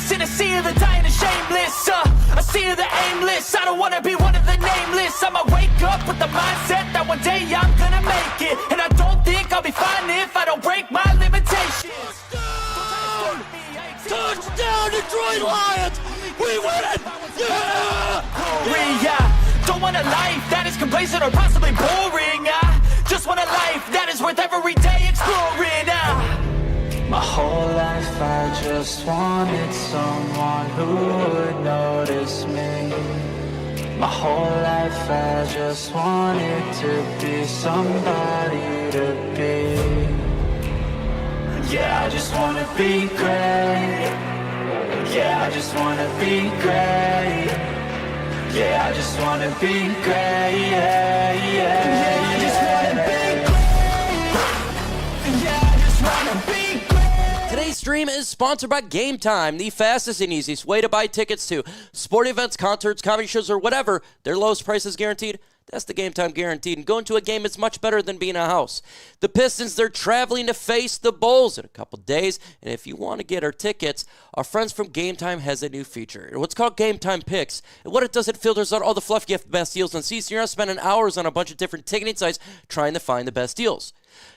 In a sea of the dying and shameless, a sea of the aimless. I don't wanna be one of the nameless. I'ma wake up with the mindset that one day I'm gonna make it. And I don't think I'll be fine if I don't break my limitations. Touchdown, Detroit Lions! We win it! Yeah! Don't want a life that is complacent or possibly boring. I just want a life that is worth every day exploring. My whole life I just wanted someone who would notice me. My whole life I just wanted to be somebody to be. Yeah, I just wanna be great. Yeah, I just wanna be great. Yeah, I just wanna be great. Yeah, I just wanna be great. Yeah, I just wanna be. Today's stream is sponsored by Game Time, the fastest and easiest way to buy tickets to sporting events, concerts, comedy shows, or whatever. Their lowest price is guaranteed. That's the Game Time guaranteed. And going to a game is much better than being a house. The Pistons, they're traveling to face the Bulls in a couple days. And if you want to get our tickets, our friends from Game Time has a new feature. What's called Game Time Picks. And what it does, it filters out all the fluff. You have the best deals on seats. You're not spending hours on a bunch of different ticketing sites trying to find the best deals.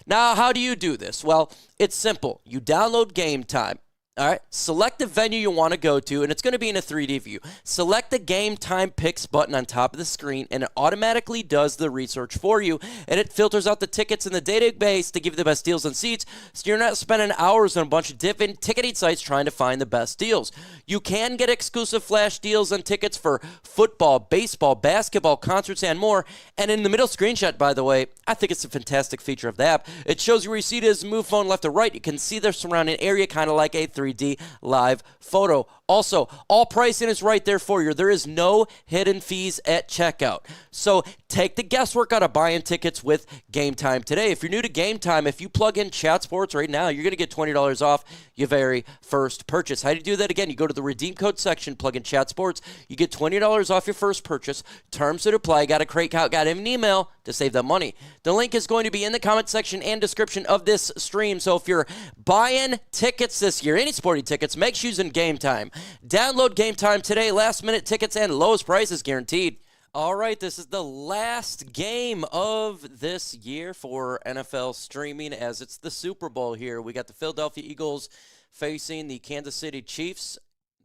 Now, how do you do this? Well, it's simple. You download Game Time. All right, select the venue you want to go to, and it's going to be in a 3D view. Select the Game Time Picks button on top of the screen, and it automatically does the research for you, and it filters out the tickets in the database to give you the best deals on seats, so you're not spending hours on a bunch of different ticketing sites trying to find the best deals. You can get exclusive flash deals on tickets for football, baseball, basketball, concerts, and more, and in the middle screenshot, by the way, I think it's a fantastic feature of the app. It shows you where your seat is, move phone left to right. You can see the surrounding area kind of like a 3D live photo. Also, all pricing is right there for you. There is no hidden fees at checkout. So take the guesswork out of buying tickets with Game Time today. If you're new to Game Time, if you plug in Chat Sports right now, you're going to get $20 off your very first purchase. How do you do that? Again, you go to the redeem code section, plug in Chat Sports. You get $20 off your first purchase. Terms would apply. Got a credit card, got an email to save that money. The link is going to be in the comment section and description of this stream. So if you're buying tickets this year, any sporting tickets, make sure using Game Time. Download Game Time today. Last-minute tickets and lowest prices guaranteed. All right, this is the last game of this year for NFL streaming as it's the Super Bowl here. We got the Philedelphia Eagles facing the Kansas City Chiefs.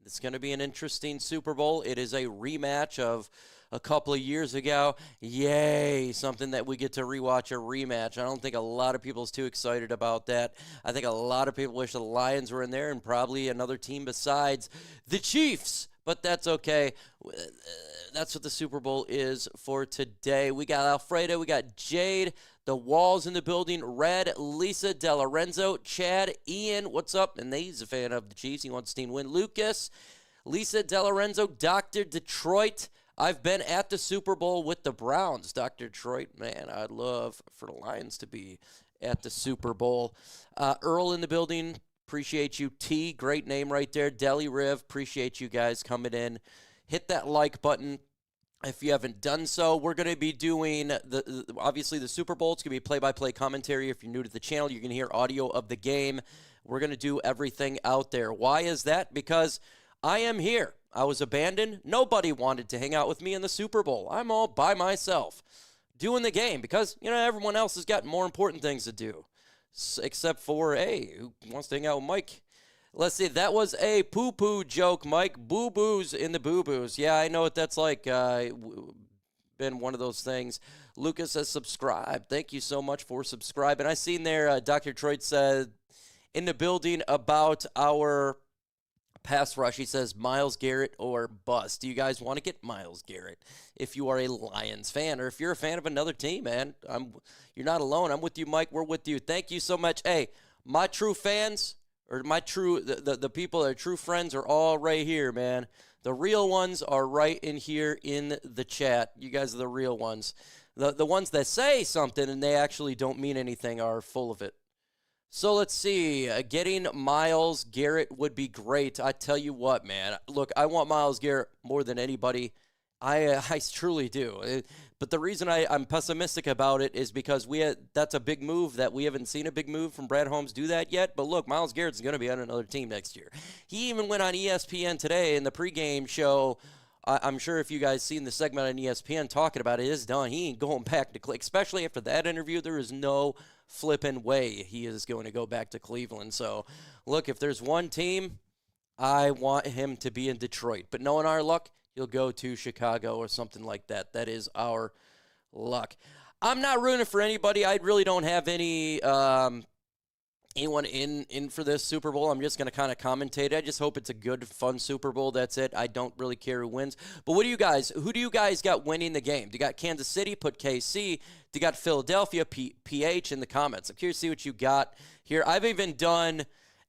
It's going to be an interesting Super Bowl. It is a rematch of a couple of years ago. Yay, something that we get to rewatch a rematch. I don't think a lot of people is too excited about that. I think a lot of people wish the Lions were in there and probably another team besides the Chiefs. But that's okay. That's what the Super Bowl is for today. We got Alfredo, we got Jade, the Walls in the building, Red, Lisa, DeLorenzo, Chad, Ian, what's up? And he's a fan of the Chiefs. He wants the team to win. Lucas, Lisa, DeLorenzo, Dr. Detroit. I've been at the Super Bowl with the Browns. Dr. Detroit, man, I'd love for the Lions to be at the Super Bowl. Earl in the building. Appreciate you. T, great name right there. Deli Riv, appreciate you guys coming in. Hit that like button if you haven't done so. We're going to be doing, obviously, the Super Bowl. It's going to be play-by-play commentary. If you're new to the channel, you're going to hear audio of the game. We're going to do everything out there. Why is that? Because I am here. I was abandoned. Nobody wanted to hang out with me in the Super Bowl. I'm all by myself doing the game because, everyone else has got more important things to do. Except for, hey, who wants to hang out with Mike? Let's see, that was a poo-poo joke, Mike. Boo-boos in the boo-boos. Yeah, I know what that's like. Been one of those things. Lucas has subscribed. Thank you so much for subscribing. I seen there, Dr. Troit said in the building about our pass rush. He says Myles Garrett or bust. Do you guys want to get Myles Garrett if you are a Lions fan or if you're a fan of another team, man? You're not alone. I'm with you, Mike. We're with you. Thank you so much. Hey, my true fans or the people that are true friends are all right here, man. The real ones are right in here in the chat. You guys are the real ones. The ones that say something and they actually don't mean anything are full of it. So let's see. Getting Myles Garrett would be great. I tell you what, man. Look, I want Myles Garrett more than anybody. I truly do. But the reason I'm pessimistic about it is because that's a big move that we haven't seen a big move from Brad Holmes do that yet. But look, Myles Garrett's going to be on another team next year. He even went on ESPN today in the pregame show. I'm sure if you guys seen the segment on ESPN talking about it, it's done. He ain't going back to Cleveland. Especially after that interview, there is no flipping way he is going to go back to Cleveland. So, look, if there's one team, I want him to be in Detroit. But knowing our luck, he'll go to Chicago or something like that. That is our luck. I'm not rooting for anybody. I really don't have anyone in for this Super Bowl. I'm just going to kind of commentate. I just hope it's a good, fun Super Bowl. That's it. I don't really care who wins. But who do you guys got winning the game? Do you got Kansas City? Put KC. Do you got Philadelphia? PH in the comments. I'm curious to see what you got here. I've even done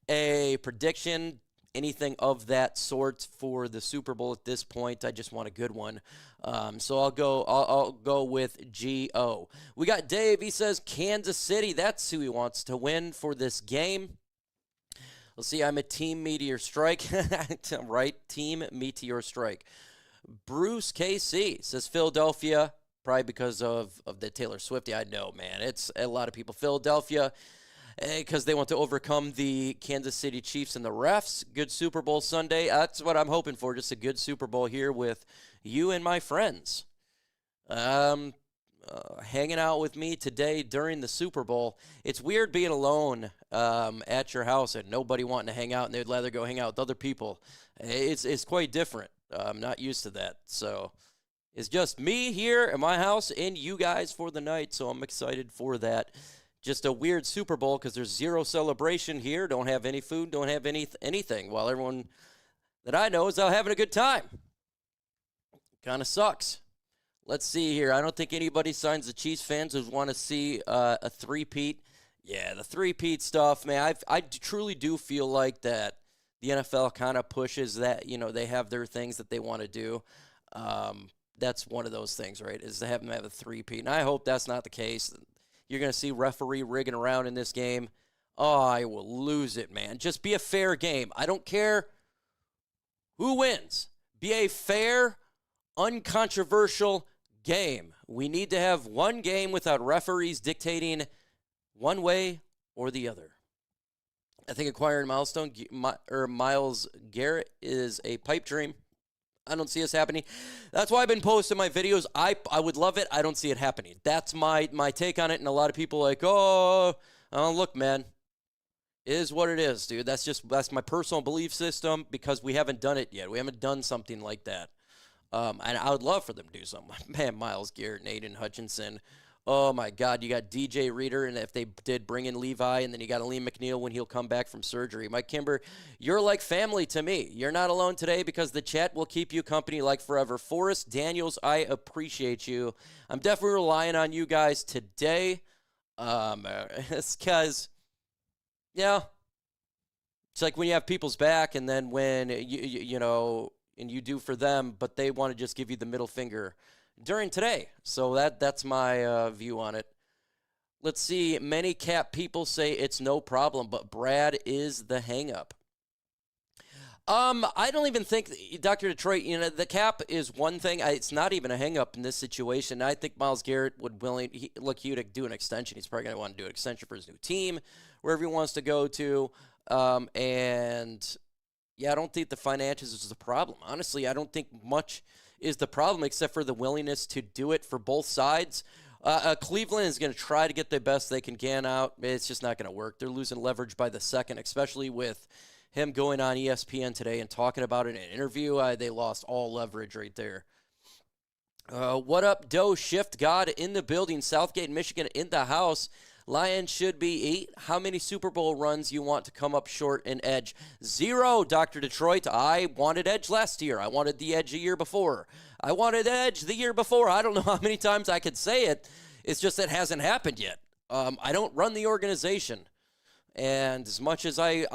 a prediction, anything of that sort for the Super Bowl at this point. I just want a good one. So I'll go with G-O. We got Dave. He says Kansas City. That's who he wants to win for this game. Let's see. I'm a Team Meteor Strike. Right? Team Meteor Strike. Bruce KC says Philadelphia, probably because of the Taylor Swift. I know, man. It's a lot of people. Philadelphia, because they want to overcome the Kansas City Chiefs and the refs. Good Super Bowl Sunday. That's what I'm hoping for, just a good Super Bowl here with you and my friends. Hanging out with me today during the Super Bowl. It's weird being alone at your house and nobody wanting to hang out, and they'd rather go hang out with other people. It's quite different. I'm not used to that. So it's just me here at my house and you guys for the night, so I'm excited for that. Just a weird Super Bowl because there's zero celebration here. Don't have any food. Don't have anything. While everyone that I know is out having a good time. Kind of sucks. Let's see here. I don't think anybody signs the Chiefs fans who want to see a three-peat. Yeah, the three-peat stuff, man. I truly do feel like that the NFL kind of pushes that. You know, they have their things that they want to do. That's one of those things, right, is to have them have a three-peat. And I hope that's not the case. You're going to see referee rigging around in this game. Oh, I will lose it, man. Just be a fair game. I don't care who wins. Be a fair, uncontroversial game. We need to have one game without referees dictating one way or the other. I think acquiring Myles Garrett is a pipe dream. I don't see us happening. That's why I've been posting my videos. I would love it. I don't see it happening. That's my take on it. And a lot of people are like, oh, look, man, it is what it is, dude. That's my personal belief system because we haven't done it yet. We haven't done something like that. And I would love for them to do something. Man, Myles Garrett and Aiden Hutchinson. Oh, my God. You got DJ Reader, and if they did bring in Levi, and then you got Aleem McNeil when he'll come back from surgery. Mike Kimber, you're like family to me. You're not alone today because the chat will keep you company like forever. Forrest Daniels, I appreciate you. I'm definitely relying on you guys today. It's because, it's like when you have people's back, and then when, you know, and you do for them, but they want to just give you the middle finger during today. So that's my view on it. Let's see. Many Cap people say it's no problem, but Brad is the hang-up. I don't even think, Dr. Detroit, you know, the cap is one thing. It's not even a hang-up in this situation. I think Myles Garrett would he would do an extension. He's probably going to want to do an extension for his new team, wherever he wants to go to. And I don't think the financials is the problem. Honestly, I don't think much is the problem except for the willingness to do it for both sides. Cleveland is going to try to get the best they can out. It's just not going to work. They're losing leverage by the second, especially with him going on ESPN today and talking about it in an interview. They lost all leverage right there. What up, Doe Shift God in the building. Southgate, Michigan in the house. Lions should be 8. How many Super Bowl runs you want to come up short in Edge? 0, Dr. Detroit. I wanted Edge last year. I wanted the Edge a year before. I wanted Edge the year before. I don't know how many times I could say it. It's just it hasn't happened yet. I don't run the organization. And as much as I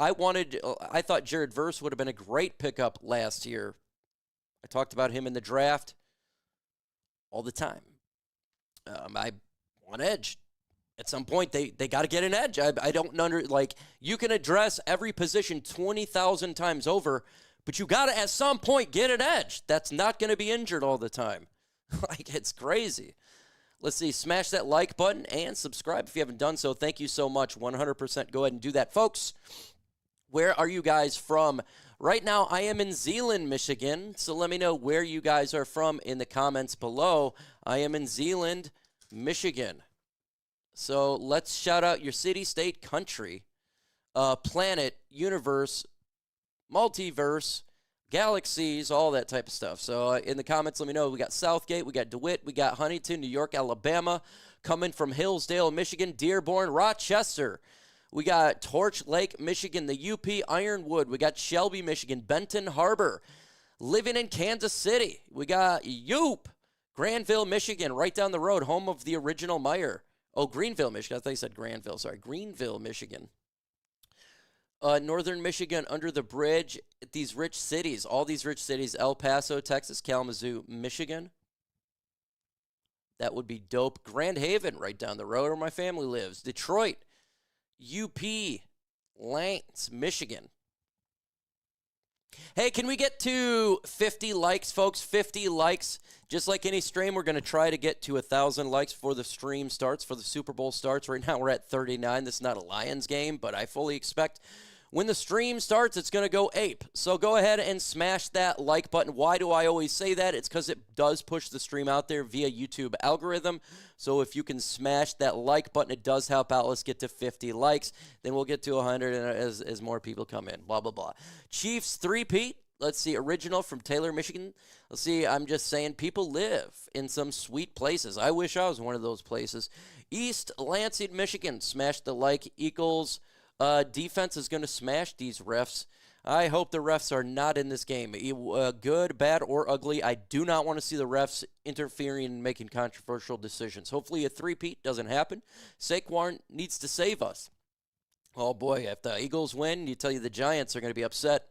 thought Jared Verse would have been a great pickup last year. I talked about him in the draft all the time. I want Edge. At some point, they got to get an edge. I don't you can address every position 20,000 times over, but you got to, at some point, get an edge. That's not going to be injured all the time. It's crazy. Let's see. Smash that like button and subscribe if you haven't done so. Thank you so much. 100% go ahead and do that. Folks, where are you guys from? Right now, I am in Zeeland, Michigan. So let me know where you guys are from in the comments below. I am in Zeeland, Michigan. So let's shout out your city, state, country, planet, universe, multiverse, galaxies, all that type of stuff. So in the comments, let me know. We got Southgate, we got DeWitt, we got Huntington, New York, Alabama, coming from Hillsdale, Michigan, Dearborn, Rochester. We got Torch Lake, Michigan, the UP, Ironwood. We got Shelby, Michigan, Benton Harbor, living in Kansas City. We got Yoop, Granville, Michigan, right down the road, home of the original Meyer. Oh, Greenville, Michigan. I thought you said Granville. Sorry, Greenville, Michigan. Northern Michigan, under the bridge. These rich cities, all these rich cities. El Paso, Texas, Kalamazoo, Michigan. That would be dope. Grand Haven, right down the road where my family lives. Detroit, UP, Lance, Michigan. Hey, can we get to 50 likes, folks? 50 likes. Just like any stream, we're going to try to get to 1,000 likes before the stream starts, for the Super Bowl starts. Right now, we're at 39. This is not a Lions game, but I fully expect when the stream starts, it's going to go ape. So go ahead and smash that like button. Why do I always say that? It's because it does push the stream out there via YouTube algorithm. So if you can smash that like button, it does help out. Let's get to 50 likes. Then we'll get to 100 as more people come in. Blah, blah, blah. Chiefs 3-peat. Let's see, original from Taylor, Michigan. Let's see, I'm just saying people live in some sweet places. I wish I was one of those places. East Lansing, Michigan. Smash the like. Eagles. Defense is going to smash these refs. I hope the refs are not in this game. Good, bad, or ugly. I do not want to see the refs interfering and making controversial decisions. Hopefully a three-peat doesn't happen. Saquon needs to save us. Oh, boy, if the Eagles win, you tell you the Giants are going to be upset.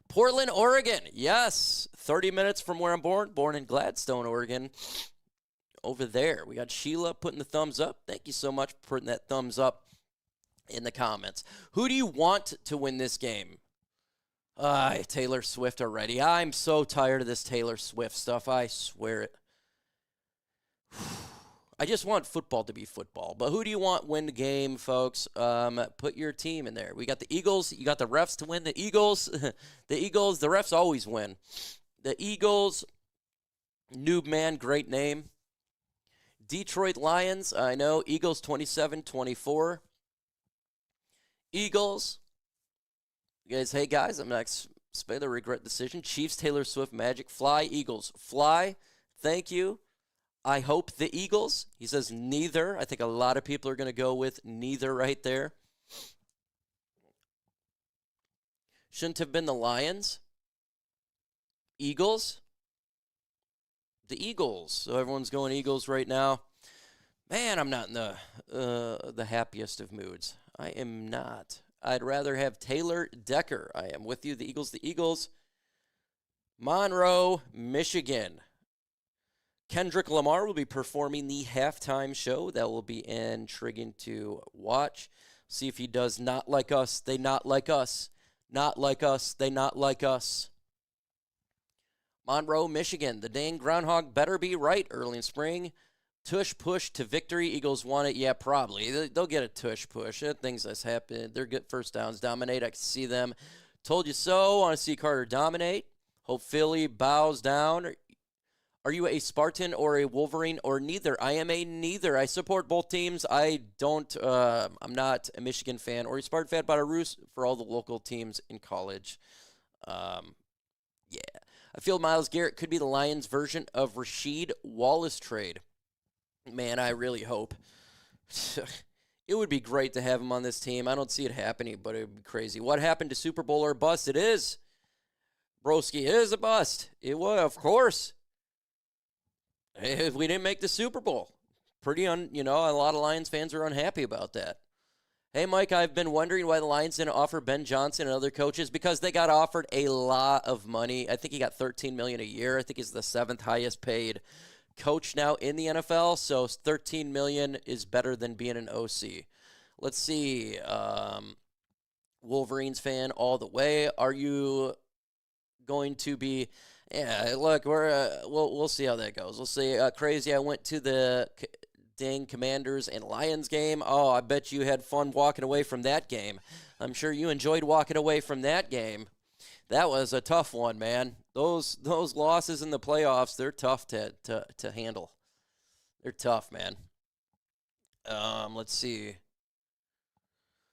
Portland, Oregon. Yes, 30 minutes from where I'm born in Gladstone, Oregon. Over there. We got Sheila putting the thumbs up. Thank you so much for putting that thumbs up in the comments. Who do you want to win this game? Taylor Swift already. I'm so tired of this Taylor Swift stuff. I swear it. I just want football to be football. But who do you want win the game, folks? Put your team in there. We got the Eagles. You got the refs to win. The Eagles. The refs always win. The Eagles. Noob Man, great name. Detroit Lions. I know. Eagles 27-24. Eagles. You guys, hey guys, I'm not spare the regret decision. Chiefs, Taylor Swift, Magic. Fly, Eagles. Fly. Thank you. I hope the Eagles. He says neither. I think a lot of people are going to go with neither right there. Shouldn't have been the Lions. Eagles. The Eagles. So everyone's going Eagles right now. Man, I'm not in the happiest of moods. I am not. I'd rather have Taylor Decker. I am with you. The Eagles. The Eagles. Monroe, Michigan. Kendrick Lamar will be performing the halftime show. That will be intriguing to watch. See if he does not like us. They not like us. Not like us. They not like us. Monroe, Michigan. The dang groundhog better be right early in spring. Tush push to victory. Eagles want it. Yeah, probably. They'll get a tush push. Things that's happened. They're good first downs. Dominate. I can see them. Told you so. Want to see Carter dominate. Hope Philly bows down. Are you a Spartan or a Wolverine or neither? I am a neither. I support both teams. I'm not a Michigan fan or a Spartan fan, but I root for all the local teams in college. Yeah. I feel Myles Garrett could be the Lions' version of Rasheed Wallace trade. Man, I really hope. It would be great to have him on this team. I don't see it happening, but it would be crazy. What happened to Super Bowl or bust? It is. Broski, it is a bust. It was, of course. If we didn't make the Super Bowl. A lot of Lions fans are unhappy about that. Hey, Mike, I've been wondering why the Lions didn't offer Ben Johnson and other coaches, because they got offered a lot of money. I think he got $13 million a year. I think he's the 7th highest paid coach now in the NFL, so $13 million is better than being an OC. Let's see. Wolverines fan all the way. Are you going to be... Yeah, look, we'll see how that goes. We'll see. Crazy, I went to the dang Commanders and Lions game. Oh, I bet you had fun walking away from that game. I'm sure you enjoyed walking away from that game. That was a tough one, man. Those losses in the playoffs, they're tough to handle. They're tough, man. Let's see.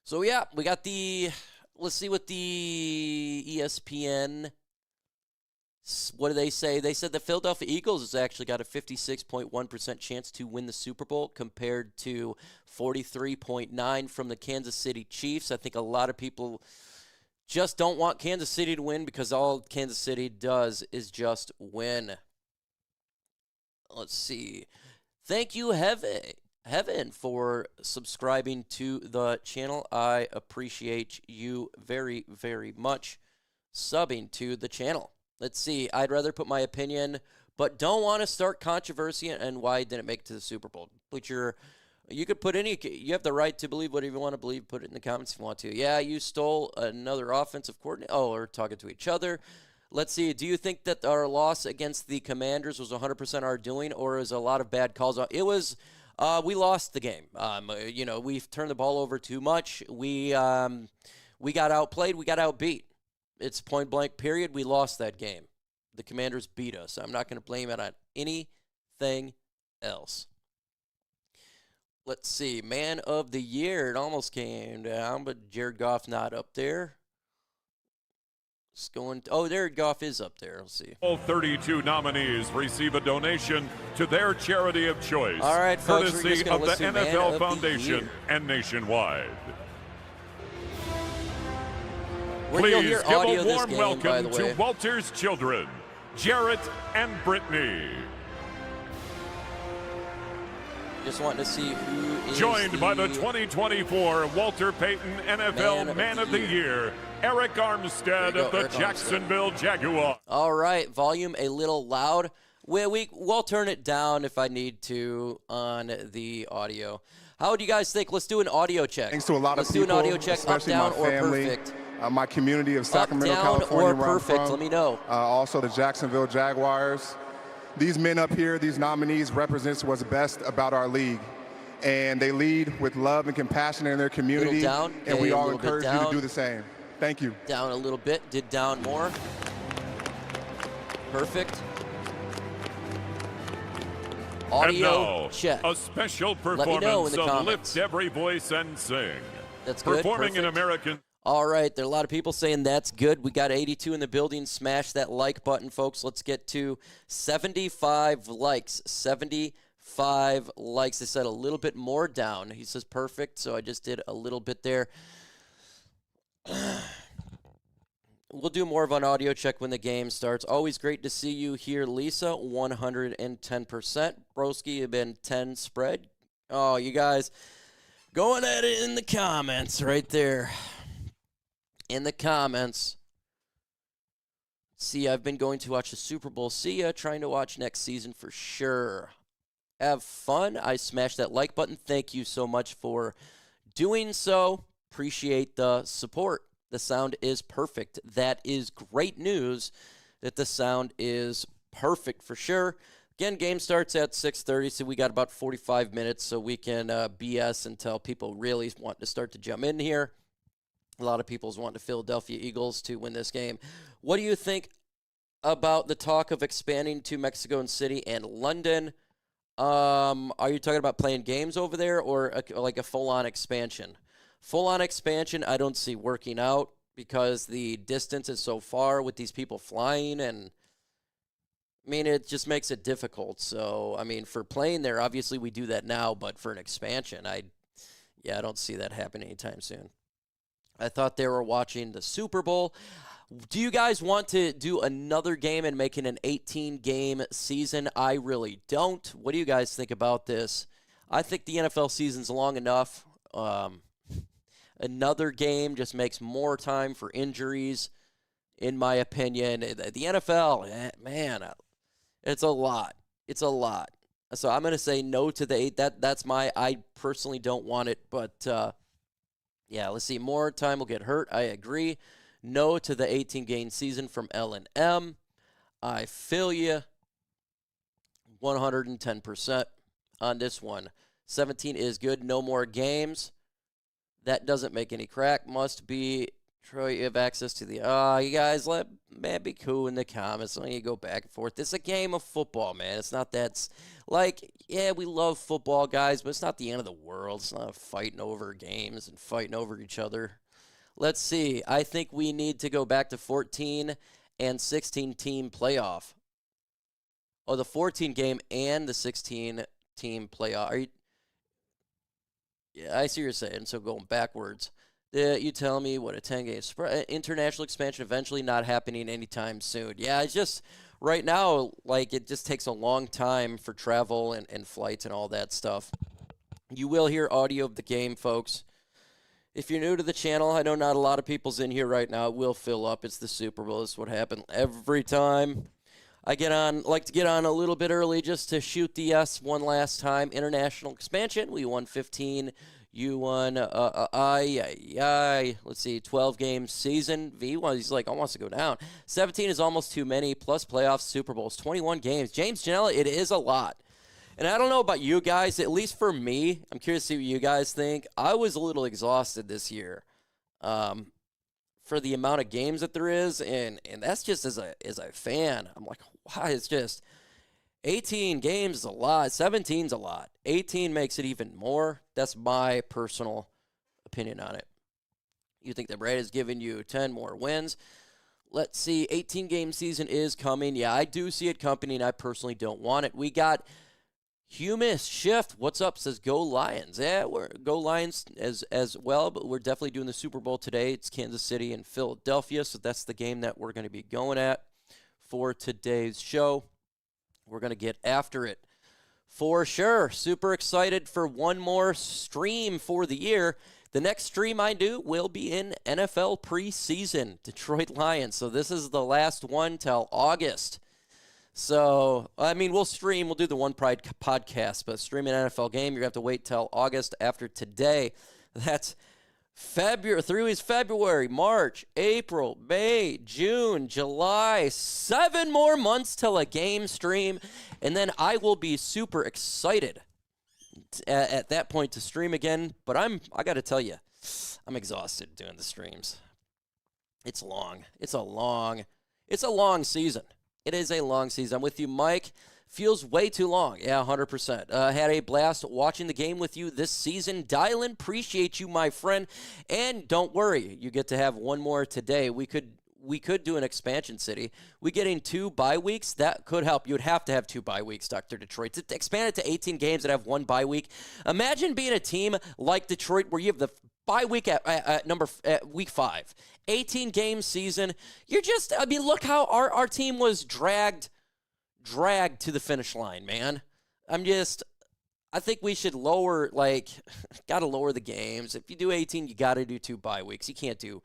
So, yeah, we got let's see what the ESPN, what do they say? They said the Philadelphia Eagles has actually got a 56.1% chance to win the Super Bowl compared to 43.9% from the Kansas City Chiefs. I think a lot of people just don't want Kansas City to win because all Kansas City does is just win. Let's see. Thank you, Heaven, for subscribing to the channel. I appreciate you very, very much subbing to the channel. Let's see. I'd rather put my opinion, but don't want to start controversy and why didn't it make it to the Super Bowl. You could put you have the right to believe whatever you want to believe. Put it in the comments if you want to. Yeah, you stole another offensive coordinator. Oh, we're talking to each other. Let's see. Do you think that our loss against the Commanders was 100% our doing, or is a lot of bad calls? It was. We lost the game. We've turned the ball over too much. We got outplayed. We got outbeat. It's point blank. Period. We lost that game. The Commanders beat us. I'm not going to blame it on anything else. Let's see. Man of the year. It almost came down, but Jared Goff not up there. Jared Goff is up there. Let's see. All 32 nominees receive a donation to their charity of choice. All right, folks, courtesy of the NFL Foundation and Nationwide. Please give a warm welcome to Walter's children, Jarrett and Brittany. Just wanting to see who is joined by the 2024 Walter Payton NFL Man of the Year, Eric Armstead of the Jacksonville Jaguars. All right, volume a little loud. We'll turn it down if I need to on the audio. How do you guys think? Let's do an audio check. Thanks to a lot of people, do an audio check. especially up, down, my family, or perfect. My community of Sacramento, up, down, California, or where I'm perfect. from. Let me know. Also the Jacksonville Jaguars. These men up here, these nominees, represents what's best about our league. And they lead with love and compassion in their community. Down. And we all encourage you to do the same. Thank you. Down a little bit. Did down more. Perfect. Audio check. A special performance of Lift Every Voice and Sing. That's good. Performing in American. All right, there are a lot of people saying that's good. We got 82 in the building. Smash that like button, folks. Let's get to 75 likes. 75 likes. They said a little bit more down. He says perfect, so I just did a little bit there. We'll do more of an audio check when the game starts. Always great to see you here, Lisa. 110%. Broski, you've been 10 spread. Oh, you guys going at it in the comments right there. In the comments. See, I've been going to watch the Super Bowl. See ya. Trying to watch next season for sure. Have fun. I smashed that like button. Thank you so much for doing so. Appreciate the support. The sound is perfect. That is great news that the sound is perfect for sure. Again, game starts at 6:30, so we got about 45 minutes so we can BS until people really want to start to jump in here. A lot of people's wanting the Philadelphia Eagles to win this game. What do you think about the talk of expanding to Mexico City and London? Are you talking about playing games over there or like a full-on expansion? Full-on expansion I don't see working out because the distance is so far with these people flying, and I mean, it just makes it difficult. So, I mean, for playing there, obviously we do that now, but for an expansion, I don't see that happening anytime soon. I thought they were watching the Super Bowl. Do you guys want to do another game and make it an 18-game season? I really don't. What do you guys think about this? I think the NFL season's long enough. Another game just makes more time for injuries, in my opinion. The NFL, man, it's a lot. It's a lot. So I'm going to say no to the 8. That's I personally don't want it, but yeah, let's see. More time will get hurt. I agree. No to the 18-game season from L&M. I feel you 110% on this one. 17 is good. No more games. That doesn't make any crack. Must be Troy. You have access to the. You guys, let man be cool in the comments. Don't you go back and forth. This is a game of football, man. It's not that. Yeah, we love football, guys, but it's not the end of the world. It's not fighting over games and fighting over each other. Let's see. I think we need to go back to 14 and 16 team playoff. Oh, the 14 game and the 16 team playoff. Yeah, I see what you're saying. So going backwards. You tell me what a 10-game spread. International expansion eventually not happening anytime soon. Yeah, it's just right now, it just takes a long time for travel and flights and all that stuff. You will hear audio of the game, folks. If you're new to the channel, I know not a lot of people's in here right now. It will fill up. It's the Super Bowl. This is what happened every time. I like to get on a little bit early just to shoot the S one last time. International expansion. We won 15. You won, let's see, 12-game season. He's like, I wants to go down. 17 is almost too many, plus playoffs, Super Bowls, 21 games. James Janella, it is a lot. And I don't know about you guys, at least for me, I'm curious to see what you guys think. I was a little exhausted this year for the amount of games that there is, and that's just as a fan. I'm like, wow, it's just 18 games is a lot. 17's a lot. 18 makes it even more. That's my personal opinion on it. You think that Brad is giving you 10 more wins? Let's see. 18-game season is coming. Yeah, I do see it coming, and I personally don't want it. We got Humus Shift. What's up? Says go Lions. Yeah, we're go Lions as well, but we're definitely doing the Super Bowl today. It's Kansas City and Philadelphia, so that's the game that we're going to be going at for today's show. We're going to get after it for sure. Super excited for one more stream for the year. The next stream I do will be in NFL preseason, Detroit Lions. So this is the last one till August. So, we'll stream. We'll do the One Pride podcast, but streaming an NFL game, you're going to have to wait till August after today. That's February, 3 weeks, February, March, April, May, June, July, 7 more months till a game stream, and then I will be super excited at that point to stream again, but I got to tell you, I'm exhausted doing the streams. It's long. It's a long season. It is a long season. I'm with you, Mike. Feels way too long. Yeah, 100%. Had a blast watching the game with you this season. Dial in. Appreciate you, my friend. And don't worry, you get to have one more today. We could do an expansion city. We getting 2 bye weeks. That could help. You would have to have 2 bye weeks, Dr. Detroit. To expand it to 18 games and have 1 bye week. Imagine being a team like Detroit where you have the bye week at week 5. 18-game season. Look how our team was dragged to the finish line, man. I think we should got to lower the games. If you do 18, you got to do 2 bye weeks. You can't do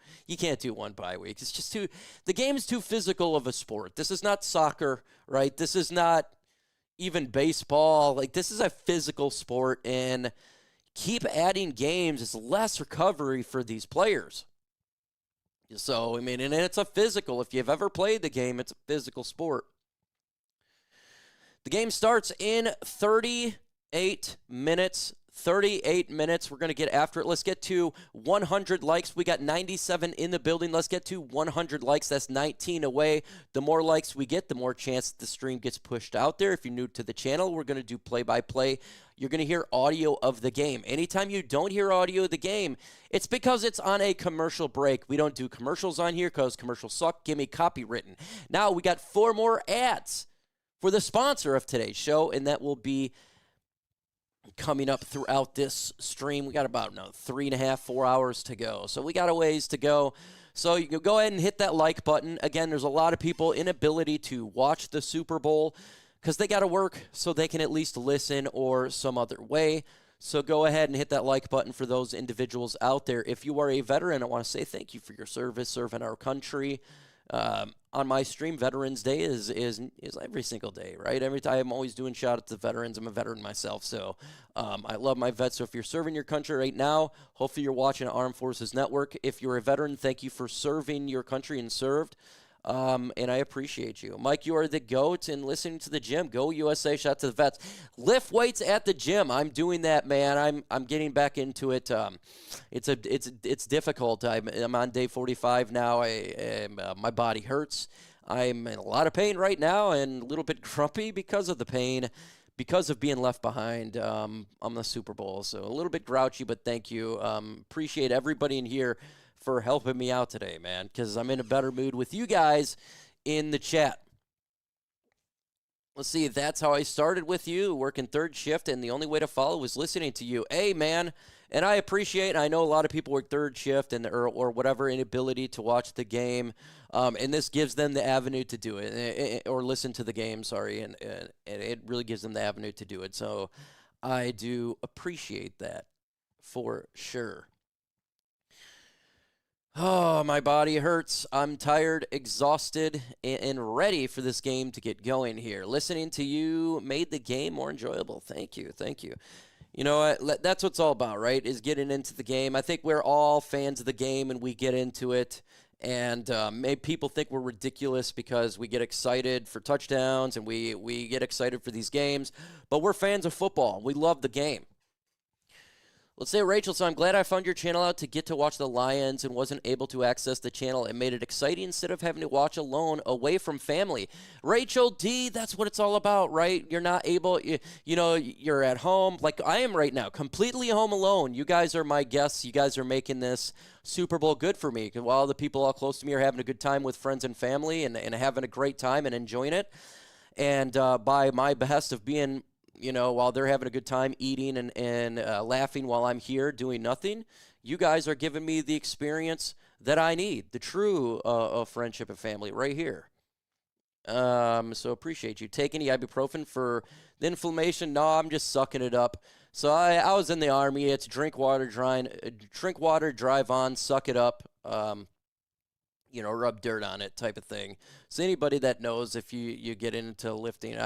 1 bye week. It's just the game is too physical of a sport. This is not soccer, right? This is not even baseball. This is a physical sport, and keep adding games is less recovery for these players. So, and it's a physical. If you've ever played the game, it's a physical sport. The game starts in 38 minutes. 38 minutes. We're going to get after it. Let's get to 100 likes. We got 97 in the building. Let's get to 100 likes. That's 19 away. The more likes we get, the more chance the stream gets pushed out there. If you're new to the channel, we're going to do play-by-play. You're going to hear audio of the game. Anytime you don't hear audio of the game, it's because it's on a commercial break. We don't do commercials on here because commercials suck. Give me copywritten. Now we got 4 more ads for the sponsor of today's show, and that will be coming up throughout this stream. We got about 3.5, 4 hours to go. So we got a ways to go. So you can go ahead and hit that like button. Again, there's a lot of people inability to watch the Super Bowl because they got to work so they can at least listen or some other way. So go ahead and hit that like button for those individuals out there. If you are a veteran, I want to say thank you for your service, serving our country. On my stream, Veterans Day is every single day, right? Every time I'm always doing shout out to veterans. I'm a veteran myself, so I love my vets. So if you're serving your country right now, hopefully you're watching Armed Forces Network. If you're a veteran, thank you for serving your country and served. and I appreciate you. Mike, you are the GOAT, and listening to the gym. Go USA, shout out to the vets. Lift weights at the gym. I'm doing that, man. I'm getting back into it. It's difficult. I'm on day 45 now. My body hurts. I'm in a lot of pain right now and a little bit grumpy because of the pain, because of being left behind on the Super Bowl. So a little bit grouchy, but thank you. Appreciate everybody in here for helping me out today, man, because I'm in a better mood with you guys in the chat. Let's see, that's how I started with you, working third shift, and the only way to follow was listening to you. Hey, man, and I appreciate, I know a lot of people work third shift or whatever, inability to watch the game, and this gives them the avenue to do it, or listen to the game, sorry, and it really gives them the avenue to do it. So I do appreciate that for sure. Oh, my body hurts. I'm tired, exhausted, and ready for this game to get going here. Listening to you made the game more enjoyable. Thank you. Thank you. You know, that's what it's all about, right, is getting into the game. I think we're all fans of the game, and we get into it. And maybe people think we're ridiculous because we get excited for touchdowns and we get excited for these games. But we're fans of football. We love the game. Let's say, Rachel, so I'm glad I found your channel out to get to watch the Lions and wasn't able to access the channel. It made it exciting instead of having to watch alone away from family. Rachel D, that's what it's all about, right? You're not able, you know, you're at home like I am right now, completely home alone. You guys are my guests. You guys are making this Super Bowl good for me because while the people all close to me are having a good time with friends and family and having a great time and enjoying it. And by my behest of being, you know, while they're having a good time eating and laughing while I'm here doing nothing, you guys are giving me the experience that I need, the true friendship and family right here. So appreciate you. Take any ibuprofen for the inflammation? No, I'm just sucking it up. So I was in the Army. It's drink water, drive on, suck it up. You know, rub dirt on it type of thing. So anybody that knows if you get into lifting,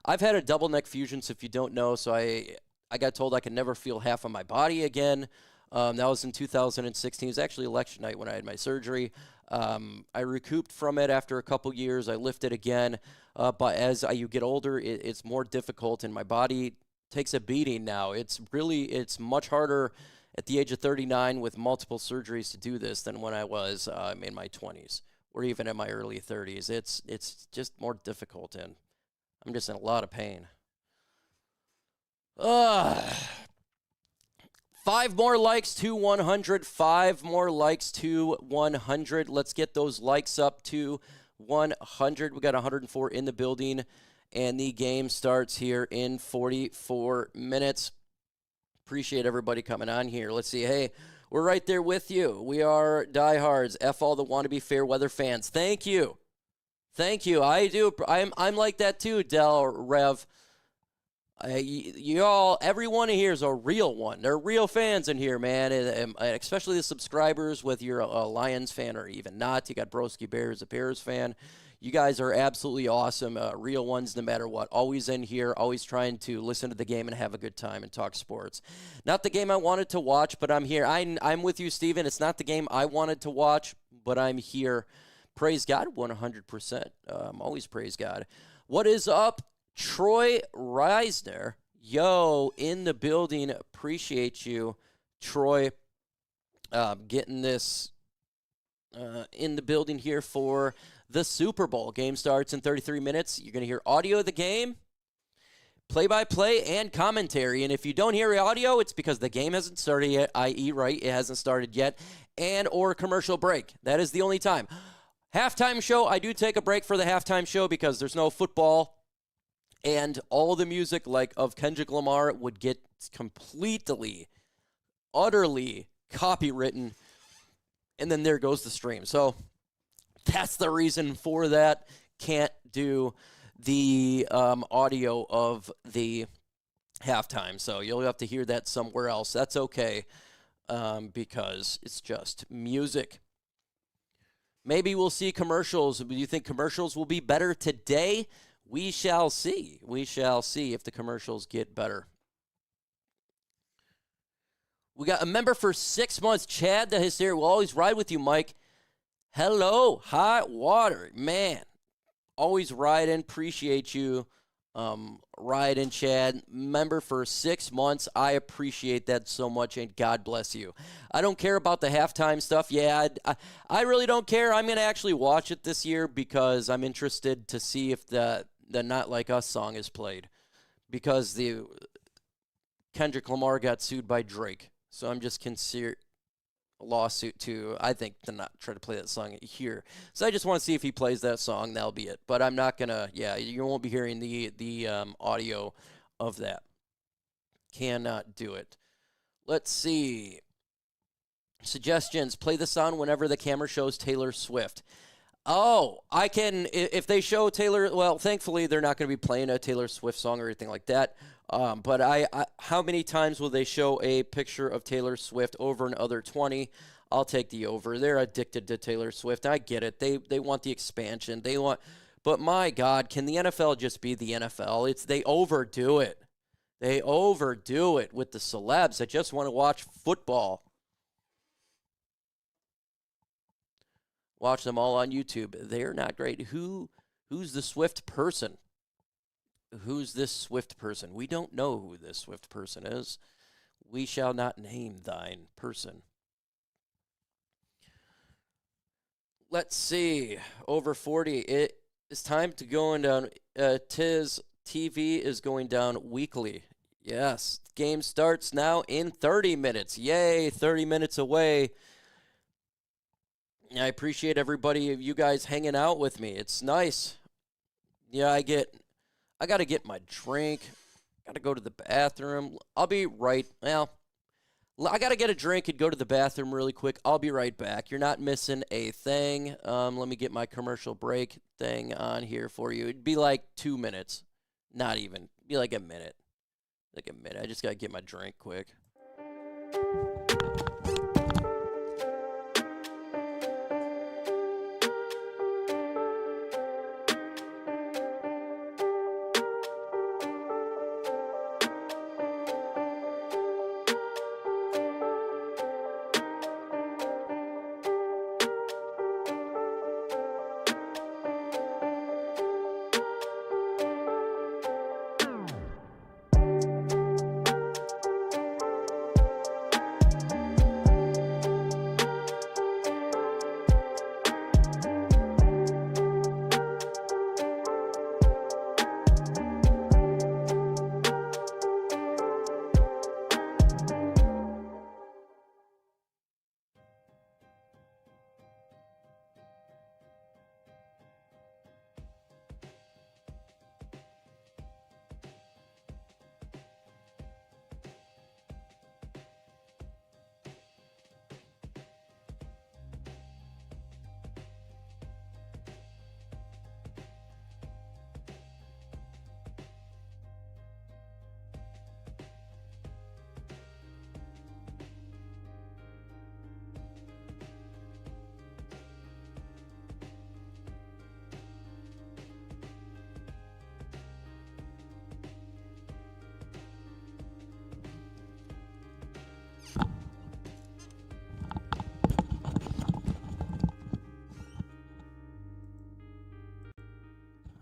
I've had a double neck fusion, so if you don't know, so I got told I could never feel half of my body again. That was in 2016. It was actually election night when I had my surgery. I recouped from it after a couple years. I lifted again, but as you get older, it's more difficult, and my body takes a beating now. It's much harder at the age of 39 with multiple surgeries to do this than when I was in my 20s or even in my early 30s. It's just more difficult, and I'm just in a lot of pain. 5 more likes to 100. 5 more likes to 100. Let's get those likes up to 100. We got 104 in the building, and the game starts here in 44 minutes. Appreciate everybody coming on here. Let's see. Hey, we're right there with you. We are diehards. F all the wannabe fair weather fans. Thank you. Thank you. I do. I'm like that too, Del Rev. Everyone in here is a real one. They're real fans in here, man. And especially the subscribers, whether you're a Lions fan or even not. You got Broski Bears, a Bears fan. You guys are absolutely awesome. Real ones, no matter what. Always in here, always trying to listen to the game and have a good time and talk sports. Not the game I wanted to watch, but I'm here. I'm with you, Steven. It's not the game I wanted to watch, but I'm here. Praise God, 100%. Always praise God. What is up, Troy Reisner? Yo, in the building. Appreciate you, Troy, getting this in the building here for the Super Bowl. Game starts in 33 minutes. You're going to hear audio of the game, play-by-play, and commentary. And if you don't hear audio, it's because the game hasn't started yet, i.e., right, it hasn't started yet, and or commercial break. That is the only time. Halftime show, I do take a break for the halftime show because there's no football, and all the music like of Kendrick Lamar would get completely, utterly copywritten, and then there goes the stream. So that's the reason for that. Can't do the audio of the halftime, so you'll have to hear that somewhere else. That's okay because it's just music. Maybe we'll see commercials. Do you think commercials will be better today? We shall see. We shall see if the commercials get better. We got a member for 6 months, Chad the Hysteria. We'll always ride with you, Mike. Hello, hot water. Man, always riding. Appreciate you. Riding, Chad. Member for 6 months. I appreciate that so much, and God bless you. I don't care about the halftime stuff. Yeah, I really don't care. I'm going to actually watch it this year because I'm interested to see if the Not Like Us song is played. Because the Kendrick Lamar got sued by Drake. So I'm just considering a lawsuit to, I think, to not try to play that song here. So I just want to see if he plays that song. That'll be it. But I'm not going to, you won't be hearing the audio of that. Cannot do it. Let's see. Suggestions. Play the song whenever the camera shows Taylor Swift. Oh, I can, if they show Taylor, well, thankfully they're not going to be playing a Taylor Swift song or anything like that. But how many times will they show a picture of Taylor Swift? Over and under 20. I'll take the over. They're addicted to Taylor Swift. I get it. They want the expansion. But my God, can the NFL just be the NFL? They overdo it. They overdo it with the celebs that just want to watch football. Watch them all on YouTube. They're not great. Who's the Swift person? Who's this Swift person? We don't know who this Swift person is. We shall not name thine person. Let's see. Over 40. It is time to go down. Tiz TV is going down weekly. Yes. Game starts now in 30 minutes. Yay, 30 minutes away. I appreciate everybody of you guys hanging out with me. It's nice. Yeah, I got to get my drink. Got to go to the bathroom. I'll be right. Well, I got to get a drink and go to the bathroom really quick. I'll be right back. You're not missing a thing. Let me get my commercial break thing on here for you. It'd be like 2 minutes. Not even. It'd be like a minute. Like a minute. I just got to get my drink quick.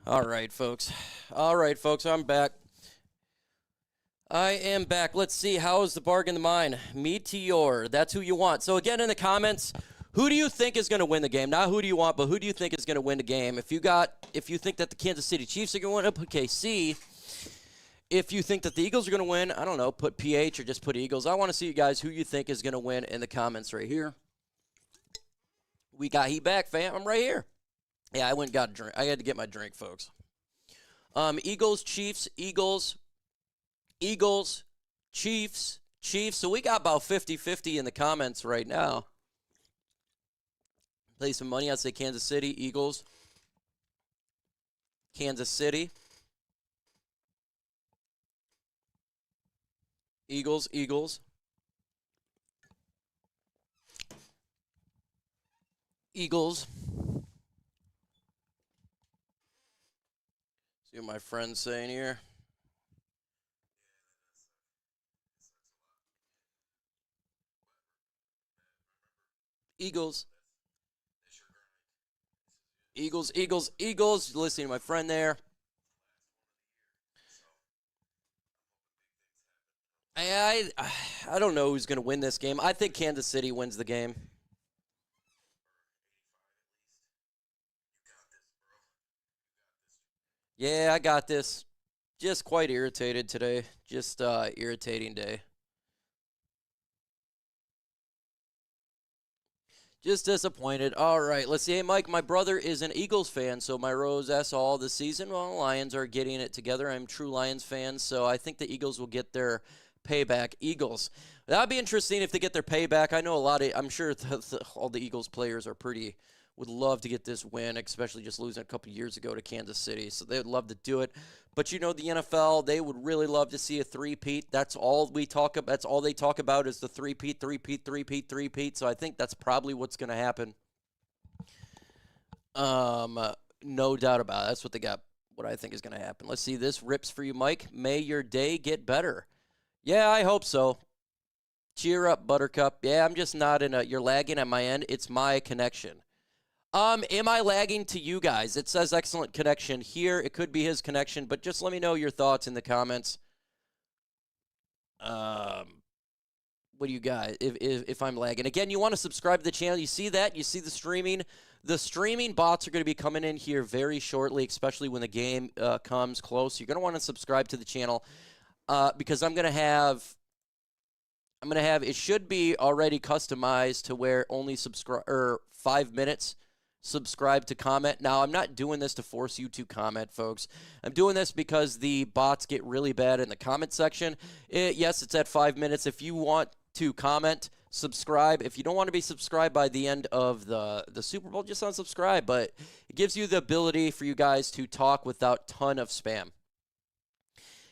All right, folks. I'm back. I am back. Let's see. How is the bargain the mine? Meteor. That's who you want. So, again, in the comments, who do you think is going to win the game? Not who do you want, but who do you think is going to win the game? If you think that the Kansas City Chiefs are going to win, put KC. If you think that the Eagles are going to win, I don't know, put PH or just put Eagles. I want to see you guys who you think is going to win in the comments right here. We got heat back, fam. I'm right here. Yeah, I went and got a drink. I had to get my drink, folks. Eagles, Chiefs, Eagles, Chiefs. So we got about 50-50 in the comments right now. Play some money. I'd say Kansas City, Eagles. Kansas City. Eagles. See what my friend's saying here. Eagles. Eagles, Eagles, Eagles. Listening to my friend there. I don't know who's going to win this game. I think Kansas City wins the game. Yeah, I got this. Just quite irritated today. Just irritating day. Just disappointed. All right, let's see. Hey, Mike, my brother is an Eagles fan, so my Rose S all this season. Well, Lions are getting it together. I'm a true Lions fan, so I think the Eagles will get their payback. Eagles. That'd be interesting if they get their payback. I know I'm sure all the Eagles players would love to get this win, especially just losing a couple years ago to Kansas City. So they would love to do it. But the NFL, they would really love to see a three-peat. That's all we talk about. That's all they talk about is the three-peat. So I think that's probably what's going to happen. No doubt about it. That's what I think is going to happen. Let's see. This rips for you, Mike. May your day get better. Yeah, I hope so. Cheer up, Buttercup. Yeah, I'm just not you're lagging at my end. It's my connection. Am I lagging to you guys? It says excellent connection here. It could be his connection, but just let me know your thoughts in the comments. What do you guys, if I'm lagging? Again, you want to subscribe to the channel. You see that? You see the streaming? The streaming bots are going to be coming in here very shortly, especially when the game comes close. You're going to want to subscribe to the channel because I'm going to have, it should be already customized to where only 5 minutes subscribe to comment. Now, I'm not doing this to force you to comment, folks. I'm doing this because the bots get really bad in the comment section. Yes, it's at 5 minutes. If you want to comment, subscribe. If you don't want to be subscribed by the end of the Super Bowl, just unsubscribe. But it gives you the ability for you guys to talk without ton of spam.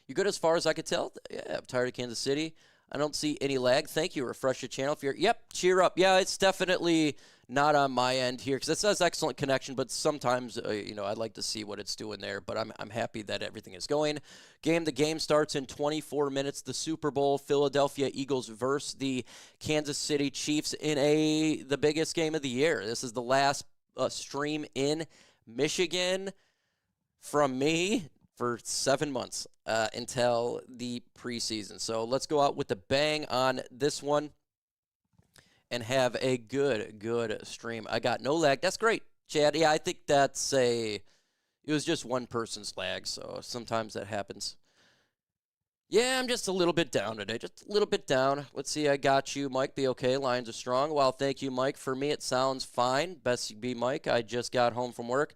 You good as far as I could tell? Yeah, I'm tired of Kansas City. I don't see any lag. Thank you. Refresh your channel. Cheer up. Yeah, it's definitely not on my end here because it says excellent connection, but sometimes, I'd like to see what it's doing there, but I'm happy that everything is going. The game starts in 24 minutes. The Super Bowl, Philedelphia Eagles versus the Kansas City Chiefs in the biggest game of the year. This is the last stream in Michigan from me for 7 months until the preseason. So let's go out with the bang on this one and have a good stream. I got no lag. That's great, Chad. Yeah, I think it was just one person's lag, so sometimes that happens. Yeah, I'm just a little bit down today. Just a little bit down. Let's see, I got you, Mike. Be okay. Lions are strong. Well, thank you, Mike. For me, it sounds fine. Best be, Mike. I just got home from work.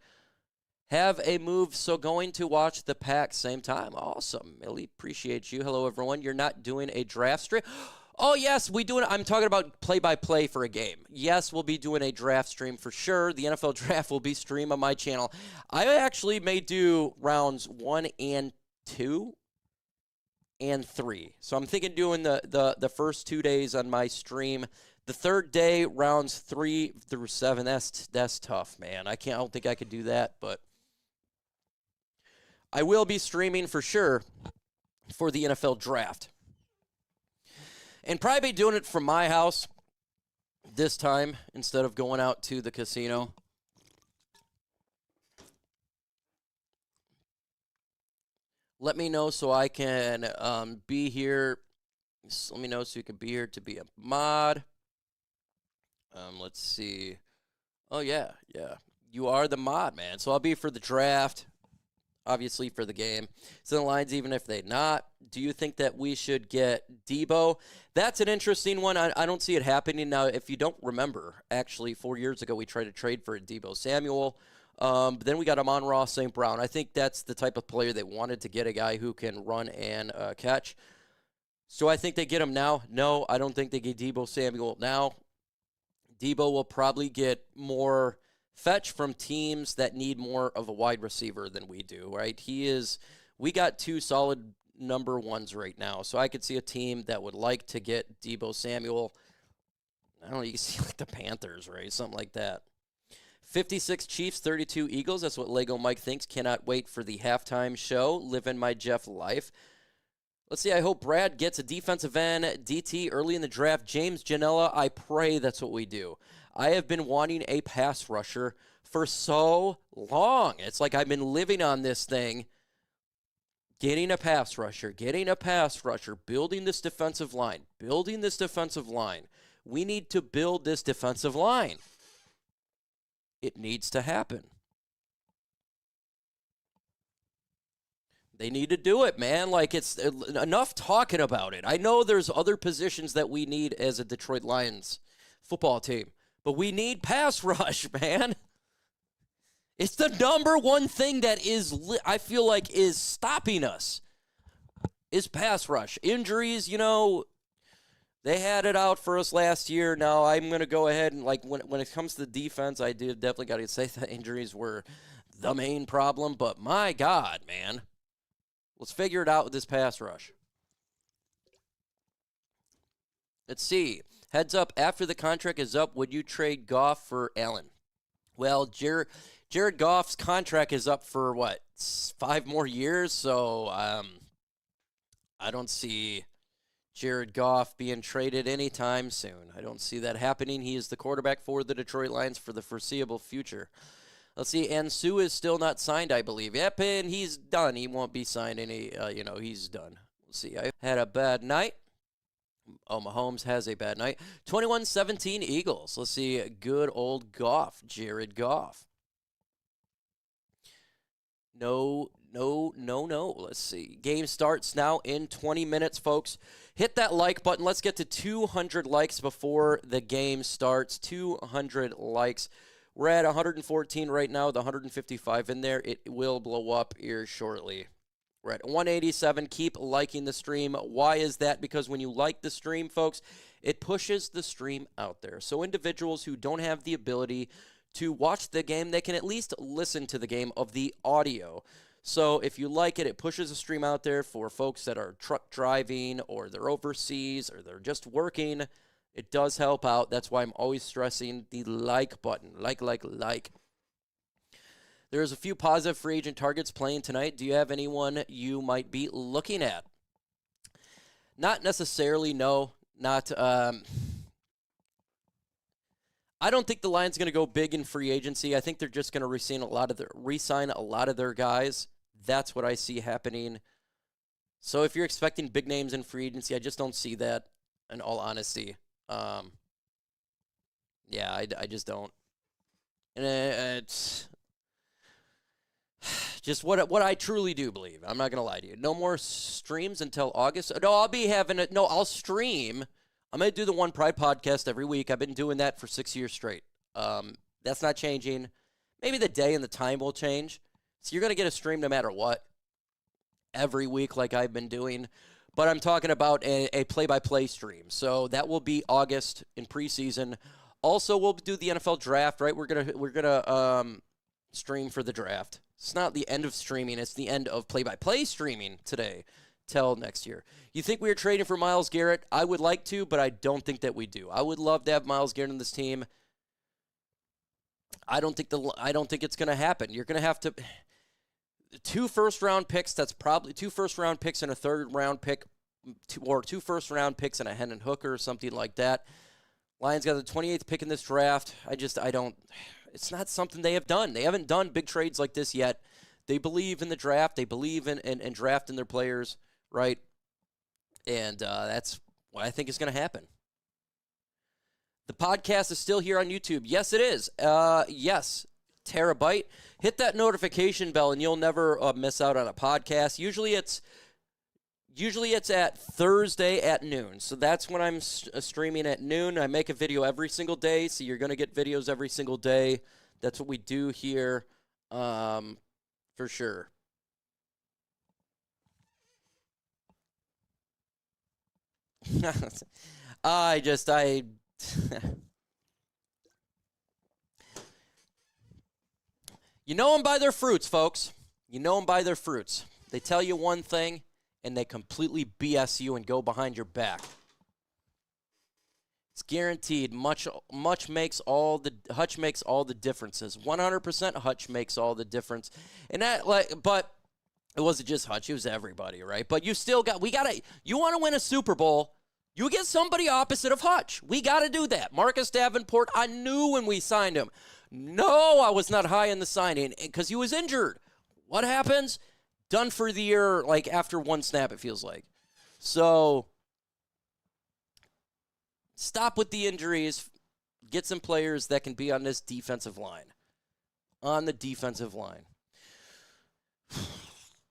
Have a move, so going to watch the pack same time. Awesome. Really appreciate you. Hello, everyone. You're not doing a draft stream? Oh, yes, I'm talking about play-by-play for a game. Yes, we'll be doing a draft stream for sure. The NFL draft will be streamed on my channel. I actually may do rounds 1 and 2 and 3. So I'm thinking doing the first 2 days on my stream. The third day, rounds 3 through 7. That's tough, man. I don't think I could do that, but I will be streaming for sure for the NFL draft. And probably doing it from my house this time instead of going out to the casino. Let me know so I can be here. Just let me know so you can be here to be a mod. Let's see. Oh, yeah. You are the mod, man. So I'll be for the draft. Obviously for the game. So the Lions, even if they're not. Do you think that we should get Deebo? That's an interesting one. I don't see it happening. Now, if you don't remember, actually, 4 years ago, we tried to trade for Deebo Samuel. But then we got Amon-Ra St. Brown. I think that's the type of player they wanted to get, a guy who can run and catch. So I think they get him now. No, I don't think they get Deebo Samuel now. Deebo will probably get more fetch from teams that need more of a wide receiver than we do, right? We got 2 solid number ones right now. So I could see a team that would like to get Deebo Samuel. I don't know, you can see like the Panthers, right? Something like that. 56 Chiefs, 32 Eagles. That's what Lego Mike thinks. Cannot wait for the halftime show. Living my Jeff life. Let's see, I hope Brad gets a defensive end, DT, early in the draft. James Janela, I pray that's what we do. I have been wanting a pass rusher for so long. It's like I've been living on this thing, getting a pass rusher, building this defensive line. We need to build this defensive line. It needs to happen. They need to do it, man. Like, it's enough talking about it. I know there's other positions that we need as a Detroit Lions football team, but we need pass rush, man. It's the number one thing that I feel like is stopping us, is pass rush. Injuries, they had it out for us last year. Now I'm going to go ahead and, like, when it comes to the defense, I definitely got to say that injuries were the main problem, but my God, man. Let's figure it out with this pass rush. Let's see. Heads up, after the contract is up, would you trade Goff for Allen? Well, Jared Goff's contract is up for, 5 more years? So I don't see Jared Goff being traded anytime soon. I don't see that happening. He is the quarterback for the Detroit Lions for the foreseeable future. Let's see, and Sue is still not signed, I believe. Yep, and he's done. He won't be signed any, he's done. We'll see. I had a bad night. Oh, Mahomes has a bad night. 21-17 Eagles. Let's see, good old Goff, Jared Goff. No. Let's see. Game starts now in 20 minutes, folks. Hit that like button. Let's get to 200 likes before the game starts. 200 likes. We're at 114 right now, the 155 in there. It will blow up here shortly. We're at 187. Keep liking the stream. Why is that? Because when you like the stream, folks, it pushes the stream out there. So individuals who don't have the ability to watch the game, they can at least listen to the game of the audio. So if you like it, it pushes the stream out there for folks that are truck driving or they're overseas or they're just working. It does help out. That's why I'm always stressing the like button. Like. There's a few positive free agent targets playing tonight. Do you have anyone you might be looking at? Not necessarily, no. Not. I don't think the Lions are going to go big in free agency. I think they're just going to re-sign a lot of their guys. That's what I see happening. So if you're expecting big names in free agency, I just don't see that, in all honesty. I just don't. And it's just what I truly do believe. I'm not going to lie to you. No more streams until August. No, I'll stream. I'm going to do the One Pride podcast every week. I've been doing that for 6 years straight. That's not changing. Maybe the day and the time will change. So you're going to get a stream no matter what every week like I've been doing. But I'm talking about a play-by-play stream. So that will be August in preseason. Also, we'll do the NFL draft, right? We're gonna stream for the draft. It's not the end of streaming. It's the end of play-by-play streaming today till next year. You think we are trading for Myles Garrett? I would like to, but I don't think that we do. I would love to have Myles Garrett on this team. I don't think it's going to happen. You're going to have to 2 first-round picks. That's probably 2 first-round picks and a third-round pick, or 2 first-round picks and a Hendon Hooker or something like that. Lions got the 28th pick in this draft. I don't. It's not something they have done. They haven't done big trades like this yet. They believe in the draft. They believe in drafting their players, right? And that's what I think is going to happen. The podcast is still here on YouTube. Yes, it is. Yes, Terabyte. Hit that notification bell, and you'll never miss out on a podcast. Usually it's at Thursday at noon. So that's when I'm streaming at noon. I make a video every single day, so you're going to get videos every single day. That's what we do here, for sure. You know them by their fruits, folks. You know them by their fruits. They tell you one thing, and they completely BS you and go behind your back. It's guaranteed. Hutch makes all the differences. 100% Hutch makes all the difference. And but it wasn't just Hutch, it was everybody, right? But you want to win a Super Bowl, you get somebody opposite of Hutch. We got to do that. Marcus Davenport, I knew when we signed him. No, I was not high in the signing because he was injured. What happens? Done for the year, like after one snap, it feels like. So stop with the injuries. Get some players that can be on this defensive line. On the defensive line.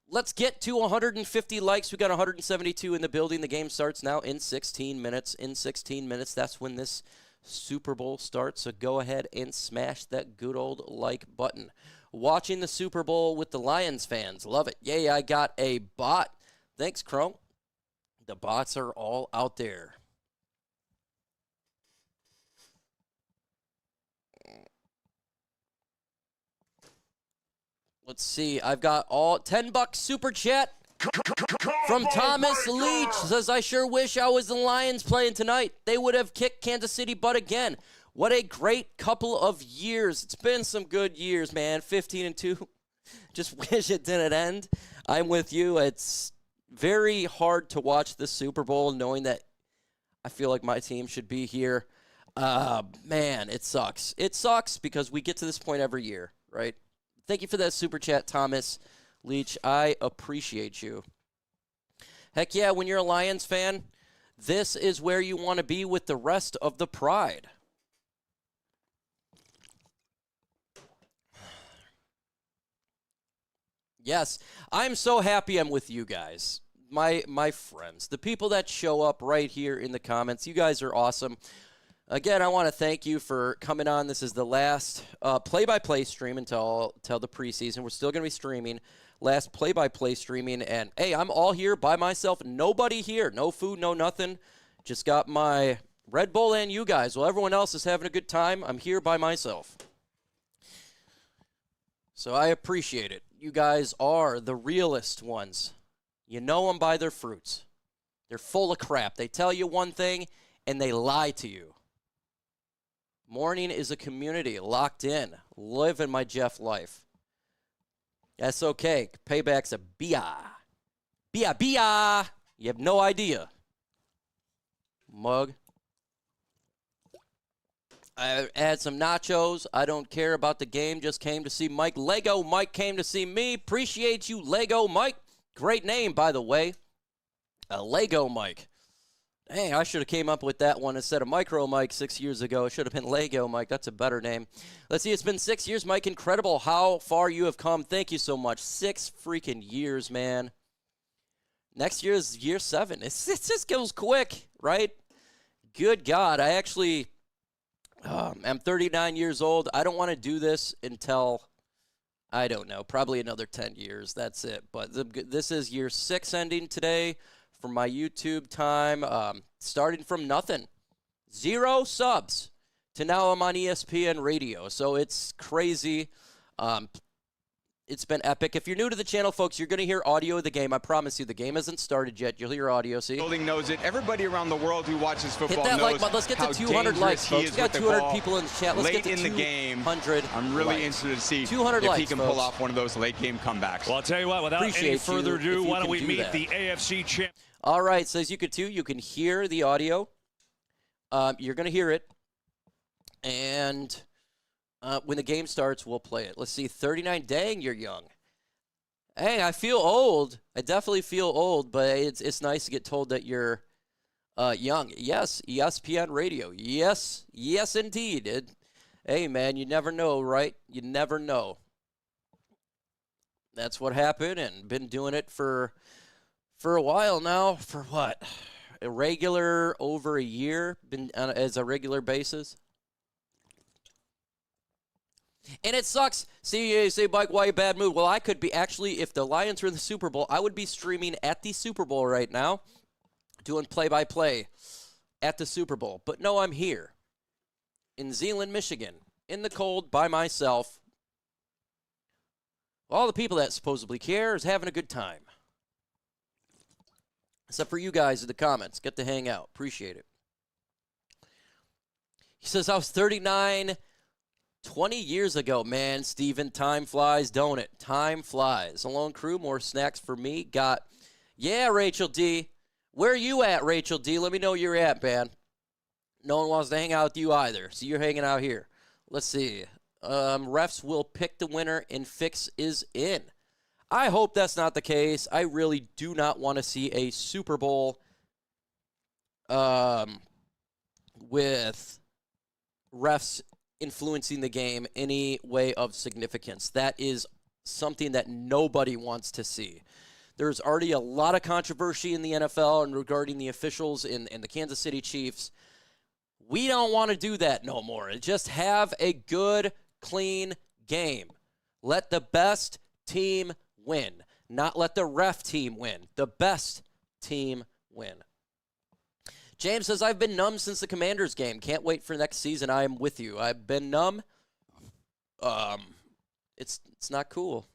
Let's get to 150 likes. We got 172 in the building. The game starts now in 16 minutes. In 16 minutes, that's when this Super Bowl starts. So go ahead and smash that good old like button. Watching the Super Bowl with the Lions fans. Love it. Yay, I got a bot. Thanks, Chrome. The bots are all out there. Let's see. I've got all $10 super chat from Thomas Leach. Says, I sure wish I was the Lions playing tonight. They would have kicked Kansas City butt again. What a great couple of years. It's been some good years, man. 15-2. Just wish it didn't end. I'm with you. It's very hard to watch the Super Bowl knowing that I feel like my team should be here. Man, it sucks. It sucks because we get to this point every year, right? Thank you for that super chat, Thomas Leach. I appreciate you. Heck yeah, when you're a Lions fan, this is where you want to be with the rest of the pride. Yes, I'm so happy I'm with you guys, my friends, the people that show up right here in the comments. You guys are awesome. Again, I want to thank you for coming on. This is the last play-by-play stream until the preseason. We're still going to be streaming. Last play-by-play streaming. And, hey, I'm all here by myself. Nobody here. No food, no nothing. Just got my Red Bull and you guys. While everyone else is having a good time, I'm here by myself. So I appreciate it. You guys are the realest ones. You know them by their fruits. They're full of crap. They tell you one thing, and they lie to you. Morning is a community, locked in, living my Jeff life. That's okay. Payback's a bia. Bia, bia. You have no idea. Mug. I had some nachos. I don't care about the game. Just came to see Mike. Lego Mike came to see me. Appreciate you, Lego Mike. Great name, by the way. Lego Mike. Dang, I should have came up with that one instead of Micro Mike 6 years ago. It should have been Lego Mike. That's a better name. Let's see. It's been 6 years, Mike. Incredible how far you have come. Thank you so much. 6 freaking years, man. Next year is year 7. It just goes quick, right? Good God. I actually am 39 years old. I don't want to do this until, I don't know, probably another 10 years. That's it. But this is year 6 ending today. For my YouTube time, starting from nothing, 0 subs, to now I'm on ESPN Radio. So it's crazy. It's been epic. If you're new to the channel, folks, you're going to hear audio of the game. I promise you, the game hasn't started yet. You'll hear audio. See? Building knows it. Everybody around the world who watches football Hit that knows like button. Let's get to how 200 likes, folks. We got 200 people in the chat. Let's late get to in the game. 200 I'm really likes. interested to see 200 if likes, he can folks. pull off one of those late game comebacks. Well, I'll tell you what, without any further ado, why don't we meet the AFC champ? All right, so as you can hear the audio. You're going to hear it. And when the game starts, we'll play it. Let's see, 39. Dang, you're young. Hey, I feel old. I definitely feel old, but it's nice to get told that you're young. Yes, ESPN Radio. Yes, indeed. Hey, man, you never know, right? You never know. That's what happened, and been doing it for a while now. For what? A regular over a year, been as a regular basis. And it sucks. See, you say, Mike, why a bad mood? Well, I could be actually, if the Lions were in the Super Bowl, I would be streaming at the Super Bowl right now, doing play-by-play at the Super Bowl. But no, I'm here in Zeeland, Michigan, in the cold by myself. All the people that supposedly care is having a good time. Except for you guys in the comments. Get to hang out. Appreciate it. He says, I was 39 20 years ago. Man, Steven, time flies, don't it? Time flies. Alone crew, more snacks for me. Yeah, Rachel D. Where are you at, Rachel D? Let me know where you're at, man. No one wants to hang out with you either, so you're hanging out here. Let's see. refs will pick the winner and fix is in. I hope that's not the case. I really do not want to see a Super Bowl with refs influencing the game any way of significance. That is something that nobody wants to see. There's already a lot of controversy in the NFL and regarding the officials in the Kansas City Chiefs. We don't want to do that no more. Just have a good, clean game. Let the best team win, not let the ref team win. The best team win. James says, I've been numb since the Commanders game. Can't wait for next season. I am with you. I've been numb. It's not cool.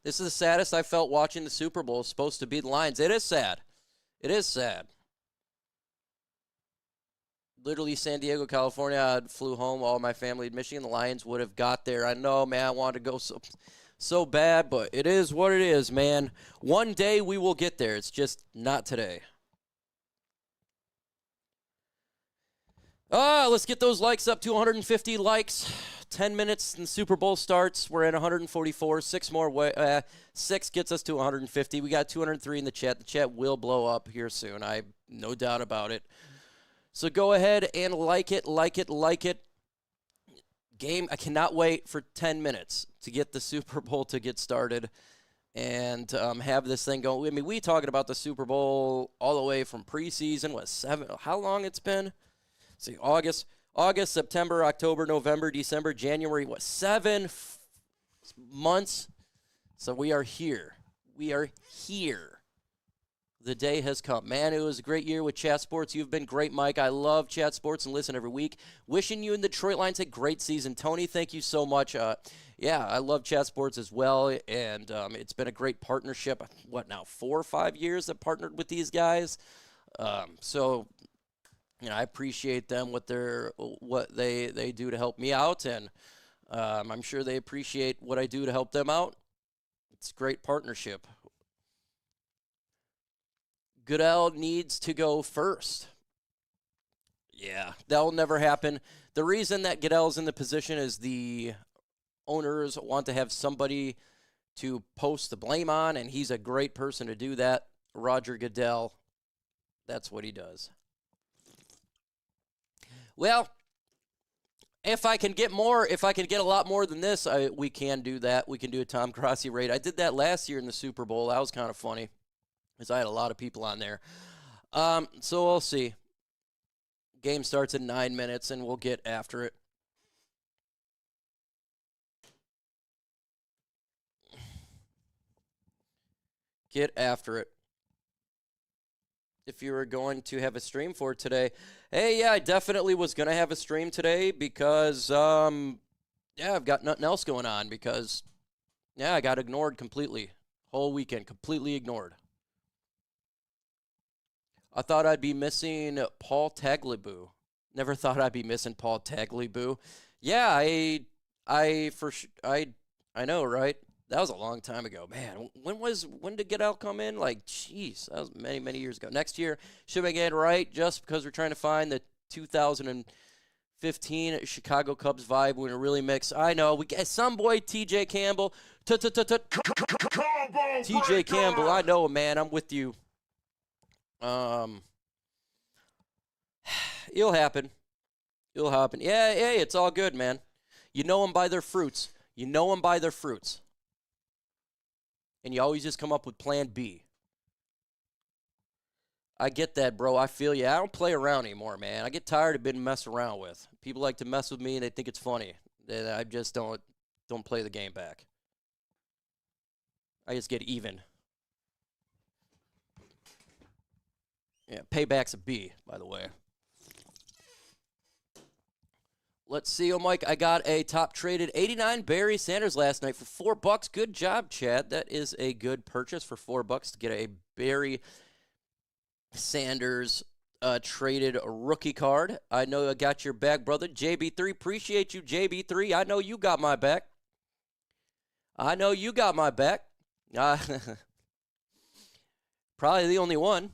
This is the saddest I felt watching the Super Bowl. It's supposed to be the Lions. It is sad. It is sad. Literally, San Diego, California, I flew home. All my family in Michigan. The Lions would have got there. I know, man. I wanted to go so bad, but it is what it is, man. One day we will get there. It's just not today. Let's get those likes up to 150 likes. 10 minutes and the Super Bowl starts. We're at 144. 6 gets us to 150. We got 203 in the chat. The chat will blow up here soon. I have no doubt about it. So go ahead and like it. Game, I cannot wait for 10 minutes to get the Super Bowl to get started and have this thing go. I mean, we talking about the Super Bowl all the way from preseason. How long it's been? Let's see, August, September, October, November, December, January, 7 months? So we are here. The day has come. Man, it was a great year with Chat Sports. You've been great, Mike. I love Chat Sports and listen every week. Wishing you and the Detroit Lions a great season. Tony, thank you so much. I love Chat Sports as well, and it's been a great partnership. 4 or 5 years I've partnered with these guys. I appreciate them, what they do to help me out, and I'm sure they appreciate what I do to help them out. It's a great partnership. Goodell needs to go first. Yeah, that'll never happen. The reason that Goodell's in the position is the owners want to have somebody to post the blame on, and he's a great person to do that. Roger Goodell, that's what he does. Well, if I can get a lot more than this, we can do that. We can do a Tom Grossi raid. I did that last year in the Super Bowl. That was kind of funny because I had a lot of people on there. So we'll see. Game starts in 9 minutes, and we'll get after it. Get after it. If you were going to have a stream for today, hey, yeah, I definitely was going to have a stream today because, I've got nothing else going on because, I got ignored completely. Whole weekend, completely ignored. I thought I'd be missing Paul Tagliabue. Never thought I'd be missing Paul Tagliabue. Yeah, I know, right? That was a long time ago. Man, when did Goodell come in? Jeez, that was many, many years ago. Next year, should we get it right just because we're trying to find the 2015 Chicago Cubs vibe when it really mix. I know. We get some boy, TJ Campbell. TJ Campbell, I know, man. I'm with you. It'll happen. Yeah, hey, it's all good, man. You know them by their fruits. And you always just come up with plan B. I get that, bro. I feel you. I don't play around anymore, man. I get tired of being messed around with. People like to mess with me, and they think it's funny. I just don't play the game back. I just get even. Yeah, payback's a B, by the way. Let's see. Oh, Mike, I got a top-traded 89 Barry Sanders last night for $4. Good job, Chad. That is a good purchase for $4 to get a Barry Sanders traded rookie card. I know I got your back, brother. JB3, appreciate you, JB3. I know you got my back. Probably the only one.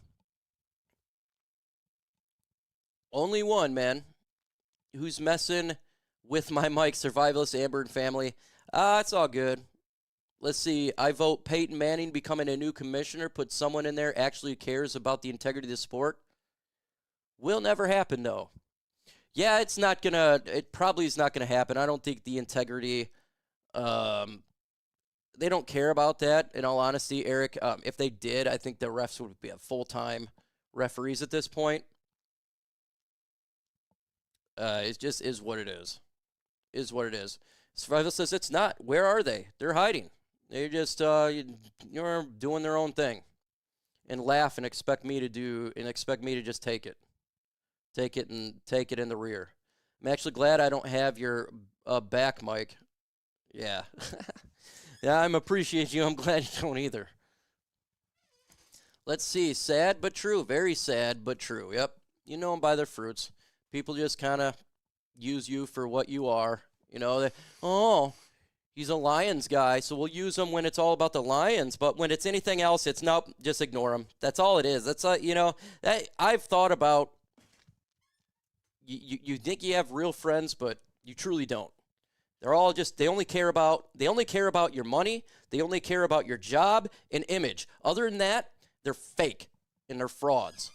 Only one, man. who's messing with my mic? Survivalist Amber and family. It's all good. Let's see. I vote Peyton Manning becoming a new commissioner. Put someone in there actually cares about the integrity of the sport. Will never happen, though. Yeah, it probably is not gonna happen. I don't think the integrity, they don't care about that, in all honesty, Eric. If they did, I think the refs would be full-time referees at this point. It just is what it is. Is what it is. Survival says it's not. Where are they? They're hiding. They're just you're doing their own thing, and laugh and expect me to just take it. Take it in the rear. I'm actually glad I don't have your back, Mike. Yeah. Yeah, I'm appreciate you. I'm glad you don't either. Let's see. Sad but true. Very sad but true. Yep. You know them by their fruits. People just kind of use you for what you are. You know, he's a Lions guy, so we'll use him when it's all about the Lions. But when it's anything else, it's nope, just ignore him. That's all it is. That's I've thought about. You think you have real friends, but you truly don't. They're all they only care about your money. They only care about your job and image. Other than that, they're fake and they're frauds.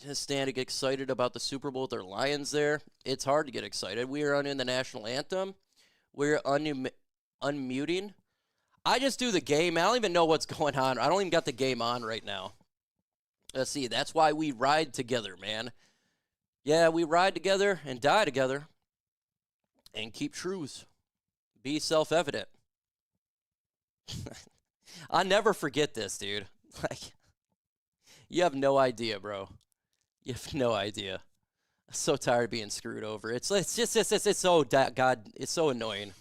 Just stand to get excited about the Super Bowl with their Lions there. It's hard to get excited. We are in the national anthem. We're unmuting. I just do the game. I don't even know what's going on. I don't even got the game on right now. Let's see. That's why we ride together, man. Yeah, we ride together and die together and keep truths. Be self-evident. I'll never forget this, dude. Like, you have no idea, bro. You have no idea. I'm so tired of being screwed over. It's so, God, it's so annoying.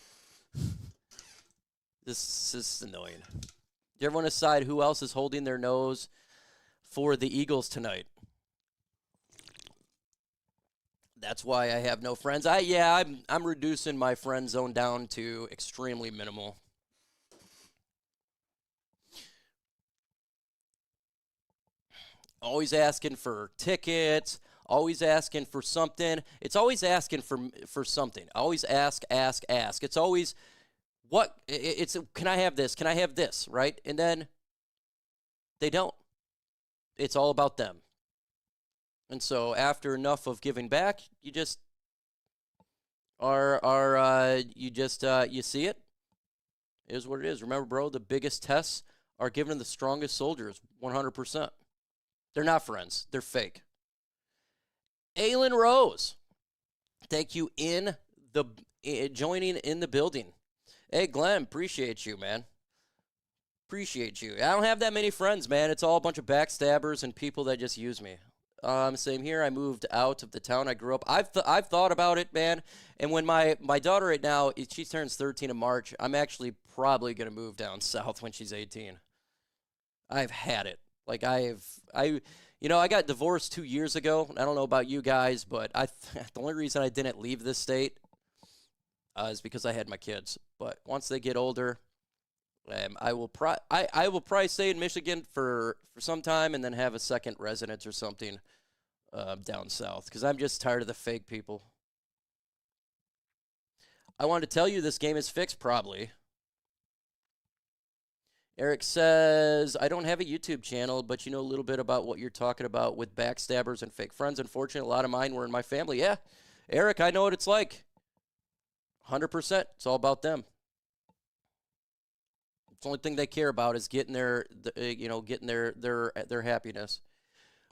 This is annoying. Did everyone decide who else is holding their nose for the Eagles tonight? That's why I have no friends. I'm reducing my friend zone down to extremely minimal. Always asking for tickets. Always asking for something. It's always asking for something. Always ask. It's always. Can I have this? Can I have this? Right? And then they don't. It's all about them. And so after enough of giving back, you just you see it. It is what it is. Remember, bro, the biggest tests are given to the strongest soldiers, 100%. They're not friends. They're fake. Aylin Rose, thank you joining in the building. Hey, Glenn, appreciate you, man. Appreciate you. I don't have that many friends, man. It's all a bunch of backstabbers and people that just use me. Same here. I moved out of the town I grew up. I've thought about it, man. And when my daughter right now, she turns 13 in March, I'm actually probably going to move down south when she's 18. I've had it. Like I got divorced 2 years ago. I don't know about you guys, but the only reason I didn't leave this state is because I had my kids. But once they get older, I will probably stay in Michigan for some time and then have a second residence or something down south because I'm just tired of the fake people. I wanted to tell you this game is fixed probably. Eric says, I don't have a YouTube channel, but you know a little bit about what you're talking about with backstabbers and fake friends. Unfortunately, a lot of mine were in my family. Yeah, Eric, I know what it's like. 100%. It's all about them. The only thing they care about is getting their happiness.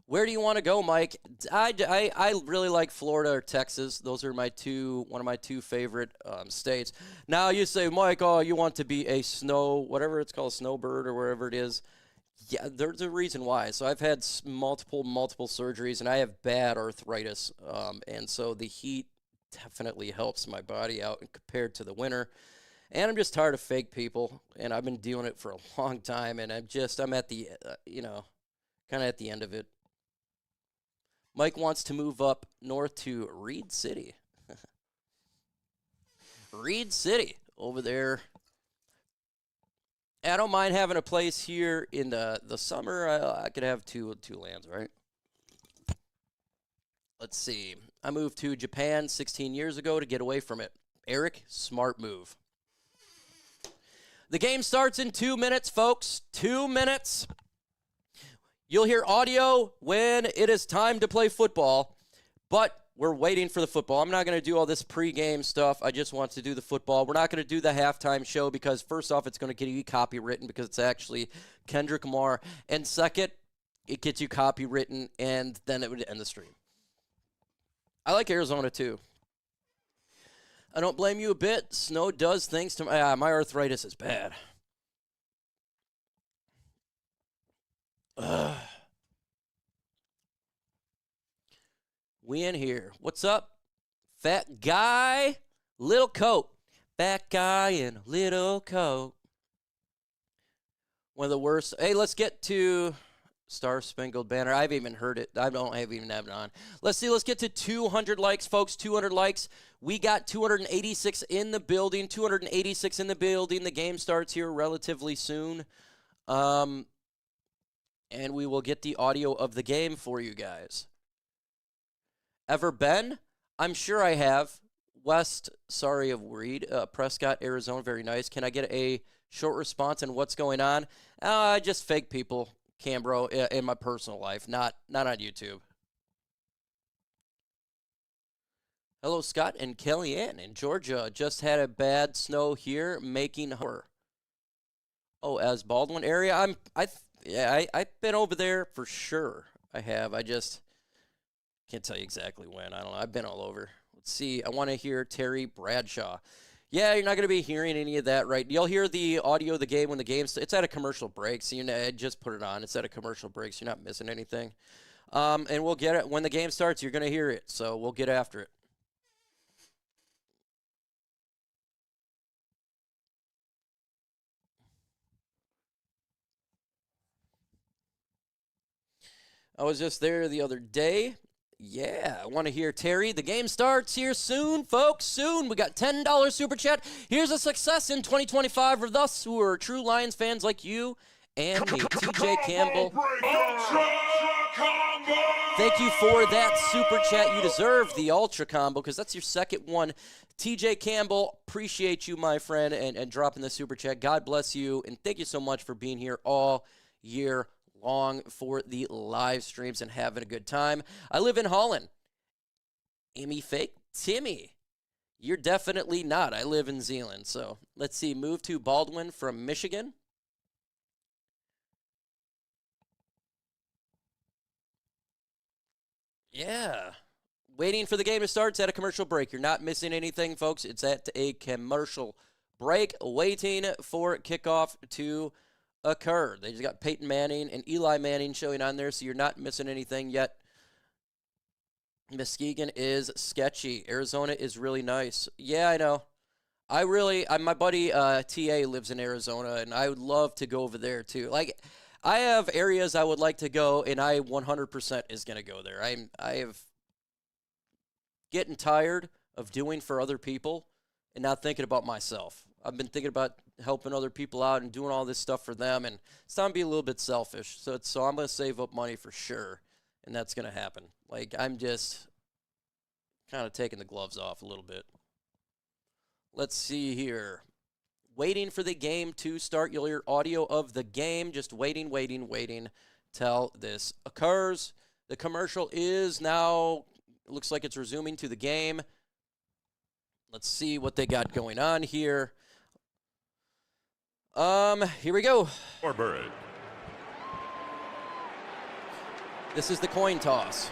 Where do you want to go, Mike? I really like Florida or Texas. Those are one of my two favorite states. Now you say, Mike, you want to be a whatever it's called, snowbird or wherever it is. Yeah, there's a reason why. So I've had multiple surgeries, and I have bad arthritis, and so the heat definitely helps my body out compared to the winter. And I'm just tired of fake people, and I've been doing it for a long time, and I'm at the kind of at the end of it. Mike wants to move up north to Reed City. Reed City over there. I don't mind having a place here in the summer. I could have two lands, right? Let's see. I moved to Japan 16 years ago to get away from it. Eric, smart move. The game starts in 2 minutes, folks. 2 minutes. You'll hear audio when it is time to play football, but we're waiting for the football. I'm not going to do all this pregame stuff. I just want to do the football. We're not going to do the halftime show because, first off, it's going to get you copywritten because it's actually Kendrick Lamar. And second, it gets you copywritten, and then it would end the stream. I like Arizona, too. I don't blame you a bit. Snow does things to my arthritis is bad. We in here. What's up? Fat guy, little coat. Fat guy in a little coat. One of the worst. Hey, let's get to Star Spangled Banner. I haven't even heard it. I haven't even have it on. Let's see. Let's get to 200 likes, folks. 200 likes. We got 286 in the building. 286 in the building. The game starts here relatively soon. And we will get the audio of the game for you guys. Ever been? I'm sure I have. West, sorry of Reed. Prescott, Arizona, very nice. Can I get a short response on what's going on? Just fake people, Cambro, in my personal life, not on YouTube. Hello, Scott and Kellyanne in Georgia. Just had a bad snow here, making her. Oh, as Baldwin area, I've been over there for sure. I have. I just can't tell you exactly when. I don't know. I've been all over. Let's see. I want to hear Terry Bradshaw. Yeah, you're not going to be hearing any of that, right? You'll hear the audio of the game when the game's... It's at a commercial break, so I just put it on. It's at a commercial break, so you're not missing anything. And we'll get it. When the game starts, you're going to hear it, so we'll get after it. I was just there the other day. Yeah, I want to hear Terry. The game starts here soon, folks, soon. We got $10 Super Chat. Here's a success in 2025 for us who are true Lions fans like you and me. TJ Campbell. Thank you for that Super Chat. You deserve the Ultra Combo because that's your second one. TJ Campbell, appreciate you, my friend, and dropping the Super Chat. God bless you, and thank you so much for being here all year long for the live streams and having a good time. I live in Holland. Amy fake? Timmy. You're definitely not. I live in Zealand. So let's see. Move to Baldwin from Michigan. Yeah. Waiting for the game to start. It's at a commercial break. You're not missing anything, folks. It's at a commercial break. Waiting for kickoff to occur. They just got Peyton Manning and Eli Manning showing on there, so you're not missing anything yet. Muskegon is sketchy. Arizona is really nice. Yeah, I know. My buddy TA lives in Arizona, and I would love to go over there too. Like, I have areas I would like to go, and I 100% is going to go there. I have getting tired of doing for other people and not thinking about myself. I've been thinking about helping other people out and doing all this stuff for them, and it's time to be a little bit selfish. So I'm going to save up money for sure, and that's going to happen. Like, I'm just kind of taking the gloves off a little bit. Let's see here. Waiting for the game to start. You'll hear audio of the game. Just waiting till this occurs. The commercial is now, looks like it's resuming to the game. Let's see what they got going on here. Here we go. Scoreboard. This is the coin toss.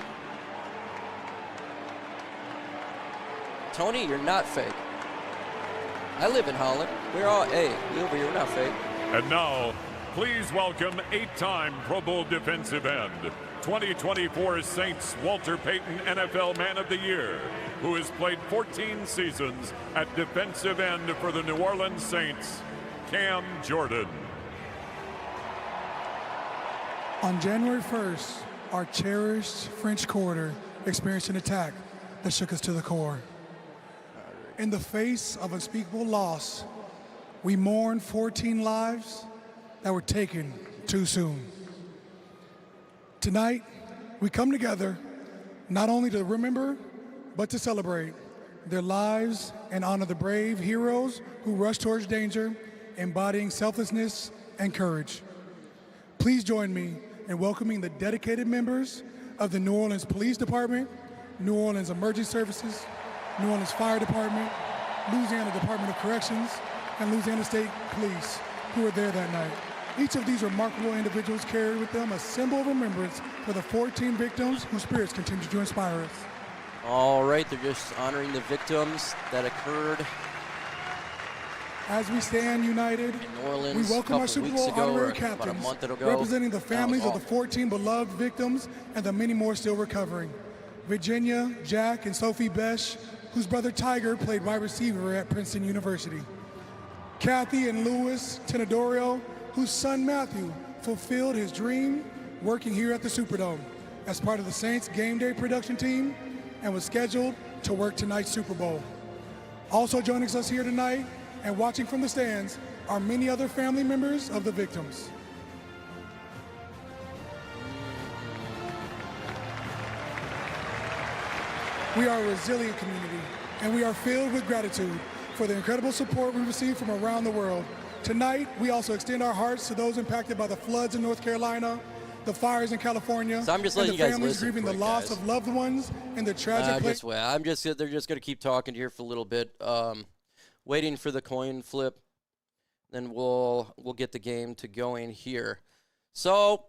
Tony, you're not fake. I live in Holland. We're all, hey, you over here, we're not fake. And now, please welcome 8-time Pro Bowl defensive end, 2024 Saints Walter Payton NFL Man of the Year, who has played 14 seasons at defensive end for the New Orleans Saints, Cam Jordan. On January 1st, our cherished French Quarter experienced an attack that shook us to the core. In the face of unspeakable loss, we mourned 14 lives that were taken too soon. Tonight, we come together not only to remember, but to celebrate their lives and honor the brave heroes who rush towards danger, embodying selflessness and courage. Please join me in welcoming the dedicated members of the New Orleans Police Department, New Orleans Emergency Services, New Orleans Fire Department, Louisiana Department of Corrections, and Louisiana State Police who were there that night. Each of these remarkable individuals carried with them a symbol of remembrance for the 14 victims whose spirits continue to inspire us. All right, they're just honoring the victims that occurred As we stand united, in New Orleans we welcome our a couple Super weeks Bowl ago, or honorary about a captains, month ago. representing the families of the awful. 14 beloved victims and the many more still recovering. Virginia, Jack, and Sophie Besh, whose brother Tiger played wide receiver at Princeton University. Kathy and Louis Tenedorio, whose son Matthew fulfilled his dream working here at the Superdome as part of the Saints game day production team and was scheduled to work tonight's Super Bowl. Also joining us here tonight and watching from the stands are many other family members of the victims. We are a resilient community, and we are filled with gratitude for the incredible support we receive from around the world. Tonight, we also extend our hearts to those impacted by the floods in North Carolina, the fires in California, So I'm just and letting the you guys families listen grieving the quick, loss guys. of loved ones in the tragic They're just going to keep talking here for a little bit, waiting for the coin flip. Then we'll get the game to going here. So,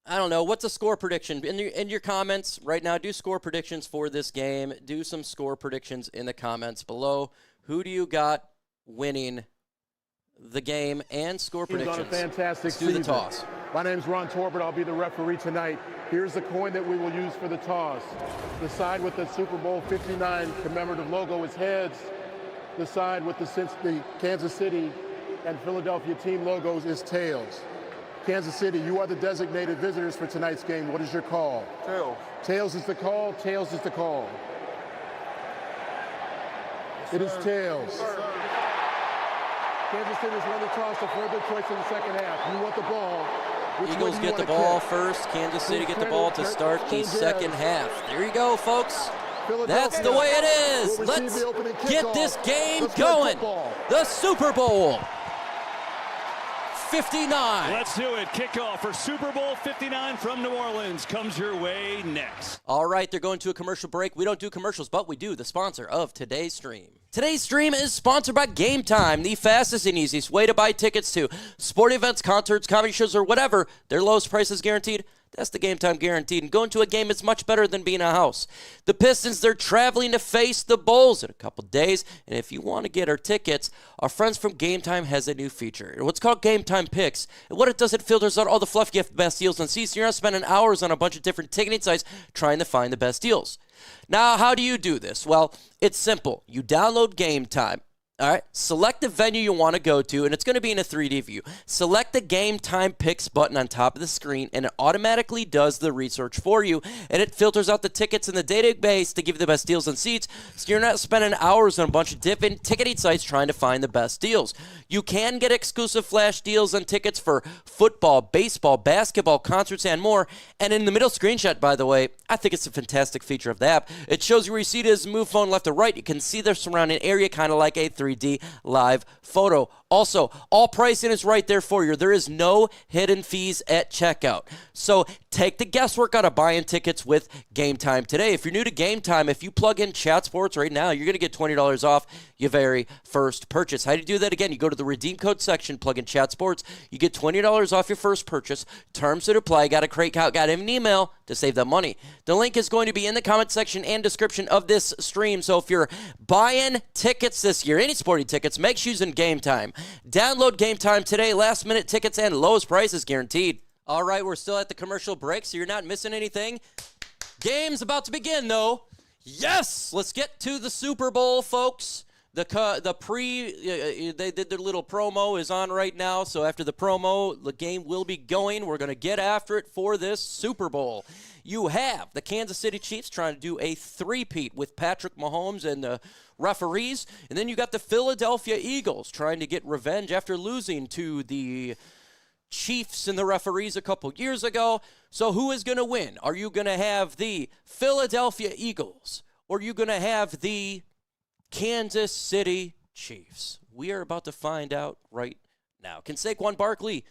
I don't know. What's a score prediction? In your comments right now, do score predictions for this game. Do some score predictions in the comments below. Who do you got winning the game and score predictions? On a fantastic Let's do the season. toss. My name's Ron Torbert. I'll be the referee tonight. Here's the coin that we will use for the toss. The side with the Super Bowl 59 commemorative logo is heads. The side with the Kansas City and Philadelphia team logos is tails. Kansas City, you are the designated visitors for tonight's game. What is your call? Tails. Tails is the call. Tails is the call. It is tails. Kansas City has won the toss, a further choice in the second half. You want the ball. Which way Eagles do you get want the to ball kick? first. Kansas City get the ball to start the Change second hands. half. There you go, folks. Philadelphia That's the way it is. will receive Let's the opening get kickoff. this game Let's play going. football. The Super Bowl 59. Let's do it. Kickoff for Super Bowl 59 from New Orleans comes your way next. All right, they're going to a commercial break. We don't do commercials, but we do the sponsor of today's stream. Today's stream is sponsored by Game Time, the fastest and easiest way to buy tickets to sporting events, concerts, comedy shows, or whatever. Their lowest prices guaranteed. That's the Game Time guaranteed. And going to a game is much better than being a house. The Pistons, they're traveling to face the Bulls in a couple days. And if you want to get our tickets, our friends from Game Time has a new feature. What's called Game Time Picks. And what it does, it filters out all the fluff. You have the best deals on seats. You're not spending hours on a bunch of different ticketing sites trying to find the best deals. Now, how do you do this? Well, it's simple. You download Game Time. All right, select the venue you want to go to, and it's going to be in a 3D view. Select the Game Time Picks button on top of the screen, and it automatically does the research for you, and it filters out the tickets in the database to give you the best deals on seats, so you're not spending hours on a bunch of different ticketing sites trying to find the best deals. You can get exclusive flash deals on tickets for football, baseball, basketball, concerts, and more, and in the middle screenshot, by the way, I think it's a fantastic feature of the app. It shows you where your seat is, move phone left to right. You can see the surrounding area kind of like a 3D live photo. Also, all pricing is right there for you. There is no hidden fees at checkout. So take the guesswork out of buying tickets with Game Time today. If you're new to Game Time, if you plug in Chat Sports right now, you're going to get $20 off your very first purchase. How do you do that? Again, you go to the redeem code section, plug in Chat Sports. You get $20 off your first purchase. Terms that apply. Got an email to save that money. The link is going to be in the comment section and description of this stream. So if you're buying tickets this year, any sporting tickets, make sure using Game Time. Download Game Time today. Last minute tickets and lowest prices guaranteed. All right, we're still at the commercial break, so you're not missing anything. Game's about to begin, though. Yes! Let's get to the Super Bowl, folks. They did their little promo is on right now, so after the promo, the game will be going. We're going to get after it for this Super Bowl. You have the Kansas City Chiefs trying to do a three-peat with Patrick Mahomes and the referees, and then you got the Philadelphia Eagles trying to get revenge after losing to the Chiefs and the referees a couple years ago. So who is going to win? Are you going to have the Philedelphia Eagles, or are you going to have the Kansas City Chiefs? We are about to find out right now. Can Saquon Barkley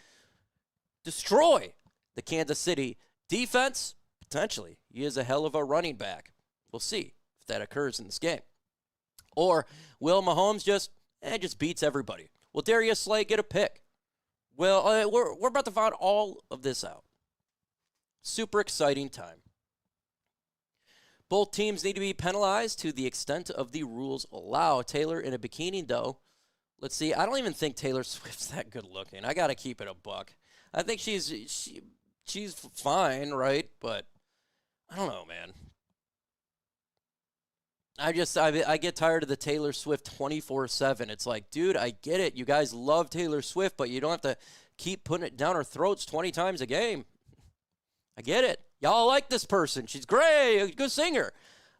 destroy the Kansas City defense? Potentially. He is a hell of a running back. We'll see if that occurs in this game. Or will Mahomes just beats everybody? Will Darius Slay get a pick? Well, we're about to find all of this out. Super exciting time. Both teams need to be penalized to the extent of the rules allow. Taylor in a bikini, though. Let's see. I don't even think Taylor Swift's that good looking. I got to keep it a buck. I think she's fine, right? But I don't know, man. I get tired of the Taylor Swift 24/7. It's like, dude, I get it. You guys love Taylor Swift, but you don't have to keep putting it down our throats 20 times a game. I get it. Y'all like this person. She's great, a good singer.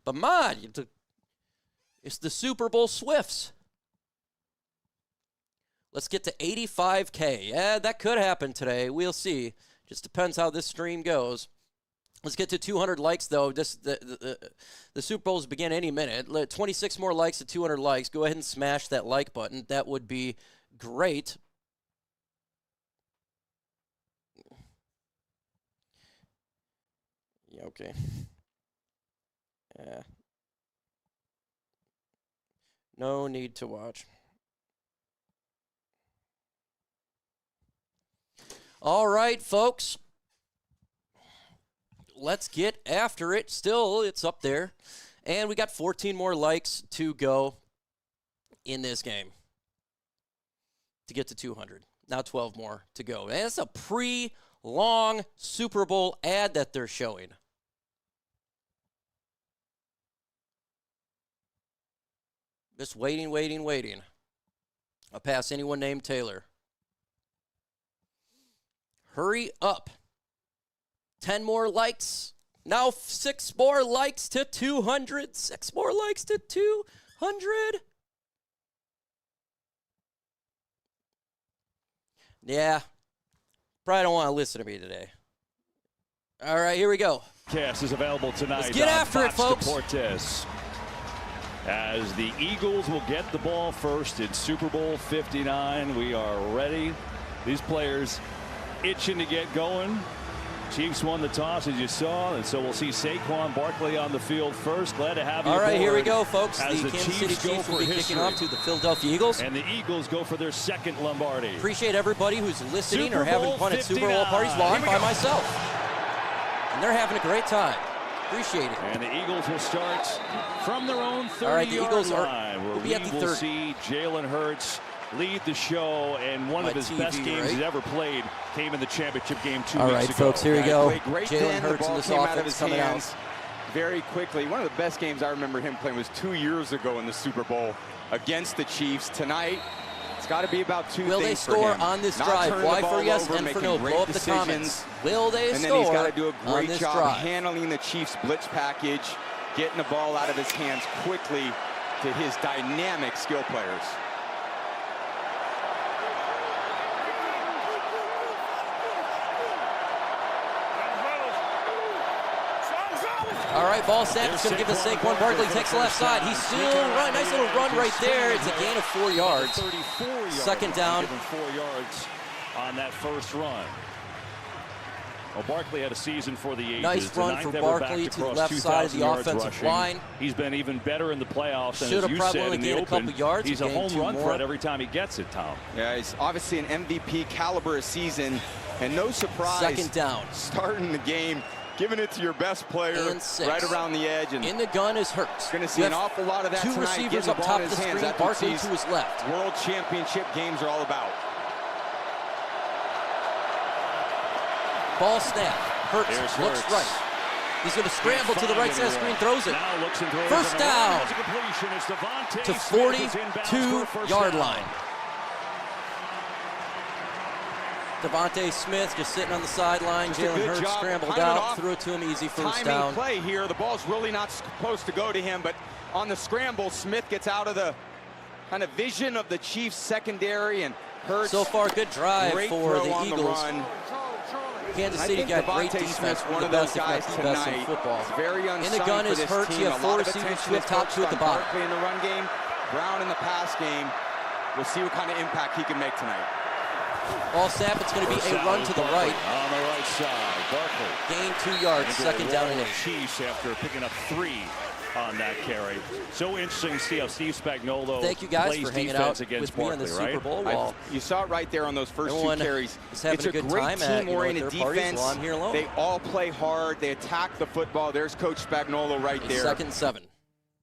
But man, it's the Super Bowl Swifts. Let's get to 85K. Yeah, that could happen today. We'll see. Just depends how this stream goes. Let's get to 200 likes, though. The Super Bowls begin any minute. 26 more likes to 200 likes. Go ahead and smash that like button. That would be great. Yeah, okay. Yeah. No need to watch. All right, folks. Let's get after it. Still, it's up there. And we got 14 more likes to go in this game to get to 200. Now 12 more to go. And it's a pre-long Super Bowl ad that they're showing. Just waiting. I'll pass anyone named Taylor. Hurry up. 10 more likes. Now 6 more likes to 200. 6 more likes to 200. Yeah. Probably don't want to listen to me today. All right, here we go. Cast is available tonight. Let's get after it, folks. Deportes. As the Eagles will get the ball first in Super Bowl 59. We are ready. These players itching to get going. Chiefs won the toss, as you saw, and so we'll see Saquon Barkley on the field first. Glad to have you All right, aboard. here we go, folks. As the Kansas City Chiefs will be kicking off to the Philadelphia Eagles. And the Eagles go for their second Lombardi. Appreciate everybody who's listening Super or having Bowl fun at Super Bowl 59. parties while I'm Here we by go. myself. And they're having a great time. Appreciate it. And the Eagles will start from their own 30-yard All right, the Eagles line, where will be at the we 30. will see Jalen Hurts lead the show, and one My of his TV, best games right? he's ever played came in the championship game 2 All weeks right, ago. folks, here we go. Great Jalen then, the Hurts in ball this came out of offense his coming hands out. very quickly. One of the best games I remember him playing was 2 years ago in the Super Bowl against the Chiefs. Tonight, it's got to be about two Will they things for score him. on this Not drive? turning Why the for ball yes over, and for making no? great Blow up the decisions. comments. Will they And then score he's got to do a on great this job drive? handling the Chiefs blitz package, getting the ball out of his hands quickly to his dynamic skill players. All right, ball snap. It's going to give us Saquon Barkley. Takes the left side. He's still running. Nice little run right there. It's a gain of 4 yards. 34 yards. Second down. Given 4 yards on that first run. Well, Barkley had a season for the ages. Nice The run ninth for ever Barkley backed to the across left side of the 2,000 yards offensive rushing. line. He's been even better in the playoffs, and Should as have you probably said only in the gained a open, couple yards. he's He a gained home 2 run more. threat every time he gets it, Tom. Yeah, he's obviously an MVP caliber season, and no surprise. Second down. Starting the game, giving it to your best player And 6. right around the edge. And In the gun is Hurts. going to see You an have awful lot of that 2 tonight. receivers getting up the ball top in of the his hands. screen. That's what Barkley these to his left. World Championship games are all about. Ball snap. Hurts There's looks Hurts. right. He's going to scramble to the right side of the screen, throws it. Now looks and throws First it down around. It's a completion. It's Devontae to Smith is inbounds for a first 42-yard down. line. Devontae Smith just sitting on the sideline. Just a Jalen good Hurts job scrambled timing out, off. threw it to him, easy first Timing down. play here. The ball's really not supposed to go to him, but on the scramble, Smith gets out of the kind of vision of the Chiefs secondary and Hurts, So far, good drive great for throw the on Eagles. The run. Kansas I City think got great Devontae defense. Smith's One one of of the those best, if not guys the best in tonight. football. It's very In the unsung gun for is this Hurts. team. You A have lot four of receivers, attention two is up top, focused two at the on bottom. Barkley in the run game, Brown in the pass game. We'll see what kind of impact he can make tonight. Ball snap. It's going to be a run to the right. On the right side, Barkley. Gain 2 yards. Second down and 8. Chiefs after picking up 3 on that carry. So interesting to see how Steve Spagnuolo Thank you guys plays for hanging defense out against with me on the Barkley, Super Bowl wall. You saw it right there on those first Everyone 2 carries. is having It's a good great time at, team-oriented their parties defense. while I'm here alone. They all play hard. They attack the football. There's Coach Spagnuolo right there. Second and 7.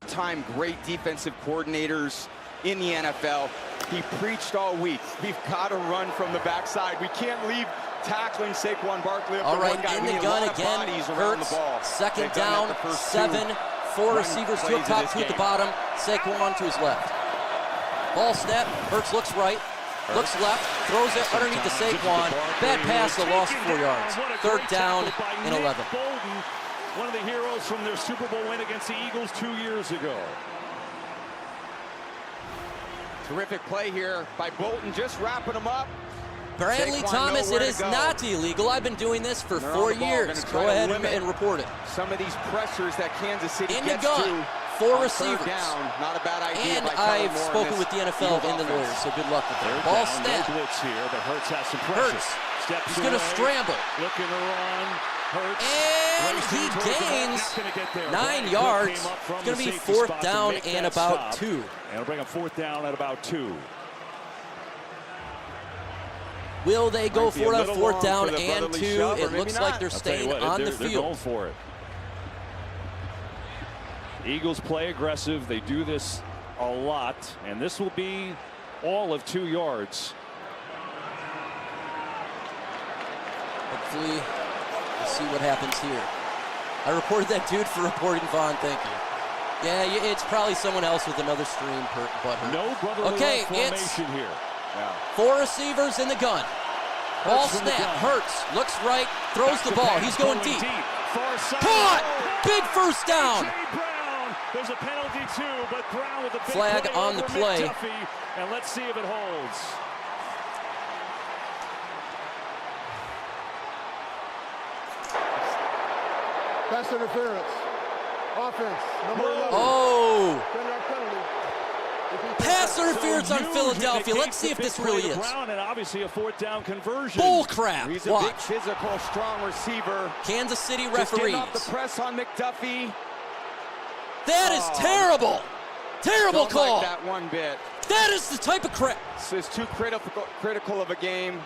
Time great defensive coordinators in the NFL. He preached all week. We've got to run from the backside. We can't leave tackling Saquon Barkley up All to right, one guy. in We the need a gun lot of again. bodies around the Hurts. ball. Second They've done down, that the first 7. 2 4 run receivers, 2 plays up of top, this 2 at the game. bottom. Saquon to his left. Ball snap. Hurts looks right. Looks left. Throws it underneath the Saquon. Bad pass, a loss of 4 yards. Third down and 11. Bolden, one of the heroes from their Super Bowl win against the Eagles 2 years ago. Terrific play here by Bolton, just wrapping him up. Bradley Saquon Thomas, it nowhere to is go. not illegal. I've been doing this for They're 4 on the ball. years. Gonna try Go to ahead limit and report it. Some of these pressures that Kansas City In the gets gun, to 4 on receivers. third down. Not a bad idea And by Kellen I've Moore spoken this with the NFL Eagles and the offense. lawyers, so good luck with that. They're Ball down, snap. no blitz here, but Hurts has some pressure. Hurts. Steps He's going to away, scramble. looking to run. Hurts. And racing he towards the ball, gains not gonna get there. 9 Bradley yards. came up from It's going to the be safety 4th spot to down make and that about stop. 2. And it'll bring a 4th down at about 2. Will they go Might be a for it on little 4th long down for the and brotherly 2? shove, or It maybe looks not. like they're I'll tell you staying what, on the they're field. going for it. Eagles play aggressive. They do this a lot, and this will be all of 2 yards. Hopefully, we'll see what happens here. I reported that dude for reporting Vaughn. Thank you. Yeah, it's probably someone else with another stream butt hurt. No brotherly Okay, love it's formation here. 4 receivers in the gun. Ball Hurts from the snap. gun. Hurts. Looks right. Throws Back the to ball. pass, He's going deep. Far side. Caught! Oh, Big first down. Jay Brown. There's a penalty too, but Brown with a big Flag play on the over play. McDuffie, and let's see if it holds. Pass interference. Offense, number 11. Oh! 10-yard penalty. If he Pass takes interference So on huge, Philadelphia. they Let's see gave if the this big really play is. to Brown, and obviously a 4th down conversion. Bull crap. He's a big, Watch. physical, strong receiver. Kansas City Just getting off the referees. press on McDuffie. That is terrible. Terrible Don't call. like that one bit. That is the type of crap. This is too critical of a game.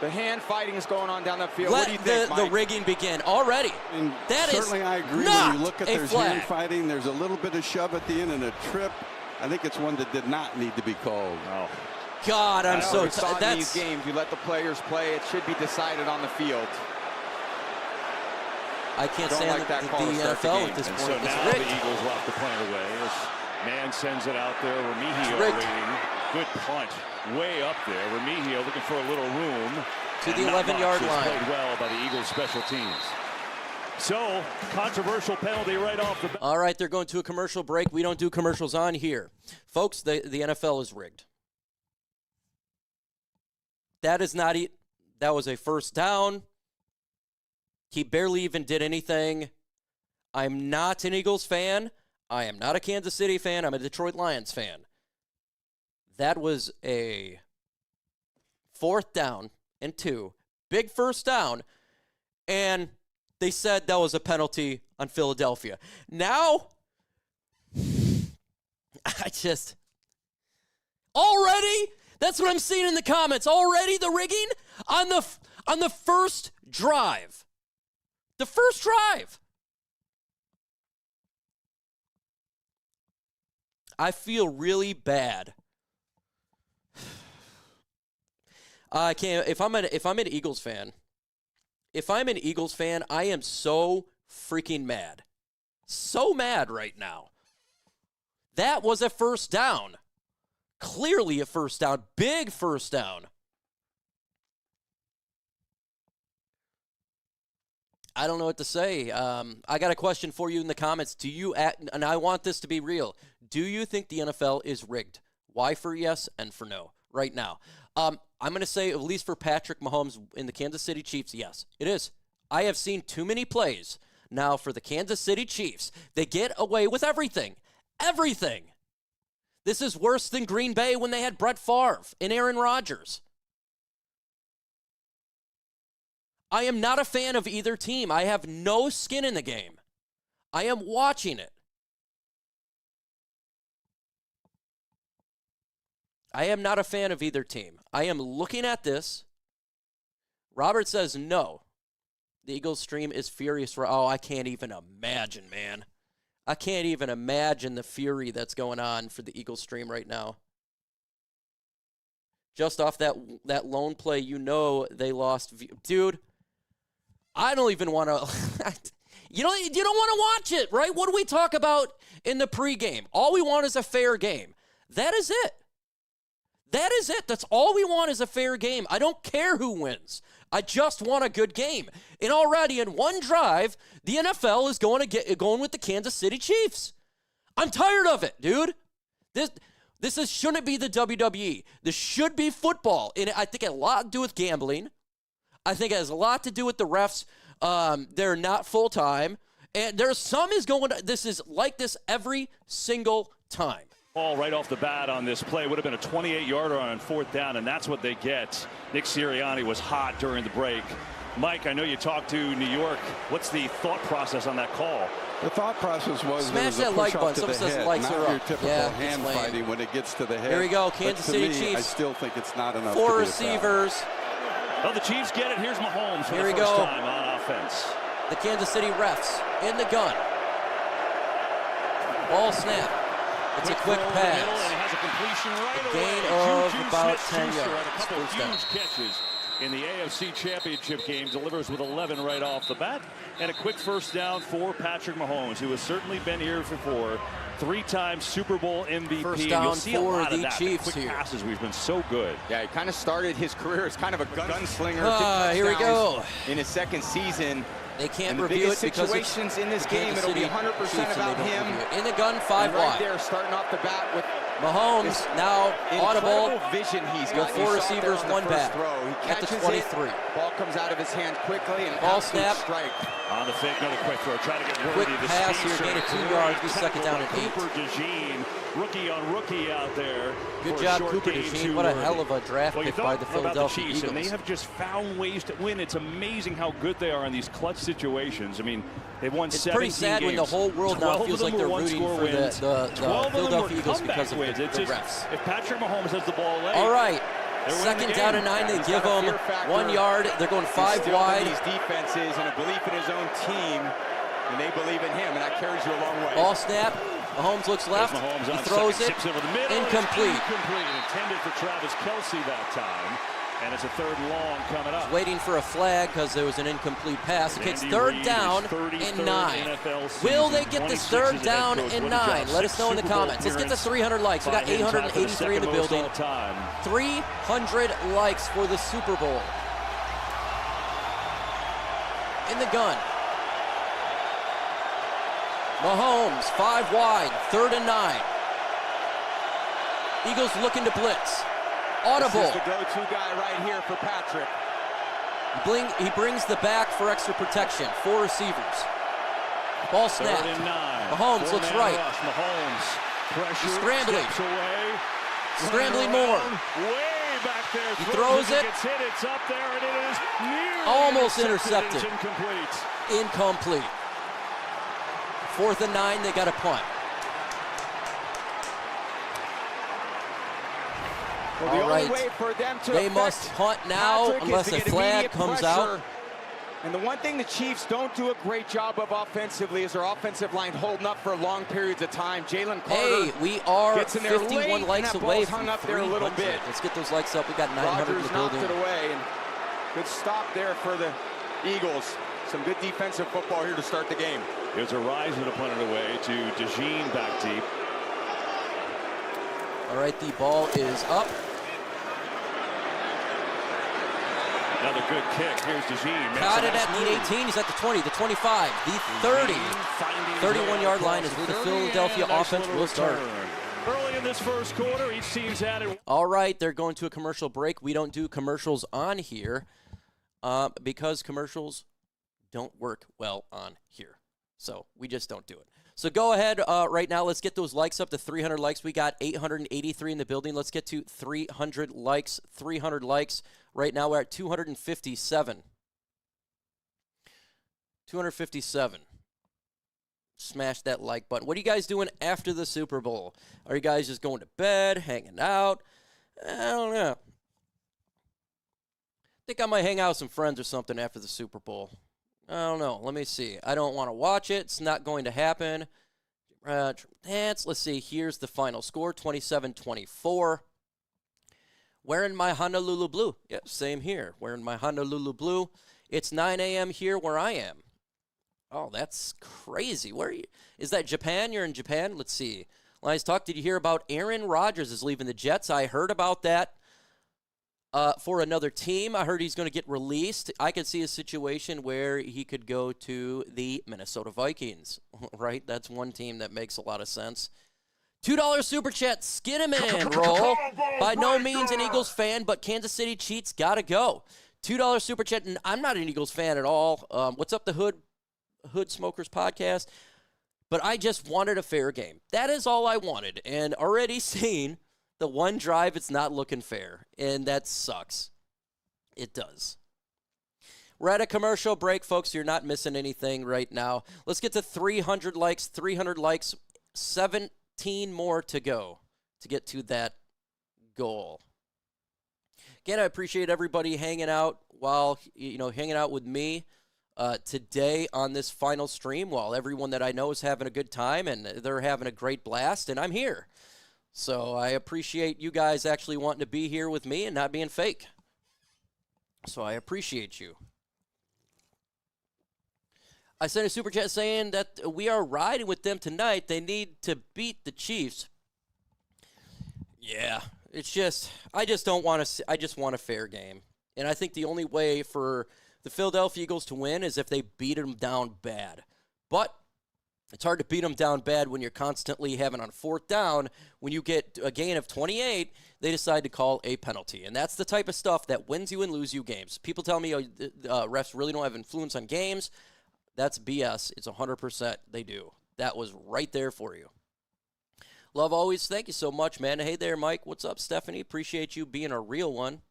The hand fighting is going on down the field. What do you Let think, the Mike? rigging begin already. And That is certainly I agree not when you look at a there's flag. hand fighting, there's a little bit of shove at the end and a trip. I think it's one that did not need to be called. Oh. God, I'm so we saw tired. in these games, you let the players play. It should be decided on the field. I can't Don't stand like that the call to start the NFL game. at this And point. so It's now rigged. the Eagles will have to punt it away. As man sends it out there. Remigio It's rigged. waiting. Good punt. Way up there. Remigio looking for a little room. To the And not 11-yard much. It's line. played well by the Eagles special teams. So, controversial penalty right off the bat. All right, they're going to a commercial break. We don't do commercials on here. Folks, the NFL is rigged. That is not it. That was a first down. He barely even did anything. I'm not an Eagles fan. I am not a Kansas City fan. I'm a Detroit Lions fan. That was a 4th down and 2. Big first down. And they said that was a penalty on Philadelphia. Now, already, that's what I'm seeing in the comments. Already the rigging on the first drive. The first drive. I feel really bad. I can't. If I'm an Eagles fan, I am so freaking mad. So mad right now. That was a first down. Clearly a first down. Big first down. I don't know what to say. I got a question for you in the comments. And I want this to be real. Do you think the NFL is rigged? Y for yes and for no. right now. I'm going to say, at least for Patrick Mahomes in the Kansas City Chiefs, yes, it is. I have seen too many plays now for the Kansas City Chiefs. They get away with everything. Everything. This is worse than Green Bay when they had Brett Favre and Aaron Rodgers. I am not a fan of either team. I have no skin in the game. I am watching it. I am not a fan of either team. I am looking at this. Robert says no. The Eagles stream is furious for, I can't even imagine, man. I can't even imagine the fury that's going on for the Eagles stream right now. Just off that lone play, they lost. Dude, I don't even want to. You don't want to watch it, right? What do we talk about in the pregame? All we want is a fair game. That is it. That is it. That's all we want is a fair game. I don't care who wins. I just want a good game. And already in one drive, the NFL is going with the Kansas City Chiefs. I'm tired of it, dude. This shouldn't be the WWE. This should be football. And I think it has a lot to do with gambling. I think it has a lot to do with the refs. They're not full-time. And there's some this is like this every single time. Ball right off the bat on this play. Would have been a 28-yarder on 4th down, and that's what they get. Nick Sirianni was hot during the break. Mike, I know you talked to New York. What's the thought process on that call? The thought process was smash that like button. Someone says the likes are up. Your typical hand fighting when it gets to the head. Here we go, Kansas City Chiefs. I still think it's not enough. 4 receivers. Oh, the Chiefs get it. Here's Mahomes for the first time on offense. The Kansas City refs in the gun. Ball snap. It's a quick pass. And he has a completion right away. Gain of about 10 yards. Had a couple of huge catches in the AFC Championship game. Delivers with 11 right off the bat. And a quick first down for Patrick Mahomes, who has certainly been here before. 3-time Super Bowl MVP. First down You'll see a lot for of the that. Chiefs The quick here. passes, we've been so good. Yeah, he kind of started his career as kind of a gunslinger. Here we go. In his second season. They can't and review it the because situations in this game, it'll be 100% about him. In the gun, 5 right wide. there, starting off the bat with Mahomes now audible. Vision he's got. 4 receivers, 1 back. He at the catches 23. Ball comes out of his hands quickly and ball snap. Strike. On the fake, another quick throw. Try to get Worthy. Quick pass here, gain of 2 yards. Be second down and 8. Cooper DeJean, rookie on rookie out there. Good job, Cooper DeJean. What a hell of a draft pick by the Philadelphia Eagles. And they have just found ways to win. It's amazing how good they are in these clutch situations. I mean, they've won 17 games. It's pretty sad when the whole world now feels like they're rooting for the Philadelphia Eagles because of the refs. If Patrick Mahomes has the ball late. All right. Second down and 9. They give him 1 yard. They're going 5 wide. These defenses and a belief in his own team, and they believe in him, and that carries you a long way. Ball snap. Mahomes looks left. He throws it. Incomplete. Intended for Travis Kelce that time. And it's a 3rd and long coming up. Waiting for a flag because there was an incomplete pass. It gets 3rd down and 9. Will they get this 3rd down and 9? Let us know in the comments. Let's get to 300 likes. We got 883 in the building. 300 likes for the Super Bowl. In the gun. Mahomes, 5 wide, 3rd and 9. Eagles looking to blitz. Audible. This is the go-to guy right here for Patrick. He brings the back for extra protection. 4 receivers. Ball snap. 3rd and 9. Mahomes looks right. Mahomes pressure. He's scrambling. Away. Scrambling more. Way back there. He throws it. Gets hit. It's up there, and it is nearly almost intercepted. Incomplete. 4th and 9. They got a punt. Well, the only way for them to they must punt now unless a flag comes out. And the one thing the Chiefs don't do a great job of offensively is their offensive line holding up for long periods of time. Jalen Carter we are gets in there 51 late, likes and that away ball's hung from up there a little 300. bit. Let's get those likes up. We got 900 in the building. Knocked it away, and good stop there for the Eagles. Some good defensive football here to start the game. There's a rise and a punt away to DeJean back deep. All right, the ball is up. Another good kick. Here's DeJean. Got it at the 18. He's at the 20, the 25, the 30. 31-yard line is where the Philadelphia offense will start. early in this first quarter. Each team's had it. All right, they're going to a commercial break. We don't do commercials on here because commercials don't work well on here. So we just don't do it. So go ahead right now. Let's get those likes up to 300 likes. We got 883 in the building. Let's get to 300 likes. 300 likes. Right now we're at 257. 257. Smash that like button. What are you guys doing after the Super Bowl? Are you guys just going to bed, hanging out? I don't know. I think I might hang out with some friends or something after the Super Bowl. I don't know. Let me see. I don't want to watch it. It's not going to happen. Let's see. Here's the final score, 27-24. Wearing my Honolulu blue. Yep, same here. Wearing my Honolulu blue. It's 9 a.m. here where I am. Oh, that's crazy. Where are you? Is that Japan? You're in Japan? Let's see. Lions Talk, did you hear about Aaron Rodgers is leaving the Jets? I heard about that for another team. I heard he's going to get released. I could see a situation where he could go to the Minnesota Vikings, right? That's one team that makes a lot of sense. $2 Super Chat, skid him in, roll. By no means an Eagles fan, but Kansas City cheats, gotta go. $2 Super Chat, and I'm not an Eagles fan at all. What's up, the Hood Smokers podcast? But I just wanted a fair game. That is all I wanted, and already seen the one drive, it's not looking fair, and that sucks. It does. We're at a commercial break, folks. You're not missing anything right now. Let's get to 300 likes. 300 likes, 17 more to go to get to that goal. Again, I appreciate everybody hanging out hanging out with me today on this final stream while everyone that I know is having a good time and they're having a great blast, and I'm here. So I appreciate you guys actually wanting to be here with me and not being fake. So I appreciate you. I sent a super chat saying that we are riding with them tonight. They need to beat the Chiefs. Yeah, it's just, I just want a fair game. And I think the only way for the Philadelphia Eagles to win is if they beat them down bad. But it's hard to beat them down bad when you're constantly having on fourth down. When you get a gain of 28, they decide to call a penalty. And that's the type of stuff that wins you and lose you games. People tell me refs really don't have influence on games. That's BS. It's 100% they do. That was right there for you. Love always. Thank you so much, man. Hey there, Mike. What's up, Stephanie? Appreciate you being a real one.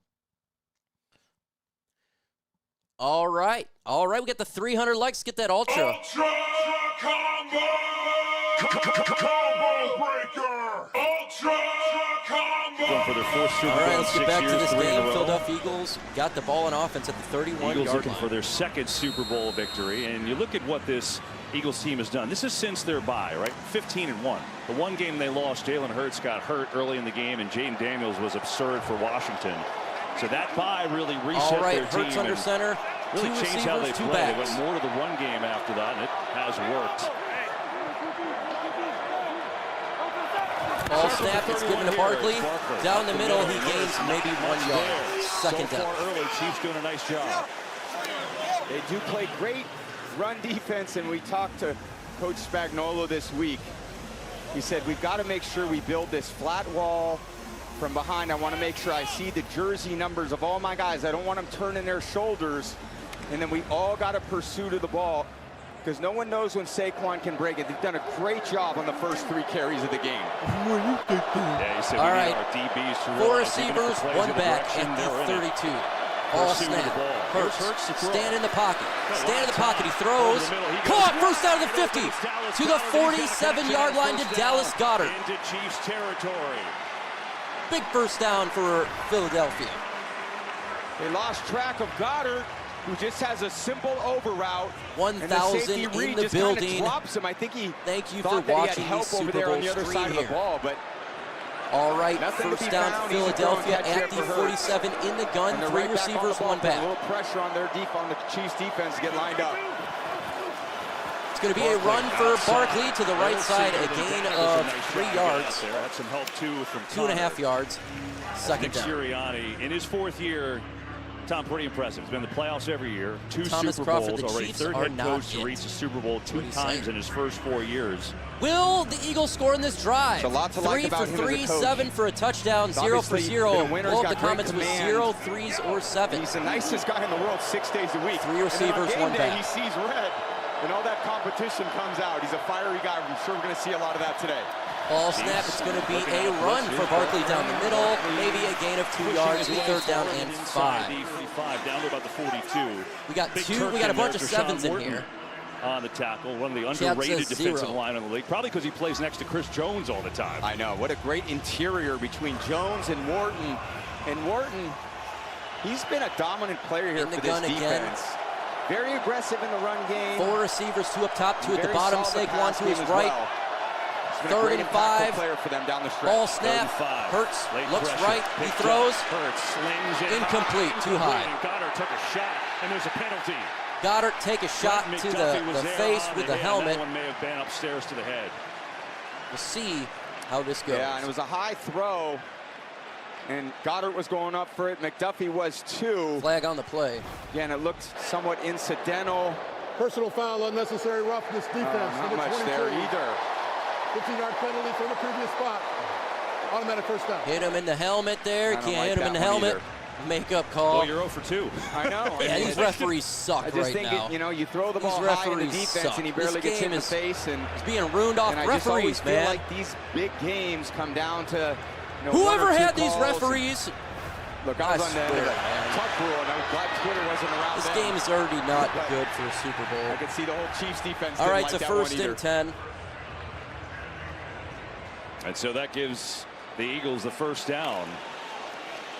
All right. We got the 300 likes. Get that ultra. Ultra combo! Combo breaker! Ultra combo! For their fourth Super Bowl. All right, let's get back to this game. Row. Philadelphia Eagles got the ball on offense at the 31-yard Eagles looking line. for their second Super Bowl victory. And you look at what this Eagles team has done. This is since their bye, right? 15-1. The one game they lost, Jalen Hurts got hurt early in the game, and Jaden Daniels was absurd for Washington. So that bye really reset their team. Hurts under center. Really two changed how they receivers, play. They went more to the run game after that, and it has worked. Ball snap, it's given to Barkley. Down the middle, he gains maybe 1 yard. Second down. So far early, Chiefs doing a nice job. They do play great run defense, and we talked to Coach Spagnuolo this week. He said, we've got to make sure we build this flat wall from behind. I want to make sure I see the jersey numbers of all my guys. I don't want them turning their shoulders. And then we all got a pursuit of the ball because no one knows when Saquon can break it. They've done a great job on the first 3 carries of the game. Yeah, he said all we right, need our DBs to 4 receivers, 1 back at the 32. Ball snap. Hurts, stand in the pocket. Stand in the pocket. He throws. Caught. First down to the 50. To the 47-yard line to Dallas Goedert. Into Chiefs territory. Big first down for Philadelphia. They lost track of Goddard, who just has a simple over route. 1,000 in the building. Drops him. I think he Thank you for thought that watching he had help the over Super there Bowl on the other stream side here. of the ball, but All right, nothing first to be down found. Philadelphia Easy at the 47 in the gun. and they're 3 right back on the receivers, ball. 1 Put a back. little pressure on the Chiefs defense to get lined up. It's going to be a run for Barkley to the right side, a gain of 3 yards. Had some help too from 2.5 yards. Second Nick down. Sirianni in his 4th year Tom, pretty impressive. He's been in the playoffs every year, 2 Thomas Super Crawford, Bowls the already, Chiefs third are head not coach to it. reach the Super Bowl 2 times in his first 4 years. Will the Eagles score in this drive? There's a lot to like about him as a 3 for 3, coach. 7 for a touchdown, 0 for Obviously, 0. been a winner, All he's the got great comments was command. 0 threes or 7. He's the nicest guy in the world 6 days a week. 3 receivers, and on 1 game day, back. he sees red, and all that competition comes out. He's a fiery guy. I'm sure we're going to see a lot of that today. Ball snap, it's going to be a run for Barkley down the middle, maybe a gain of 2 yards, 3rd down and 5. The 45 down to about the 42. We got Big 2, Turk we got a in bunch there of for Sean 7s in Morton here. On the tackle, one of the Chad underrated says defensive 0. line in the league, probably because he plays next to Chris Jones all the time. I know. What a great interior between Jones and Wharton. And Wharton, he's been a dominant player here In the for this gun defense. again. Very aggressive in the run game. 4 receivers, 2 up top, 2 at the Very bottom. solid Saquon pass to his game as right. well. He's been a 3rd great and impactful 5. player for them down the stretch. Ball snap, 35. Hurts, Late looks pressure. right, he Picked throws. up. Hurts slings it Incomplete, high. too high. And Goddard took a shot, and there's a penalty. Goddard take a shot Brent to McDuffie was the there face on with the the head. helmet. That one may have been upstairs to the head. We'll see how this goes. Yeah, and it was a high throw. And Goddard was going up for it. McDuffie was too. Flag on the play. Again, it looked somewhat incidental. Personal foul, unnecessary roughness defense. Not number much 22. there either. 15-yard penalty from the previous spot. Automatic first down. Hit him in the helmet there. I don't Can't like hit him in the that one helmet. Makeup call. Well, you're 0 for 2. I know. Yeah, I mean, these referees suck I just right think now. you know, you throw the ball These high in the referees defense suck. and he This barely gets hit in game the face. And It's being ruined off I just always referees, feel man. like these big games come down to one Whoever or two had these calls. referees, Look, I was on the swear, man. tuck rule, and I'm glad Twitter wasn't around this then. game is already not But good for a Super I Bowl. could see the whole Chiefs defense All didn't right, like it's a that one 1st either. and 10. And so that gives the Eagles the first down.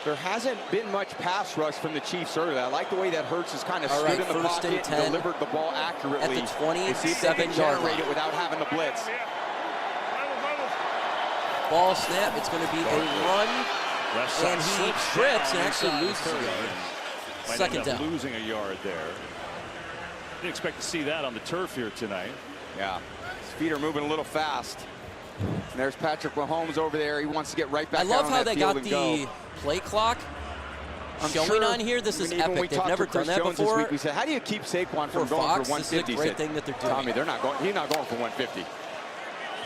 There hasn't been much pass rush from the Chiefs earlier. I like the way that Hurts has kind of All stood right, in the 1st pocket and 10 delivered the ball accurately. at the to see if they can 27-yard generate line. it without having the blitz. Ball snap. It's going to be a run, Left side and he slips trips down and actually inside loses a 30. yard. Might Second end up down. losing a yard there. Didn't expect to see that on the turf here tonight. Yeah, his feet are moving a little fast. And there's Patrick Mahomes over there. He wants to get right back I love out on how that they field got and go. the play clock I'm showing sure on here. This is even when we epic. They've talked never to Chris done that Jones before. This week, we said, how do you keep Saquon from For going Fox, for this is a 150? great He said, thing that they're doing. Tommy, they're not going. He's not going for 150.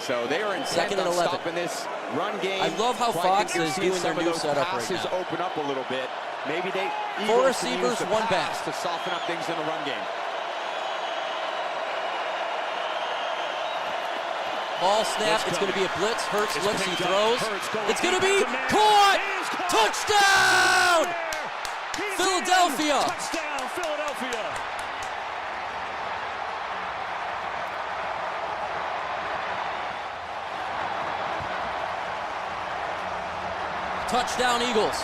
So they are intent 2nd and on 11. stopping this run game. I love how So I Fox think you're is seeing doing some their of new those setup right passes now. open up a little bit. Maybe they Four Eagles can receivers, use the 1 pass back. to soften up things in the run game. Ball snap. It's going to be a blitz. Hurts It's looks. He picked up. throws. Hurts going It's going to deep be to man. caught. He is caught. Touchdown! He's Philadelphia. in. Touchdown, Philadelphia. Touchdown, Eagles.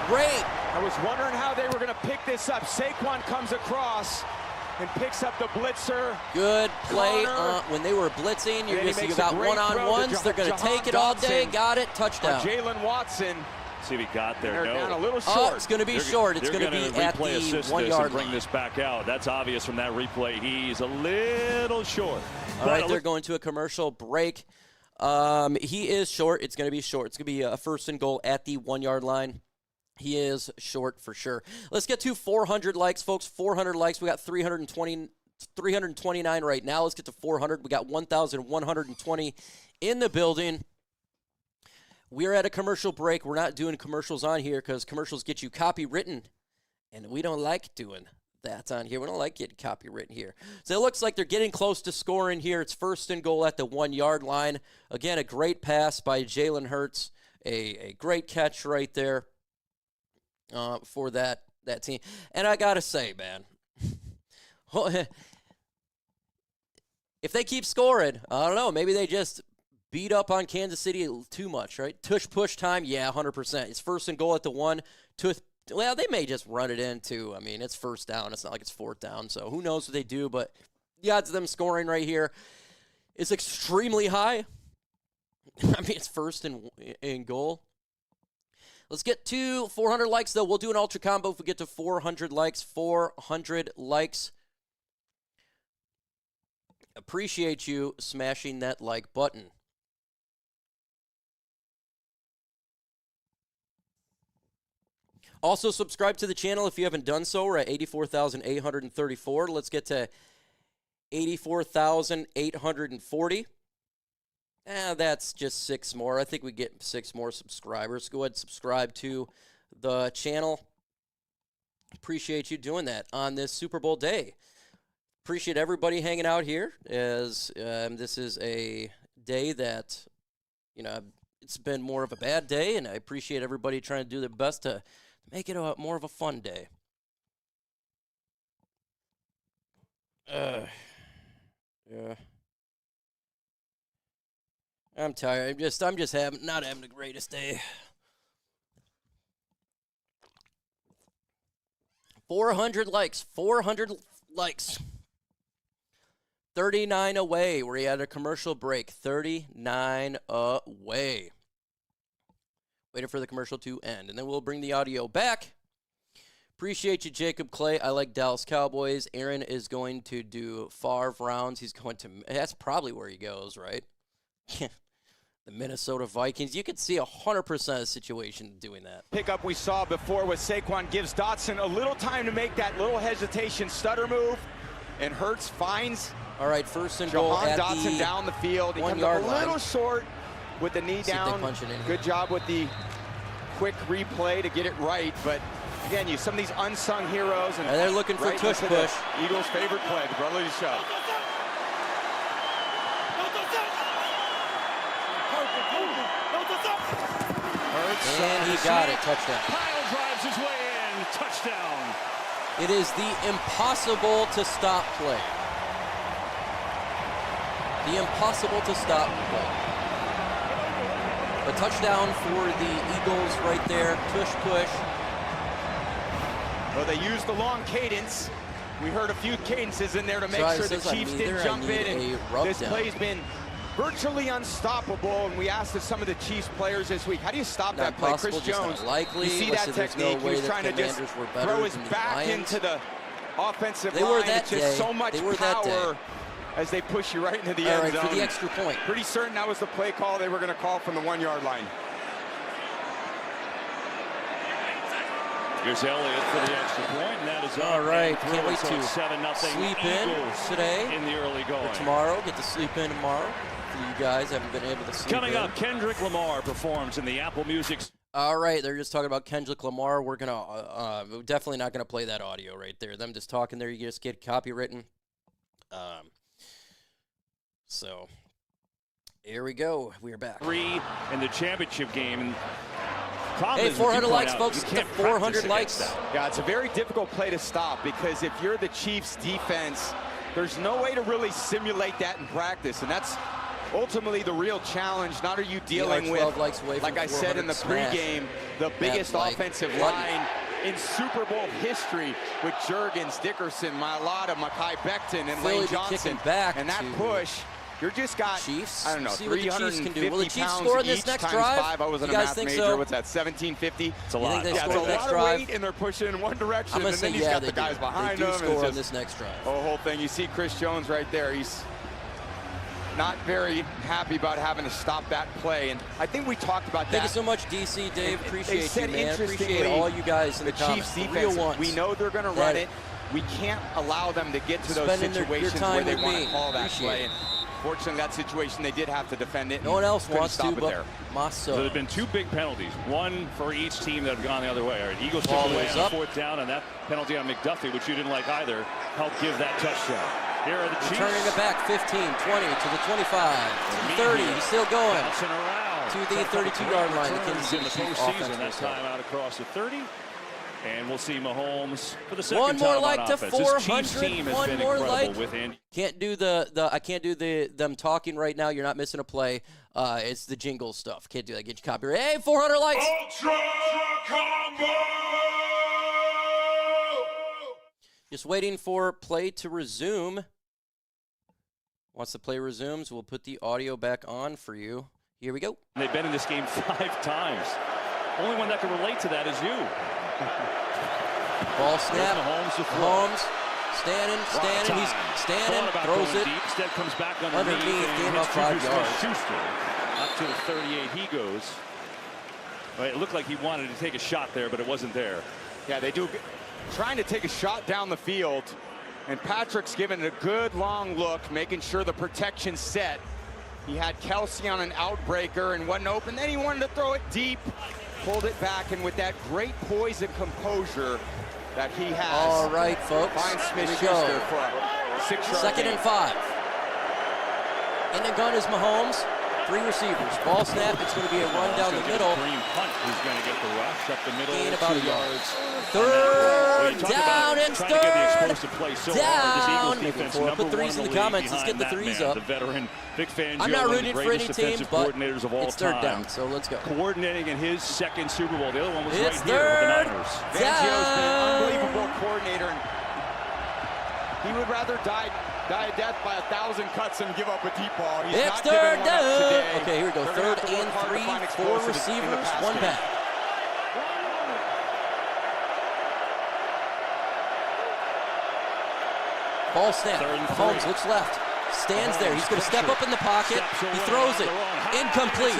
Great. I was wondering how they were going to pick this up. Saquon comes across and picks up the blitzer. Good play Connor. when they were blitzing. You're And he just, you makes got a great one-on-ones. throw to They're going to Jahan take it all day. Dotson. Got it. Touchdown. Jalen Watson. See if he got there. They're No. down a little Oh, short. it's going to be They're- short. It's they're going to gonna be at replay assist the this 1-yard and bring line. this back out. That's obvious from that replay. He's a little short. All right, they're going to a commercial break. He is short. It's going to be short. It's going to be a 1st and goal at the 1-yard line. He is short for sure. Let's get to 400 likes, folks. 400 likes. We got 329 right now. Let's get to 400. We got 1,120 in the building. We're at a commercial break. We're not doing commercials on here because commercials get you copywritten, and we don't like doing that on here. We don't like getting copywritten here. So it looks like they're getting close to scoring here. It's 1st and goal at the 1-yard line. Again, a great pass by Jalen Hurts. A great catch right there for that team. And I got to say, man, if they keep scoring, I don't know, maybe they just beat up on Kansas City too much, right? Push time, yeah, 100%. It's 1st and goal at the 1. Well, they may just run it into. I mean, it's 1st down. It's not like it's 4th down. So who knows what they do, but the odds of them scoring right here is extremely high. I mean, it's 1st and goal. Let's get to 400 likes, though. We'll do an ultra combo if we get to 400 likes. 400 likes. Appreciate you smashing that like button. Also, subscribe to the channel if you haven't done so. We're at 84,834. Let's get to 84,840. That's just 6 more. I think we get 6 more subscribers. Go ahead and subscribe to the channel. Appreciate you doing that on this Super Bowl day. Appreciate everybody hanging out here, as this is a day that, it's been more of a bad day, and I appreciate everybody trying to do their best to make it more of a fun day. Yeah. I'm tired. I'm just not having the greatest day. 400 likes. 400 likes. 39 away. We had a commercial break. 39 away. Waiting for the commercial to end, and then we'll bring the audio back. Appreciate you, Jacob Clay. I like Dallas Cowboys. Aaron is going to do Favre rounds. He's going to. That's probably where he goes, right? The Minnesota Vikings. You could see 100% of the situation doing that. Pickup we saw before with Saquon gives Dotson a little time to make that little hesitation stutter move, and Hurts finds. All right, first and goal at Dotson the down the field. He comes up a little short with the knee down. Good job with the quick replay to get it right, but again, some of these unsung heroes, and they're looking for tush push. Eagles' favorite play, the brotherly shove. And he got it. Touchdown. Kyle drives his way in. Touchdown. It is the impossible to stop play. The impossible to stop play. A touchdown for the Eagles right there. Tush push. Well, they used the long cadence. We heard a few cadences in there to make sure the Chiefs didn't jump in. And this play's been virtually unstoppable, and we asked some of the Chiefs players this week, how do you stop that play? Chris Jones, likely. You see that technique. He was trying to just throw his back into the offensive line. It's just so much power as they push you right into the end zone. For the extra point. Pretty certain that was the play call they were going to call from the 1-yard line. Here's Elliott for the extra point, and that is all right. Can't wait to 7-0 sleep in today. In the early going. Or tomorrow, get to sleep in tomorrow. For you guys haven't been able to sleep Coming up, Kendrick Lamar performs in the Apple Music. All right, they're just talking about Kendrick Lamar. We're gonna definitely not gonna play that audio right there. Them just talking there, you just get copywritten. So here we go. We are back. 3 in the championship game. And hey, 400 likes, folks. It's 400 likes. Yeah, it's a very difficult play to stop because if you're the Chiefs defense, there's no way to really simulate that in practice, and that's ultimately the real challenge. Not are you dealing with, like I said in the pregame, the biggest offensive line in Super Bowl history with Juergens, Dickerson, Mailata, Mekhi Becton, and Lane Johnson. And that push, you're just got, Chiefs. I don't know, 350 Will the Chiefs pounds score in each this next times drive? 5. I wasn't a math major. So? What's that, 1750? It's a lot. Yeah, it's a lot of weight, and they're pushing in one direction, and then he's got the guys behind him. They do score on this next drive. The whole thing. You see Chris Jones right there. He's not very happy about having to stop that play, and I think we talked about that. Thank you so much, DC, Dave. Appreciate you, man. Appreciate all you guys in the Chiefs comments. Defense, we know they're going to run it. We can't allow them to get to those situations where they want to call that play. Fortunately, that situation, they did have to defend it. No one else wants to, but So there have been 2 big penalties, one for each team that have gone the other way. All right, Eagles took away on 4th down, and that penalty on McDuffie, which you didn't like either, helped give that touchdown. Here are the Chiefs. Turning it back 15, 20 to the 25, to the 30. He's still going. To the 32-yard line. The Kansas City Chiefs offense. That time out across the 30. And we'll see Mahomes for the second one more time like on to offense. 400. This Chiefs team has one been more incredible like. with Andy. Can't do I can't do them talking right now. You're not missing a play. It's the jingle stuff. Can't do that. Get your copyright. Hey, 400 likes. Ultra Combo! Just waiting for play to resume. Once the play resumes, we'll put the audio back on for you. Here we go. They've been in this game 5 times. Only one that can relate to that is you. Ball snap. Mahomes standing. He's standing. Throws it. Deep. Instead comes back underneath. Gain about 5 yards. Schuster. Up to the 38 he goes. Well, it looked like he wanted to take a shot there, but it wasn't there. Yeah, they do. Trying to take a shot down the field. And Patrick's given it a good long look, making sure the protection's set. He had Kelsey on an outbreaker and wasn't open. Then he wanted to throw it deep, pulled it back, and with that great poise and composure that he has. All right, folks. Finds Smith-Schuster Go. for a 6-yard Second gain. and 5. In the gun is Mahomes. 3 receivers. Ball snap. It's going to be a run down the middle. Green punt. Who's going to get the rush up the middle? Gain about 2 a yard. yards. Third down. It's trying to get the third explosive play so down. hard. This Eagles defense, Put number threes one in the league comments. Let's get behind the that threes man, up. The veteran Vic Fangio, I'm not one of rooting the for any greatest team, defensive but coordinators of all it's third time. down, so let's go. Coordinating in his second Super Bowl. The other one was It's right here with the third Niners. Fangio's been an down. unbelievable coordinator. And he would rather die a death by 1,000 cuts than give up a deep ball. He's It's not giving third one up down. today. Okay, here we go. They're gonna Third have to work and hard to 3. find 4 explosives in the receivers. pass 1 game. back. Ball snap. Third and Mahomes 3. looks left. Stands there. He's going to step up in the pocket. He throws it. Incomplete.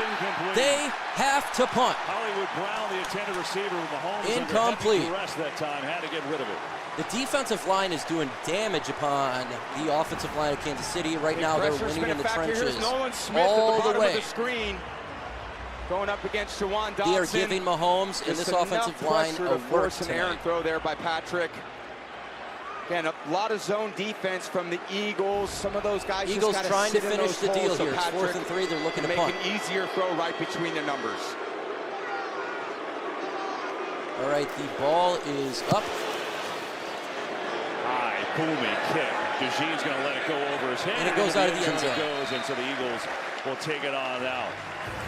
They have to punt. Hollywood Brown, the intended receiver with Mahomes. Incomplete. Under heavy duress that time, had to get rid of it. The defensive line is doing damage upon the offensive line of Kansas City. Right now, they're winning in the trenches Here's Nolan Smith all at the the bottom way. of the screen. Going up against Jawan Dotson. They are giving Mahomes and this offensive line a work an errant tonight. throw there by Patrick. Again, a lot of zone defense from the Eagles. Some of those guys Eagles just trying to sit in finish those the deal holes, so here. It's Patrick 4th and 3. They're looking to make punt. an easier throw right between the numbers. All right, the ball is up. High, booming kick. DeJean's going to let it go over his head. And it goes out of the end zone. It goes, and so the Eagles will take it on out.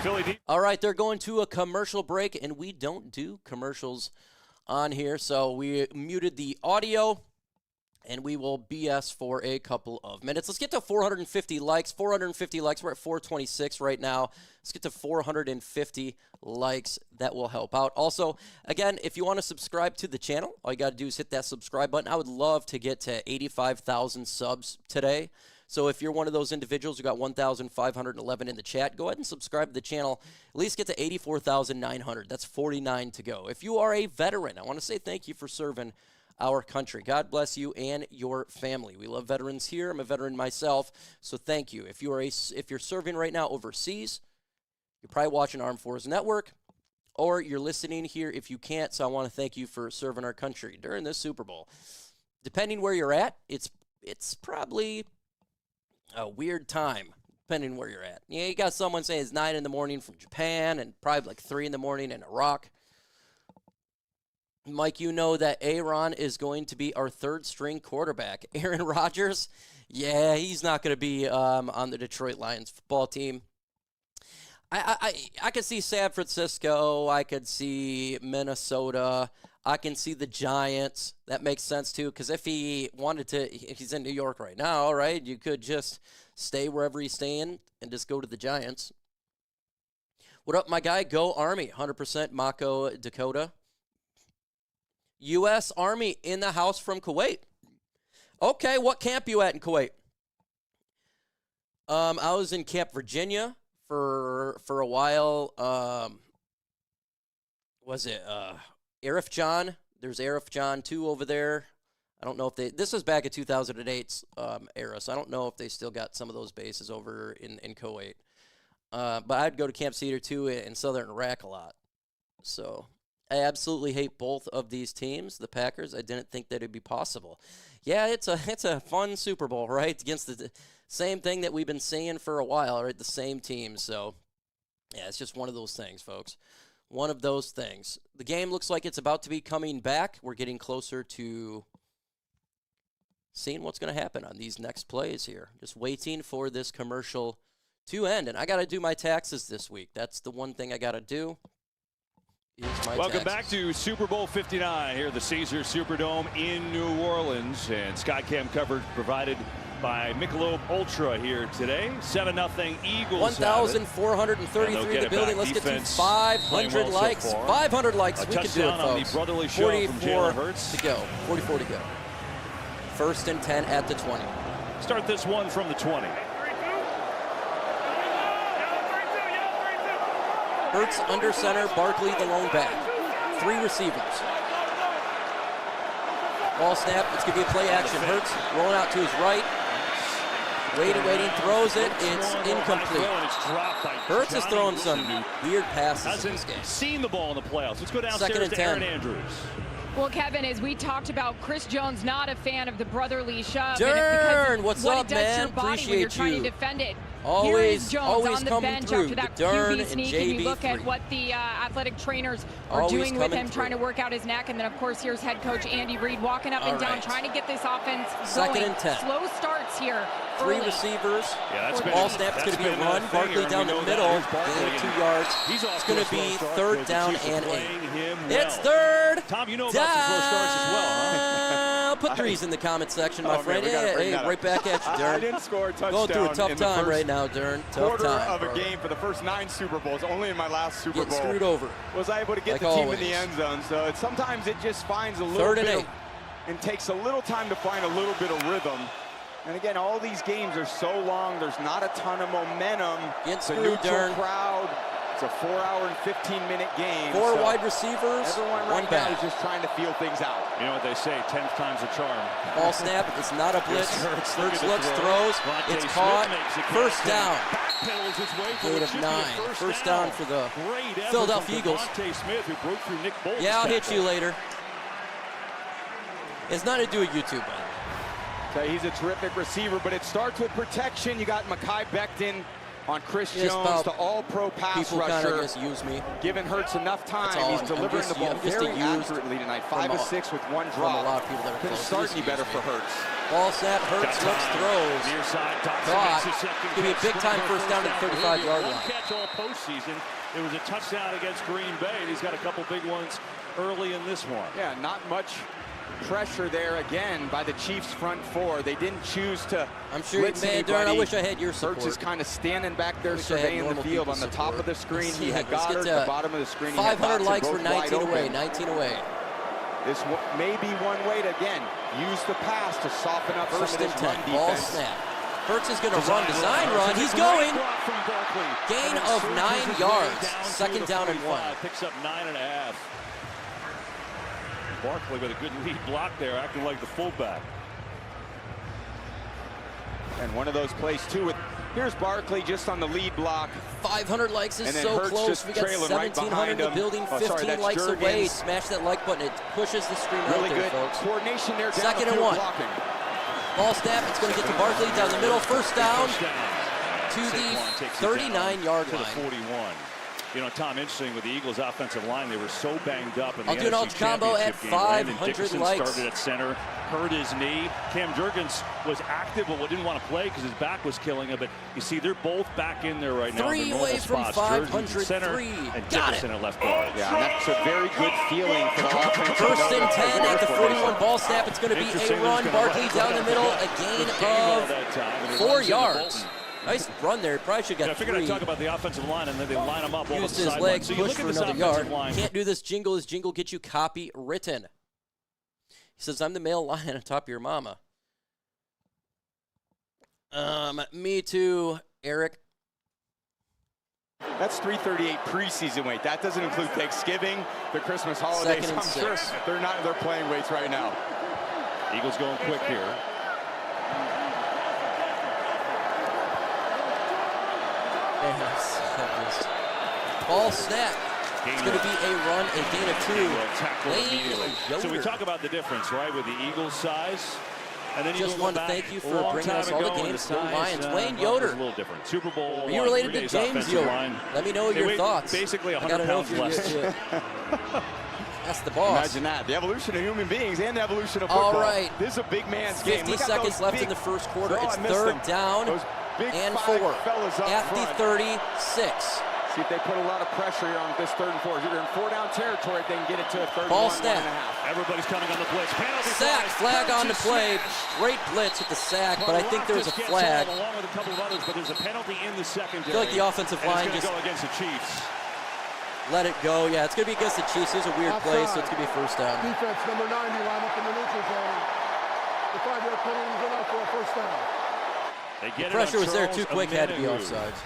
Philly. All right, they're going to a commercial break, and we don't do commercials on here, so we muted the audio, and we will BS for a couple of minutes. Let's get to 450 likes. 450 likes. We're at 426 right now. Let's get to 450 likes. That will help out. Also, again, if you want to subscribe to the channel, all you got to do is hit that subscribe button. I would love to get to 85,000 subs today. So if you're one of those individuals who got 1,511 in the chat, go ahead and subscribe to the channel. At least get to 84,900. That's 49 to go. If you are a veteran, I want to say thank you for serving our country. God bless you and your family. We love veterans here. I'm a veteran myself, so thank you. If you're serving right now overseas, you're probably watching Armed Forces Network, or you're listening here if you can't. So I want to thank you for serving our country during this Super Bowl. Depending where you're at, it's probably a weird time, depending where you're at. Yeah, you got someone saying it's 9 in the morning from Japan and probably like 3 in the morning in Iraq. Mike, you know that Aaron is going to be our third string quarterback. Aaron Rodgers, yeah, he's not going to be on the Detroit Lions football team. I could see San Francisco. I could see Minnesota. I can see the Giants. That makes sense, too, because if he wanted to, he's in New York right now, right? You could just stay wherever he's staying and just go to the Giants. What up, my guy? Go Army, 100% Mako Dakota. U.S. Army in the house from Kuwait. Okay, what camp you at in Kuwait? I was in Camp Virginia for a while. Was it Arif John? There's Arif John 2 over there. I don't know if this was back in 2008's era, so I don't know if they still got some of those bases over in Kuwait. But I'd go to Camp Cedar 2 in southern Iraq a lot. So I absolutely hate both of these teams, the Packers. I didn't think that it'd be possible. Yeah, it's a fun Super Bowl, right? Against the same thing that we've been seeing for a while, right? The same team. So, yeah, it's just one of those things, folks. One of those things. The game looks like it's about to be coming back. We're getting closer to seeing what's going to happen on these next plays here. Just waiting for this commercial to end. And I got to do my taxes this week. That's the one thing I got to do. Welcome back to Super Bowl 59 here at the Caesars Superdome in New Orleans. And Skycam coverage provided by Michelob Ultra here today. 7-0 Eagles. 1,433 in the building. Let's get to 500 likes. 500 likes. We can do it, folks. On the brotherly show from Jalen Hurts. To go. 44 to go. 1st and 10 at the 20. Start this one from the 20. Hurts under center, Barkley the lone back. 3 receivers. Ball snap, it's going to be a play action. Hurts rolling out to his right. Waiting, throws it. It's incomplete. Hurts is throwing some weird passes in this game. Seen the ball in the playoffs. Let's go downstairs 2nd and to 10. Aaron Andrews. Well, Kevin, as we talked about, Chris Jones not a fan of the brotherly shove. Dern, what's what up, it does man? to your body Appreciate when you're trying you. to defend it. Always, Here is Jones always on the coming bench through. after that Dern QB sneak, and and you look JB3. at what the athletic trainers are Always doing with him, coming trying to through. work out his neck. And then, of course, here's head coach Andy Reid walking up and All down, right. trying to get this offense 2nd going. and 10. Slow starts here. 3 early. receivers. Yeah, that's Ball snap. It's going to be a run. Barkley down the middle. Gain 2 yards. It's going to be 3rd down and 8. It's 3rd. Tom, you know about some slow starts as well, huh? Put 3s in the comment section, my friend. we gotta bring Hey, that right up. back at you, Dern. I didn't score a touchdown. Going through a tough in the time first right now, Dern. Tough quarter time. of a bro. game for the first 9 Super Bowls. Only in my last Super Getting Bowl screwed over. was I able to get Like the team always. in the end zone. So sometimes it just finds a little 3rd and bit 8. of, and takes a little time to find a little bit of rhythm. And again, all these games are so long. There's not a ton of momentum. Get It's a screwed, neutral Dern. crowd. It's a 4-hour and 15-minute game. 4 so wide receivers, everyone 1 right now back. is just trying to feel things out. You know what they say, 10th time's a charm. Ball snap. It's not a blitz. Hurts Hurts looking to looks, throw. throws. Vontae It's Smith caught. makes a catch. 1st down. Backpedals his way for Gain what of should be a 9. First down for the Great effort Philadelphia from Eagles. Vontae Smith, who broke through Nick Bolton's Yeah, I'll hit tackle. you later. It's nothing to do with YouTube, by the way. So he's a terrific receiver, but it starts with protection. You got Mekhi Becton on Chris Just Jones, about the all-pro pass People kind of rusher. just use me. Giving Hurts enough time. all. He's I'm delivering just- the ball I'm just very used accurately tonight. 5 of 6 with 1 From drop. a lot of people that are Couldn't close. start Just any use better me. for Hurts. Ball snap. Hurts Got looks, time. throws. Near side, Thompson Caught. makes a second Could be a catch. big time first down to the 35-yard One line. catch all postseason. It was a touchdown against Green Bay, and he's got a couple big ones early in this one. Yeah, not much pressure there again by the Chiefs front 4. They didn't choose to I'm sure, blitz man, anybody. Wish I had your support. Hurts is kind of standing back there Wish I had surveying the normal field on people's the top support. of the screen. He had Let's get Goddard, to the bottom of the screen. He had 500 Dotson, likes for both wide 19 away. open. 19 away. This may be one way to, again, use the pass to soften up First some of and this 10. run Ball defense. snap. Hurts is going to run. Design run. He's going. Gain of 9 yards. 2nd down and 1. Picks up 9.5. Barkley with a good lead block there, acting like the fullback. And one of those plays, too, with here's Barkley just on the lead block. 500 likes is And then so Hurts close. just We got trailing right 1,700 behind in the him. building. Oh, sorry, 15 that's likes Jurgens. away. Smash that like button. It pushes the stream Really right there, good folks. coordination there down 2nd the and field 1. blocking. Ball snap. It's going to get to Barkley down the middle. First down to the Saquon takes it down 39-yard to the line. 41. You know, Tom, interesting with the Eagles' offensive line, they were so banged up in the I'll do an NFC alt combo at Championship game. Landon 500 Dickerson likes. started at center, hurt his knee. Cam Jurgens was active, but didn't want to play because his back was killing him. But you see, they're both back in there right now. 3 in their normal away from spots. Jurgens 500. at center 3. and Got Dickerson it. at left guard. Yeah, and that's a very good feeling for the offense. First and 10 at the 41. Ball snap. It's going to be a run. Barkley down the middle. A gain of 4 yards. Nice run there. Probably should have I got figured I'd 3. talk about the offensive line, and then they line them up all Used the his sidelines. legs, So you push look at for this another offensive yard. line. Can't do this jingle. His jingle gets you copywritten. He says, I'm the male lion on top of your mama. Me too, Eric. That's 338 preseason weight. That doesn't include Thanksgiving, the Christmas holidays. 2nd and I'm 6. sure they're playing weights right now. Eagles going quick here. Ball snap. It's going to be a run, a gain of 2. Tackle Wayne immediately. So we Yoder. talk about the difference, right, with the Eagles' size. And then you Just go wanted to back thank you a for long bringing time us all the ago, and games to the size, Lions. Wayne well, Yoder. it was a little different. Super Bowl. Are you related to Green Bay's James offensive Yoder? line. Let me know They your weigh thoughts. Basically I 100 gotta know pounds if you're less. That's the boss. Imagine that. The evolution of human beings and the evolution of football. All right. This is a big man's game. 50 Look at seconds those left big, in the first quarter. Oh, It's I missed 3rd them. down Those big and five 4 fellas up at front. the 36. See if they put a lot of pressure here on this 3rd and 4. If you're in 4-down territory, they can get it to a 3rd Ball and 1, snap. 1.5. Everybody's coming on the blitz. Penalty Sack, flag on the play. Smash. Great blitz with the sack, but I think there was a Karlaftis gets flag. on along with a couple of others, but there's a penalty in the secondary. I feel like the offensive And line it's just going to go against the Chiefs. let it go. Yeah, it's going to be against the Chiefs. It was a weird play, so it's going to be a first down. Defense, number 90, line up in the neutral zone. The 5-yard penalty is enough for a first down. They get Pressure it on was there Charles too quick, had to be Omenihu. offsides.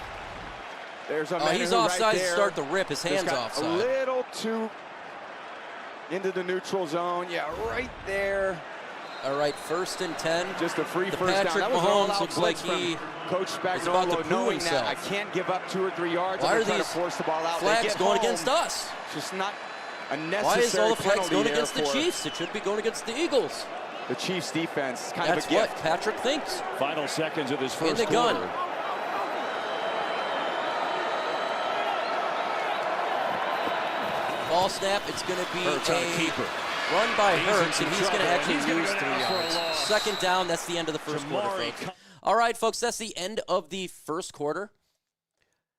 There's a he's offside to start the rip. His hand's offside. A little too into the neutral zone. Yeah, right there. All right, 1st and 10. Just a free first Patrick down. That was Mahomes looks like he Coach Spagnuolo knowing that I can't give up 2 or 3 yards. Why I'm are trying to these force the ball out. flags going against us? It's just not a necessary. Why is all the flags penalty going there against the for Chiefs? It should be going against the Eagles. The Chiefs defense, kind That's of a gift. what Patrick thinks. Final seconds of this first In the quarter. gun. Ball snap. It's going to be a keeper. Run by Hurts, and he's going to trouble. actually He's gonna lose go 3 down for a yards. loss. 2nd down. That's the end of the first quarter, folks. All right, folks, that's the end of the first quarter.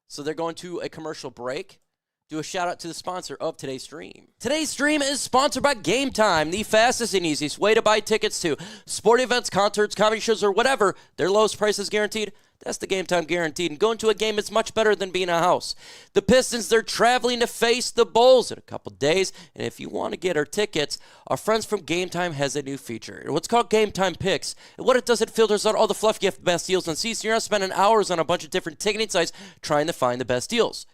So they're going to a commercial break. Do a shout out to the sponsor of today's stream. Today's stream is sponsored by Game Time, the fastest and easiest way to buy tickets to sporting events, concerts, comedy shows, or whatever. Their lowest price is guaranteed. That's the Game Time guaranteed. And going to a game is much better than being in a house. The Pistons, they're traveling to face the Bulls in a couple days. And if you want to get our tickets, our friends from Game Time has a new feature. What's called Game Time Picks. And what it does, it filters out all the fluff, gift, best deals on seats. You're not spending hours on a bunch of different ticketing sites trying to find the best deals.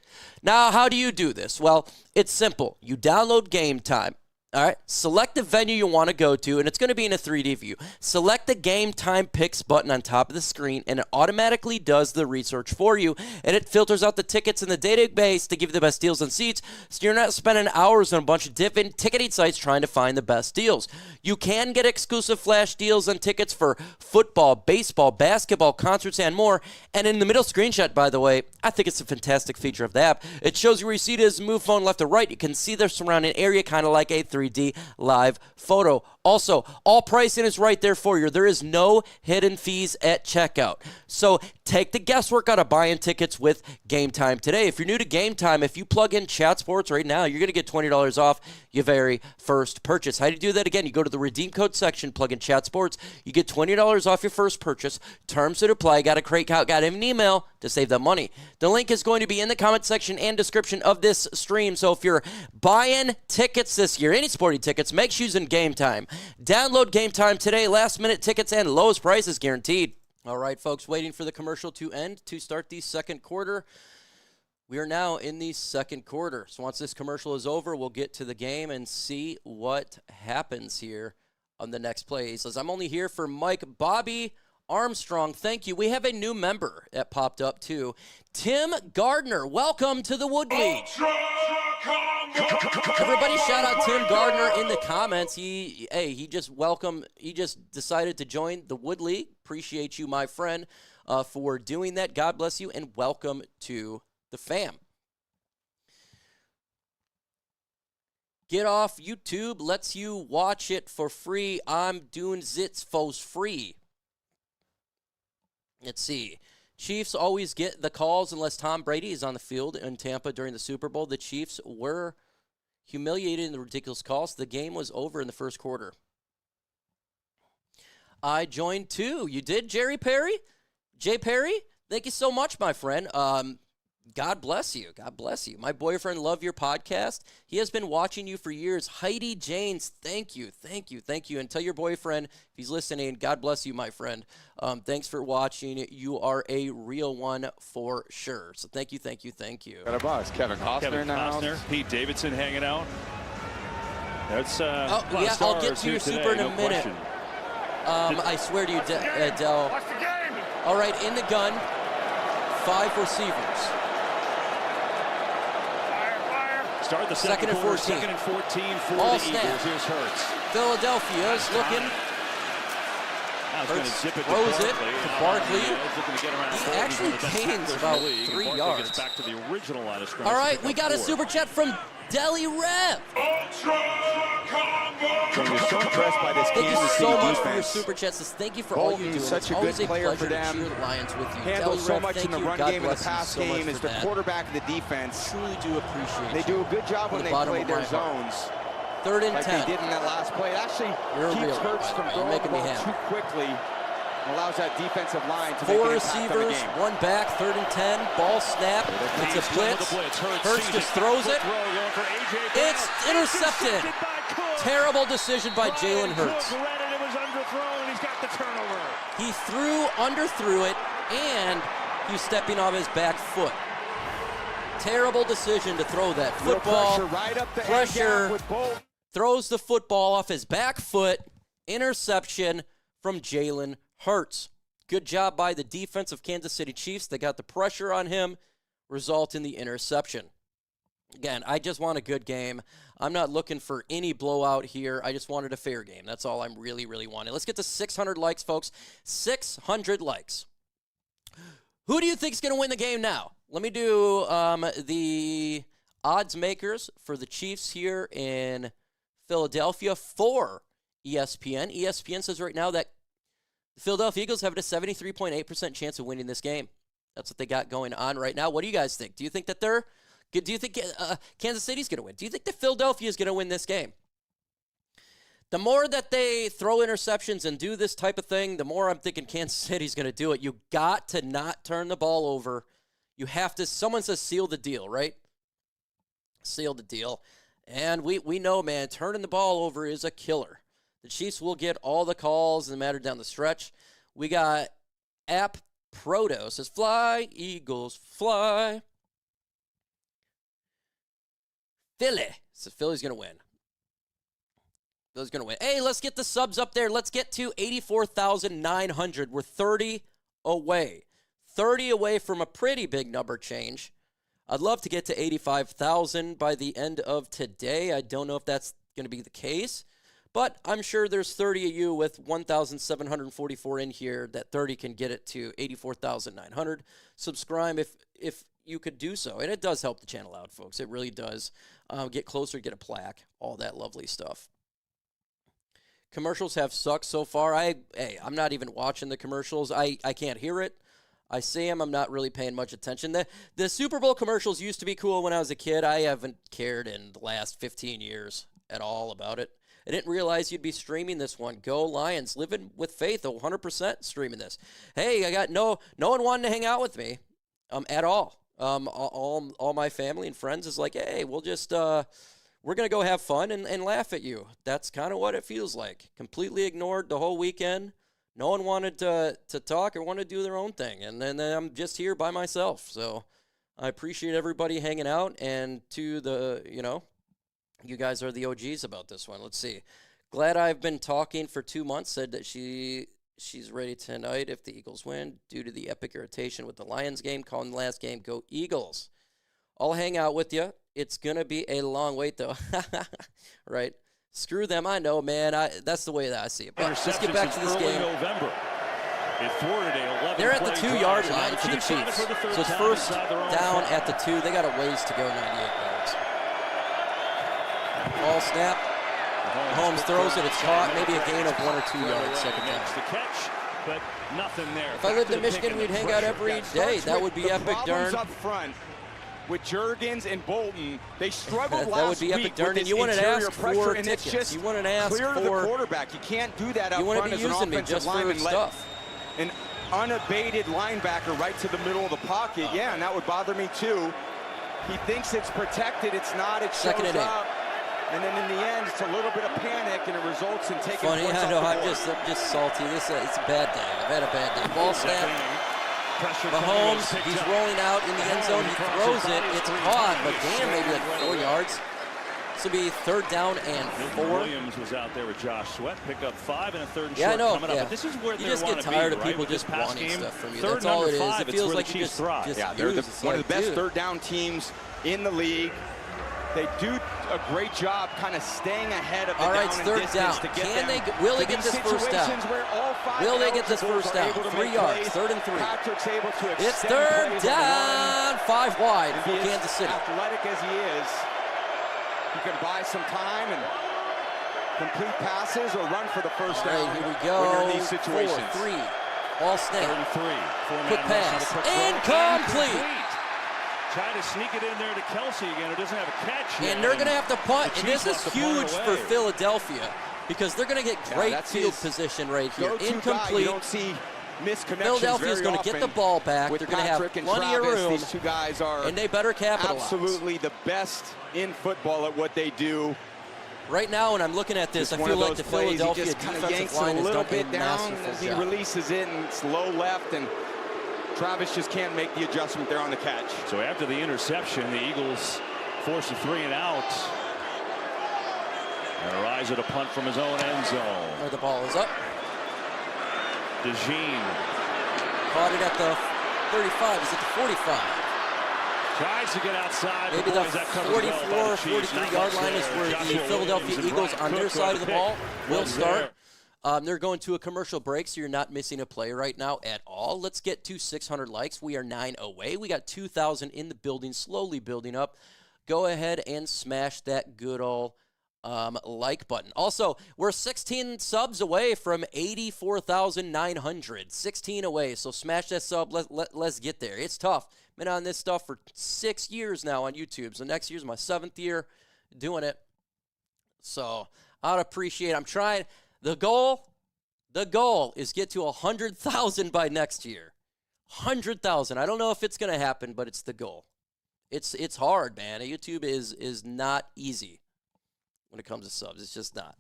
Now, how do you do this? Well, it's simple. You download Game Time. All right, select the venue you want to go to, and it's going to be in a 3D view. Select the Game Time Picks button on top of the screen, and it automatically does the research for you, and it filters out the tickets in the database to give you the best deals on seats, so you're not spending hours on a bunch of different ticketing sites trying to find the best deals. You can get exclusive flash deals on tickets for football, baseball, basketball, concerts, and more, and in the middle screenshot, by the way, I think it's a fantastic feature of the app. It shows you where your seat is, move phone left to right. You can see the surrounding area kind of like a 3D live photo. Also, all pricing is right there for you. There is no hidden fees at checkout. So take the guesswork out of buying tickets with Game Time today. If you're new to Game Time, if you plug in Chat Sports right now, you're going to get $20 off your very first purchase. How do you do that? Again, you go to the redeem code section, plug in Chat Sports. You get $20 off your first purchase. Terms that apply. Got to create out, got an email to save that money. The link is going to be in the comment section and description of this stream. So if you're buying tickets this year, any sporting tickets, make sure you're using Game Time. Download Game Time today. Last minute tickets and lowest prices guaranteed. All right, folks, waiting for the commercial to end to start the second quarter. We are now in the second quarter. So once this commercial is over, we'll get to the game and see what happens here on the next play. He says, I'm only here for Mike Bobby Armstrong. Thank you. We have a new member that popped up too. Tim Gardner. Welcome to the Wood League. Everybody shout out Tim Gardner in the comments. He just decided to join the Wood League. Appreciate you, my friend, for doing that. God bless you, and welcome to the fam. Get off YouTube, lets you watch it for free. I'm doing zits fos free. Let's see. Chiefs always get the calls unless Tom Brady is on the field in Tampa during the Super Bowl. The Chiefs were humiliated in the ridiculous calls. The game was over in the first quarter. I joined too. You did, Jerry Perry? Jay Perry? Thank you so much, my friend. God bless you. God bless you. My boyfriend loved your podcast. He has been watching you for years. Heidi Janes, thank you. Thank you. Thank you. And tell your boyfriend, if he's listening, God bless you, my friend. Thanks for watching. You are a real one for sure. So thank you, thank you, thank you. Got a boss. Kevin Costner in the house. Pete Davidson hanging out. That's I'll get to your super in a minute. I swear to you, Dell. Watch the game. All right, in the gun, 5 receivers. Start the second and 14. Second and 14 for Ball the snap. Eagles. Here's Hurts. Philadelphia's looking. Hurts throws it to Barkley. He actually gains about 3 yards. Back to the original line of scrimmage. All right, we got a super chat from Deli Rev. So you're so impressed by this Thank you Kansas so City much for your defense. super chats. Thank you for all you do. Such it's a good always player a for pleasure to them. cheer the Lions with you. Handles Deli so Rev, much in the thank run you. God game and the bless you pass so much game. for Is the that. quarterback and the defense. Truly do appreciate They you. do a good job when From they the bottom play of their my heart. zones. 3rd and Like 10. they did in that last play. It actually You're a keeps real Hurts one, from by the way. You're throwing the making me ball happy. too quickly. And allows that defensive line to 4 make an impact on the receivers, game. 1 back, 3rd and 10. Ball snap. It's a blitz. Hurts just throws it. It's intercepted. Terrible decision by Jalen Hurts. He underthrew it, and he's stepping off his back foot. Terrible decision to throw that football. Pressure right up the Pressure. with Bolt. Throws the football off his back foot. Interception from Jalen Hurts. Good job by the defense of Kansas City Chiefs. They got the pressure on him, result in the interception. Again, I just want a good game. I'm not looking for any blowout here. I just wanted a fair game. That's all I'm really, really wanting. Let's get to 600 likes, folks. 600 likes. Who do you think is going to win the game now? Let me do the odds makers for the Chiefs here in Philadelphia for ESPN. ESPN says right now that the Philadelphia Eagles have a 73.8% chance of winning this game. That's what they got going on right now. What do you guys think? Do you think that do you think Kansas City's going to win? Do you think that Philadelphia is going to win this game? The more that they throw interceptions and do this type of thing, the more I'm thinking Kansas City's going to do it. You got to not turn the ball over. You have to, someone says seal the deal, right? Seal the deal. And we know, man, turning the ball over is a killer. The Chiefs will get all the calls in the matter down the stretch. We got App Proto says, fly, Eagles, fly. Philly says Philly's going to win. Philly's going to win. Hey, let's get the subs up there. Let's get to 84,900. We're 30 away. 30 away from a pretty big number change. I'd love to get to 85,000 by the end of today. I don't know if that's going to be the case, but I'm sure there's 30 of you with 1,744 in here that 30 can get it to 84,900. Subscribe if you could do so, and it does help the channel out, folks. It really does. Get closer, get a plaque, all that lovely stuff. Commercials have sucked so far. I'm not even watching the commercials. I can't hear it. I see them. I'm not really paying much attention. The Super Bowl commercials used to be cool when I was a kid. I haven't cared in the last 15 years at all about it. I didn't realize you'd be streaming this one. Go Lions. Living with faith, 100% streaming this. Hey, I got no one wanting to hang out with me at all. All my family and friends is like, hey, we'll just we're going to go have fun and laugh at you. That's kind of what it feels like. Completely ignored the whole weekend. No one wanted to talk or want to do their own thing. And then I'm just here by myself. So I appreciate everybody hanging out. And to the, you guys are the OGs about this one. Let's see. Glad I've been talking for 2 months. Said that she's ready tonight if the Eagles win due to the epic irritation with the Lions game. Calling the last game, go Eagles. I'll hang out with you. It's going to be a long wait, though. Right? Screw them, I know, man. That's the way that I see it. But let's get back to this game. They're at the 2-yard line for the Chiefs. So it's first down at the 2. They got a ways to go, 98 yards. Ball snap. Mahomes throws it. It's caught. Maybe a gain of 1 or 2 yards second down. But nothing there. If I lived in Michigan, we'd hang out every day. That would be epic, Dern. Up front with Juergens and Bolton, they struggled that would be epic, Dern. And you wouldn't ask for tickets. You wouldn't ask clear to the for quarterback. You can't do that up you front wouldn't as be an using me offensive just for lineman. stuff. An unabated linebacker right to the middle of the pocket. Yeah, and that would bother me too. He thinks it's protected. It's not. It shows Second and 8. up. And then in the end, it's a little bit of panic, and it results in taking Funny, points I know. off the I'm board. just salty. It's a bad day. I've had a bad day. Ball snap. Mahomes, he's rolling out in the end zone. He throws it. It's caught, but damn, maybe like 4 yards. This will be third down and 4. Williams was out there with Josh Sweat. Pick up 5 and a third and yeah, short I know. coming up. But this is where you just get tired of people just wanting stuff from you. That's all it is. It feels like you just yeah, they're one of the best third down teams in the league. They do a great job kind of staying ahead of the down and third distance down. to get Will they get this first down? Will they get this first down? 3 yards, 3rd and 3. Patrick's able to extend it's third plays down, 5 wide for Kansas City. Athletic as he is, he can buy some time and complete passes or run for the first down. Here we go. When you're in these situations. 4-3. Ball snap. 3. Quick pass. Incomplete. Trying to sneak it in there to Kelsey again, who doesn't have a catch. And they're going to have to punt. And this is huge for Philadelphia because they're going to get great field position right here. Incomplete. You don't see misconnections. Philadelphia is going to get the ball back. They're going to have plenty of room. These two guys are and they better capitalize. Absolutely the best in football at what they do. Right now, when I'm looking at this, I feel like the Philadelphia defensive line is doing a masterful job. He releases it, and it's low left, and Travis just can't make the adjustment there on the catch. So after the interception, the Eagles force a 3 and out. And Rise at a punt from his own end zone. Where the ball is up. DeJean Caught it at the 35. Is it the 45? tries to get outside. Maybe the 44, 43-yard line is where the Philadelphia Eagles on their side of the ball will start. They're going to a commercial break, so you're not missing a play right now at all. Let's get to 600 likes. We are 9 away. We got 2,000 in the building, slowly building up. Go ahead and smash that good old like button. Also, we're 16 subs away from 84,900. 16 away, so smash that sub. Let's get there. It's tough. Been on this stuff for 6 years now on YouTube, so next year's my 7th year doing it. So I'd appreciate it. I'm trying. The goal is get to 100,000 by next year. 100,000. I don't know if it's going to happen, but it's the goal. It's hard, man. YouTube is not easy when it comes to subs. It's just not.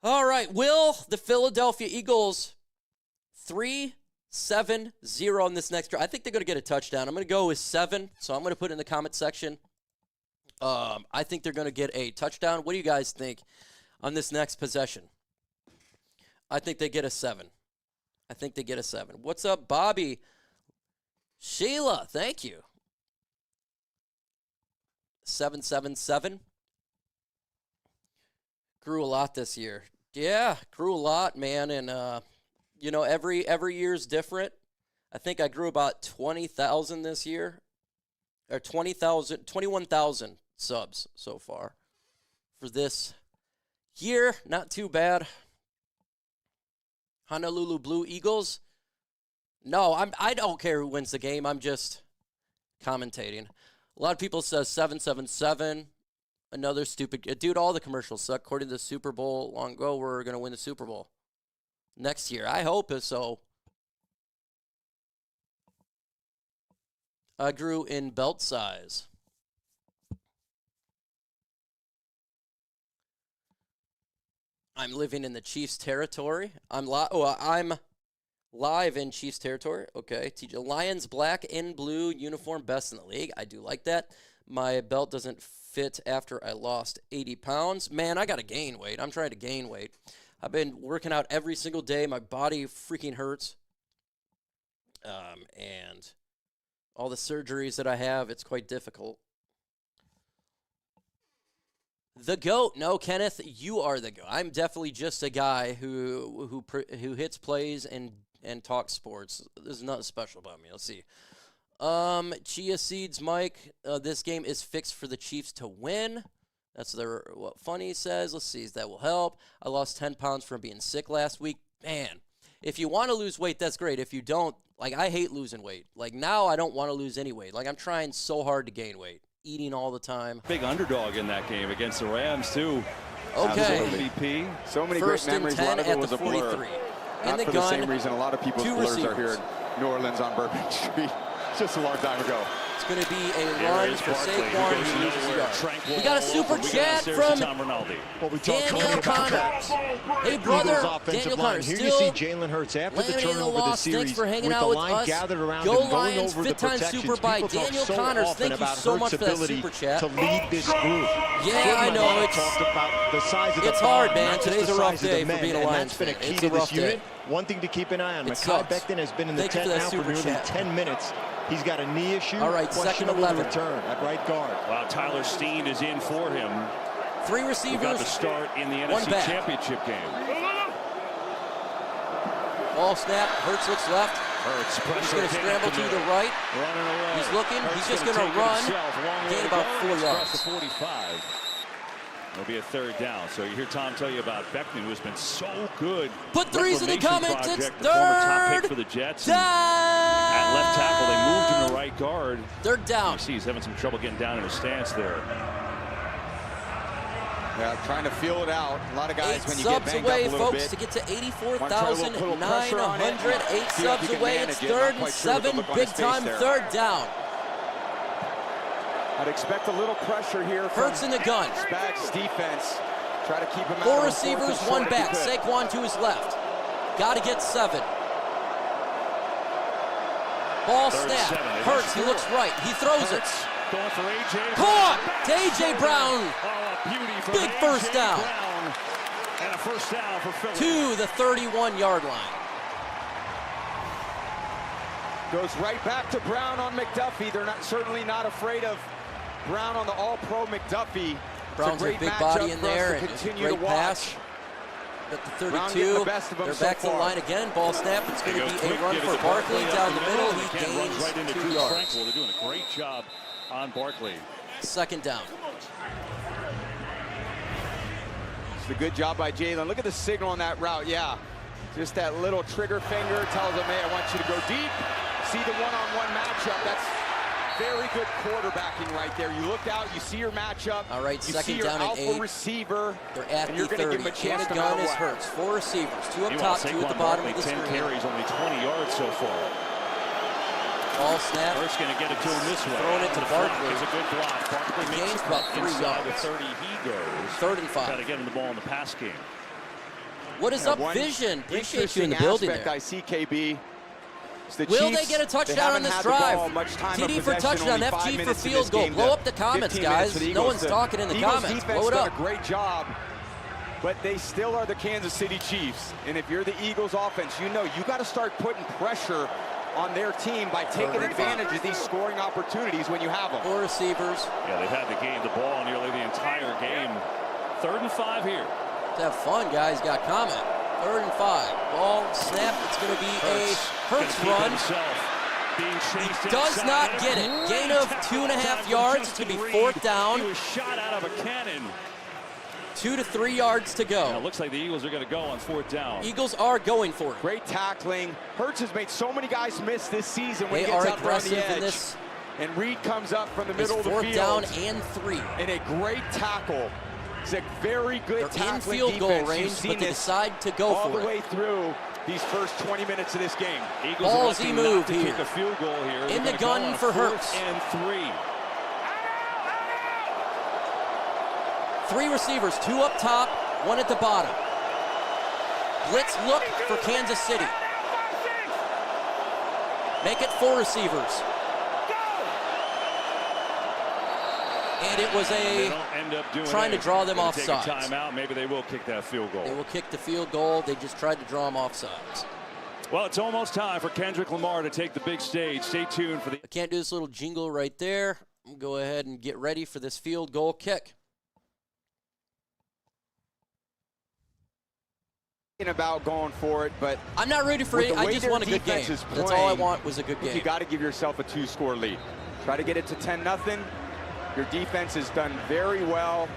All right. Will the Philadelphia Eagles 3-7-0 in this next drive? I think they're going to get a touchdown. I'm going to go with 7, so I'm going to put it in the comment section. I think they're going to get a touchdown. What do you guys think on this next possession? I think they get a 7. I think they get a 7. What's up, Bobby? Sheila, thank you. 777. Grew a lot this year. Yeah, grew a lot, man. And, you know, every year's different. I think I grew about 20,000 this year. Or 21,000 subs so far for this year. Not too bad. Honolulu Blue Eagles. No, I don't care who wins the game. I'm just commentating. A lot of people says 777. Another stupid dude. All the commercials suck. According to the Super Bowl long ago, we're gonna win the Super Bowl next year. I hope so. I grew in belt size. I'm living in the Chiefs territory. I'm live in Chiefs territory. Okay. TJ Lions black and blue uniform best in the league. I do like that. My belt doesn't fit after I lost 80 pounds. Man, I got to gain weight. I'm trying to gain weight. I've been working out every single day. My body freaking hurts. And all the surgeries that I have, it's quite difficult. The GOAT. No, Kenneth, you are the GOAT. I'm definitely just a guy who hits plays and talks sports. There's nothing special about me. Let's see. Chia Seeds, Mike. This game is fixed for the Chiefs to win. That's what Funny says. Let's see. That will help. I lost 10 pounds from being sick last week. Man, if you want to lose weight, that's great. If you don't, like, I hate losing weight. Like, now I don't want to lose any weight. Like, I'm trying so hard to gain weight. Eating all the time. Big underdog in that game against the Rams, too. Okay. MVP. So many First great memories. and 10 A lot of it at was the a blur. 43. Not In the for gun, the same reason a lot of people's 2 blurs receivers. are here in New Orleans on Bourbon Street. Just a long time ago. It's going to be a run for Saquon. We got a super chat from Daniel Connors. Hey, brother, Daniel Connors. Here you see Jalen Hurts after the turnover of the series. Thanks for hanging with out the with line us. gathered around Go him, going Lions, over the fifth-time protections. super by People talk Daniel so Connors. often Thank you about so much Hurts' for that ability super chat. to lead this group. Yeah, I know. It's talked about the size of the it's hard, ball, man. not just Today's the a rough size of the day for men, being a and Lions that's been a fan. key It's to a rough this unit. day. One thing to keep an eye on. It Mekhi sucks. Becton has been in the Thank you tent for that now for super nearly chat. 10 minutes. He's got a knee issue. All right, second questionable 11. return at right guard. Wow, Tyler Steen is in for him. 3 He receivers. got the start in the One NFC back. Championship game. Ball snap. Hurts looks left. Hurts He's pressure going to scramble to the right. Running away. He's looking. Hurts He's just gonna going to take it run. himself. Long way Gain to about go. 4 He's yards. across the 45. It'll be a third down. So you hear Tom tell you about Becton, who has been so good. Put threes in the Reclamation comments. It's project, the former top pick third for the Jets. down. At left tackle, they moved him to right guard. Third down. You see he's having some trouble getting down in his stance there. Yeah, trying to feel it out. A lot of guys, 8 when you get subs banged away, up a little folks, bit, to get to wanna try a little pressure on it. 84,900. 8 See if subs you can away. manage It's it. third Not and quite sure with the 7. look on Big his face time there. third down. I'd expect a little pressure here from Hurts in the gun. Spags' defense. Try to keep him out. 4 on fourth receivers, and 1 short if you back. could. Saquon to his left. Got to get 7. Ball snap. Hurts. He looks right. He throws it. Going for A.J. Caught to A.J. Brown. Beauty from Big first down. Brown. And a first down for Philly. To the 31-yard line. Goes right back to Brown on McDuffie. They're certainly not afraid of Brown on the All-Pro McDuffie. Brown's a big body in there, and it's a great pass. At the 32, they're back to the line again. Ball snap. It's going to be a run for Barkley down the middle. He gains right into 2 yards. They're doing a great job on Barkley. Second down. It's a good job by Jalen. Look at the signal on that route. Yeah, just that little trigger finger tells him, hey, I want you to go deep. See the one-on-one matchup. That's very good quarterbacking right there. You look out, you see your matchup. All right, you second see your down and alpha 8. receiver. They're at and the you're going to 30. give him a chance And the to gun know is what. Hurts. 4 receivers, 2 up top, 2 at the bottom of the 10 screen. carries, only 20 yards so far. Ball snap. Hurts going to get it to him this way. Throwing it to Barkley. It's a good block. Barkley makes gains it about 3 inside yards. the 30. He goes. 3rd and 5. Got to get him the ball in the pass game. What is up, Vision? Appreciate you in the building there. I see, KB. Will they get a touchdown on this drive? TD for touchdown, FG for field goal. Blow up the comments, guys. No one's talking in the comments. Blow it up. A great job, but they still are the Kansas City Chiefs. And if you're the Eagles offense, you know you got to start putting pressure on their team by taking advantage of these scoring opportunities when you have them. 4 receivers. Yeah, they've had the ball nearly the entire game. 3rd and 5 here. Let's have fun, guys. Got comment. 3rd and 5. Ball snap. It's going to be a Hurts run. He does not get it. Gain of 2.5 yards. It's going to be 4th down. He was shot out of a cannon. 2 to 3 yards to go. Now, it looks like the Eagles are going to go on 4th down. Eagles are going for it. Great tackling. Hurts has made so many guys miss this season when they he gets are out around the aggressive edge. in this. And Reed comes up from the middle of the 4th field. down and 3. And a great tackle. It's a very good They're tackling in field goal defense. range, but they decide to go all for the it. way through these first 20 minutes of this game. Eagles Ballsy move here. Take a field goal here. In the gun for Hurts. 4th and 3. 3 receivers, 2 up top, 1 at the bottom. Blitz look for Kansas City. Make it 4 receivers. And it was trying to draw them off sides. Timeout. Maybe they will kick that field goal. They will kick the field goal. They just tried to draw them off sides. Well, it's almost time for Kendrick Lamar to take the big stage. Stay tuned for the... I can't do this little jingle right there. I'm going to go ahead and get ready for this field goal kick. About going for it, but I'm not rooting for it. I just want a good game. That's all I want was a good game. You got to give yourself a 2-score lead. Try to get it to 10-0. Your defense has done very well,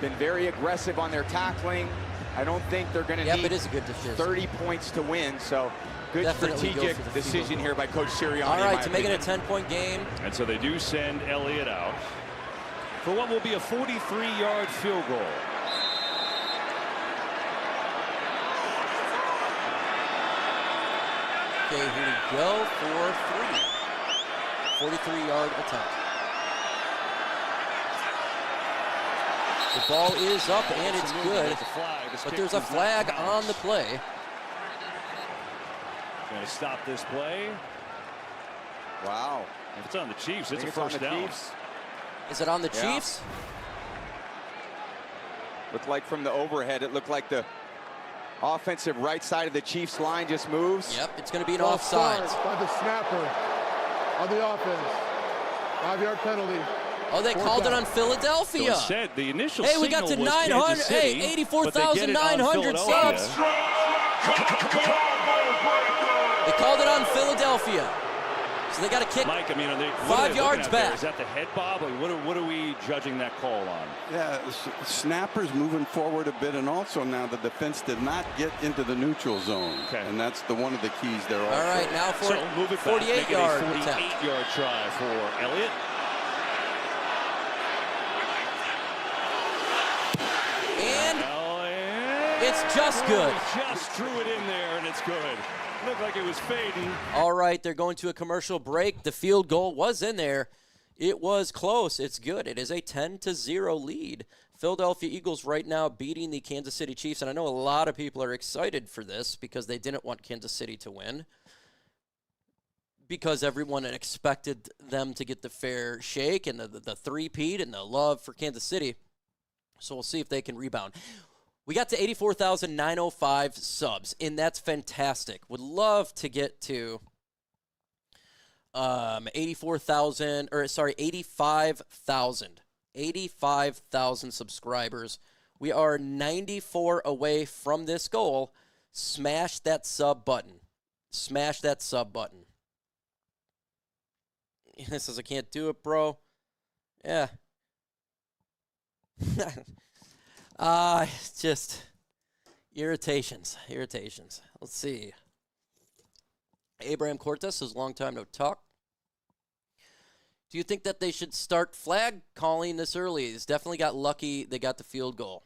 been very aggressive on their tackling. I don't think they're going to need it is a good decision. 30 points to win, so good Definitely strategic decision here by Coach Sirianni. All right, to make it a 10-point game. And so they do send Elliott out for what will be a 43-yard field goal. Okay, here we go for 3. 43-yard attempt. The ball is up and it's good, but there's a flag on the play. Going to stop this play. Wow. If it's on the Chiefs, it's a first down. Is it on the Chiefs? Looked like from the overhead, it looked like the offensive right side of the Chiefs line just moves. Yep, it's going to be an offside. By the snapper on the offense. 5-yard penalty. Oh, they called it on Philadelphia. So instead, the initial we got to 900. Hey, 84,900 subs. They called it on Philadelphia. So they got to kick Mike, I mean, 5 yards back. Is that the head bob? What are we judging that call on? Yeah, snappers moving forward a bit, and also now the defense did not get into the neutral zone. Okay. And that's one of the keys there. All right, now for move it 48-yard attempt. 48-yard try for Elliott. It's just good. Just drew it in there, and it's good. Looked like it was fading. All right, they're going to a commercial break. The field goal was in there. It was close. It's good. It is a 10-0 lead. Philadelphia Eagles right now beating the Kansas City Chiefs, and I know a lot of people are excited for this because they didn't want Kansas City to win. because everyone had expected them to get the fair shake and the three-peat and the love for Kansas City. So we'll see if they can rebound. We got to 84,905 subs, and that's fantastic. Would love to get to 85,000 subscribers. We are 94 away from this goal. Smash that sub button. Smash that sub button. It says I can't do it, bro. Yeah. Just irritations. Let's see. Abraham Cortez says, long time no talk. Do you think that they should start flag calling this early? It's definitely got lucky. They got the field goal.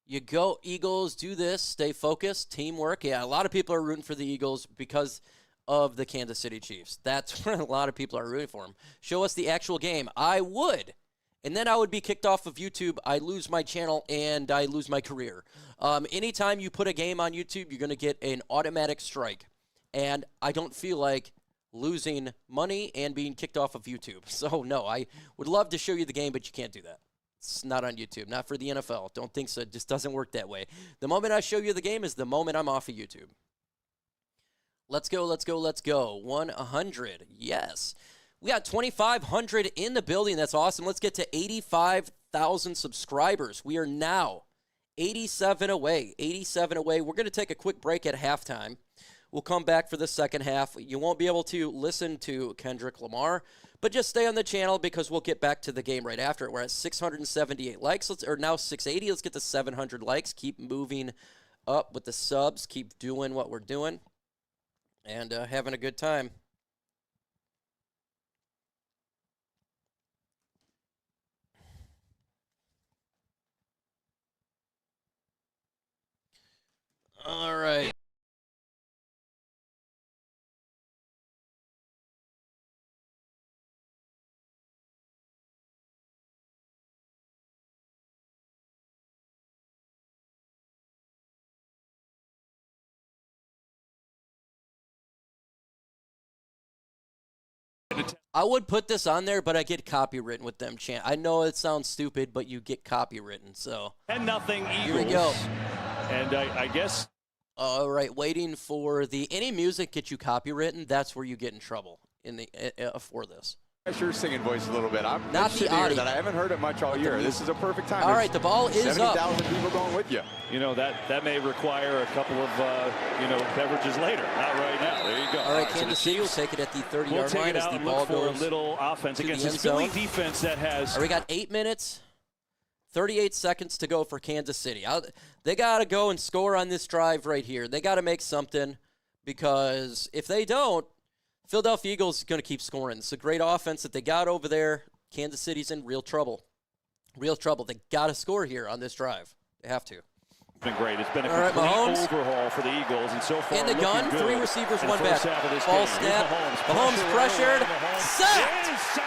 You go, Eagles, do this, stay focused, teamwork. Yeah, a lot of people are rooting for the Eagles because of the Kansas City Chiefs. That's where a lot of people are rooting for them. Show us the actual game. I would. And then I would be kicked off of YouTube. I lose my channel, and I lose my career. Anytime you put a game on YouTube, you're going to get an automatic strike. And I don't feel like losing money and being kicked off of YouTube. So, no, I would love to show you the game, but you can't do that. It's not on YouTube, not for the NFL. Don't think so. It just doesn't work that way. The moment I show you the game is the moment I'm off of YouTube. Let's go. 100. Yes. We got 2,500 in the building. That's awesome. Let's get to 85,000 subscribers. We are now 87 away. We're going to take a quick break at halftime. We'll come back for the second half. You won't be able to listen to Kendrick Lamar, but just stay on the channel because we'll get back to the game right after it. We're at 678 likes, or now 680. Let's get to 700 likes. Keep moving up with the subs. Keep doing what we're doing and having a good time. All right. I would put this on there, but I get copywritten with them chant. I know it sounds stupid, but you get copywritten, so. 10-0 Eagles. Here we go. And I guess. All right, waiting for any music get you copywritten. That's where you get in trouble for this. That's your singing voice a little bit. I'm not the audio. That I haven't heard it much all year. This is a perfect time. All right, the ball is up. 70,000 people going with you. You know, that may require a couple of, beverages later. Not right now. There you go. All right, Kansas City will take it at the 30-yard line as the ball goes a little offense against this Philly defense that has. All right, we got 8 minutes, 38 seconds to go for Kansas City. They got to go and score on this drive right here. They got to make something because if they don't, Philadelphia Eagles is going to keep scoring. It's a great offense that they got over there. Kansas City's in real trouble. They got to score here on this drive. They have to. It's been great. It's been a complete overhaul for the Eagles, and so far in the gun, good. 3 receivers, 1 back. Ball snap. Mahomes pressured. Sacked.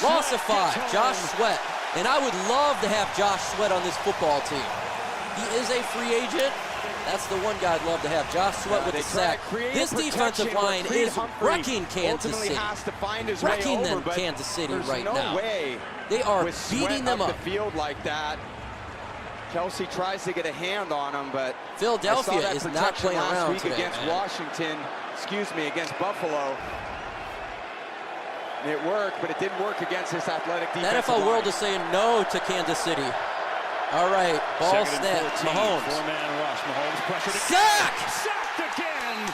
Loss of 5. Josh Sweat. And I would love to have Josh Sweat on this football team. He is a free agent. That's the one guy I'd love to have. Josh Sweat with the sack. This defensive line is wrecking Kansas City. Wrecking them, Kansas City right now. They are beating them up. The field like that. Kelsey tries to get a hand on him, but Philadelphia is not playing around today, against Buffalo. It worked, but it didn't work against this athletic defense. The NFL world is saying no to Kansas City. All right, ball snap. Mahomes. 4-man rush. Mahomes pressured again. Sacked again.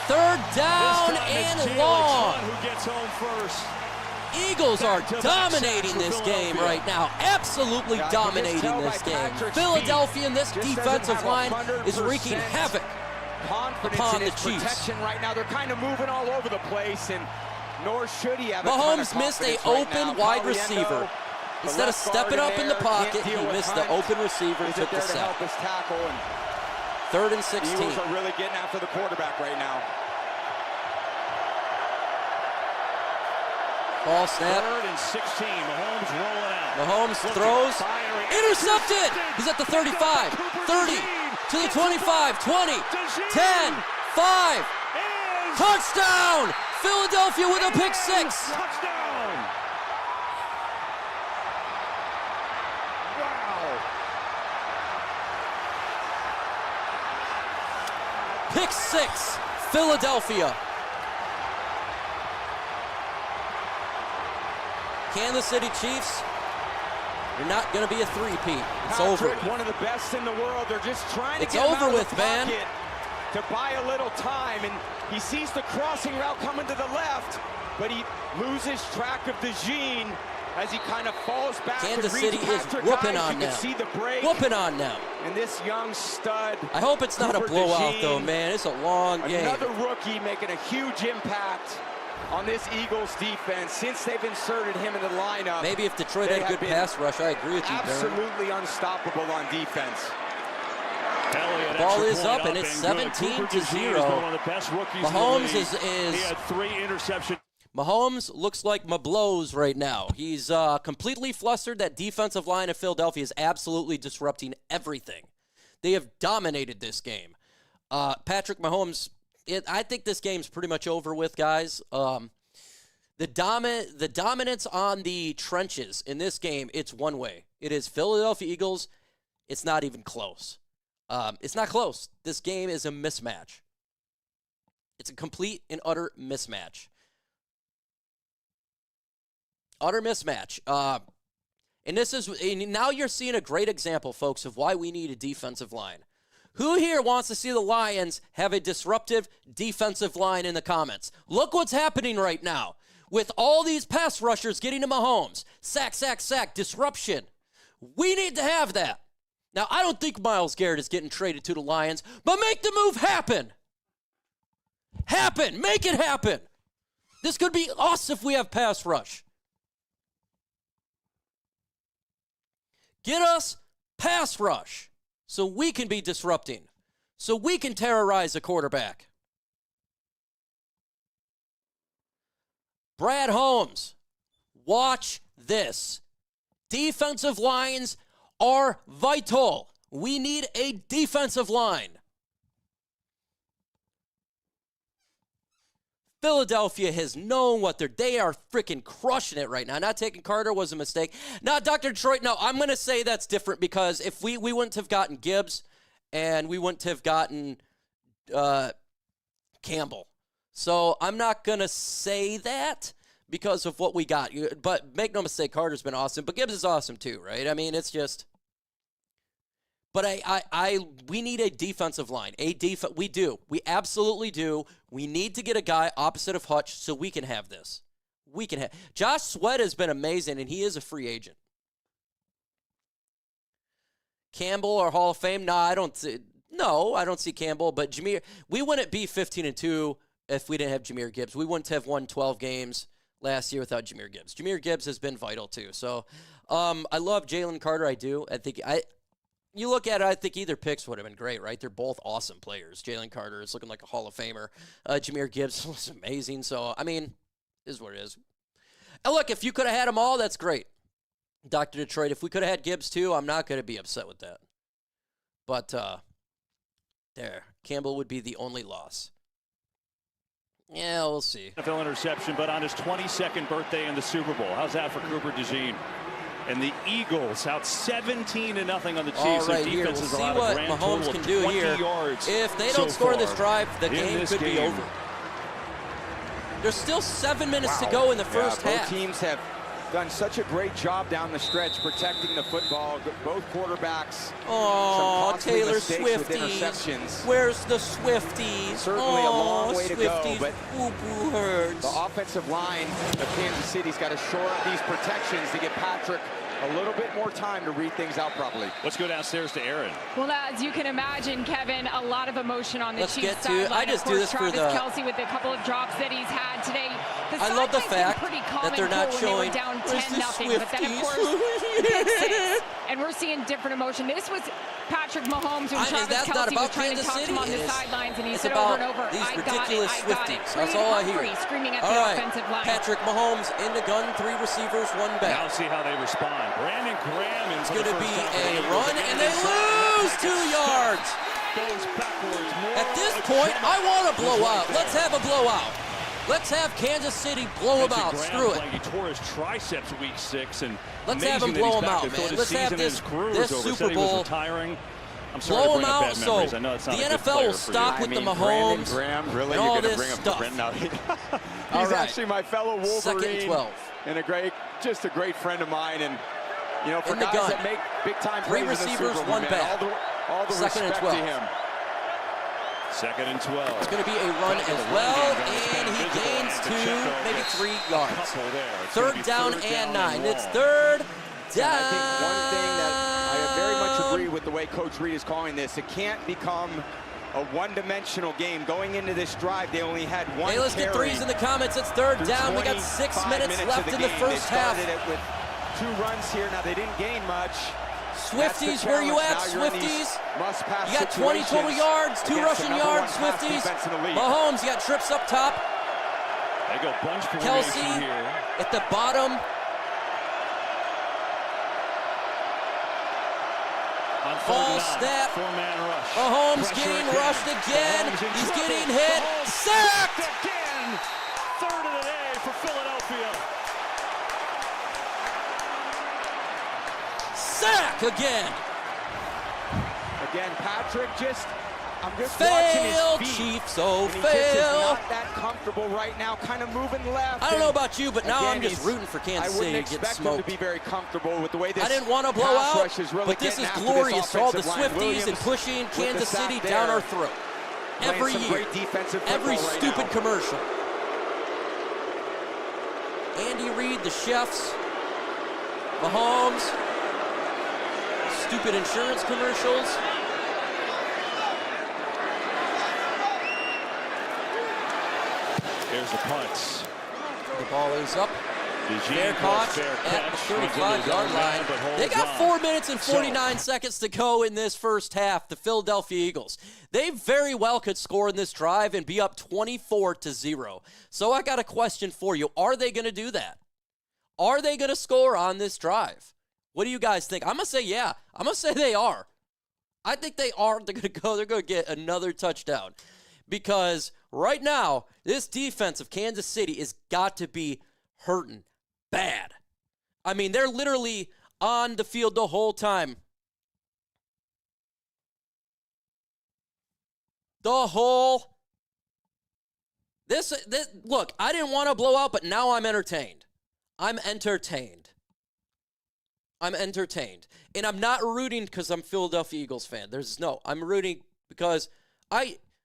3rd down and long. Who gets home first? Eagles are dominating this game right now. Absolutely dominating this game. Philadelphia in this defensive line is wreaking havoc upon the Chiefs. Protection right now. They're kind of moving all over the place, and nor should he have. Mahomes missed an open wide receiver. Instead of stepping up in the pocket, he missed the open receiver and took the sack. 3rd and 16. Eagles are really getting after the quarterback right now. Ball snap. 3rd and 16. Mahomes rolling out. Mahomes throws. Intercepted. He's at the 35, 30, To the 25, 20, 10, 5. Touchdown! Philadelphia with a pick six. Touchdown! Wow. Pick six, Philadelphia. Kansas City Chiefs, you're not going to be a three-peat. It's over. One of the best in the world. They're just trying to It's get him over out of with, the man. pocket to buy a little time, and he sees the crossing route coming to the left, but he loses track of the Jean as he kind of falls back. Kansas and reads City is Patrick whooping Mahomes. on You them. can see the break. Whooping on them. And this young stud. I hope it's not a Cooper blowout, DeJean, though, man. It's a long game. Another rookie making a huge impact on this Eagles defense since they've inserted him in the lineup. Maybe if Detroit had a good pass rush, I agree with you, Darren. Absolutely unstoppable on defense. The ball is up, and it's 17-0. Mahomes is he had 3 interceptions. Mahomes looks like Mablows right now. He's completely flustered. That defensive line of Philadelphia is absolutely disrupting everything. They have dominated this game. Patrick Mahomes, I think this game's pretty much over with, guys. The dominance on the trenches in this game, it's one way. It is Philadelphia Eagles. It's not even close. It's not close. This game is a mismatch. It's a complete and utter mismatch. Utter mismatch. And now you're seeing a great example, folks, of why we need a defensive line. Who here wants to see the Lions have a disruptive defensive line in the comments? Look what's happening right now. With all these pass rushers getting to Mahomes. Sack, sack, sack, disruption. We need to have that. Now, I don't think Myles Garrett is getting traded to the Lions, but make the move happen. Happen. Make it happen. This could be us if we have pass rush. Get us pass rush so we can be disrupting, so we can terrorize a quarterback. Brad Holmes, watch this. Defensive lines are vital. We need a defensive line. Philadelphia has known what they are freaking crushing it right now. Not taking Carter was a mistake. Not Dr. Detroit. No, I'm going to say that's different because if we wouldn't have gotten Gibbs and we wouldn't have gotten Campbell. So I'm not going to say that because of what we got. But make no mistake, Carter's been awesome. But Gibbs is awesome too, right? I mean, it's just... But we need a defensive line. We do. We absolutely do. We need to get a guy opposite of Hutch so we can have this. Josh Sweat has been amazing, and he is a free agent. Campbell or Hall of Fame? I don't see Campbell. But Jahmyr, we wouldn't be 15-2 if we didn't have Jahmyr Gibbs. We wouldn't have won 12 games last year without Jahmyr Gibbs. Jahmyr Gibbs has been vital too. So I love Jalen Carter. I do. You look at it, I think either picks would have been great, right? They're both awesome players. Jalen Carter is looking like a Hall of Famer. Jahmyr Gibbs was amazing. So, I mean, is what it is. And look, if you could have had them all, that's great. Dr. Detroit, if we could have had Gibbs too, I'm not going to be upset with that. But Campbell would be the only loss. Yeah, we'll see. NFL interception, but on his 22nd birthday in the Super Bowl. How's that for Cooper DeJean? And the Eagles out 17-0 on the Chiefs. All right, Their here, we'll defense see is allowed what a grand Mahomes total can of do 20 here. yards If they so don't score far this drive, the in game this could be over. There's still 7 minutes to go in the first half. Both teams have done such a great job down the stretch protecting the football. Both quarterbacks. Oh, Taylor Swifties. Where's the Swifties? Certainly a long way to go, but boo-boo hurts. The offensive line of Kansas City's got to shore up these protections to get Patrick a little bit more time to read things out properly. Let's go downstairs to Aaron. Well, as you can imagine, Kevin, a lot of emotion on the Let's Chiefs get to it. sideline. I just of do course, this for Travis the... Kelce with a couple of drops that he's had today. I love the fact that they're not showing down where's 10-0, the but then of Swifties? course pick six, and we're seeing different emotion. This was Patrick Mahomes when Travis Kelce was trying to talk to him on the sidelines, and he said over and over, these I ridiculous got it. Swifties. That's all I hear. Screaming at all the right, offensive line. Patrick Mahomes in the gun, 3 receivers, 1 back. Now see how they respond. Brandon Graham is going to be a run, and they lose 2 yards. goes backwards. At this point, I want to blow out. Let's have a blowout. Let's have Kansas City blow him out. Screw it. He tore his triceps week 6, and let's have him blow him out, man. Let's have this Super Bowl. Retiring. I'm sorry blow him out so the NFL will stop with the Mahomes really, and all this stuff. He's actually my fellow Wolverine. Second 12. And just a great friend of mine. And, you know, for guys that make big-time plays 3 receivers, 1 back. All the Second and 12. to him. Second and 12. It's going to be a run as well, and he gains 2, maybe 3 yards. Third down and 9. It's third down. I think one thing that I very much agree with the way Coach Reed is calling this, it can't become a one-dimensional game. Going into this drive, they only had one Hey, let's get threes in the comments. It's third down. We got 6 minutes left in the first half. They started it with 2 runs here. Now, they didn't gain much. Swifties, where you at, Swifties? You got 20 total yards, 2 rushing yards, Swifties. Mahomes, you got trips up top. They go bunch Kelsey here. At the bottom. Ball snap. 4-man rush. Mahomes getting rushed again. He's getting hit. Sacked again. Third of the day for Philadelphia. Sack again. Again, Patrick I'm just fail, watching his feet. Chiefs, oh, and he fail. Just is not that comfortable right now, kind of moving left. I don't know about you, but now again, I'm just rooting for Kansas City to get smoked. I wouldn't expect him to be very comfortable with the way this I didn't want to blow out, really but this is glorious for all the Swifties and pushing Kansas City down our throat. Every year, every stupid commercial. Andy Reid, the chefs, Mahomes, stupid insurance commercials. Here's the punts. The ball is up. Fair catch at the 35-yard line. They got 4 minutes and 49 seconds to go in this first half, the Philadelphia Eagles. They very well could score in this drive and be up 24-0. So I got a question for you. Are they going to do that? Are they going to score on this drive? What do you guys think? I'm going to say yeah. I'm going to say they are. I think they are. They're going to go. They're going to get another touchdown. Because right now, this defense of Kansas City has got to be hurting bad. I mean, they're literally on the field the whole time. Look, I didn't want to blow out, but now I'm entertained. I'm entertained. And I'm not rooting because I'm a Philadelphia Eagles fan. I'm rooting because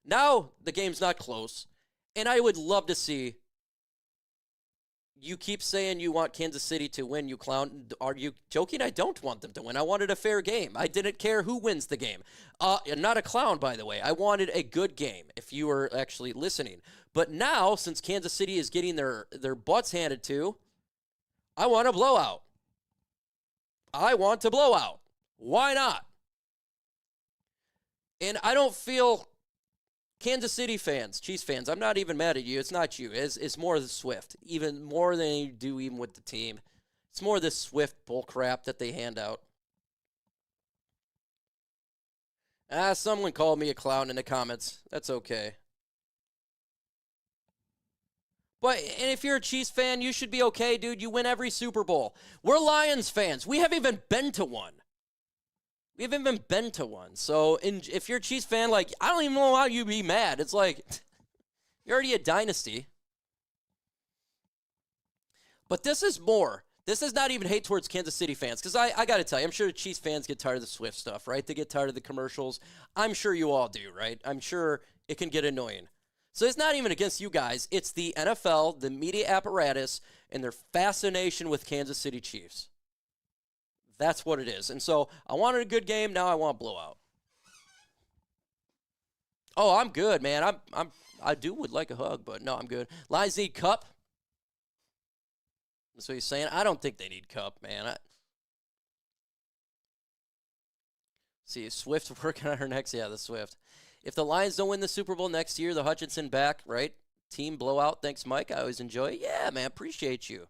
now the game's not close, and I would love to see. You keep saying you want Kansas City to win, you clown. Are you joking? I don't want them to win. I wanted a fair game. I didn't care who wins the game. Not a clown, by the way. I wanted a good game, if you were actually listening. But now, since Kansas City is getting their butts handed to, I want a blowout. I want to blow out. Why not? And I don't feel Kansas City fans, Chiefs fans, I'm not even mad at you. It's not you. It's more the Swift, even more than you do even with the team. It's more the Swift bull crap that they hand out. Someone called me a clown in the comments. That's okay. And if you're a Chiefs fan, you should be okay, dude. You win every Super Bowl. We're Lions fans. We haven't even been to one. So if you're a Chiefs fan, I don't even know how you be mad. It's like, you're already a dynasty. But this is more. This is not even hate towards Kansas City fans. Because I got to tell you, I'm sure the Chiefs fans get tired of the Swift stuff, right? They get tired of the commercials. I'm sure you all do, right? I'm sure it can get annoying. So it's not even against you guys. It's the NFL, the media apparatus, and their fascination with Kansas City Chiefs. That's what it is. And so I wanted a good game. Now I want a blowout. Oh, I'm good, man. I would like a hug, but no, I'm good. Lions need Cup. That's what he's saying. I don't think they need Cup, man. See, Swift working on her next. Yeah, the Swift. If the Lions don't win the Super Bowl next year, the Hutchinson back, right? Team blowout. Thanks, Mike. I always enjoy it. Yeah, man. Appreciate you.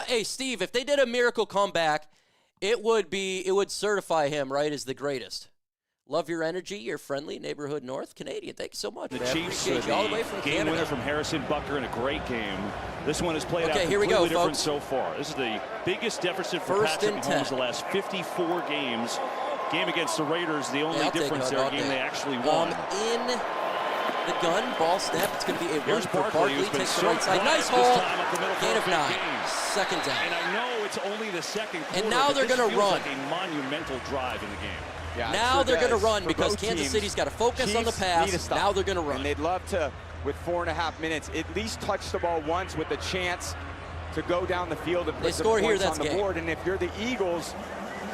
Hey, Steve, if they did a miracle comeback It would certify him, right, as the greatest. Love your energy. You're friendly. Neighborhood North Canadian. Thank you so much. The man. Chiefs Appreciate you all the way from game Canada. winner from Harrison Bucker in a great game. This one has played out here we completely go, different folks. so far. This is the biggest deficit for First Patrick and Mahomes 10. the last 54 games. Game against the Raiders, the only I'll take difference it there, all game day. they actually won. In the gun, ball snap. It's going to be a run Here's for Barkley, Barkley. who's been Takes the so right side. quiet Nice this hole. time up the middle for Gain a of big 9. game. Second down. And I know it's only the second quarter, And now but they're this going to feels run. like a monumental drive in the game. Yeah, now they're going to run For because both Kansas teams, City's got to focus on the Chiefs need to pass. stop. Now they're going to run. And they'd love to, with 4.5 minutes, at least touch the ball once with the chance to go down the field and put some score here, points that's on the game. board. And if you're the Eagles,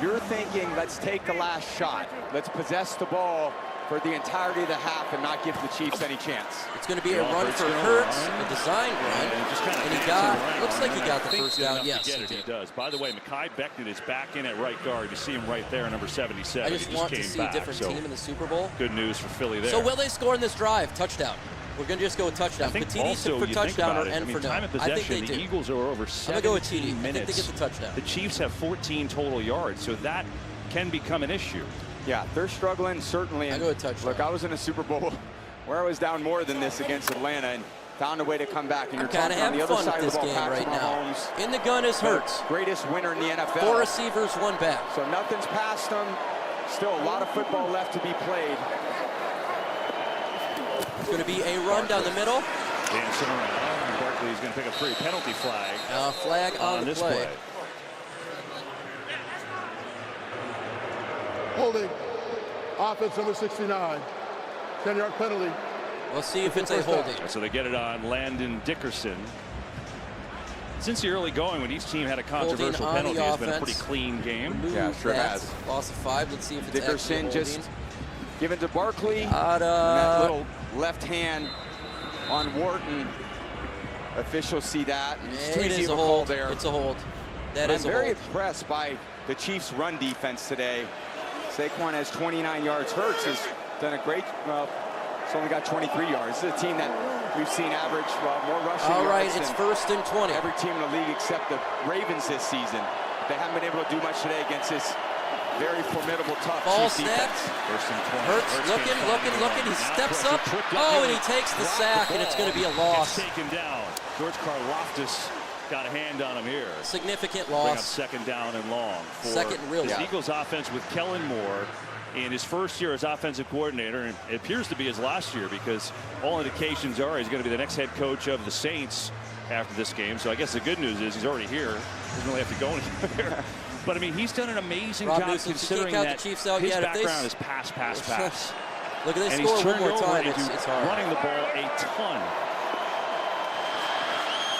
you're thinking, let's take the last shot. Let's possess the ball for the entirety of the half and not give the Chiefs any chance. It's going to be a run for Hurts, a design run, and he got, looks like he got the first down. Yes, he does. By the way, Mekhi Becton is back in at right guard. You see him right there, number 77. I just want to see a different team in the Super Bowl. Good news for Philly there. So will they score in this drive? Touchdown. We're going to just go with touchdown. I think Could TD also, for you touchdown think or about it, end for no? time of I think possession, they do. the Eagles are over 17 I'm going to go with TD. minutes. I think they get the touchdown. The Chiefs have 14 total yards, so that can become an issue. Yeah, they're struggling, certainly. I go with touchdown. Look, I was in a Super Bowl where I was down more than this against Atlanta and found a way to come back. And you're kind of talking on having the other fun side with of this the ball, game Patrick right now. Mahomes, In the gun is Hurts. greatest winner in the NFL. 4 receivers, 1 back. So nothing's past them. Still a lot of football left to be played. It's going to be a run down the middle. Dancing around. Barkley's going to pick a free penalty flag. Flag on the this play. Holding. Offense number 69. 10-yard penalty. We'll see if it's a holding. So they get it on Landon Dickerson. Since the early going, when each team had a controversial penalty, it's been a pretty clean game. Yeah, sure has. Loss of 5. Let's see if it's Dickerson actually just given to Barkley. holding. And that little left hand on Wharton. Officials see that. It is a hold. There. It's a hold. That is a hold. I'm very impressed by the Chiefs' run defense today. Saquon has 29 yards. Hurts has done a great, well, it's only got 23 yards. This is a team that we've seen average more rushing yards. All right, it's first and 20. Every team in the league except the Ravens this season. They haven't been able to do much today against this very formidable, tough Ball Chiefs snapped. defense. Hurts looking. He steps up. Oh, and he takes the sack, and it's going to be a loss. Taken down. George Karlaftis got a hand on him here. Significant Bring up loss. second down and long for Second and real. the Eagles offense with Kellen Moore in his first year as offensive coordinator, and it appears to be his last year because all indications are he's going to be the next head coach of the Saints after this game. So I guess the good news is he's already here. Doesn't really have to go anywhere. But I mean, he's done an amazing job considering that the Chiefs out his yet. background is pass. Look, if they And score he's one more turned over time, into it's hard. running the ball a ton.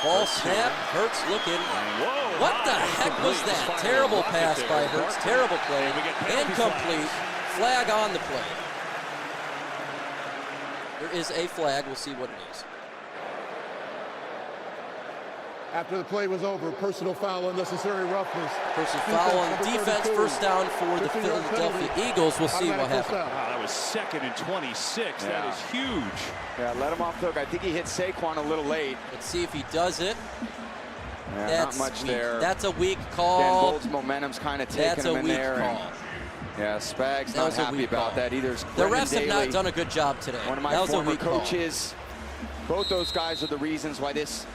Ball snap. Hurts looking. Whoa, What the heck was that? Terrible pass by Hurts. Terrible play. Incomplete. Flag on the play. There is a flag. We'll see what it is. After the play was over, personal foul, unnecessary roughness. Personal foul on defense. First down for the Philadelphia Eagles. We'll see what happens. Wow, that was 2nd and 26. That is huge. Yeah, let him off the hook. I think he hit Saquon a little late. Let's see if he does it. Yeah, That's not much weak. there. That's a weak Dan call. Bolt's momentum's kind of taking That's a him in weak there. call. Yeah, Spag's That not was a happy weak about call. that either. The refs have not done a good job today. One of my that was former a weak coaches. Both those guys are the reasons why this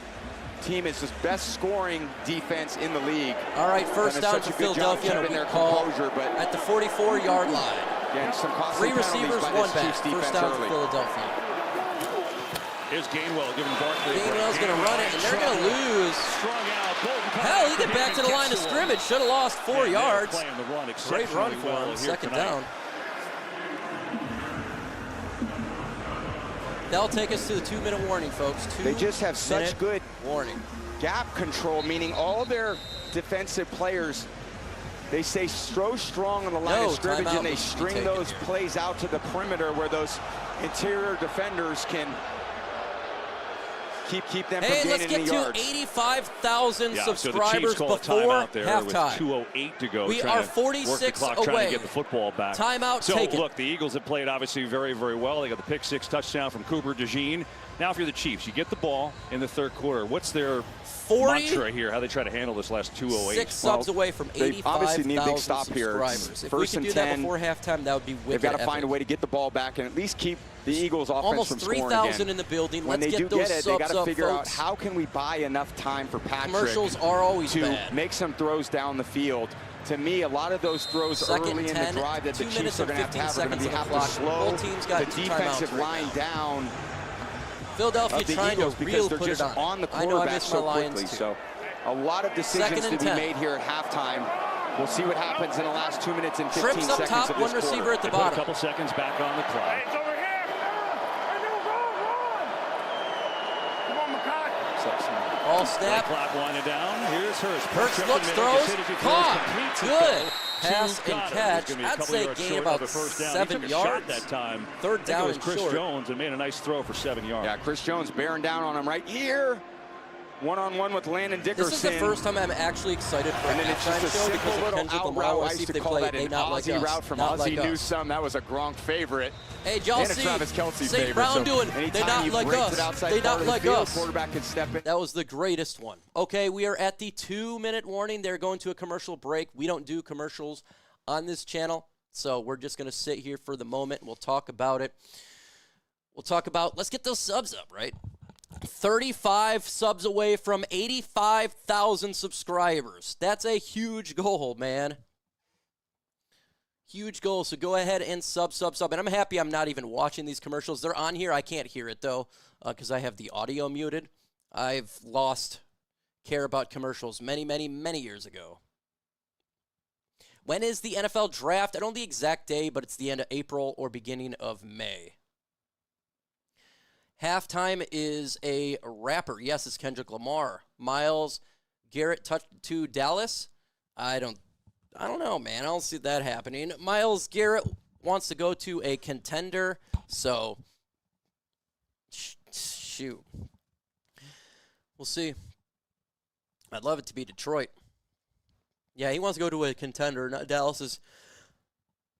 team is the best scoring defense in the league. All right, first down for Philadelphia. Keeping their Call composure, but at the 44-yard line. Again, some costly 3 receivers, 1 back. First down for early. Philadelphia. Here's Gainwell giving Barkley. Gainwell's going to run it, and they're going to lose. Strung out. Hell, he get back to the line of scrimmage. Should have lost 4 yards. Playing the run Great run for well him. here Second tonight. down. That'll take us to the 2-minute warning, folks. They just have such good warning. Gap control, meaning all their defensive players, they stay so strong on the line of scrimmage and they string those plays out to the perimeter where those interior defenders can keep them from gaining any yards. Hey, let's get to 85,000 so subscribers the Chiefs call before a timeout there halftime. With 2:08 to go. We are 46 trying away. to get the football back. Timeout so taken. Look, the Eagles have played obviously very, very well. They got the pick 6 touchdown from Cooper DeJean. Now, if you're the Chiefs, you get the ball in the third quarter. What's their 40 mantra here, how they try to handle this last 2:08? 6 subs away from 85,000 subscribers. If we could do that before halftime, that would be wicked. They've got to find a way to get the ball back and at least keep the Eagles' offense almost from scoring 3,000 again. in the building. When Let's they get do those get it, subs they got to up, figure out folks. how can we buy enough time for Patrick Commercials are always to bad. make some throws down the field. To me, a lot of those throws early in the drive that the Chiefs are going to have to slow the defensive line down. Philadelphia trying to because they're put just it on the I know I quarterback missed my so Lions quickly. too. So a lot of decisions to be made here at halftime. We'll see what happens in the last 2 minutes and 15 Trips up seconds top, of this one receiver quarter. at the They put bottom. a couple seconds back on the clock. Hey, it's over here. Come on, Makai. All snap. Clock winding down. Here's Hurst. Hurst looks, throws, caught. Good. Pass and catch. I'd say gain about 7 yards. That time. Third down and Chris short. Jones and made a nice throw for 7 yards. Yeah, Chris Jones bearing down on him right here. One-on-one with Landon Dickerson. This is the first time I'm actually excited for a And then it's just a halftime show simple because of little Kendrick out Lamar. route. I I see used if to they call play that it. They an not like Aussie us. route from Not Ozzie like us. Newsome. That was a Gronk favorite. Hey, did y'all And a see Travis Kelce St. favorite. Brown So doing? They anytime not he like breaks us. it outside They part not of the like field, us. quarterback can step in. That was the greatest one. Okay, we are at the 2-minute warning. They're going to a commercial break. We don't do commercials on this channel, so we're just going to sit here for the moment and we'll talk about it. We'll talk about, let's get those subs up, right? 35 subs away from 85,000 subscribers. That's a huge goal, man. Huge goal. So go ahead and sub. And I'm happy I'm not even watching these commercials. They're on here. I can't hear it, though, because I have the audio muted. I've lost care about commercials many, many, many years ago. When is the NFL draft? I don't know the exact day, but it's the end of April or beginning of May. Halftime is a rapper. Yes, it's Kendrick Lamar. Myles Garrett to Dallas. I don't know, man. I don't see that happening. Myles Garrett wants to go to a contender, so shoot. We'll see. I'd love it to be Detroit. Yeah, he wants to go to a contender. Dallas is...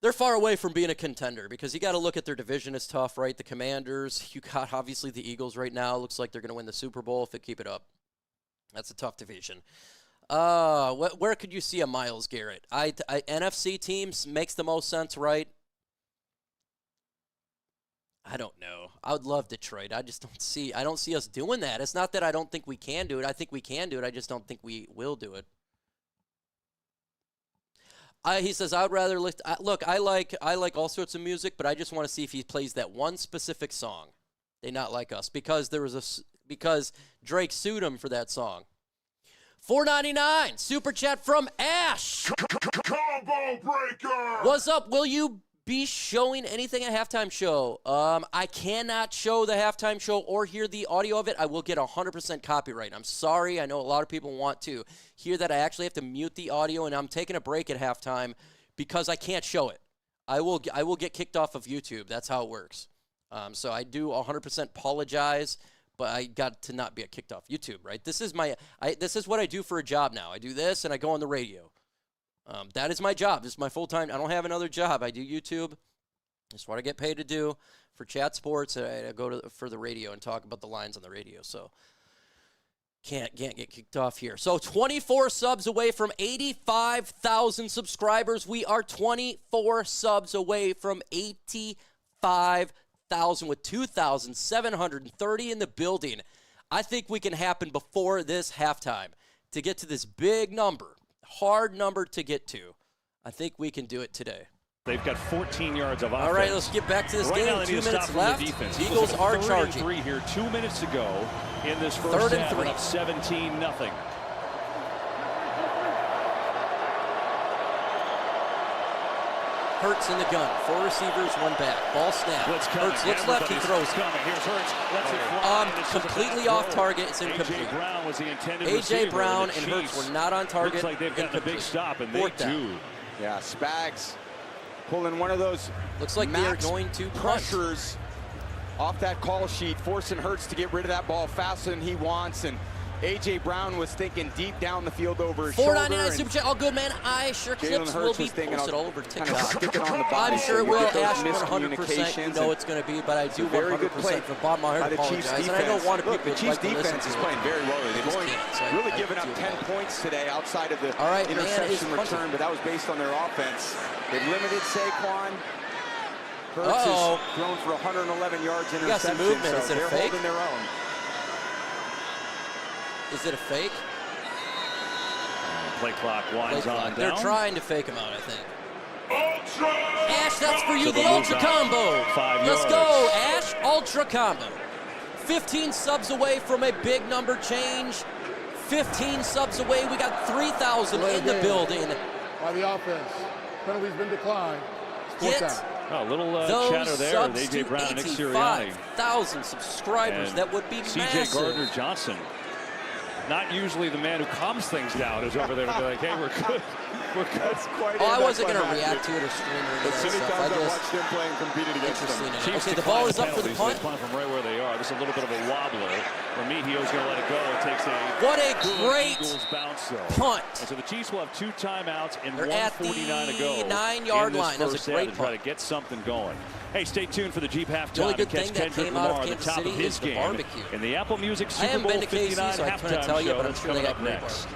They're far away from being a contender because you got to look at their division is tough, right? The Commanders, you got obviously the Eagles right now. Looks like they're going to win the Super Bowl if they keep it up. That's a tough division. Where could you see a Myles Garrett? NFC teams makes the most sense, right? I don't know. I would love Detroit. I don't see us doing that. It's not that I don't think we can do it. I think we can do it. I just don't think we will do it. He says, I would rather look, I like all sorts of music, but I just want to see if he plays that one specific song. They not like us because because Drake sued him for that song. $4.99 super chat from Ash. Combo breaker. What's up? Will you be showing anything at halftime show? I cannot show the halftime show or hear the audio of it. I will get 100% copyright. I'm sorry. I know a lot of people want to hear that. I actually have to mute the audio, and I'm taking a break at halftime because I can't show it. I will get kicked off of YouTube. That's how it works. So I do 100% apologize, but I got to not be kicked off YouTube, right? This is what I do for a job now. I do this, and I go on the radio. That is my job. This is my full-time. I don't have another job. I do YouTube. That's what I get paid to do for Chat Sports. I go for the radio and talk about the lines on the radio. So can't get kicked off here. So 24 subs away from 85,000 subscribers. We are 24 subs away from 85,000 with 2,730 in the building. I think we can happen before this halftime to get to this big number. Hard number to get to. I think we can do it today. They've got 14 yards of offense. All right, let's get back to this game. 2 minutes left. Eagles are charging. 3 here, 2 minutes to go in this first half. 17-0. Hurts in the gun. 4 receivers, 1 back. Ball snap. Hurts looks left, he throws. Here's Hurts. Completely off target. It's incomplete. A.J. Brown was the intended A.J. Brown and Chiefs. Hurts were not on target. Looks like they've gotten a big stop, and they do. Yeah, Spags pulling one of those looks like they're going to pressures off that call sheet, forcing Hurts to get rid of that ball faster than he wants, and A.J. Brown was thinking deep down the field over his shoulder. $4.99 Super Chat. All good, man. I sure clips will be posted all over TikTok. I'm sure it will. Ash, 100%. You know it's going to be, but I do 100% from the bottom of my heart apologize. And I know one of people the Chiefs defense is playing very well. They've really given up 10 points today outside of the interception return, but that was based on their offense. They've limited Saquon. Hurts has thrown for 111 yards interception. Got some movement. So they're holding their own. Is it a fake? Play clock winds on down. They're trying to fake him out, I think. Ash, that's for you, the Ultra Combo. Let's go, Ash, Ultra Combo. 15 subs away from a big number change. 15 subs away. We got 3,000 in the building. By the offense. Penalty's been declined. Get a little chatter there with A.J. Brown and Nick Sirianni. 5,000 subscribers. That would be C.J. massive. Gardner-Johnson, not usually the man who calms things down, is over there to be like, hey, we're good. We're good. I wasn't going to react to it or stream or any of that stuff. I just watched him play and competed against them. Okay, the ball is up for the punt. They punt from right where they are. This is a little bit of a wobbler. Remigio's going to let it go. It takes a great Eagles bounce, though. Punt. And so the Chiefs will have 2 timeouts and They're 1:49 to go. 9-yard line. That's a great punt. Try to get something going. Hey, stay tuned for the Jeep halftime. The only good to catch thing that Kendrick came out Lamar of at the Kansas top City of his is the game barbecue. in the Apple Music Super I haven't Bowl been to KC, 59 so I couldn't halftime tell you, show but I'm that's sure they coming got up great next.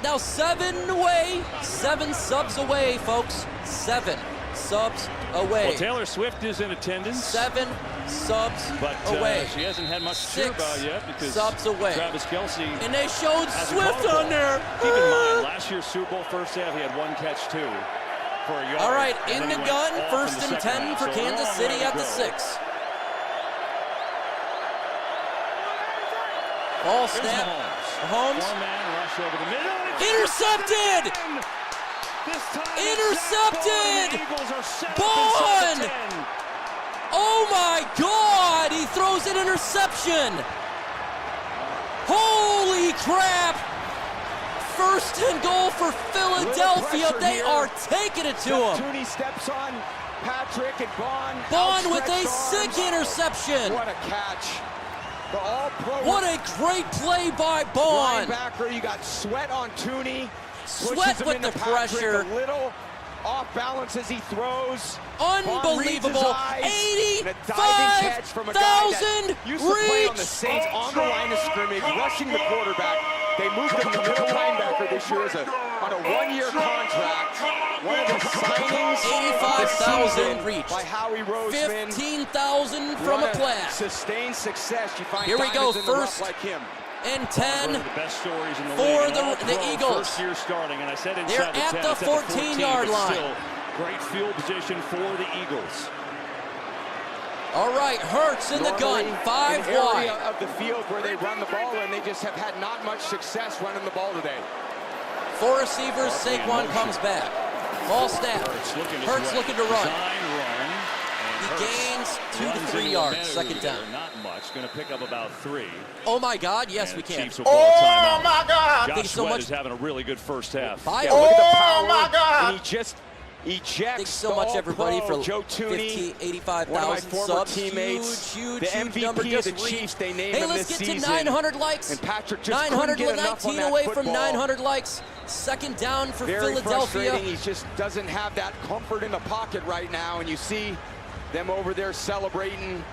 Now 7 away. 7 subs away, folks. 7 subs away. Well, Taylor Swift is in attendance. 7 subs away. She hasn't had much to cheer about yet because subs away. Travis Kelce. And they showed Swift on there. Keep in mind, last year's Super Bowl first half, he had 1 catch, 2 for a yard. All right, and in then the he gun, went first off in and the 10 second for half. So Kansas long City way to at the go. 6. Ball snap. Mahomes. 4-man rush over the middle. Intercepted! Intercepted! Bond! Oh my God! He throws an interception! Holy crap! First and goal for Philadelphia. They are taking it to him. Tooney steps on Patrick and Bond. Bond with a sick interception. What a catch. The all-pro. What a great play by Bond. Linebacker, you got Sweat on Tooney. Sweat with the pressure. A little off balance as he throws. Unbelievable. 85,000 used to play on the reach. Saints on the line of scrimmage, rushing the quarterback. They moved him to middle linebacker this year on a 1-year contract. One of the signings. 85,000 reach. By Howie Roseman. 15,000 from a class. Sustained success. You find Here we go. diamonds in the rough First like him. and 10 One of the best stories in the for league. the Eagles. First year starting, and I said inside They're at the 14-yard line. Still great field position for the Eagles. All right, Hurts in the gun, 5 an area wide. of the field where they run the ball, and they just have had not much success running the ball today. 4 receivers, Saquon comes back. Ball snap. Hurts looking to run. He gains 2 to 3 yards, second down. Not much, going to pick up about 3. Oh my God, yes we can. Oh my God. Josh Sweat is having a really good first half. Look at the power. My God. And he just ejects. Thanks so much, everybody, for Joe Tooney, 85,000 former subs. teammates, Huge the number MVP just of the Chiefs. They named hey, him let's this get season. to 900 likes. And Patrick just couldn't get enough on 919 that away football. from 900 likes. Second down for Very Philadelphia. frustrating. He just doesn't have that comfort in the pocket right now, and you see them over there celebrating.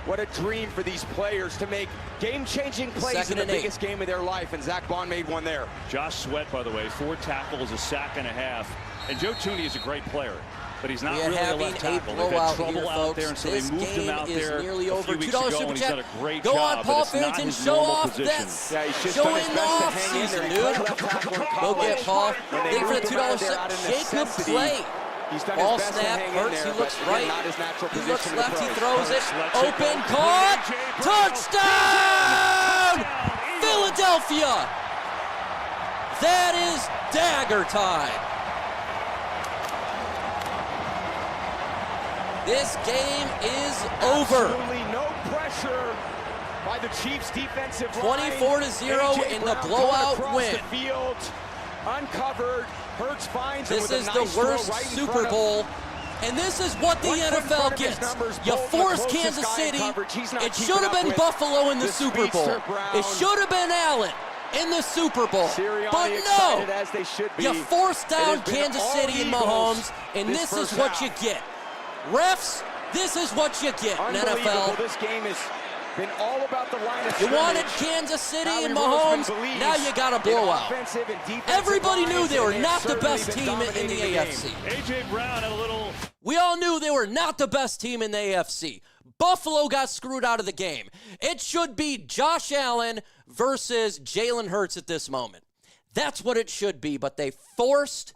What a dream for these players to make game-changing plays in the biggest game of their life, and Zach Bond made one there. Josh Sweat, by the way, 4 tackles, a sack and a half. And Joe Tooney is a great player, but he's not really a left tackle. They've had trouble out there, and so they moved him out there a few weeks ago, and he's done a great job. Go on, Paul Farrington, show off position. that. Yeah, he's just showing done his best to off hang in season, there. dude. Go get Paul. Thank you for the $2 set. Jacob play. He's done Ball his best snap, to hang Hurts, in there, he looks but right, not his natural he position looks to left, he throw. throws it, open, caught, touchdown, Philadelphia. That is dagger time. This game is over. Absolutely no pressure by the Chiefs defensive line. 24-0 in the blowout win. The field, uncovered. Hurts finds this him with is a nice the worst throw right in Super front of Bowl And this is what the NFL gets. You force Kansas City. It should have been Buffalo in the Super Bowl. It should have been Allen in the Super Bowl. But no, you force down Kansas City and Mahomes, and this is what you get. Refs, this is what you get in NFL. This game has been all about the line of You wanted Kansas City and Mahomes, now you got a blowout. Everybody knew they were not the best team in the AFC. A.J. Brown had a little... We all knew they were not the best team in the AFC. Buffalo got screwed out of the game. It should be Josh Allen versus Jalen Hurts at this moment. That's what it should be, but they forced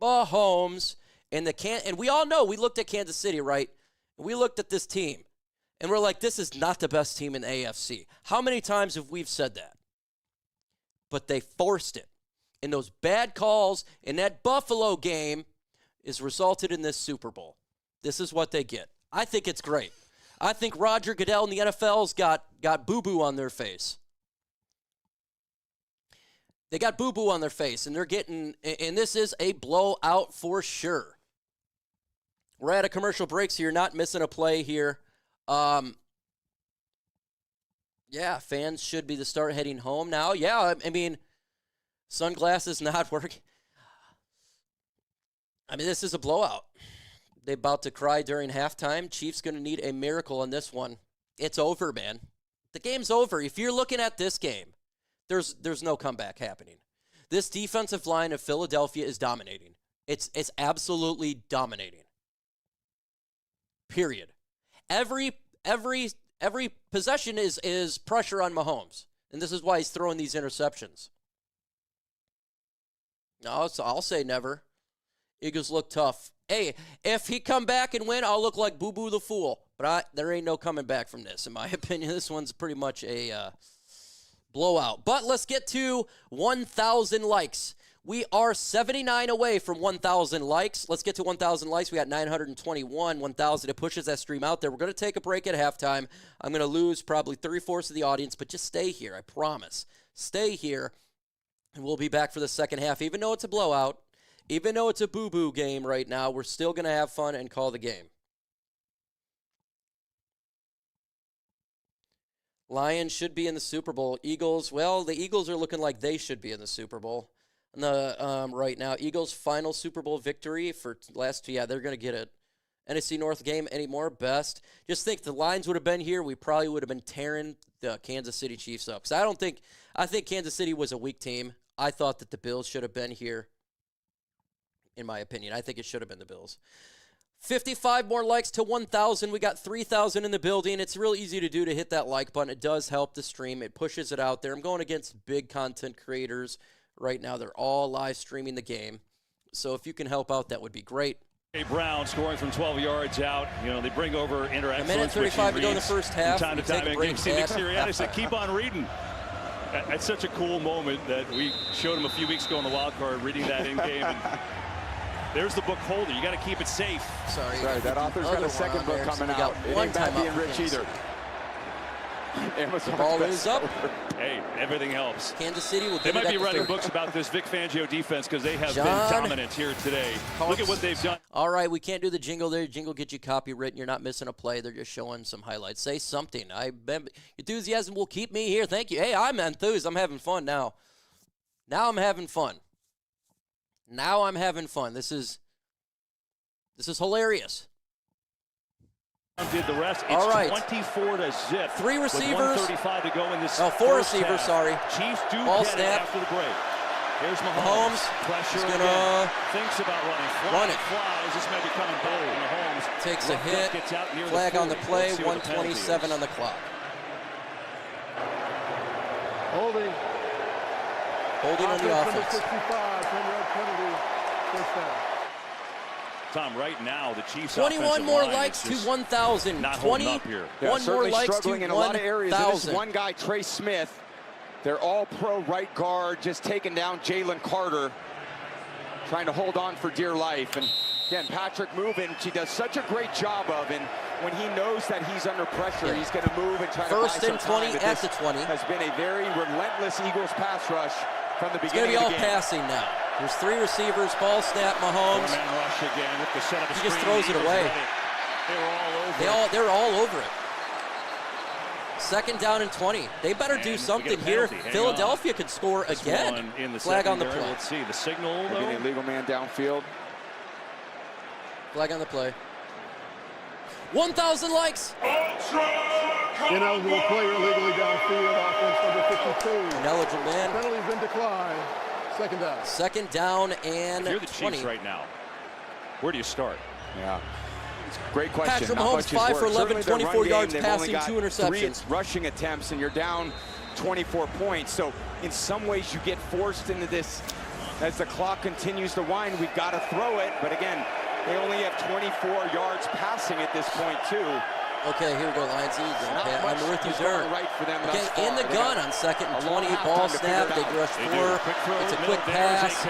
Mahomes and we all know, we looked at Kansas City, right? We looked at this team, and we're like, this is not the best team in the AFC. How many times have we said that? But they forced it. And those bad calls in that Buffalo game is resulted in this Super Bowl. This is what they get. I think it's great. I think Roger Goodell and the NFL's got boo-boo on their face. They got boo-boo on their face, and this is a blowout for sure. We're at a commercial break, so you're not missing a play here. Yeah, fans should be the start heading home now. Yeah, I mean, sunglasses not working. I mean, this is a blowout. They're about to cry during halftime. Chiefs going to need a miracle on this one. It's over, man. The game's over. If you're looking at this game, there's no comeback happening. This defensive line of Philadelphia is dominating. It's absolutely dominating. Period. Every possession is pressure on Mahomes, and this is why he's throwing these interceptions. No, so I'll say never. Eagles look tough. Hey, if he come back and win, I'll look like Boo Boo the Fool. But there ain't no coming back from this, in my opinion. This one's pretty much a blowout. But let's get to 1,000 likes. We are 79 away from 1,000 likes. Let's get to 1,000 likes. We got 921, 1,000. It pushes that stream out there. We're going to take a break at halftime. I'm going to lose probably 3/4 of the audience, but just stay here. I promise. Stay here, and we'll be back for the second half. Even though it's a blowout, even though it's a boo-boo game right now, we're still going to have fun and call the game. Lions should be in the Super Bowl. Eagles, well, the Eagles are looking like they should be in the Super Bowl. Right now, Eagles' final Super Bowl victory for last year. Yeah, they're going to get it. NFC North game anymore, best. Just think the Lions would have been here. We probably would have been tearing the Kansas City Chiefs up. Because I think Kansas City was a weak team. I thought that the Bills should have been here. In my opinion, I think it should have been the Bills. 55 more likes to 1,000. We got 3,000 in the building. It's real easy to do to hit that like button. It does help the stream. It pushes it out there. I'm going against big content creators right now. They're all live streaming the game. So if you can help out, that would be great. Brown scoring from 12 yards out. You know, they bring over inter-excellence. A minute 35 to go in the first half. From time to time, you see Nick Sirianni said, keep on reading. That's such a cool moment that we showed him a few weeks ago in the wild card, reading that in game. There's the book holder. You got to keep it safe. Sorry, that author's got a second book coming out. It ain't bad being rich either. The ball is up. Hey, everything helps. Kansas City will They might be writing books about this Vic Fangio defense because they have been dominant here today. Look at what they've done. All right, we can't do the jingle there. Jingle gets you copywritten. You're not missing a play. They're just showing some highlights. Say something. Enthusiasm will keep me here. Thank you. Hey, I'm enthused. I'm having fun now. Now I'm having fun. Now I'm having fun. This is hilarious. Did the rest. It's all right. 24-0. 3 receivers. 1:35 to go in this. Oh, 4 receivers. Half. Sorry. Chiefs do ball get snap. it after the break. Here's Mahomes. Pressure. He's gonna thinks about running. Flies. This may be coming back. Mahomes takes a hit. Flag on the play. 1:27 on the clock. Holding on the offense. 65, first down. Tom, right now the Chiefs. 21 more likes to 1,000. 21 more likes to 1,000. In a lot of areas. This one guy, Trey Smith. They're all pro right guard, just taking down Jalen Carter, trying to hold on for dear life. And again, Patrick moving, which he does such a great job of. And when he knows that he's under pressure, he's going to move and try to buy some time. First and 20 at the 20. Has been a very relentless Eagles pass rush from the beginning of the game. It's going to be all passing now. There's 3 receivers, ball snap, Mahomes. Four-man rush again with the setup. He just throws it away. They're all over it. 2nd down and 20. They better do something here. Philadelphia could score again. Flag on the play. Let's see the signal, though. Maybe an illegal man downfield. Flag on the play. 1,000 likes. Ineligible player illegally downfield. Offense number 52. Ineligible man. Penalty's been declined. 2nd down. 2nd down and You're the 20. Chiefs right now. Where do you start? Yeah. Great question. Patrick Mahomes, 5 for 11, 24 yards passing, 2 interceptions. 3 rushing attempts, and you're down 24 points. So in some ways, you get forced into this. As the clock continues to wind, we've got to throw it. But again, they only have 24 yards passing at this point, too. Okay, here we go, Lions. Okay, I'm with you there. Right for them okay, in the gun on 2nd and 20. Ball snap. They rush 4. It's a quick pass.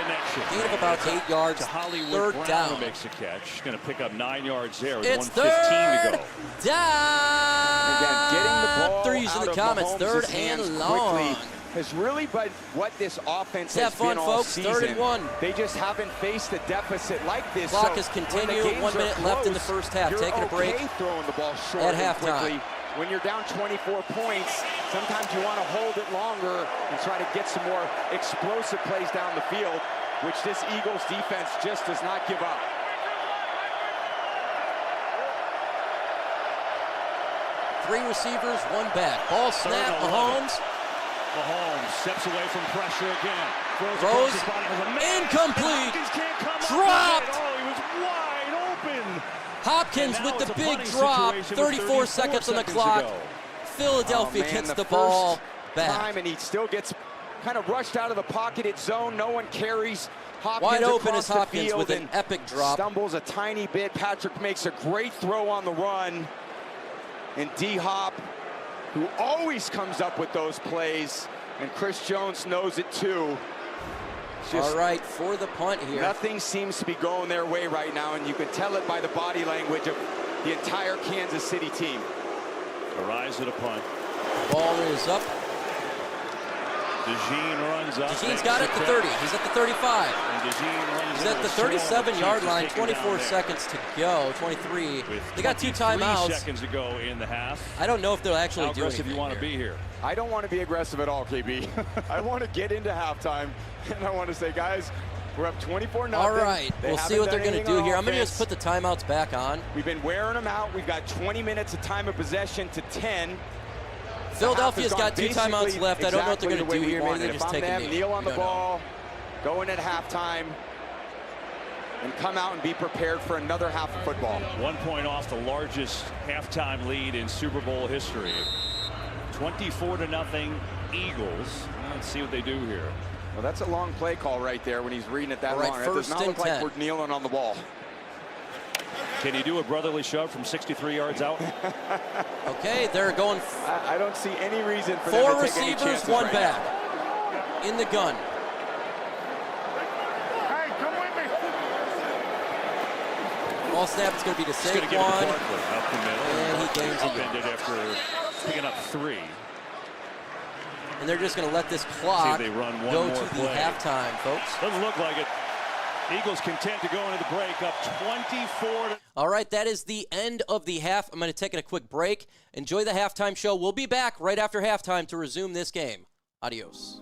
Gain of about 8 yards. 3rd down. Makes a catch. Going to pick up 9 yards there with it's 1:15 to go. Down. Again, getting the ball They're using the comments. 3rd and long. Quickly has really been what this offense has fun, been all folks. season. 3rd and 1. They just haven't faced a deficit like this. Clock so is continuing. 1 minute left in the first half. Taking a break. Throwing the ball short at halftime. When you're down 24 points, sometimes you want to hold it longer and try to get some more explosive plays down the field, which this Eagles defense just does not give up. Three receivers, 1 back. Ball snap, Mahomes. Mahomes steps away from pressure again. Throws, incomplete, dropped. Oh, he was wide open. Hopkins with the big drop, 34 seconds on the clock. Philadelphia gets the ball back. And he still gets kind of rushed out of the pocket. It's zone, no one carries. Hopkins wide open is is Hopkins with an epic drop. Stumbles a tiny bit. Patrick makes a great throw on the run. And D-Hop, who always comes up with those plays, and Chris Jones knows it too. All right, for the punt here. Nothing seems to be going their way right now, and you can tell it by the body language of the entire Kansas City team. A rise at a punt. Ball is up. DeJean runs up. DeJean's got it at the 30. He's at the 35. And DeJean runs He's at the 37-yard line. 24 seconds to go. 23. They got 2 timeouts. Seconds to go in the half. I don't know if they'll actually How do aggressive anything you want to here. be here? I don't want to be aggressive at all, KB. I want to get into halftime, and I want to say, guys, we're up 24-0. All right, we'll see what they're going to do here. I'm going to just put the timeouts back on. We've been wearing them out. We've got 20 minutes of time of possession to 10. Philadelphia's got 2 timeouts left. I don't know what they're going to do here. Maybe they're just taking a knee. Kneel on the ball, go in at halftime, and come out and be prepared for another half of football. 1 point off the largest halftime lead in Super Bowl history. 24-0 Eagles. Let's see what they do here. Well, that's a long play call right there when he's reading it that long. It does not look like we're kneeling on the ball. Can he do a brotherly shove from 63 yards out? Okay, they're going. I don't see any reason for 4 them to take any receivers, chances 1 right back. now. In the gun. Hey, come with me. Ball snap is going to be to Saquon. Up the middle. And he gains it. Ended after picking up 3. And they're just going to let this clock they run one go more to the play. halftime, folks. Doesn't look like it. Eagles content to go into the break up 24. All right, that is the end of the half. I'm going to take a quick break. Enjoy the halftime show. We'll be back right after halftime to resume this game. Adios.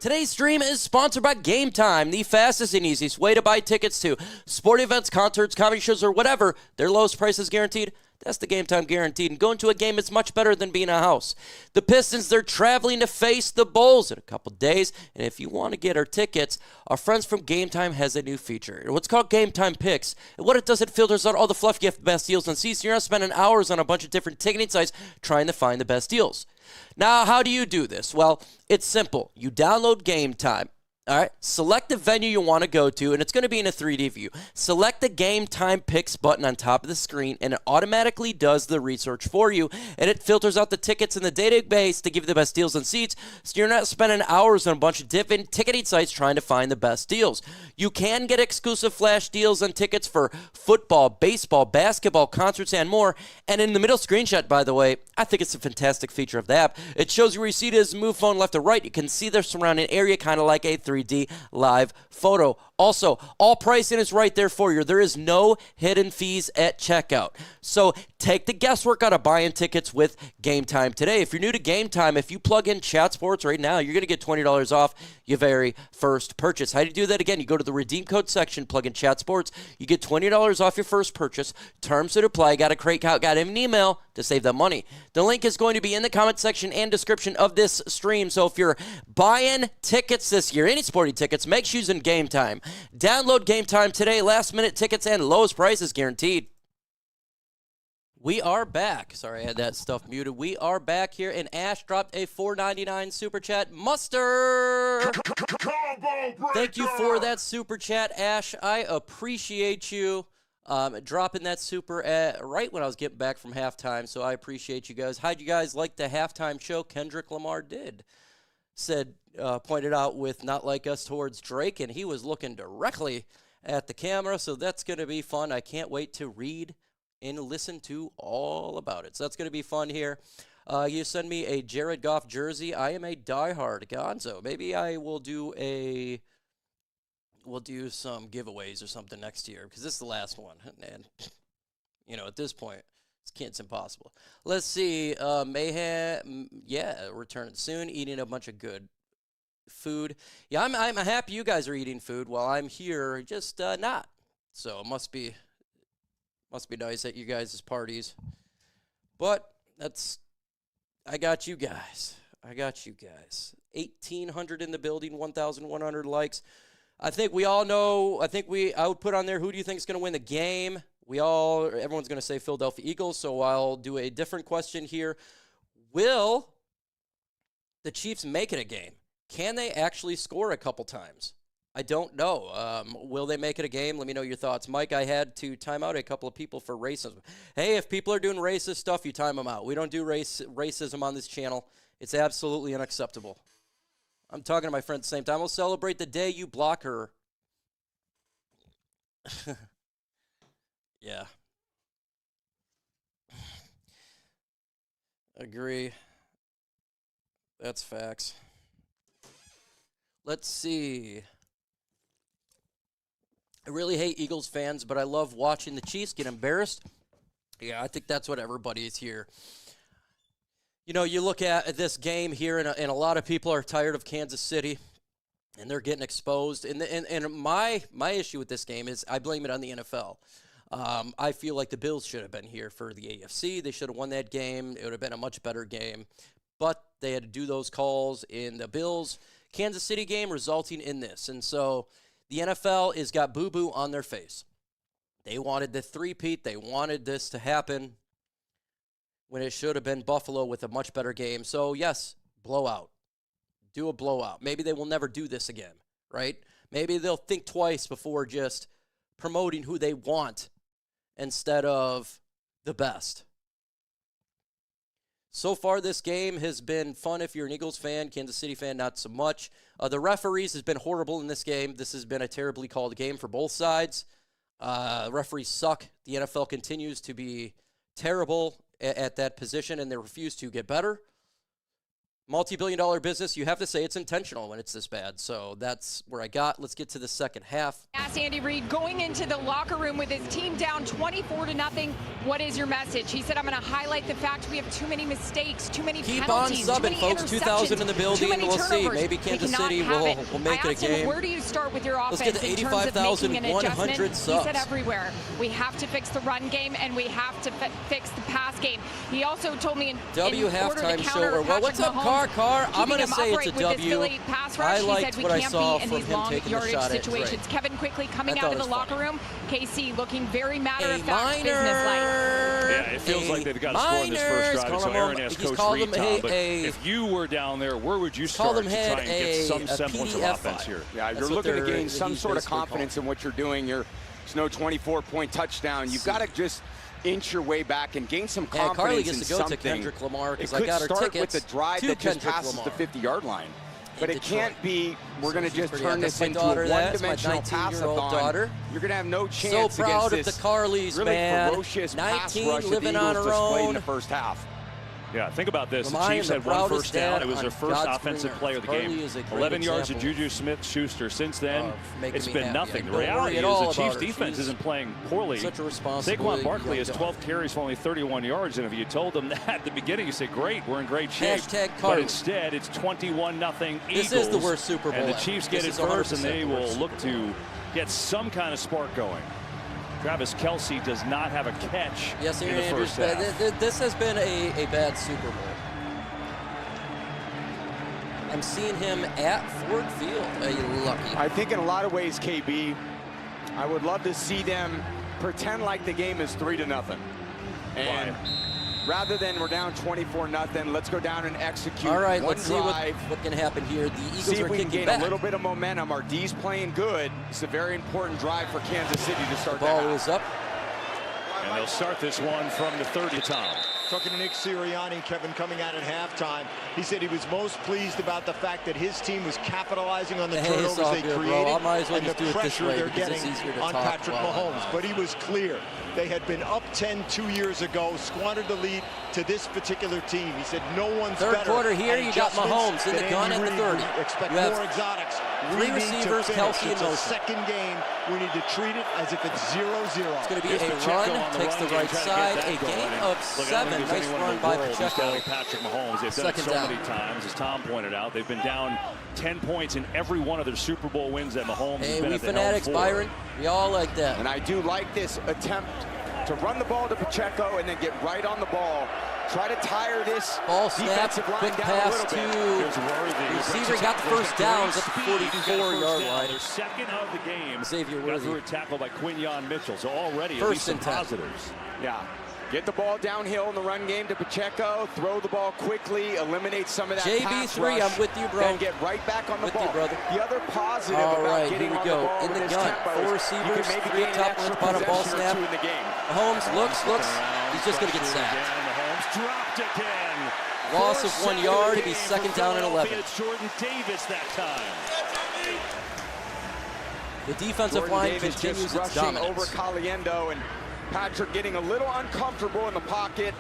Today's stream is sponsored by Game Time, the fastest and easiest way to buy tickets to sporting events, concerts, comedy shows, or whatever. Their lowest prices guaranteed. That's the Game Time guaranteed. And going to a game is much better than being a house. The Pistons, they're traveling to face the Bulls in a couple days. And if you want to get our tickets, our friends from Game Time has a new feature. What's called Game Time Picks. And what it does, it filters out all the fluff. You have the best deals on seats. You're not spending hours on a bunch of different ticketing sites trying to find the best deals. Now, how do you do this? Well, it's simple. You download Game Time. All right, select the venue you want to go to, and it's going to be in a 3D view. Select the Game Time Picks button on top of the screen, and it automatically does the research for you, and it filters out the tickets in the database to give you the best deals on seats, so you're not spending hours on a bunch of different ticketing sites trying to find the best deals. You can get exclusive flash deals on tickets for football, baseball, basketball, concerts, and more, and in the middle screenshot, by the way, I think it's a fantastic feature of the app. It shows you where your seat is, move phone left to right. You can see the surrounding area kind of like a 3D live photo. Also, all pricing is right there for you. There is no hidden fees at checkout. So take the guesswork out of buying tickets with Game Time today. If you're new to Game Time, if you plug in Chat Sports right now, you're going to get $20 off your very first purchase. How do you do that? Again, you go to the redeem code section, plug in Chat Sports. You get $20 off your first purchase. Terms would apply. Got a credit card, got an email to save that money. The link is going to be in the comment section and description of this stream. So if you're buying tickets this year, any sporting tickets, make sure you're using Game Time. Download Game Time today. Last-minute tickets and lowest prices guaranteed. We are back. Sorry, I had that stuff muted. We are back here, and Ash dropped a $4.99 super chat. Muster! Thank you for that super chat, Ash. I appreciate you dropping that super right when I was getting back from halftime, so I appreciate you guys. How'd you guys like the halftime show Kendrick Lamar did? Pointed out with Not Like Us towards Drake, and he was looking directly at the camera, so that's going to be fun. I can't wait to read and listen to all about it. So that's going to be fun here. You send me a Jared Goff jersey. I am a diehard Gonzo. Maybe I will do some giveaways or something next year, because this is the last one. And, at this point, it's impossible. Let's see. Mayhem, returning soon, eating a bunch of good food. Yeah, I'm happy you guys are eating food while I'm here, just not. So it must be nice at you guys' parties. But I got you guys. 1,800 in the building, 1,100 likes. I think we all know, I would put on there, who do you think is going to win the game? Everyone's going to say Philadelphia Eagles, so I'll do a different question here. Will the Chiefs make it a game? Can they actually score a couple times? I don't know. Will they make it a game? Let me know your thoughts. Mike, I had to time out a couple of people for racism. Hey, if people are doing racist stuff, you time them out. We don't do racism on this channel. It's absolutely unacceptable. I'm talking to my friend at the same time. We'll celebrate the day you block her. Yeah. Agree. That's facts. Let's see. I really hate Eagles fans, but I love watching the Chiefs get embarrassed. Yeah, I think that's what everybody is here. You look at this game here, and a lot of people are tired of Kansas City, and they're getting exposed. And my issue with this game is I blame it on the NFL. I feel like the Bills should have been here for the AFC. They should have won that game. It would have been a much better game. But they had to do those calls in the Bills-Kansas City game, resulting in this. And so the NFL has got boo-boo on their face. They wanted the three-peat. They wanted this to happen when it should have been Buffalo with a much better game. So, yes, blowout. Do a blowout. Maybe they will never do this again, right? Maybe they'll think twice before just promoting who they want instead of the best. So far, this game has been fun if you're an Eagles fan. Kansas City fan, not so much. The referees has been horrible in this game. This has been a terribly called game for both sides. Referees suck. The NFL continues to be terrible at that position, and they refuse to get better. Multi-billion-dollar business, you have to say it's intentional when it's this bad. So that's where I got. Let's get to the second half. Asked Andy Reid going into the locker room with his team down 24-0. what is your message? He said, I'm going to highlight the fact we have too many mistakes, too many Keep penalties, on too many subbing, folks. 2,000 in the building. We'll see. Maybe Kansas City will make it a game. Him, where do you start with your offense? Let's get to 85,100 subs. He said everywhere. We have to fix the run game, and we have to fix the pass game. He also told me in halftime show. Or what's up, Carr? I'm going to say it's a W. I liked what I saw from him taking the shot at Drake. Kevin quickly coming out of the locker room. KC looking very matter-of-fact, business-like. Yeah, it feels like they've got to score in this first drive. So Aaron asked Coach Reed, Tom, but if you were down there, where would you start to try and get some semblance of offense here? Yeah, you're looking to gain some sort of confidence in what you're doing. It's no 24-point touchdown. You've got to just inch your way back and gain some confidence Carly gets to go something. To Kendrick Lamar because I got her tickets tickets with the drive that just passes the 50-yard line. But it can't be, we're going to just turn this into a one-dimensional pass-a-thon. You're going to have no chance so proud against of the Carleys, really man. ferocious 19 pass rush living the on Eagles her displayed own. in the first half. Yeah, think about this. The Chiefs had one first down. It was their first offensive play of the game. 11 yards to Juju Smith-Schuster. Since then, it's been nothing. The reality is the Chiefs' defense isn't playing poorly. Saquon Barkley has 12 carries for only 31 yards, and if you told them that at the beginning, you say, great, we're in great shape. But instead, it's 21-0 Eagles. This is the worst Super Bowl And the Chiefs get it first, and they will look to get some kind of spark going. Travis Kelce does not have a catch in the first half. This has been a bad Super Bowl. I'm seeing him at Ford Field. Are you lucky? I think in a lot of ways, KB, I would love to see them pretend like the game is 3-0. And rather than we're down 24-0, let's go down and execute. All right, one let's drive. see what can happen here. The Eagles see if are we can kicking gain back. a little bit of momentum. Our D's playing good. It's a very important drive for Kansas City to start. The ball is up. And they'll start this one from the 30, Tom. Talking to Nick Sirianni, Kevin, coming out at halftime, he said he was most pleased about the fact that his team was capitalizing on the turnovers they created and the pressure they're getting on Patrick Mahomes. But he was clear. They had been up 10 2 years ago, squandered the lead to this particular team. He said no one's better. Third quarter here, you got Mahomes in the gun at the 30. Expect you have more exotics. Three receivers, Kelce and Bosa. Second game, we need to treat it as if it's 0-0. It's going to be a run, takes the right side, a gain of 7. Nice run by Pacheco. Patrick Mahomes. They've done it so many times, as Tom pointed out. They've been down 10 points in every one of their Super Bowl wins that Mahomes has been we at the fanatics, helm for. Byron, we all like that. And I do like this attempt to run the ball to Pacheco and then get right on the ball. Try to tire this ball snap, quick pass to the receiver, got the first downs at the 44-yard line. Their second of the game. Xavier got through a tackle by Quinyon Mitchell. So already at least some positives. Yeah. Get the ball downhill in the run game to Pacheco, throw the ball quickly, eliminate some of that pass rush. JB3, I'm with you, bro. Then get right back on the ball. Brother. The other positive about getting on the ball in the gun. Tempo, 4 receivers, 3 up top, 1 bottom, ball snap. In the game. Mahomes looks. He's just going to get sacked. Mahomes dropped again. Loss of 1 yard. It'd be second down and 11. It's Jordan Davis that time. The defensive line continues its dominance. Over Caliendo, and Patrick getting a little uncomfortable in the pocket.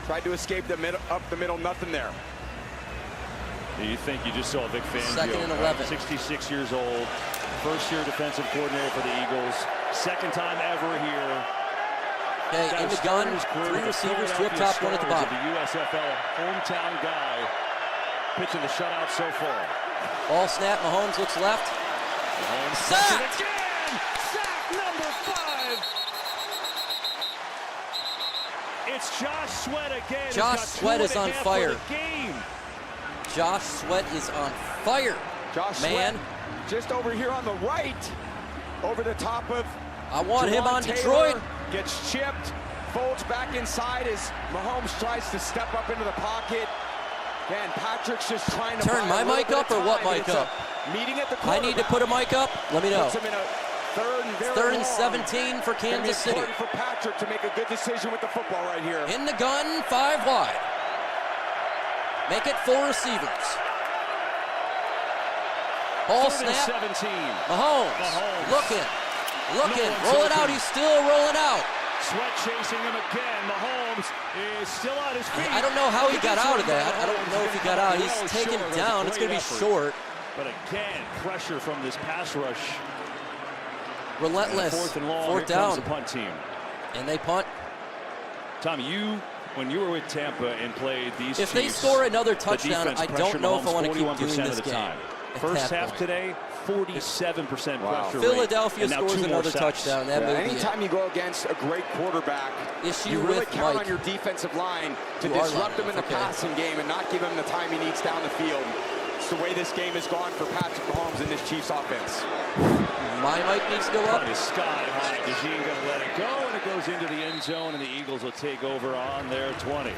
Tried to escape up the middle, nothing there. You think you just saw Vic Fangio, second and 11. 66 years old, first-year defensive coordinator for the Eagles, second time ever here. Okay, in the gun, 3 receivers, 2 up top, 1 at the bottom. The USFL hometown guy pitching the shutout so far. Ball snap, Mahomes looks left. Mahomes sacked again! Sack number 5! It's Josh Sweat again. Josh Sweat is on fire. Josh Sweat is on fire. Josh Sweat just over here on the right, over the top of I want him on Detroit. Gets chipped, folds back inside as Mahomes tries to step up into the pocket. Again, Patrick's just trying to turn my mic up or what mic up? Meeting at the I need to put a mic up. Let me know. Puts him in a third and 17 for Kansas City. For Patrick to make a good decision with the football right here. In the gun, 5 wide. Make it 4 receivers. Ball snap. 17. Mahomes. Looking. Roll it out. He's still rolling out. Sweat chasing him again. Mahomes is still on his feet. I don't know how he got out of that. I don't know if he got out. He's taken down. It's going to be short. But again, pressure from this pass rush. Relentless. Fourth and long. Fourth down. The punt team. And they punt. Tommy, when you were with Tampa and played these If Chiefs, they score another touchdown, I don't know if I want to keep doing this game. Time. First half today, 47% pressure Philadelphia rate. scores another touchdown. That may be anytime you go against a great quarterback, you really count on your defensive line to disrupt him in the passing game and not give him the time he needs down the field. It's the way this game has gone for Patrick Mahomes in this Chiefs offense. My mic needs to go up. It's sky high. DeJean going to let it go, and it goes into the end zone, and the Eagles will take over on their 20.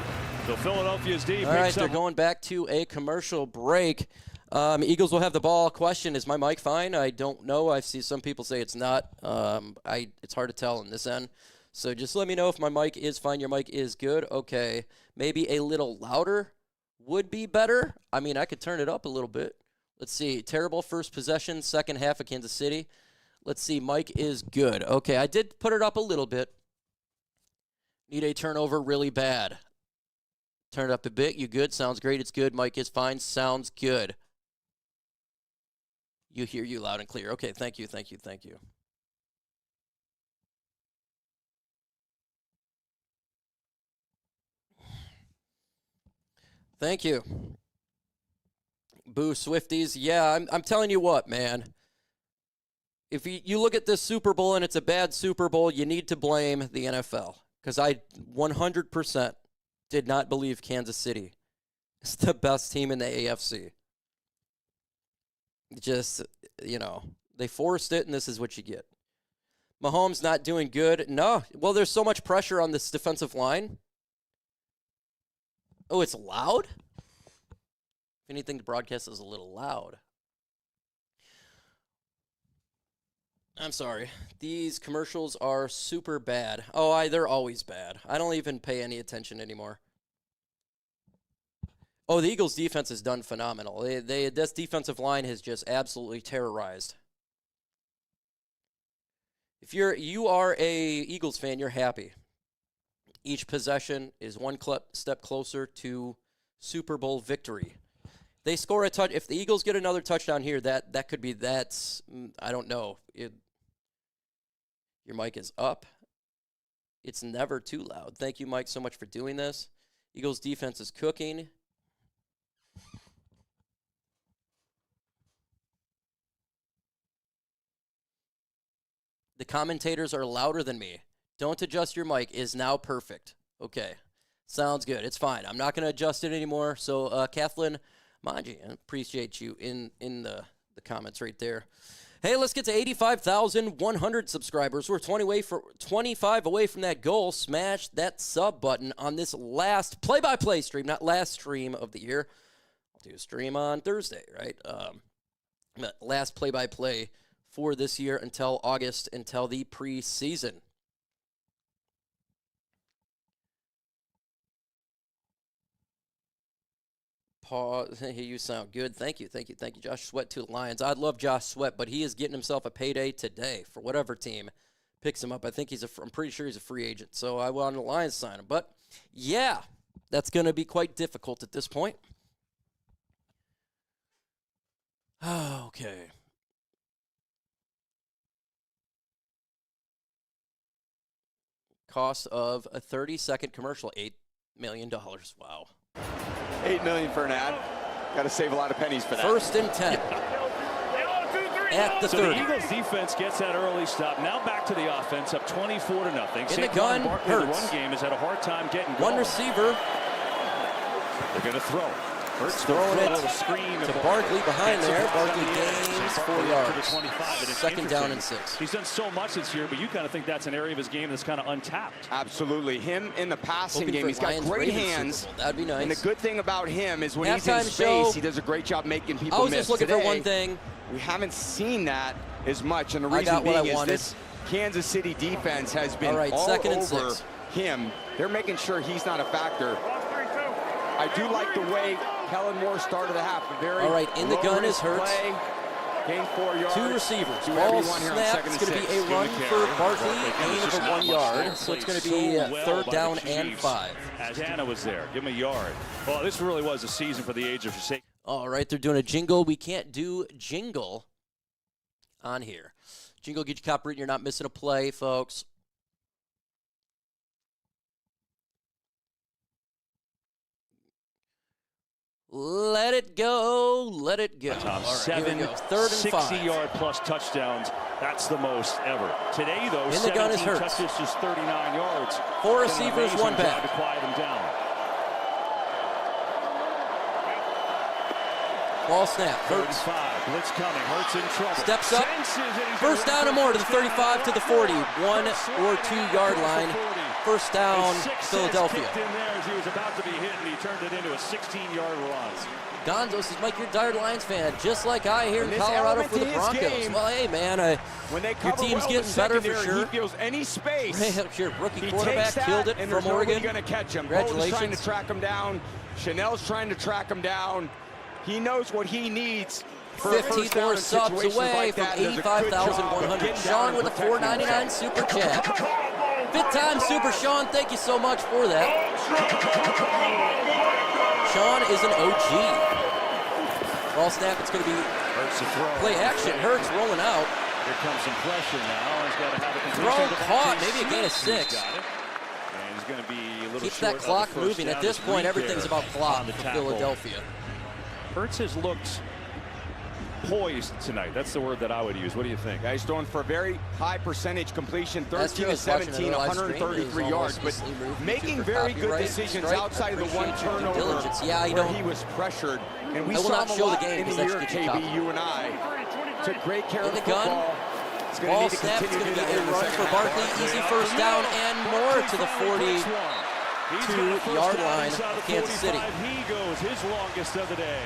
So Philadelphia's D. All right, they're going back to a commercial break. Eagles will have the ball. Question, is my mic fine? I don't know. I see some people say it's not. It's hard to tell on this end. So just let me know if my mic is fine. Your mic is good. Okay. Maybe a little louder would be better. I mean, I could turn it up a little bit. Let's see. Terrible first possession, second half of Kansas City. Let's see. Mic is good. Okay, I did put it up a little bit. Need a turnover really bad. Turn it up a bit. You good? Sounds great. It's good. Mic is fine. Sounds good. You hear you loud and clear. Okay, thank you, thank you, thank you. Thank you. Boo, Swifties. Yeah, I'm telling you what, man. If you look at this Super Bowl and it's a bad Super Bowl, you need to blame the NFL. Because I 100% did not believe Kansas City is the best team in the AFC. Just, they forced it, and this is what you get. Mahomes not doing good. No. Well, there's so much pressure on this defensive line. Oh, it's loud? If anything, the broadcast is a little loud. I'm sorry. These commercials are super bad. Oh, they're always bad. I don't even pay any attention anymore. Oh, the Eagles' defense has done phenomenal. This defensive line has just absolutely terrorized. If you are a Eagles fan, you're happy. Each possession is one step closer to Super Bowl victory. They score a touch. If the Eagles get another touchdown here, that could be I don't know. Your mic is up. It's never too loud. Thank you, Mike, so much for doing this. Eagles' defense is cooking. The commentators are louder than me. Don't adjust your mic is now perfect. Okay. Sounds good. It's fine. I'm not going to adjust it anymore. So, Kathleen Manji, I appreciate you in the comments right there. Hey, let's get to 85,100 subscribers. We're 25 away from that goal. Smash that sub button on this last play-by-play stream, not last stream of the year. I'll do a stream on Thursday, right? Last play-by-play for this year until August, until the preseason. Pause. Hey, you sound good. Thank you. Josh Sweat to the Lions. I'd love Josh Sweat, but he is getting himself a payday today for whatever team picks him up. I think I'm pretty sure he's a free agent, so I want the Lions to sign him. But, yeah, that's going to be quite difficult at this point. Okay. Cost of a 30-second commercial, $8 million. Wow. $8 million for an ad. Got to save a lot of pennies for that. First and 10. At the 30. So the Eagles defense gets that early stop. Now back to the offense, up 24-0. In the gun, Barkley, the run game has had a hard time getting going. One receiver. They're going to throw. Hurts throwing it to Barkley behind there. Barkley gains 4 yards. 25, second down and 6. He's done so much this year, but you kind of think that's an area of his game that's kind of untapped. Absolutely. Him in the passing game, he's got great hands. That'd be nice. And the good thing about him is when he's in space, he does a great job making people miss. I was just looking for one thing. We haven't seen that as much, and the reason being is this Kansas City defense has been all over him. They're making sure he's not a factor. I do like the way Kellen Moore started the half. All right, in the gun is Hurts. Gain 4 yards. 2 receivers. Ball snap. It's going to be a run for Barkley. Gain of 1 yard. So it's going to be third down and 5. As Anna was there. Give him a yard. Well, this really was a season for the age of forsake. All right, they're doing a jingle. We can't do jingle on here. Jingle, get your copyright. You're not missing a play, folks. Let it go. Let it go. Tom, All right, 7 third and 60-yard plus touchdowns. That's the most ever. Today, though, in the gun is 17 touches, just 39 yards. 4 receivers, 1 back. To quiet them down. Ball snap. Hurts. 5. Blitz coming. Hurts in trouble. Steps up. First down and more to the 35 to the 40. 1 or 2 yard line. First down, Philadelphia. Kicked in there as he was about to be hit, and he turned it into a 16-yard run. Gonzo says, Mike, you're a diehard Lions fan, just like I here in Colorado for the Broncos. Well, hey, man, your team's getting better for sure. He feels any space. Your rookie quarterback killed it from Oregon. Going to catch him. Congratulations. Bolton's trying to track him down. Chanel's trying to track him down. He knows what he needs. 15 more subs away from 85,100. Sean with a $4.99 super chat. 5th time super, Sean. Thank you so much for that. Sean is an OG. Ball snap. It's going to be play action. Hurts rolling out. Here comes some pressure now. He's got to have a throw caught. Maybe a gain of 6. And he's going to be a little keep short that clock of the first moving. down. At this point, everything's about clock for Philadelphia. Hurts has looked poised tonight. That's the word that I would use. What do you think? He's throwing for a very high percentage completion, 13 to 17, 133 yards, but making very good decisions outside of the one turnover where he was pressured. And we saw him a lot in the year, KB, you and I. Took great care of the football. It's going to need to continue to do that. A run for Barkley, easy first down and more to the 42-yard line of Kansas City. He goes his longest of the day.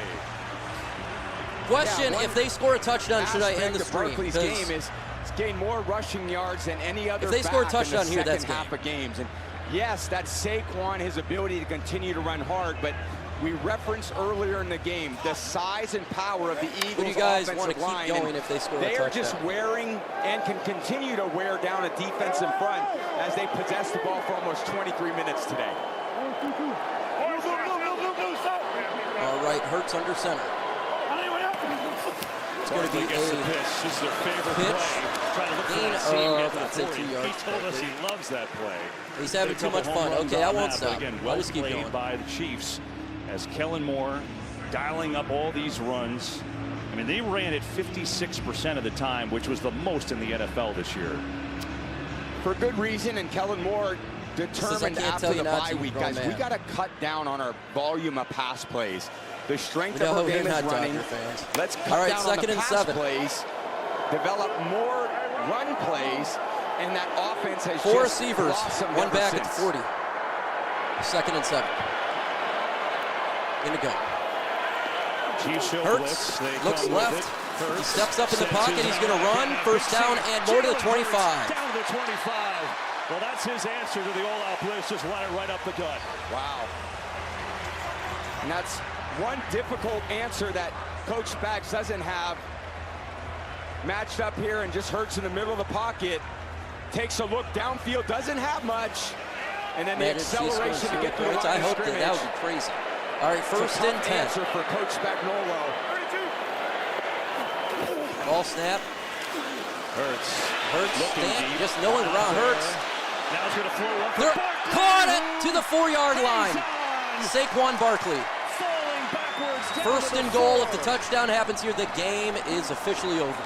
Question, if they score a touchdown, should I end the stream? Barkley's game is gained more rushing yards than any other if they score a touchdown in the here, that's second half of games. And yes, that's Saquon, his ability to continue to run hard, but we referenced earlier in the game the size and power of the Eagles' What do you guys offensive want to keep line. going if they score a touchdown? They are just wearing and can continue to wear down a defense in front as they possess the ball for almost 23 minutes today. All right, Hurts under center. It's going to be a pitch. This is their favorite play. Trying to look for that seam at the 40. He told us he loves that play. He's having too much fun. Okay, I won't stop. Again, I'll just keep played going. by the Chiefs as Kellen Moore dialing up all these runs. I mean, they ran it 56% of the time, which was the most in the NFL this year. For good reason, and Kellen Moore determined after the bye week, guys, we got to cut down on our volume of pass plays. The strength of our game is running. Let's cut down on the pass plays, develop more run plays, and that offense has 4 just receivers, lost some 1 back at the since. 40. 2nd and 7. In the gun. Hurts looks left. He steps up in the pocket. He's going to run. First down and more to the 25. Down to the 25. Well, that's his answer to the all-out blitz. Just run it right up the gut. Wow. And that's one difficult answer that Coach Spags doesn't have. Matched up here and just Hurts in the middle of the pocket. Takes a look downfield, doesn't have much. And then the acceleration to get through the line I of hope scrimmage. that would be crazy. All right, first and 10. Answer for Coach Spagnuolo. Ball snap. Hurts looking deep. Just knowing around Hurts. Now it's going to flow up. Caught it to the 4-yard line. Saquon Barkley. First and goal. If the touchdown happens here, the game is officially over.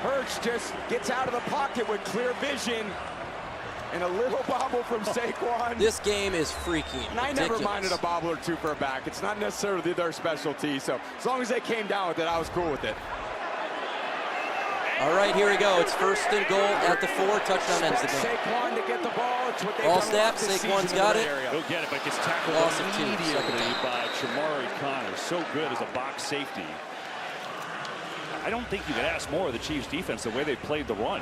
Hurts just gets out of the pocket with clear vision. And a little bobble from Saquon. This game is freaking and I ridiculous. never minded a bobble or two for a back. It's not necessarily their specialty. So as long as they came down with it, I was cool with it. All right, here we go. It's first and goal at the 4. Touchdown ends the game. Saquon to get the ball. It's what they've Ball done snap. this Saquon's season got in it. that area. He'll get it, but gets tackled immediately by Shamari Connor. So good as a box safety. I don't think you could ask more of the Chiefs' defense the way they played the run.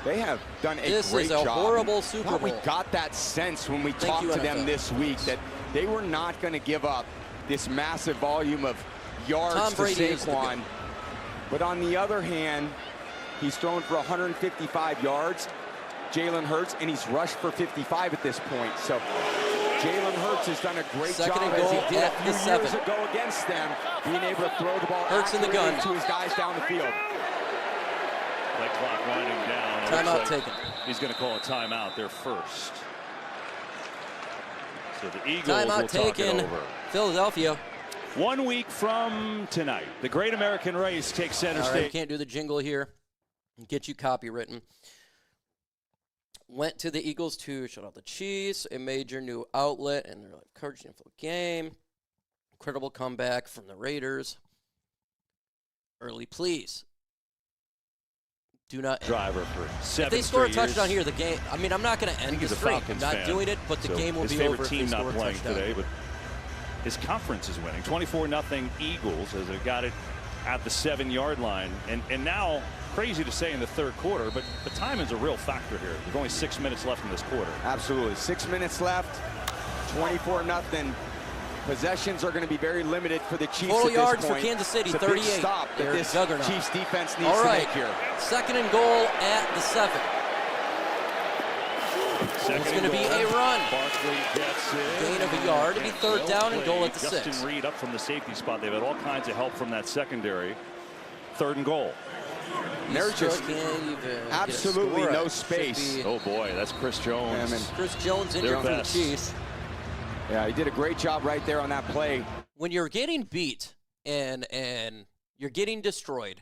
They have done a great job. This is a horrible Super Bowl. We got that sense when we talked to them this week that they were not going to give up this massive volume of yards to Saquon. But on the other hand, he's thrown for 155 yards, Jalen Hurts, and he's rushed for 55 at this point. So Jalen Hurts has done a great job as he did a few years ago against them, being able to throw the ball Hurts in the gun to his guys down the field. Play clock winding down. Timeout taken. He's going to call a timeout there first. So the Eagles Timeout will talk it taken. over. Philadelphia. 1 week from tonight, the Great American Race takes center All right, stage. can't do the jingle here. Get you copywritten. Went to the Eagles to shout out the Chiefs, a major new outlet, and they're like coverage info game. Incredible comeback from the Raiders. Early, please. Do not driver for 7 If they score a touchdown years. here, the game. I mean, I'm not going to end the He's a streak. I'm Falcons not fan. doing it, but the So game will his be favorite over if team they not score a playing touchdown. today, but his conference is winning 24-0 Eagles as they got it at the 7-yard line, and now crazy to say in the third quarter, but the time is a real factor here. There's only 6 minutes left in this quarter. Absolutely, 6 minutes left. 24-0. Possessions are going to be very limited for the Chiefs. Total at this yards for point. Kansas City, It's a 38. big stop that They're this juggernaut. Chiefs defense needs All right. to make here. 2nd and goal at the 7. It's going to be a run. Barkley gets it. Gain of a yard. It'll be 3rd down and goal at the 6. Justin Reed up from the safety spot. They've had all kinds of help from that secondary. 3rd and goal. There's just absolutely no space. Oh boy, that's Chris Jones. Chris Jones injured for the Chiefs. Yeah, he did a great job right there on that play. When you're getting beat and you're getting destroyed,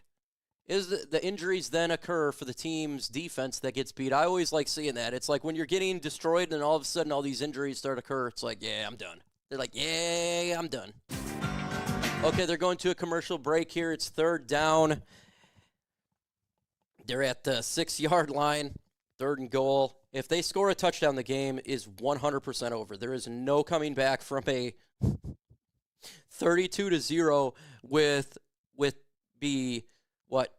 is the injuries then occur for the team's defense that gets beat? I always like seeing that. It's like when you're getting destroyed and all of a sudden all these injuries start to occur, it's like, yeah, I'm done. They're like, yeah, I'm done. Okay, they're going to a commercial break here. It's 3rd down. They're at the 6-yard line, 3rd and goal. If they score a touchdown, the game is 100% over. There is no coming back from a 32-0 with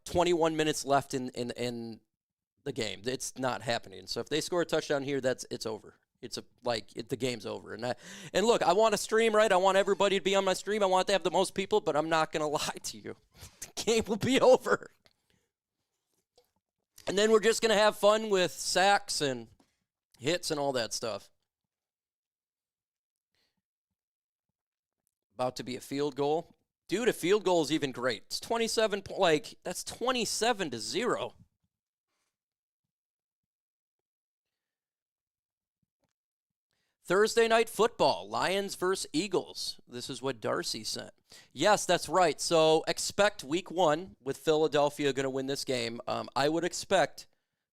21 minutes left in the game. It's not happening. So if they score a touchdown here, it's over. The game's over. And look, I want to stream, right? I want everybody to be on my stream. I want to have the most people, but I'm not going to lie to you. The game will be over. And then we're just going to have fun with sacks and hits and all that stuff. About to be a field goal. Dude, a field goal is even great. It's 27, that's 27-0. Thursday night football, Lions versus Eagles. This is what Darcy sent. Yes, that's right. So expect week 1 with Philadelphia going to win this game. I would expect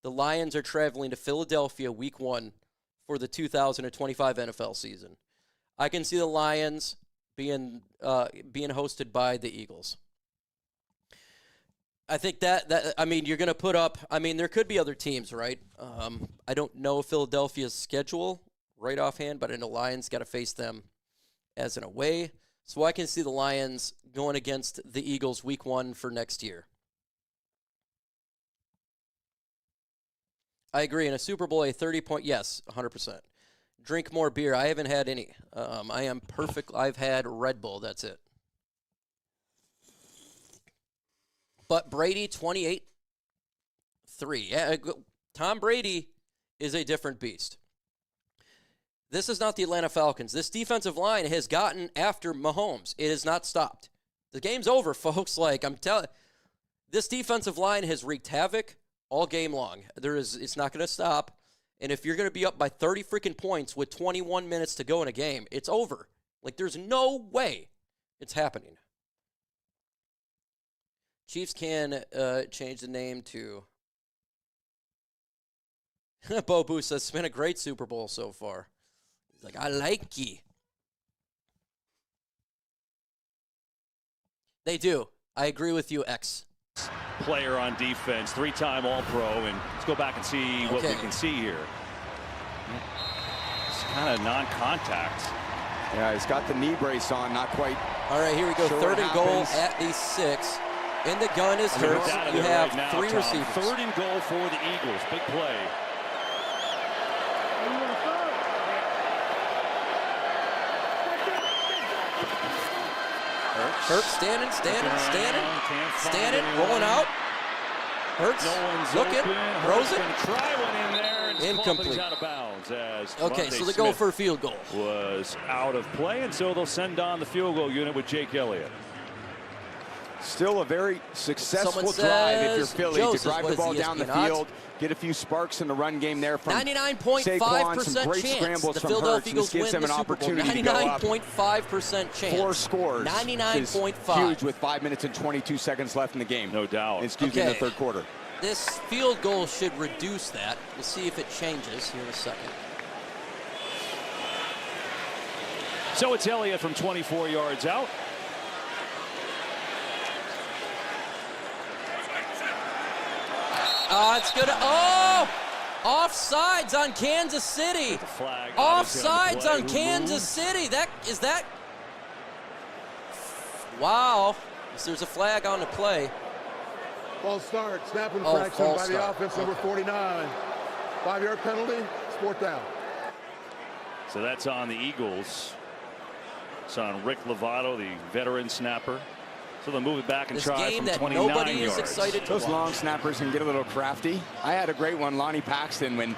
the Lions are traveling to Philadelphia week 1 for the 2025 NFL season. I can see the Lions being hosted by the Eagles. I think that you're going to put up, there could be other teams, right? I don't know Philadelphia's schedule right offhand, but I know Lions got to face them as an away. So I can see the Lions going against the Eagles week 1 for next year. I agree. In a Super Bowl, a 30-point, yes, 100%. Drink more beer. I haven't had any. I am perfect. I've had Red Bull. That's it. But Brady, 28-3. Yeah, Tom Brady is a different beast. This is not the Atlanta Falcons. This defensive line has gotten after Mahomes. It has not stopped. The game's over, folks. I'm telling, this defensive line has wreaked havoc all game long. It's not going to stop. And if you're going to be up by 30 freaking points with 21 minutes to go in a game, it's over. There's no way it's happening. Chiefs can change the name to Bosa says it's been a great Super Bowl so far. He's like, I like ye. They do. I agree with you, X. Player on defense, 3-time All-Pro, and let's go back and see what we can see here. It's kind of non-contact. Yeah, he's got the knee brace on, not quite. All right, here we go. Sure 3rd and goal at the 6. And the gun is hurt. You have right now, 3 Tom. receivers. 3rd and goal for the Eagles. Big play. Hurts standing, rolling out. Hurts, looking, throws it. Try one in there, and incomplete. Out of bounds as okay, so they go for a field goal. Was out of play, and so they'll send on the field goal unit with Jake Elliott. Still a very successful drive if you're Philly to drive the ball down the field, get a few sparks in the run game there from 99.5% chance the Philadelphia Eagles win the Super Bowl. 99.5% chance. 4 scores. 99.5. Huge with 5 minutes and 22 seconds left in the game. No doubt. Excuse me, in the third quarter. This field goal should reduce that. We'll see if it changes here in a second. So it's Elliott from 24 yards out. It's good. Oh! Offsides on Kansas City. Offsides on Kansas City. Is that? Wow. There's a flag on the play. False start. Snap infraction by the offense, number 49. 5-yard penalty. Sport down. So that's on the Eagles. It's on Rick Lovato, the veteran snapper. So they'll move it back and try from 29 nobody yards. Is excited to Those watch. long snappers can get a little crafty. I had a great one, Lonnie Paxton, when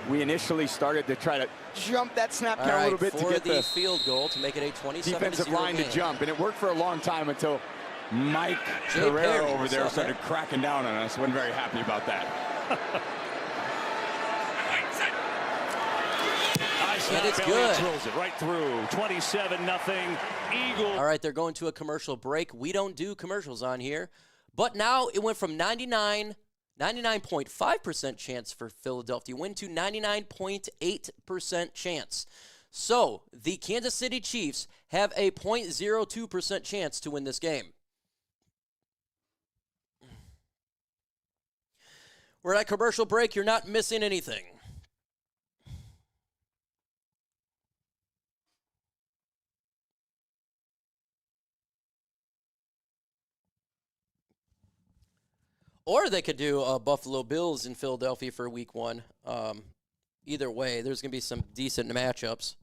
we initially started to try to jump that snap count a little bit to get the field goal to make it a 27-0 defensive line game. to jump, and it worked for a long time until Mike Herrera over there started cracking down on us. Wasn't very happy about that. And it's good. Throws it right through. 27-0 Eagles. All right, they're going to a commercial break. We don't do commercials on here. But now it went from 99.5% chance for Philadelphia win to 99.8% chance. So the Kansas City Chiefs have a 0.02% chance to win this game. We're at commercial break. You're not missing anything. Or they could do Buffalo Bills in Philadelphia for week 1. Either way, there's going to be some decent matchups.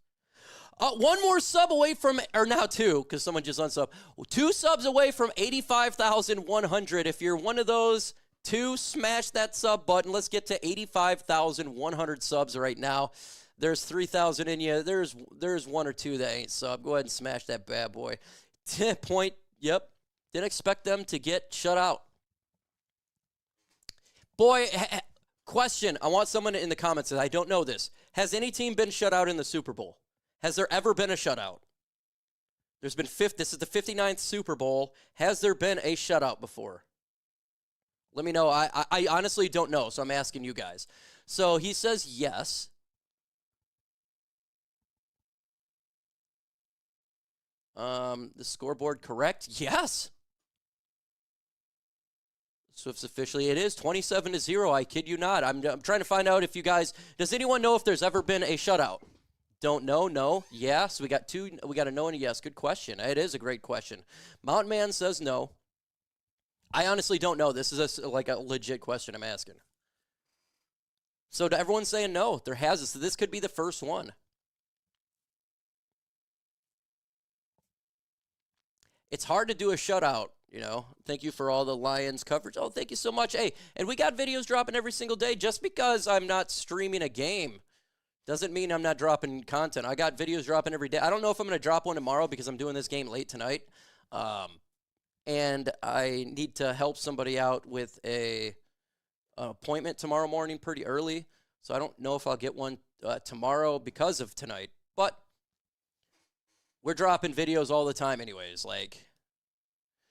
One more sub away from, or now 2, because someone just unsub. 2 subs away from 85,100. If you're one of those 2, smash that sub button. Let's get to 85,100 subs right now. There's 3,000 in you. There's 1 or 2 that ain't sub. Go ahead and smash that bad boy. 10 point, yep. Didn't expect them to get shut out. Boy, question. I want someone in the comments that I don't know this. Has any team been shut out in the Super Bowl? Has there ever been a shutout? There's been this is the 59th Super Bowl. Has there been a shutout before? Let me know. I honestly don't know, so I'm asking you guys. So he says yes. The scoreboard correct? Yes. Swift's officially, it is 27-0. I kid you not. I'm trying to find out if you guys, does anyone know if there's ever been a shutout? Don't know, no. Yeah, so we got 2, we got a no and a yes. Good question. It is a great question. Mountain Man says no. I honestly don't know. This is like a legit question I'm asking. So to everyone saying no, there has this. So this could be the first one. It's hard to do a shutout. You know, thank you for all the Lions coverage. Oh, thank you so much. Hey, and we got videos dropping every single day. Just because I'm not streaming a game doesn't mean I'm not dropping content. I got videos dropping every day. I don't know if I'm going to drop one tomorrow because I'm doing this game late tonight. And I need to help somebody out with an appointment tomorrow morning pretty early. So I don't know if I'll get one tomorrow because of tonight. But we're dropping videos all the time anyways,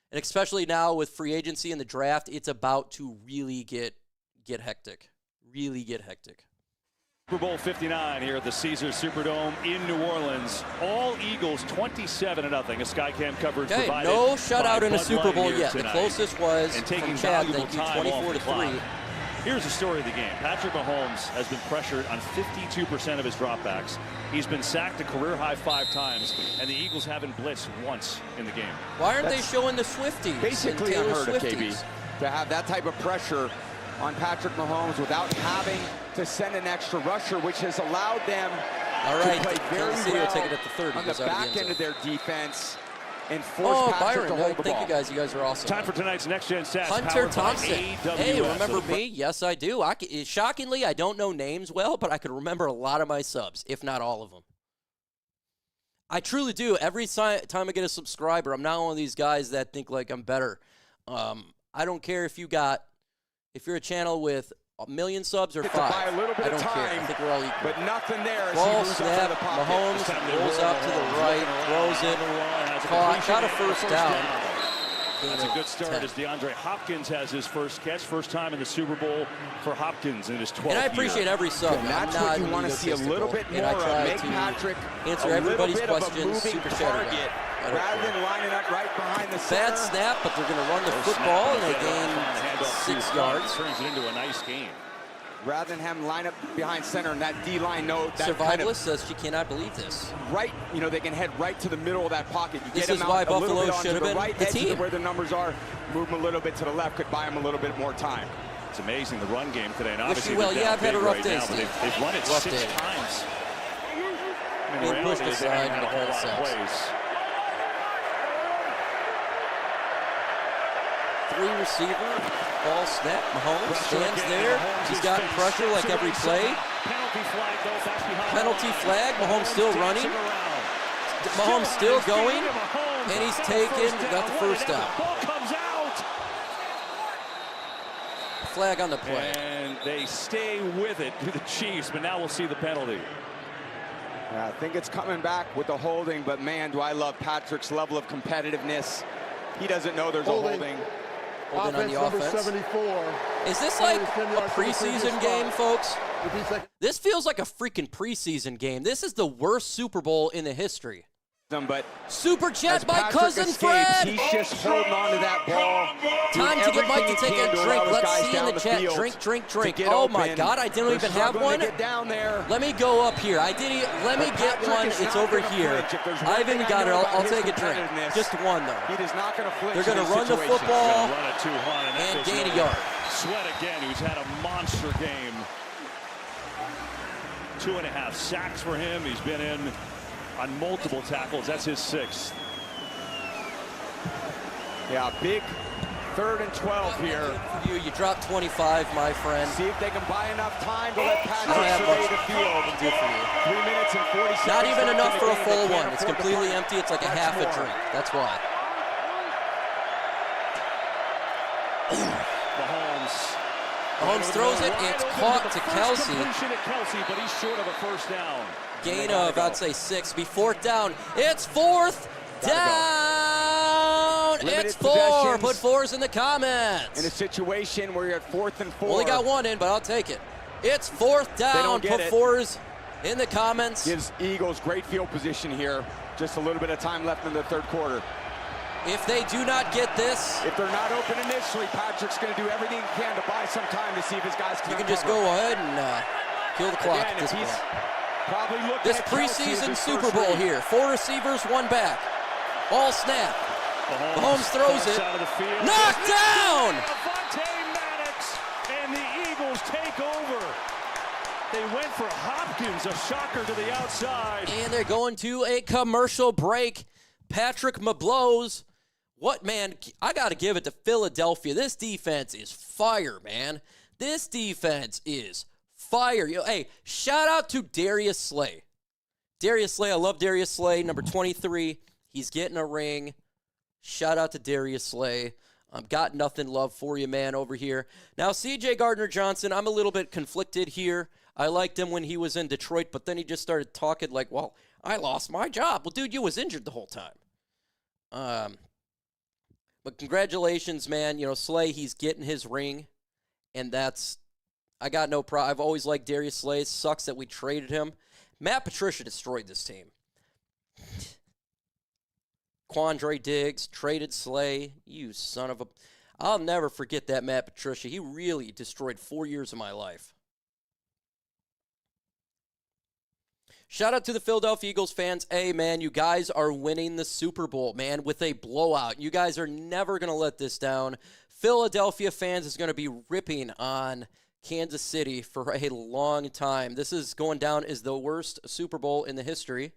and especially now with free agency and the draft, it's about to really get hectic. Really get hectic. Super Bowl 59 here at the Caesars Superdome in New Orleans. All Eagles 27-0. A Skycam coverage provided. No shutout in a Bud Super Bowl Light yet. tonight. The closest was and taking from Chad, valuable time 24-3. Here's the story of the game. Patrick Mahomes has been pressured on 52% of his dropbacks. He's been sacked a career-high 5 times, and the Eagles haven't blitzed once in the game. Why aren't they showing the Swifties? Basically unheard of, KB, to have that type of pressure on Patrick Mahomes without having to send an extra rusher, which has allowed them to play very well take it at the 30, on the back end of their defense and force Patrick to hold the ball. Thank you guys. You guys are awesome. Time for tonight's Next Gen Stats. Hunter Thompson. Hey, remember me? Yes, I do. Shockingly, I don't know names well, but I could remember a lot of my subs, if not all of them. I truly do. Every time I get a subscriber, I'm not one of these guys that think like I'm better. I don't care if you're a channel with 1 million subs or 5. I don't care. I think we're all equal. But nothing there. Ball snap. Mahomes rolls out to the right, throws it. Caught. Got a first down. That's a good start as DeAndre Hopkins has his first catch. First time in the Super Bowl for Hopkins in his 12th year. And I appreciate every sub. And that's what you want to see a little bit more. And I try make to Patrick answer everybody's questions. Super target rather than lining up right behind the center. Bad snap, but they're going to run the football, and they gain 6 yards. Turns it into a nice game. Rather than have him line up behind center and that D-line note. Survivalist says she cannot believe this. Right, they can head right to the middle of that pocket. You this get is them why out Buffalo a little bit should have been right the team. Where the numbers are, move them a little bit to the left, could buy them a little bit more time. It's amazing, the run game today. And obviously, I've had a rough day, Steve. They've run it 6 times. I mean, pushed aside had a whole lot of plays. 3 receiver, ball snap. Mahomes stands there. He's got pressure like every play. Penalty flag. Mahomes still running. Mahomes still going, and he's got the first down. Flag on the play. And they stay with it to the Chiefs, but now we'll see the penalty. Yeah, I think it's coming back with the holding, but man, do I love Patrick's level of competitiveness. He doesn't know there's a holding. Holding on the offense. 74. Is this like a preseason game, folks? This feels like a freaking preseason game. This is the worst Super Bowl in the history. But Super chat by Cousin Fred. He's just holding on to that ball. Time to get Mike to take a drink. Let's see in the chat. Drink. Oh my God, I didn't even have one. Let me go up here. Let me get one. It's over here. I haven't got it. I'll take a drink. Just one though. He is not going to flinch. They're going to run the football and gain a yard. Sweat again, who's had a monster game. 2.5 sacks for him. He's been in on multiple tackles. That's his 6th. Yeah, big 3rd and 12 here. You dropped 25, my friend. See if they can buy enough time to let Patrick survey the field. Do for you. 3 minutes and 40 seconds. Not even enough for a full one. It's completely empty. It's like a half a drink. That's why. Mahomes throws it. It's caught to Kelsey. But he's short of a first down. Gain of, I'd say 6. Be 4th down. It's 4th down. It's 4. Put 4s in the comments. In a situation where you're at 4th and 4. Only got 1 in, but I'll take it. It's 4th down. Put 4s in the comments. Gives Eagles great field position here. Just a little bit of time left in the 3rd quarter. If they do not get this, if they're not open initially, Patrick's going to do everything he can to buy some time to see if his guys can. You can just go ahead and kill the clock at this point. Probably looking this preseason Super Bowl here. 4 receivers, 1 back. Ball snap. Mahomes throws it. Knocked down! And the Eagles take over. They went for Hopkins, a shocker to the outside. And they're going to a commercial break. Patrick Mahomes. What, man? I got to give it to Philadelphia. This defense is fire, man. This defense is fire. Hey, shout out to Darius Slay. Darius Slay, I love Darius Slay, number 23. He's getting a ring. Shout out to Darius Slay. Got nothing love for you, man, over here. Now, C.J. Gardner-Johnson, I'm a little bit conflicted here. I liked him when he was in Detroit, but then he just started talking like, well, I lost my job. Well, dude, you was injured the whole time. But congratulations, man. Slay, he's getting his ring, and I got no problem. I've always liked Darius Slay. It sucks that we traded him. Matt Patricia destroyed this team. Quandre Diggs traded Slay. You son of a... I'll never forget that Matt Patricia. He really destroyed 4 years of my life. Shout out to the Philadelphia Eagles fans. Hey, man, you guys are winning the Super Bowl, man, with a blowout. You guys are never going to let this down. Philadelphia fans is going to be ripping on Kansas City for a long time. This is going down as the worst Super Bowl in the history.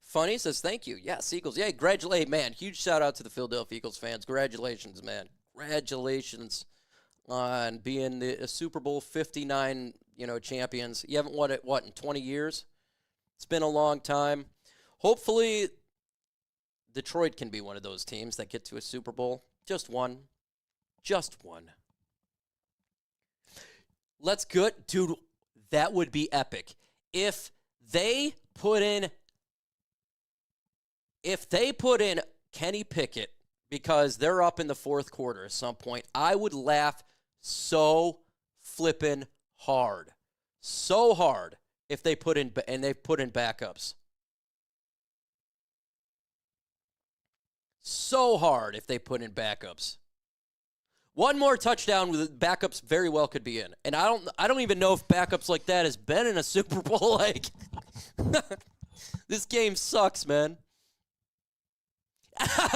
Funny says, thank you. Yes, Eagles. Yeah, congratulate, man. Huge shout out to the Philadelphia Eagles fans. Congratulations, man. Congratulations. on being the Super Bowl 59, champions. You haven't won it, in 20 years? It's been a long time. Hopefully, Detroit can be one of those teams that get to a Super Bowl. Just one. Just one. Let's go. Dude, that would be epic. If they put in Kenny Pickett because they're up in the fourth quarter at some point, I would laugh so flippin' hard. So hard if they put in backups. So hard if they put in backups. One more touchdown with backups very well could be in. And I don't even know if backups like that has been in a Super Bowl. Like, this game sucks, man.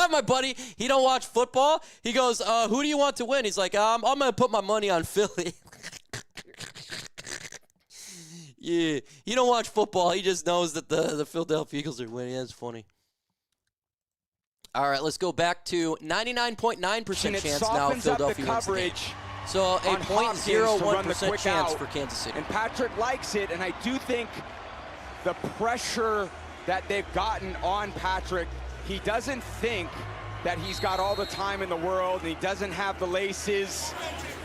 My buddy, he don't watch football. He goes, who do you want to win? He's like, I'm going to put my money on Philly. Yeah, he don't watch football. He just knows that the Philadelphia Eagles are winning. That's funny. All right, let's go back to 99.9% chance now Philadelphia wins the game. So a 0.01% chance for Kansas City. And Patrick likes it, and I do think the pressure that they've gotten on Patrick, he doesn't think that he's got all the time in the world, and he doesn't have the laces.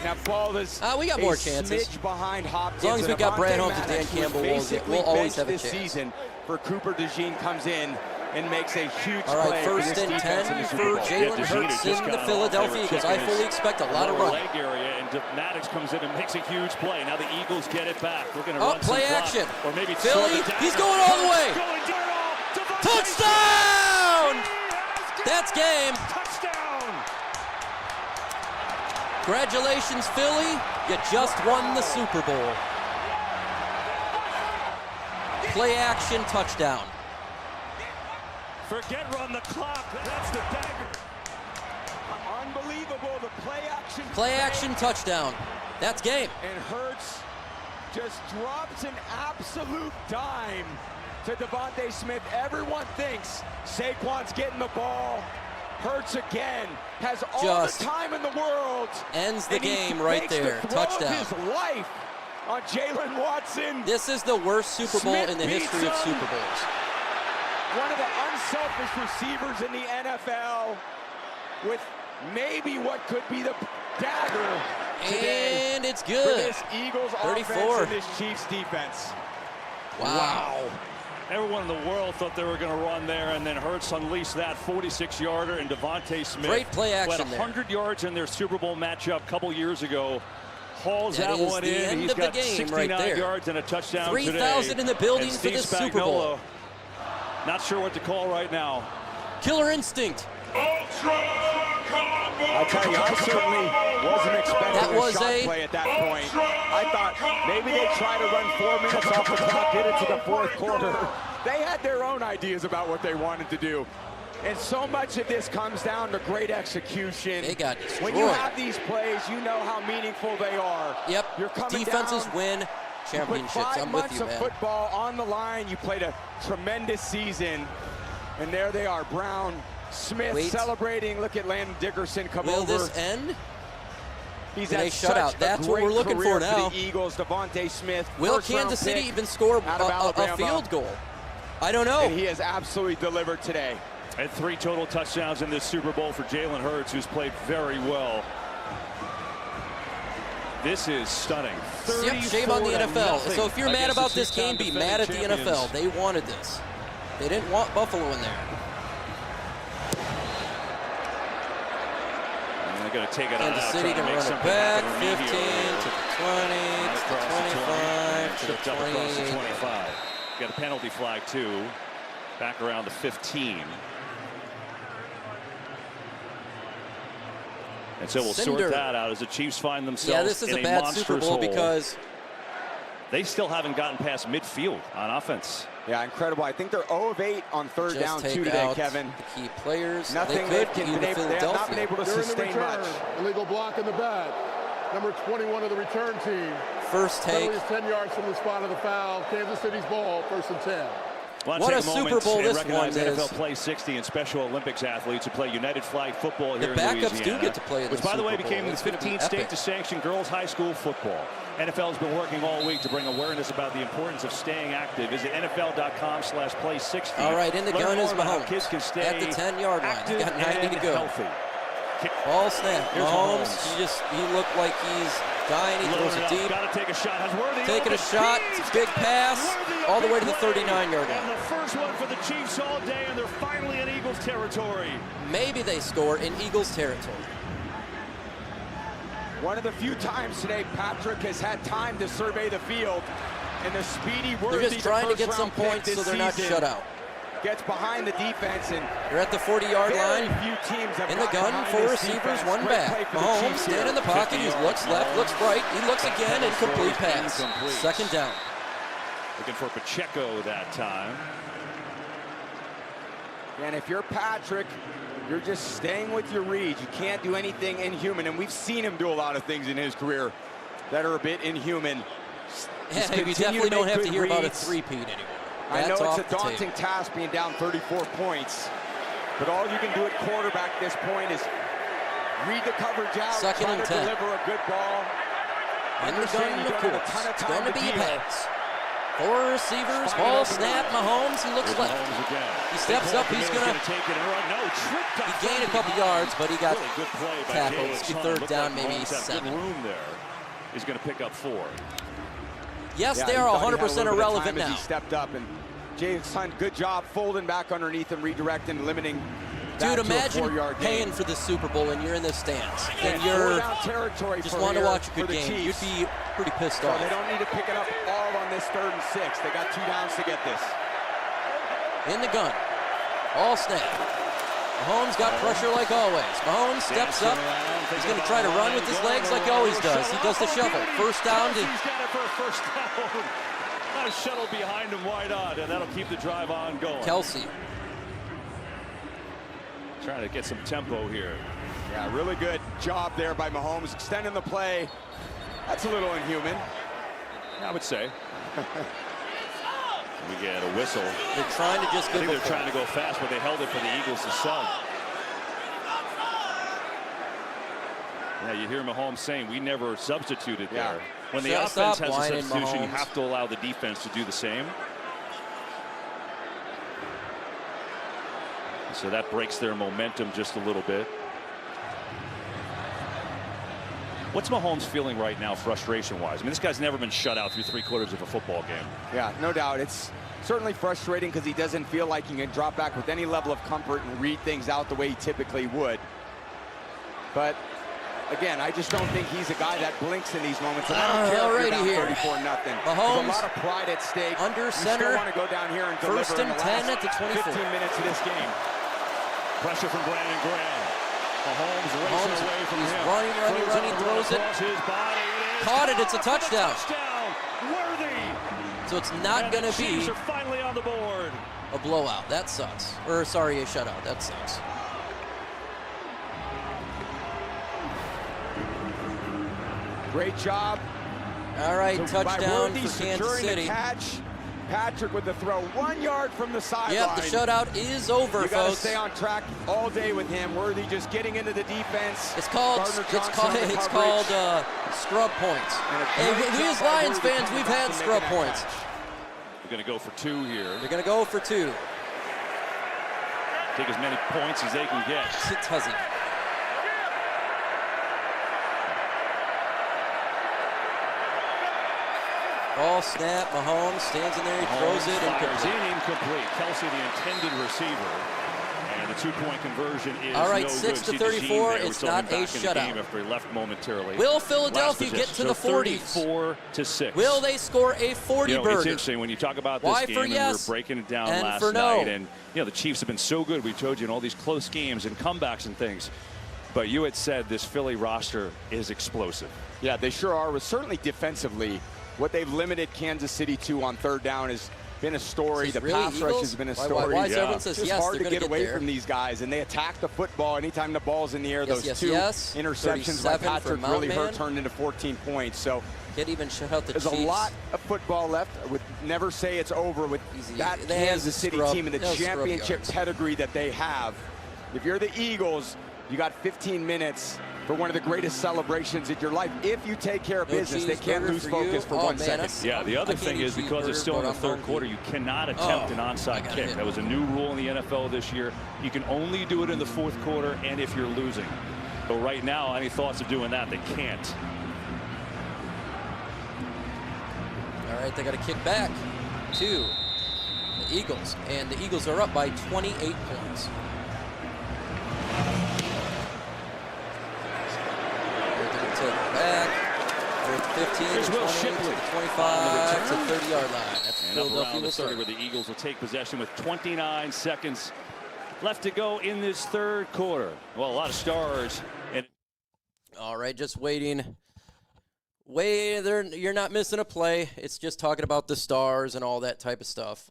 That ball is we got more chances. Behind Hopkins. As long as we got Brad Holmes and Dan Campbell, we'll always have a chance. This season for Cooper DeJean comes in and makes a huge all right, play. First and 10 for Jalen Hurts in the Philadelphia Eagles. I fully expect a lot of running. Leg area, and Maddox comes in and makes a huge play. Now the Eagles get it back. We're going to run play action. Or maybe Philly, he's going all the way. Touchdown! That's game. Touchdown! Congratulations, Philly. You just won the Super Bowl. Play action touchdown. Forget run the clock. That's the dagger. Unbelievable. The play action touchdown. That's game. And Hurts just drops an absolute dime to Devontae Smith. Everyone thinks Saquon's getting the ball. Hurts again, has all the time in the world. Ends the game right there. Touchdown. His life on Jalen Watson. This is the worst Super Bowl in the history of Super Bowls. One of the unselfish receivers in the NFL with maybe what could be the dagger today. And it's good. For this Eagles 34. offense and this Chiefs defense. Wow. Everyone in the world thought they were going to run there, and then Hurts unleashed that 46-yarder, and Devontae Smith, great play action, who had 100 yards in their Super Bowl matchup a couple years ago, hauls that one in. He's got 69 yards and a touchdown 3,000 in the building for this Super Bowl. Not sure what to call right now. Killer instinct. I'll tell you, I certainly wasn't expecting a shot play at that point. I thought maybe they'd try to run 4 minutes off the clock, get into the fourth quarter. They had their own ideas about what they wanted to do. And so much of this comes down to great execution. They got destroyed. When you have these plays, you know how meaningful they are. Yep. You're coming Defenses down, win championships. I'm with you, man. 5 months of football on the line. You played a tremendous season. And there they are, Brown, Smith celebrating. Look at Landon Dickerson come over. Will this end? He's had such That's what we're looking for now. The Eagles, Devontae Smith. Will Kansas City even score a field goal? I don't know. And he has absolutely delivered today. And 3 total touchdowns in this Super Bowl for Jalen Hurts, who's played very well. This is stunning. Yep, shame on the NFL. So if you're mad about this game, be mad at the NFL. They wanted this. They didn't want Buffalo in there. And they're going to take it out. Kansas City can run it back. 15 to the 20, to the 25, to the 20. Across the 25. Got a penalty flag, too. Back around the 15. And so we'll sort that out as the Chiefs find themselves this is in a bad monstrous Super Bowl hole. because they still haven't gotten past midfield on offense. Yeah, incredible. I think they're 0 of 8 on third down 2 today, Kevin. The key players. Nothing they have not been able to sustain much. Illegal block in the back. Number 21 of the return team. First take. Penalty is 10 yards from the spot of the foul. Kansas City's ball, 1st and 10. What a Super Bowl this one is. NFL Play 60 and Special Olympics athletes who play United Flag football here in Louisiana. The backups do get to play in the Which, by the way, Super Bowl. became the 15th state to sanction girls high school football. NFL has been working all week to bring awareness about the importance of staying active. Visit NFL.com/play60. All right, in the gun is Mahomes. Kids can stay at the 10-yard line. He's got 90 to go. Healthy. Ball snap. Mahomes, he looked like he's dying. He throws it deep. Got to take a shot. Has Worthy taking a shot. It's a big pass. All the way to the 39-yard line. And the first one for the Chiefs all day, and they're finally in Eagles territory. Maybe they score in Eagles territory. One of the few times today Patrick has had time to survey the field, and the speedy Worthy, they're just trying to get some points so they're not shut out. Gets behind the defense, and they're at the 40-yard line. Few teams have in the gun, 4 receivers, 1 back. Mahomes standing in the pocket. He looks left, looks right. He looks again, incomplete pass. Second down. Looking for Pacheco that time. And if you're Patrick, you're just staying with your reads. You can't do anything inhuman, and we've seen him do a lot of things in his career that are a bit inhuman. Yeah, you definitely don't have to hear about a three-peat anymore. I know it's a daunting task being down 34 points, but all you can do at quarterback at this point is read the coverage out, Second and 10. Deliver a good ball. In the gun, of course. It's going to be a pass. 4 receivers, ball snap, Mahomes, he looks left. He steps up, he's going to take it. he gained a couple yards, but he got really good play by tackled. Jalen. It's third down, like maybe 7. Good room there. He's going to pick up 4. Yes, they are 100% irrelevant now. He stepped up, and James Hunt, good job folding back underneath him, redirecting, limiting. Dude, imagine paying for the Super Bowl and you're in the stands. And you're just want to watch a good game. You'd be pretty pissed off. They don't need to pick it up all on this 3rd and 6. They got 2 downs to get this. In the gun. All snap. Mahomes got pressure like always. Mahomes steps up. He's going to try to run with his legs like he always does. He does the shovel. First down. He's got it for a first down. Not a shuttle behind him wide on, and that'll keep the drive on going. Kelsey. Trying to get some tempo here. Yeah, really good job there by Mahomes, extending the play. That's a little inhuman. I would say. We get a whistle. They're trying to just I think they're trying to go fast, but they held it for the Eagles to sub. Yeah, you hear Mahomes saying, we never substituted there. When the offense has a substitution, you have to allow the defense to do the same. So that breaks their momentum just a little bit. What's Mahomes feeling right now, frustration-wise? I mean, this guy's never been shut out through 3/4 of a football game. Yeah, no doubt. It's certainly frustrating because he doesn't feel like he can drop back with any level of comfort and read things out the way he typically would. But again, I just don't think he's a guy that blinks in these moments. And I don't care if you're down 34-0. Mahomes, there's a lot of pride at stake. Under you center. Still want to go down here and deliver 1st and 10 at the 24. 15 minutes of this game. Pressure from Brandon Graham. Mahomes racing away from him. Running, throws it. Caught it, it's a touchdown. Worthy. So it's not going to be Chiefs are finally on the board. A blowout. That sucks. Or sorry, a shutout. That sucks. Great job. All right, touchdown for Kansas City. Catch. Patrick with the throw 1 yard from the sideline. Yep, the shutout is over, you gotta folks. Stay on track all day with him. Worthy just getting into the defense. It's called scrub points. And we as Lions fans, we've had scrub points. They're going to go for 2 here. They're going to go for 2. Take as many points as they can get. Does he? Ball snap, Mahomes stands in there, he throws it incomplete. Kelsey, the intended receiver, and the 2-point conversion is all right, no 6 good. to 34. It's not a shutout. After he left momentarily. Will Philadelphia get to the 40s? 34-6. Will they score a 40 burger? It's interesting when you talk about this Why game, for and yes, we were breaking it down and last for no. night, and the Chiefs have been so good. We told you in all these close games and comebacks and things. But you had said this Philly roster is explosive. Yeah, they sure are. Certainly defensively, what they've limited Kansas City to on 3rd down is been a story. The really pass Eagles? rush has been a story. Why everyone says it's yes, hard to get away there. from these guys, and they attack the football anytime the ball's in the air. Those two interceptions by Patrick really hurt, turned into 14 points. So can't even shut out the There's Chiefs. a lot of football left. I would never say it's over with that Kansas City team and the championship pedigree that they have. If you're the Eagles, you got 15 minutes for one of the greatest celebrations in your life. If you take care of business, they can't lose focus for 1 second. Yeah, the other thing is because it's still in the third quarter, you cannot attempt an onside kick. That was a new rule in the NFL this year. You can only do it in the fourth quarter and if you're losing. But right now, any thoughts of doing that, they can't. All right, they got to kick back to the Eagles, and the Eagles are up by 28 points. Back with 15, Here's 20, Will Shipley. 25 to 30-yard line. That's Philadelphia will start. Where the Eagles will take possession with 29 seconds left to go in this third quarter. Well, a lot of stars. And all right, just waiting. You're not missing a play. It's just talking about the stars and all that type of stuff.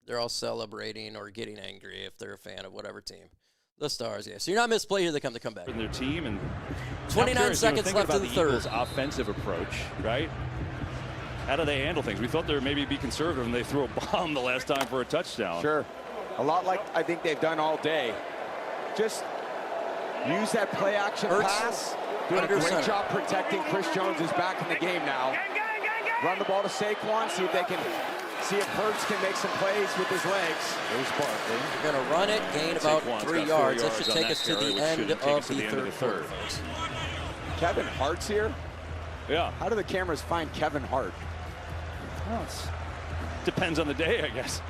They're all celebrating or getting angry if they're a fan of whatever team. The Stars, yeah. So you're not missed play here. They come back. In their team, and 29 seconds left in the third. Eagles' offensive approach, right? How do they handle things? We thought they would maybe be conservative, and they threw a bomb the last time for a touchdown. Sure, a lot like I think they've done all day. Just use that play action pass. Doing a great job protecting. Chris Jones is back in the game now. Run the ball to Saquon. See if they can. See if Hurts can make some plays with his legs. There's Barkley. We're going to run it, gain about 3 yards. That should take us to the end of the third. Kevin Hart's here? Yeah. How do the cameras find Kevin Hart? Well, depends on the day, I guess.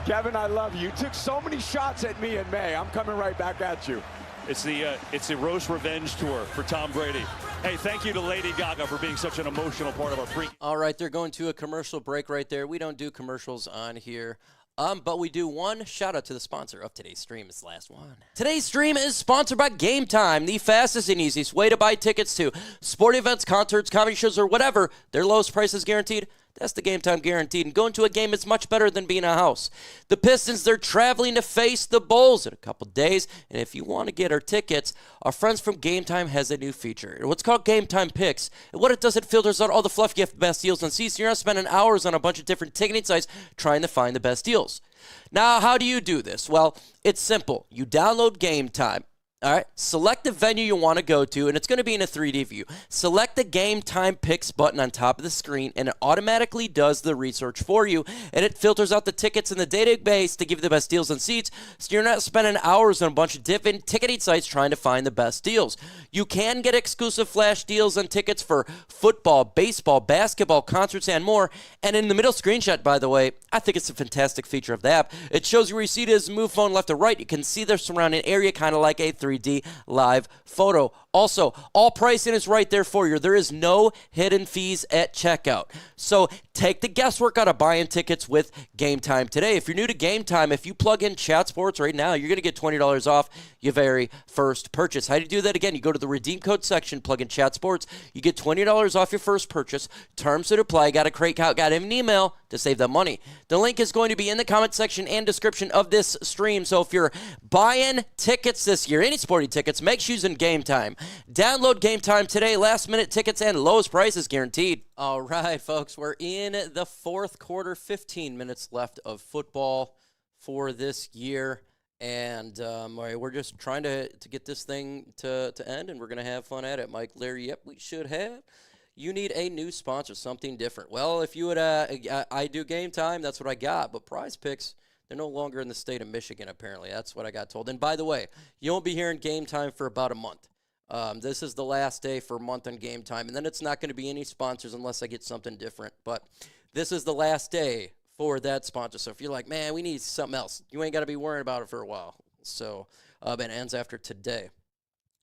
Kevin, I love you. You took so many shots at me in May. I'm coming right back at you. It's the roast revenge tour for Tom Brady. Hey, thank you to Lady Gaga for being such an emotional part of our pre. All right, they're going to a commercial break right there. We don't do commercials on here. But we do one shout out to the sponsor of today's stream. It's the last one. Today's stream is sponsored by Game Time, the fastest and easiest way to buy tickets to sport events, concerts, comedy shows, or whatever. Their lowest price is guaranteed. That's the Game Time guaranteed. And going to a game is much better than being a house. The Pistons, they're traveling to face the Bulls in a couple days. And if you want to get our tickets, our friends from Game Time has a new feature. What's called Game Time Picks. And what it does, it filters out all the fluff. You have the best deals on seats. You're not spending hours on a bunch of different ticketing sites trying to find the best deals. Now, how do you do this? Well, it's simple. You download Game Time. All right, select the venue you want to go to, and it's going to be in a 3D view. Select the Game Time Picks button on top of the screen, and it automatically does the research for you, and it filters out the tickets in the database to give you the best deals on seats, so you're not spending hours on a bunch of different ticketing sites trying to find the best deals. You can get exclusive flash deals on tickets for football, baseball, basketball, concerts, and more, and in the middle screenshot, by the way, I think it's a fantastic feature of the app. It shows you where your seat is, move phone left to right. You can see their surrounding area kind of like a 3D live photo. Also, all pricing is right there for you. There is no hidden fees at checkout. So take the guesswork out of buying tickets with Game Time today. If you're new to Game Time, if you plug in Chat Sports right now, you're going to get $20 off your very first purchase. How do you do that? Again, you go to the redeem code section, plug in Chat Sports. You get $20 off your first purchase. Terms that apply. Got to create out, got an email to save that money. The link is going to be in the comment section and description of this stream. So if you're buying tickets this year, any sporting tickets, make sure you're in Game Time. Download Game Time today. Last minute tickets and lowest prices guaranteed. All right, folks, we're in the fourth quarter. 15 minutes left of football for this year. And we're just trying to get this thing to end, and we're going to have fun at it. Mike, Larry, yep, we should have. You need a new sponsor, something different. Well, if you would, I do Game Time, that's what I got. But Prize Picks, they're no longer in the state of Michigan, apparently. That's what I got told. And by the way, you won't be hearing Game Time for about a month. This is the last day for a month on Game Time, and then it's not going to be any sponsors unless I get something different. But this is the last day for that sponsor. So if you're like, man, we need something else, you ain't got to be worrying about it for a while. So it ends after today.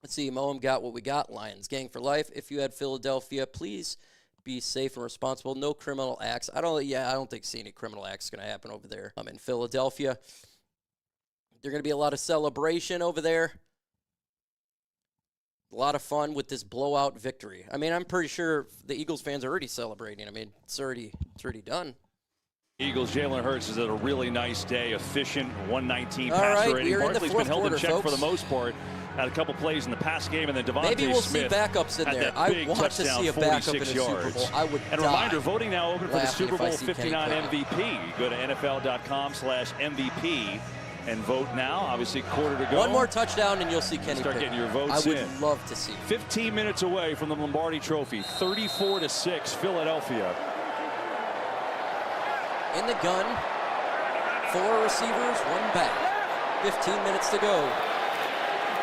Let's see, Moem got what we got. Lions Gang for life. If you had Philadelphia, please be safe and responsible. No criminal acts. I don't think any criminal acts going to happen over there. In Philadelphia. There's going to be a lot of celebration over there. a lot of fun with this blowout victory. I mean, I'm pretty sure the Eagles fans are already celebrating. I mean, it's already done. Eagles, Jalen Hurts is at a really nice day, efficient, 119 All passer right, rating. we're in the Barkley's fourth been held in quarter, check folks. for the most part. Had a couple plays in the pass game, and then Devontae Maybe we'll Smith see backups in had there. that I big want to touchdown, see a backup in a 46 Super yards. Bowl. I would And a die reminder, voting now open for the laughing Super if I Bowl see 59 Kenny Pickett. MVP. Go to NFL.com/MVP and vote now. Obviously, quarter to go. One more touchdown, and you'll see Kenny Start Pickett. getting your votes I would in. love to see. 15 minutes away from the Lombardi Trophy. 34-6, Philadelphia. In the gun, 4 receivers, 1 back. 15 minutes to go.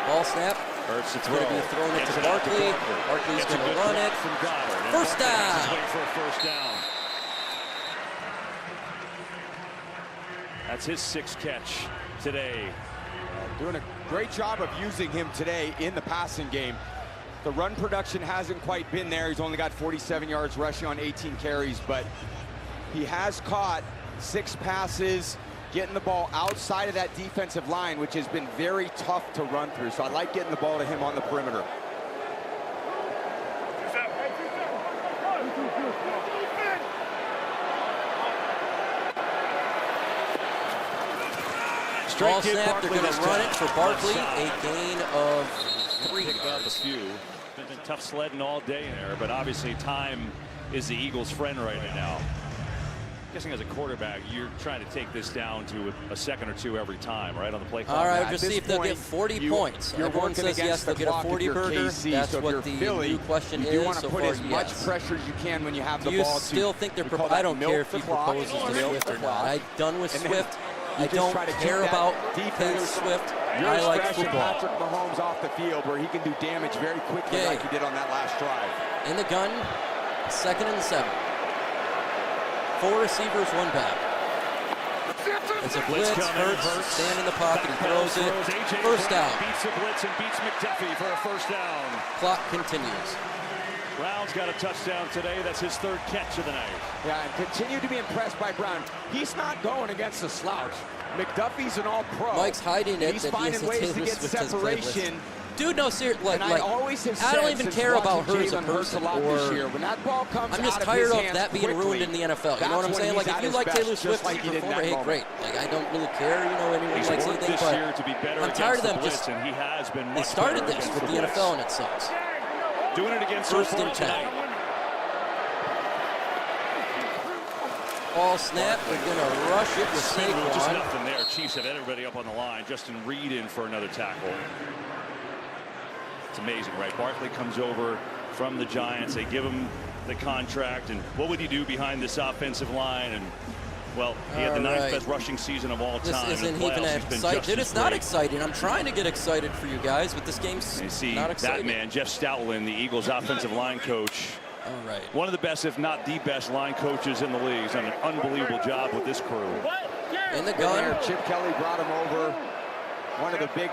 Ball snap. Hurts to It's throw. going to be thrown Gets into it out to Barkley. Barkley. Barkley's Gets a going to good run block it. from Goddard. And First Barkley down. is waiting for a first down. That's his 6th catch today. Doing a great job of using him today in the passing game. The run production hasn't quite been there. He's only got 47 yards rushing on 18 carries, but he has caught 6 passes, getting the ball outside of that defensive line, which has been very tough to run through. So I like getting the ball to him on the perimeter. Ball snap, they're going to run it for Barkley, a gain of 3 Pick up a few. Been tough sledding all day there, but obviously time is the Eagles' friend right now. I'm guessing as a quarterback, you're trying to take this down to a second or 2 every time, right, on the play clock? All right, just see if they'll get 40 points. Everyone says yes, they'll get a 40-burger. That's what the new question is. You want to so put far, as much pressure as you can when you have the Do you ball. still think they're I don't care if he proposes to Swift or not. I'm done with Swift. I don't care about Taylor Swift. I like football. Patrick Mahomes off the field where he can do damage very quickly like he did on that last drive. In the gun, 2nd and 7. 4 receivers, 1 back. It's a blitz, Hurts, stand in the pocket, he throws it. First down. Beats the blitz and beats McDuffie for a first down. Clock continues. Brown's got a touchdown today. That's his 3rd catch of the night. Yeah, and continue to be impressed by Brown. He's not going against a slouch. McDuffie's an all-pro. Mike's hiding it. He's finding ways to get separation. Dude, no, seriously, like, I always have I don't even care about her as a Jalen person. Hurts a lot this year. When that ball comes I'm just out of tired his of hands that being quickly, ruined in the NFL. You know what I'm saying? Like, if you like Taylor Swift as a performer, hey, great. Like, I don't really care, you know, anyone likes anything, this year to be better I'm tired of them blitz, just. and he has been They much started better this against with the the blitz. NFL, and it sucks. Doing it against 1st and 10. Ball snap. They're going to rush it with Saquon. Just nothing there. Chiefs have everybody up on the line. Justin Reed in for another tackle. It's amazing, right? Barkley comes over from the Giants. They give him the contract. And what would he do behind this offensive line? And, well, he had the 9th best rushing season of all time. This isn't even exciting. It's not exciting. I'm trying to get excited for you guys, but this game's not exciting. That man, Jeff Stoutland, the Eagles offensive line coach. All right. One of the best, if not the best, line coaches in the league. He's done an unbelievable job with this crew. In the gun. Chip Kelly brought him over. One of the big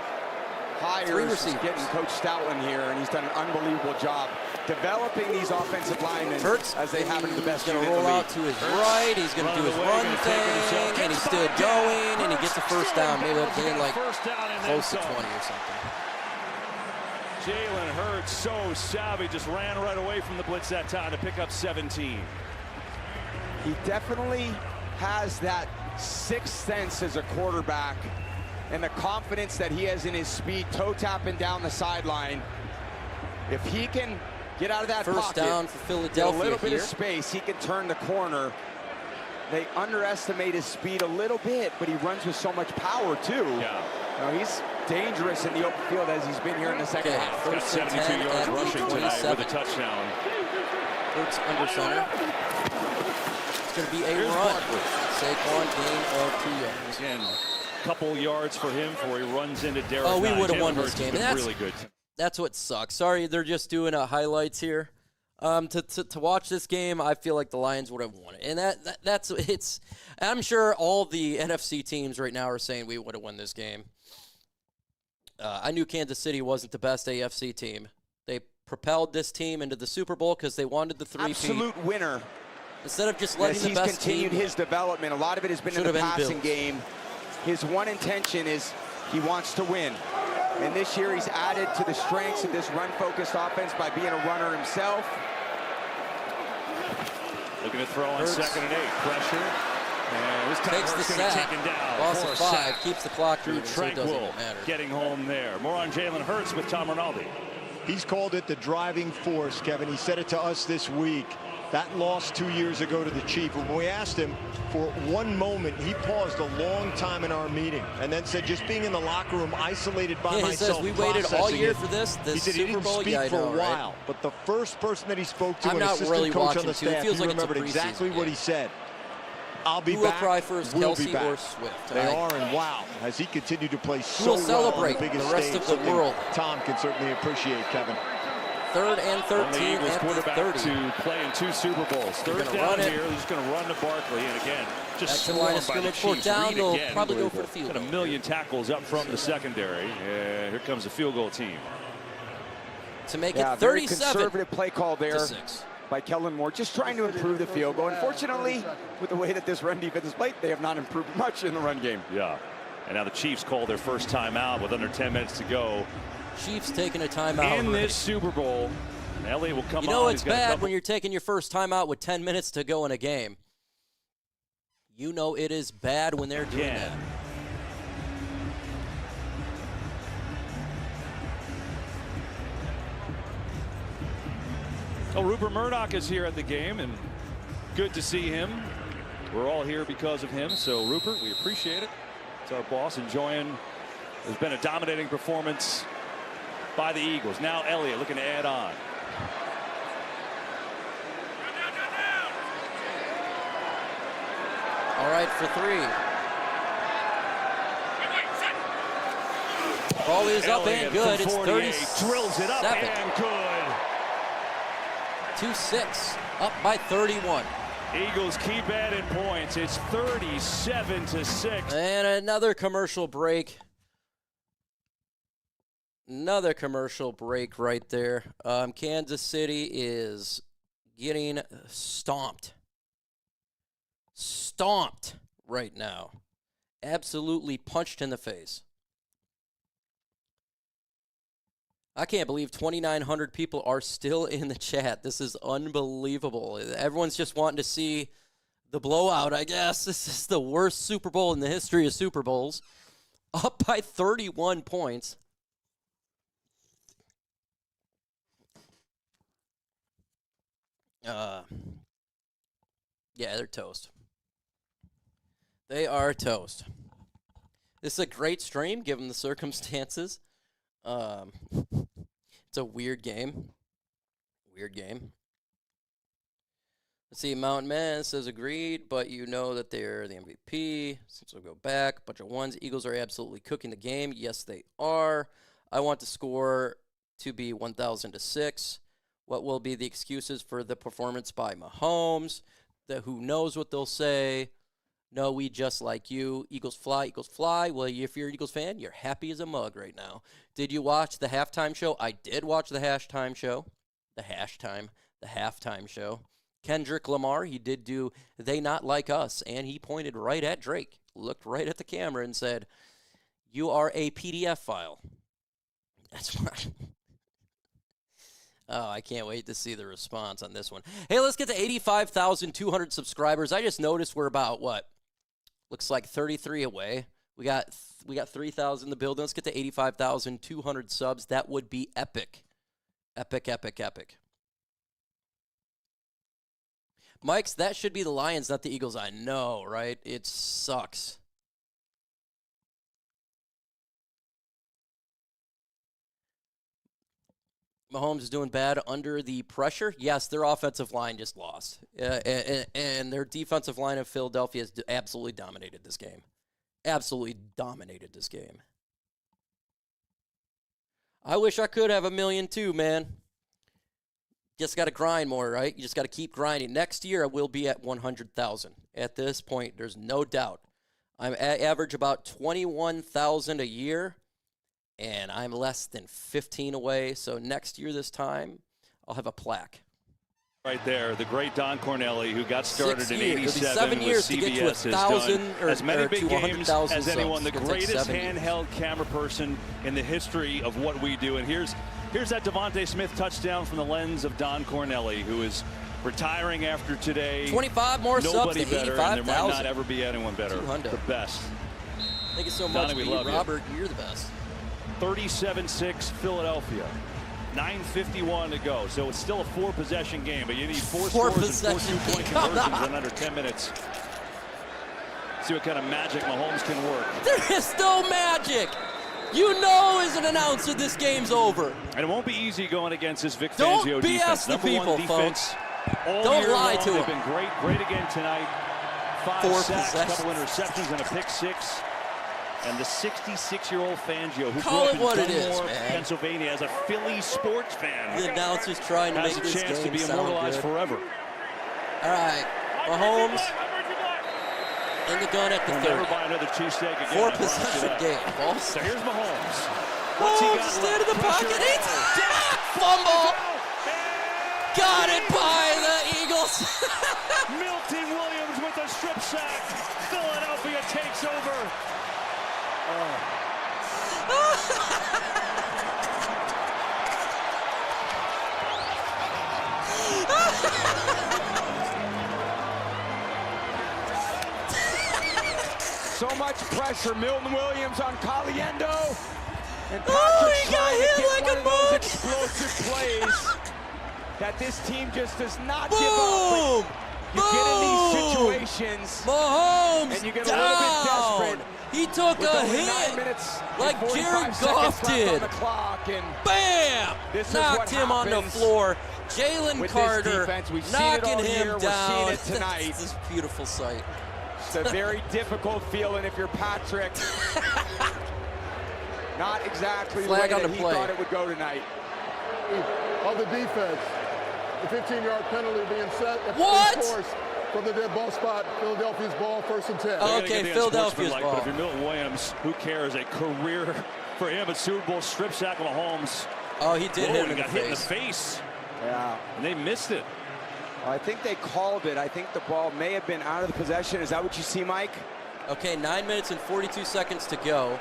hires is getting Coach Stoutland here, and he's done an unbelievable job developing these offensive linemen as they have in the best unit in the league. He's going to roll out to his right. He's going to do his run thing, and he's still going, and he gets a first down. Maybe he'll gain like close to 20 or something. Jalen Hurts, so savvy, just ran right away from the blitz that time to pick up 17. He definitely has that sixth sense as a quarterback and the confidence that he has in his speed, toe tapping down the sideline. If he can get out of that first pocket, down for Philadelphia get a little bit here. of space, he can turn the corner. They underestimate his speed a little bit, but he runs with so much power too. Yeah. You know, he's dangerous in the open field as he's been here in the second half. Got 72 yards rushing tonight with a touchdown. Hurts under center. It's going to be a run. Saquon, gain of 2 yards. Again, a couple yards for him before he runs into Derek. Oh, we would have won Jalen this Hurts game. has been And really good. That's what sucks. Sorry, they're just doing highlights here. To watch this game, I feel like the Lions would have won it, and it's. I'm sure all the NFC teams right now are saying we would have won this game. I knew Kansas City wasn't the best AFC team. They propelled this team into the Super Bowl because they wanted the three-peat. Absolute winner. Instead of just letting the best he's continued team his development. A lot of it has been in the passing game. His one intention is he wants to win. And this year he's added to the strengths of this run-focused offense by being a runner himself. Looking to throw on 2nd and 8. Pressure. And this time takes the sack. Taken down. Loss of 5. Keeps the clock moving, so it doesn't even matter. Getting home there. More on Jalen Hurts with Tom Rinaldi. He's called it the driving force, Kevin. He said it to us this week. That loss 2 years ago to the Chiefs. When we asked him for one moment, he paused a long time in our meeting and then said, just being in the locker room, isolated by myself. He says, we waited all year for this He said Super he didn't Bowl. speak for a while, but the first person that he spoke to, I'm an not assistant really coach watching on the too. It staff, feels he like it's a remembered exactly preseason what game. he said. I'll be Who back. will cry first, we'll Kelsey be back. or Swift? They are, and wow, has he continued to play so Who will well celebrate on the biggest the rest stage, of the something world? Tom can certainly appreciate, Kevin. 3rd and 13 the Eagles at the quarterback 30. to play in 2 Super Bowls. 3rd down here. They're just going to run to Barkley, and again, just back to the line of swarmed by the scrimmage. 4th Chiefs. down. Reed They'll again. probably go for the field Got goal. a million tackles up front in the secondary. Here comes the field goal team. To make it very 37 conservative play call there to 6. by Kellen Moore, just trying to improve the field goal. Unfortunately, with the way that this run defense is played, they have not improved much in the run game. Yeah, and now the Chiefs call their first timeout with under 10 minutes to go. Chiefs taking a timeout in this Super Bowl. Elliott will come on. You know it's bad when you're taking your first timeout with 10 minutes to go in a game. You know it is bad when they're doing that. Well, Rupert Murdoch is here at the game, and good to see him. We're all here because of him, so Rupert, we appreciate it. It's our boss enjoying. There's been a dominating performance by the Eagles. Now Elliott looking to add on. All right, for 3. Ball is up and good. It's 37. Drills it up and good. 2-6, up by 31. Eagles keep adding points. It's 37-6. And another commercial break. Another commercial break right there. Kansas City is getting stomped. Stomped right now. Absolutely punched in the face. I can't believe 2,900 people are still in the chat. This is unbelievable. Everyone's just wanting to see the blowout, I guess. This is the worst Super Bowl in the history of Super Bowls. Up by 31 points. Yeah, they're toast. They are toast. This is a great stream, given the circumstances. It's a weird game. Weird game. Let's see, Mountain Man says agreed, but you know that they're the MVP. Since we'll go back, bunch of ones. Eagles are absolutely cooking the game. Yes, they are. I want the score to be 1,000-6. What will be the excuses for the performance by Mahomes? Who knows what they'll say? No, we just like you. Eagles fly, Eagles fly. Well, if you're an Eagles fan, you're happy as a mug right now. Did you watch the halftime show? I did watch the halftime show. The halftime show. Kendrick Lamar, he did do They Not Like Us, and he pointed right at Drake, looked right at the camera and said, you are a PDF file. That's why. Oh, I can't wait to see the response on this one. Hey, let's get to 85,200 subscribers. I just noticed we're about, what? Looks like 33 away. We got 3,000 in the building. Let's get to 85,200 subs. That would be epic. Epic, epic, epic. Mike's, that should be the Lions, not the Eagles. I know, right? It sucks. Mahomes is doing bad under the pressure. Yes, their offensive line just lost. And their defensive line of Philadelphia has absolutely dominated this game. Absolutely dominated this game. I wish I could have 1 million too, man. Just got to grind more, right? You just got to keep grinding. Next year, I will be at 100,000. At this point, there's no doubt. I'm average about 21,000 a year. And I'm less than 15 away. So next year this time, I'll have a plaque. Right there, the great Don Cornelli, who got started in '87 7 years with to get to CBS, has done as many big games as anyone. The subs. greatest handheld camera person in the history of what we do. And here's that Devontae Smith touchdown from the lens of Don Cornelli, who is retiring after today. 25 more Nobody subs to better, and there might 85,000. not ever be anyone better. 200. The best. Thank you so much, Donnie, we love Robert. You're the best. 37-6 Philadelphia. 9:51 to go, so it's still a 4-possession game, but you need four scores and 4 two-point conversions in under 10 minutes. See what kind of magic Mahomes can work. There is no magic. You know, as an announcer, this game's over. And it won't be easy going against this Vic Don't Fangio BS defense. the Number people, one defense folks. all Don't year lie long. to They've them. been great again tonight. 5 4 sacks, a couple possessions. interceptions, and a pick 6. And the 66-year-old Fangio, who Call grew up it in what it Dunmore, is, man. Pennsylvania, as a Philly sports fan, The announcer's trying to has make a this chance game to be sound immortalized good. forever. All right, Mahomes in the gun at the We'll 30. never buy another cheesesteak again. 4 I promise you possession that. game, boss. So here's Mahomes. What's he Mahomes got stand in left? the pocket. Pressure. Fumble. Got it by the Eagles. Milton Williams with a strip sack. Philadelphia takes over. So much pressure. Milton Williams on Caliendo. And he Patrick got trying to hit get like one a of those mug. explosive plays that this team just does not Boom. give up. But you get in Boom. these situations Mahomes and you get a down. little bit desperate. He took With a only 9 hit minutes like and 45 Jared seconds Goff left did. on the clock, and Bam! this is Knocked what him on the happens floor. Jalen with Carter this defense. We've seen it knocking all him year. We're down. seeing it tonight. It's this beautiful sight. It's a very difficult feeling if you're Patrick. Not exactly the way Flag on that the he play. thought it would go tonight. Of the defense, the 15-yard penalty being set. What? Force from the dead ball spot. Philadelphia's ball, 1st and 10. Oh, They're gonna okay, get the Philadelphia's unsportsmanlike, ball. But if you're Milton Williams, who cares? A career for him at Super Bowl, strip sack of Mahomes. Oh, he did hit him in the got hit in the face. face. Yeah. And they missed it. I think they called it. I think the ball may have been out of the possession. Is that what you see, Mike? Okay, 9 minutes and 42 seconds to go.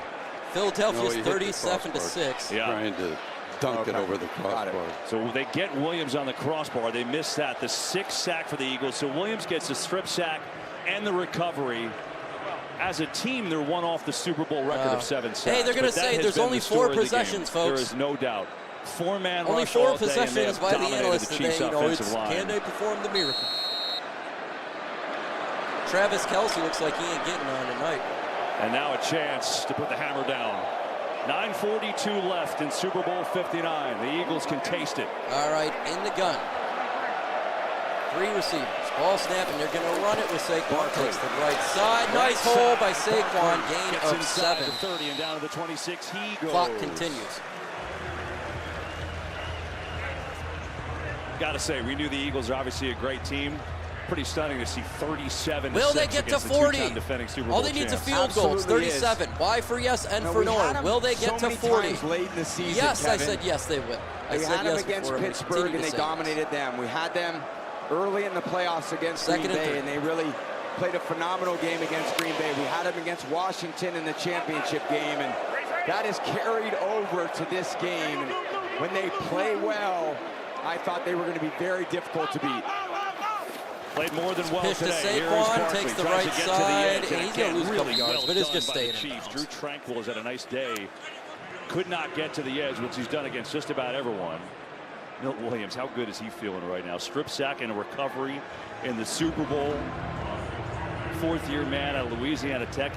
Philadelphia's No, he hit the 37 to crossbar. 6. Yeah. Trying to dunk it over the crossbar. So they get Williams on the crossbar. They miss that. The 6th sack for the Eagles. So Williams gets the strip sack and the recovery. As a team, they're one off the Super Bowl record of 7 sacks. Hey, they're going to But that say has there's been only the 4 story of the possessions, game. folks. There is no doubt. 4-man Only rush 4 all day, and they possessions have by the dominated analysts the today. Chiefs' You know, it's, offensive line. can they perform the miracle? Travis Kelce looks like he ain't getting on tonight. And now a chance to put the hammer down. 9:42 left in Super Bowl 59. The Eagles can taste it. All right, in the gun. 3 receivers. Ball snap, and they're going to run it with Saquon. Takes the right side. Nice hole by Saquon. Gain Gets of inside 7. the 30 and down to the 26. He goes. Clock continues. Got to say, we knew the Eagles are obviously a great team. Pretty stunning to see 37 Will they 6 get to against the 40? two-time defending Super All Bowl they need is a champs. field goal. It's Absolutely 37. Y for yes, N No, for we had no. them Will they get so to many 40? times late in the season, Yes, I Kevin. said yes, they will. I We said had yes them against before. I'm gonna Pittsburgh, continue and to they say dominated them. We had them early in the playoffs against Second Green and Bay, 3. and they really played a phenomenal game against Green Bay. We had them against Washington in the championship game, and that is carried over to this game. And when they play well, I thought they were going to be very difficult to beat. Played more than well Pitch to today. Here is Saquon, Barkley. takes the Tries right to get side, to the edge, and he's again, gonna lose a couple really yards, well but it's done just by staying the in Chiefs. bounds. Drew Tranquill has had a nice day. Could not get to the edge, which he's done against just about everyone. Milton Williams, how good is he feeling right now? Strip sack and a recovery in the Super Bowl. 4th-year man out of Louisiana Tech.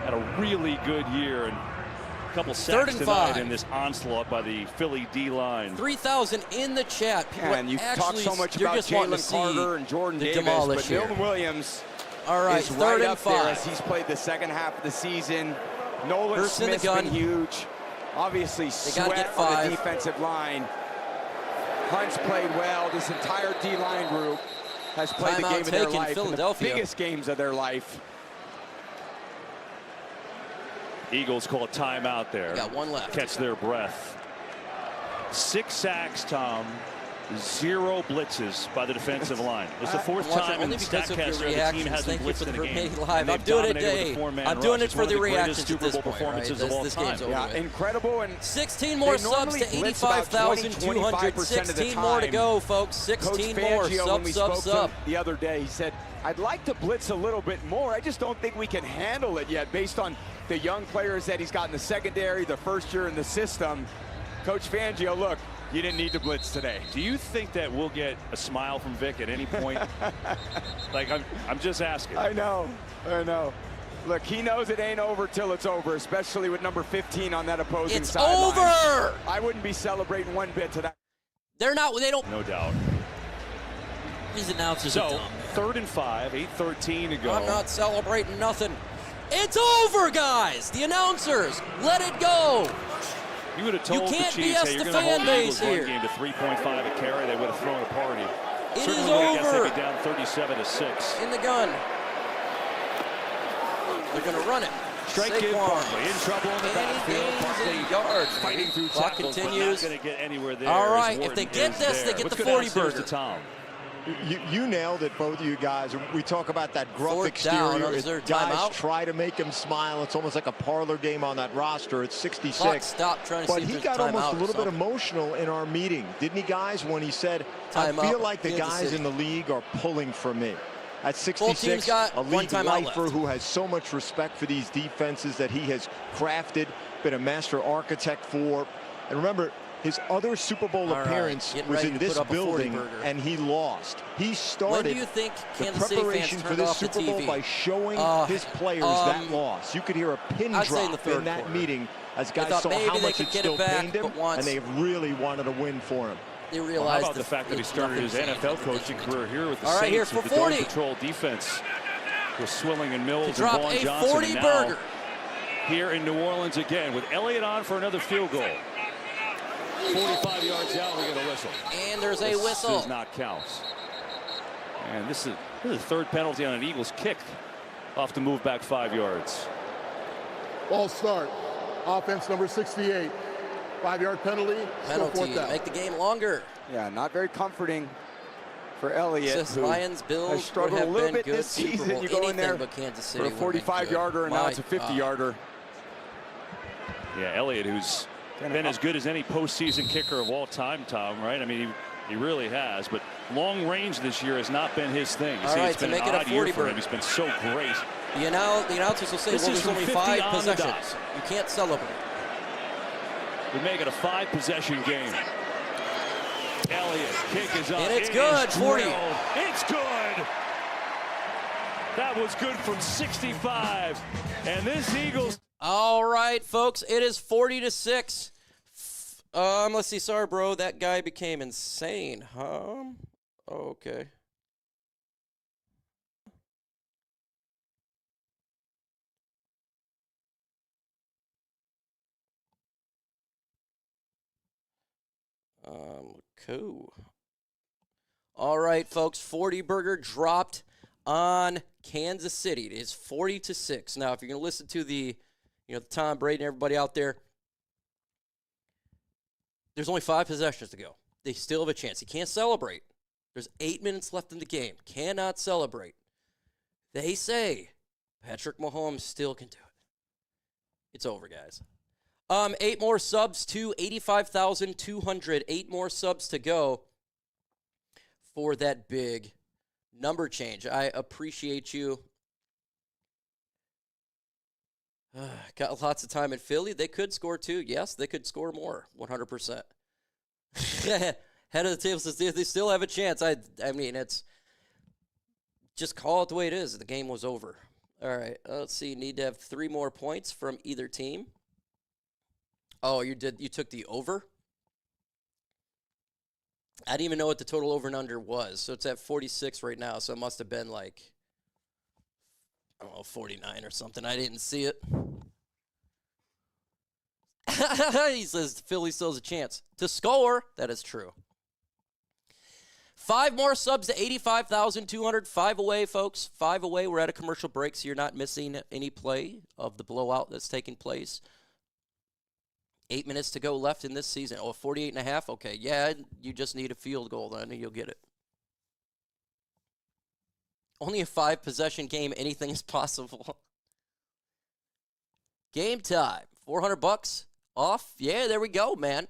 Had a really good year, and a couple sacks and tonight 5. in this onslaught by the Philly D-line. 3,000 in the chat. People And you talk actually, so much you're about just wanting to Jalen see Carter and Jordan the Davis, demolish but here. Milton Williams All right, is 3rd right and up there 5. as he's played the second half of the season. Nolan Hurts in the Smith's gun. been huge. Obviously, gotta Sweat get on 5. the defensive line. Hunt's played well. This entire D-line group has played the Timeout game of their taken, life, Philadelphia. the biggest games of their life. Eagles call a timeout there. Got one left. Catch their breath. 6 sacks, Tom. 0 blitzes by the defensive line. It's the 4th time in StatCast the team hasn't blitzed in a game. Live. I'm doing it, Dave. I'm doing it for the reactions at this point, right? This game's over with. Incredible. And 16 more subs to 85,200. 16 more to go, folks. 16 more. Sub. The other day, he said, I'd like to blitz a little bit more. I just don't think we can handle it yet based on the young players that he's got in the secondary, the first year in the system. Coach Fangio, look, you didn't need to blitz today. Do you think that we'll get a smile from Vic at any point? Like, I'm just asking. I know. Look, he knows it ain't over till it's over, especially with number 15 on that opposing sideline. It's over! I wouldn't be celebrating one bit to that. They don't. No doubt. These announcers so, are dumb. 3rd and 5, 8:13 to go. I'm not celebrating nothing. It's over, guys. The announcers, let it go. You would have told the Chiefs, hey, you're going to hold the Eagles run game to 3.5 a carry. They would have thrown a party. It Certainly is over. over. They'd be down 37-6. In the gun. They're going to run it. Straight give Barkley in trouble in the backfield. Barkley yards. Fighting through Clock tackles, continues. But not going to get anywhere there. All right, if they get this, they get the 40 burger. Tom? You nailed it, both of you guys. We talk about that gruff exterior. Guys try to make him smile. It's almost like a parlor game on that roster. It's 66. But he got almost a little bit emotional in our meeting, didn't he, guys, when he said, I feel like the guys in the league are pulling for me. At 66, a league lifer who has so much respect for these defenses that he has crafted, been a master architect for. And remember, his other Super Bowl appearance was in this building, and he lost. He started when do you think the preparation for this Super Bowl by showing his players that loss. You could hear a pin drop in that meeting as guys saw how much it still pained him, and they really wanted to win for him. They realized how about the fact that he started his NFL coaching career here with the Saints, here for with 40. the control defense with Swilling and Mills and Drop Vaughn a Johnson. 40 and burger. Here in New Orleans again with Elliott on for another field goal. 45 yards out, we get a whistle. And there's a whistle. This does not count. And this is the 3rd penalty on an Eagles kick off the move back 5 yards. Ball start. Offense number 68. 5-yard penalty. Make the game longer. Yeah, not very comforting for Elliott. Lions, Bills has struggled a little bit this season. You go in there but Kansas City for a 45-yarder, and now it's a 50-yarder. Yeah, Elliott, who's been as good as any postseason kicker of all time, Tom, right? I mean, he really has, but long range this year has not been his thing. All right, it's been an odd year for him. He's been so great. The announcers will say, well, there's only 5 possessions. You can't celebrate. We make it a 5-possession game. Elliott, kick is up. And it's good, 40. It's good. That was good from 65. And this Eagles. All right, folks, it is 40-6. Let's see. Sorry, bro. That guy became insane. Okay. Cool. All right, folks. 40 burger dropped on Kansas City. It is 40-6. Now, if you're going to listen to the Tom Brady and everybody out there, there's only 5 possessions to go. They still have a chance. He can't celebrate. There's 8 minutes left in the game. Cannot celebrate. They say Patrick Mahomes still can do it. It's over, guys. 8 more subs to 85,200. 8 more subs to go for that big number change. I appreciate you. Got lots of time in Philly. They could score 2. Yes, they could score more. 100%. Head of the table says they still have a chance. I mean, it's just call it the way it is. The game was over. All right, let's see. Need to have 3 more points from either team. Oh, you took the over? I didn't even know what the total over and under was. So it's at 46 right now. So it must have been like, I don't know, 49 or something. I didn't see it. He says Philly still has a chance to score. That is true. 5 more subs to 85,200. 5 away, folks. 5 away. We're at a commercial break, so you're not missing any play of the blowout that's taking place. 8 minutes to go left in this season. Oh, 48.5? Okay, yeah, you just need a field goal then and you'll get it. Only a 5-possession game. Anything is possible. Game time. $400 off. Yeah, there we go, man.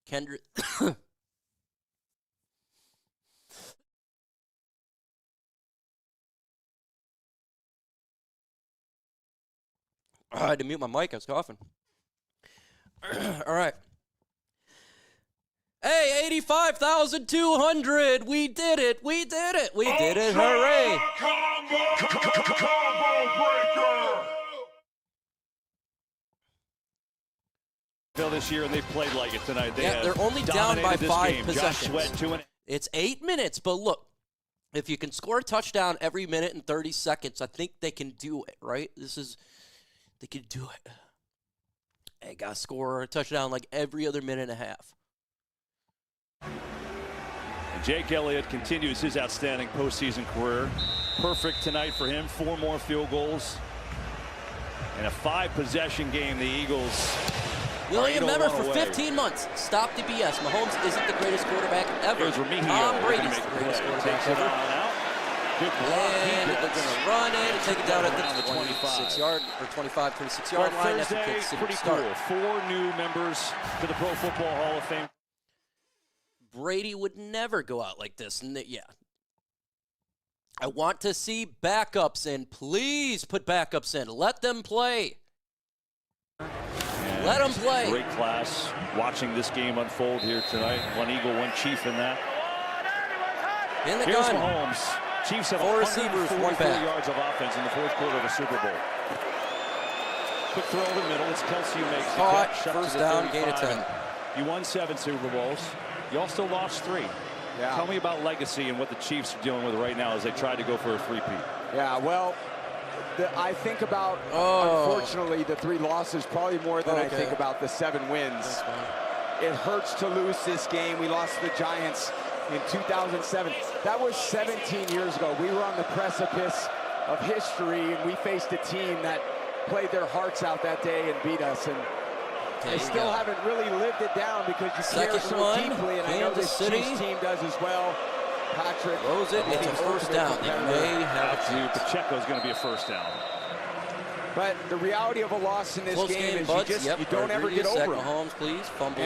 Kendrick. I had to mute my mic. I was coughing. All right. Hey, 85,200. We did it. We did it. We did it. Hooray. This year, and they've played like it tonight. They're only down by 5 possessions. Josh Sweat, it's 8 minutes, but look, if you can score a touchdown every minute and 30 seconds, I think they can do it, right? They can do it. They got to score a touchdown like every other minute and a half. And Jake Elliott continues his outstanding postseason career. Perfect tonight for him. 4 more field goals. In a 5-possession game, the Eagles. William, remember, for 15 months, stop the BS. Mahomes isn't the greatest quarterback ever. Tom Brady's the greatest quarterback ever. And they're going to run it and take it down at the 26-yard or 25, 26-yard line. That's a good pretty start. Cool. 4 new members to the Pro Football Hall of Fame. Brady would never go out like this. And yeah. I want to see backups in. Please put backups in. Let them play. Let them play. Great class watching this game unfold here tonight. 1 Eagle, 1 Chief in that. In the Here's gun. Mahomes. Chiefs have 4 receivers, 1 back. yards of offense in the 4th quarter of the Super Bowl. Quick throw over the middle. It's Kelsey who makes the catch. First down, gain of 10. You won 7 Super Bowls. You also lost 3. Yeah. Tell me about legacy and what the Chiefs are dealing with right now as they try to go for a 3-peat. Yeah, well, I think about, unfortunately, the 3 losses probably more than I think about the 7 wins. It hurts to lose this game. We lost to the Giants in 2007. That was 17 years ago. We were on the precipice of history, and we faced a team that played their hearts out that day and beat us. And they still haven't really lived it down because you care so deeply, and I know this Chiefs team does as well. Patrick throws it. It's a first down. They may have to. Pacheco's going to be a first down. But the reality of a loss in this game is you don't ever get over it. Mahomes, please. Fumble.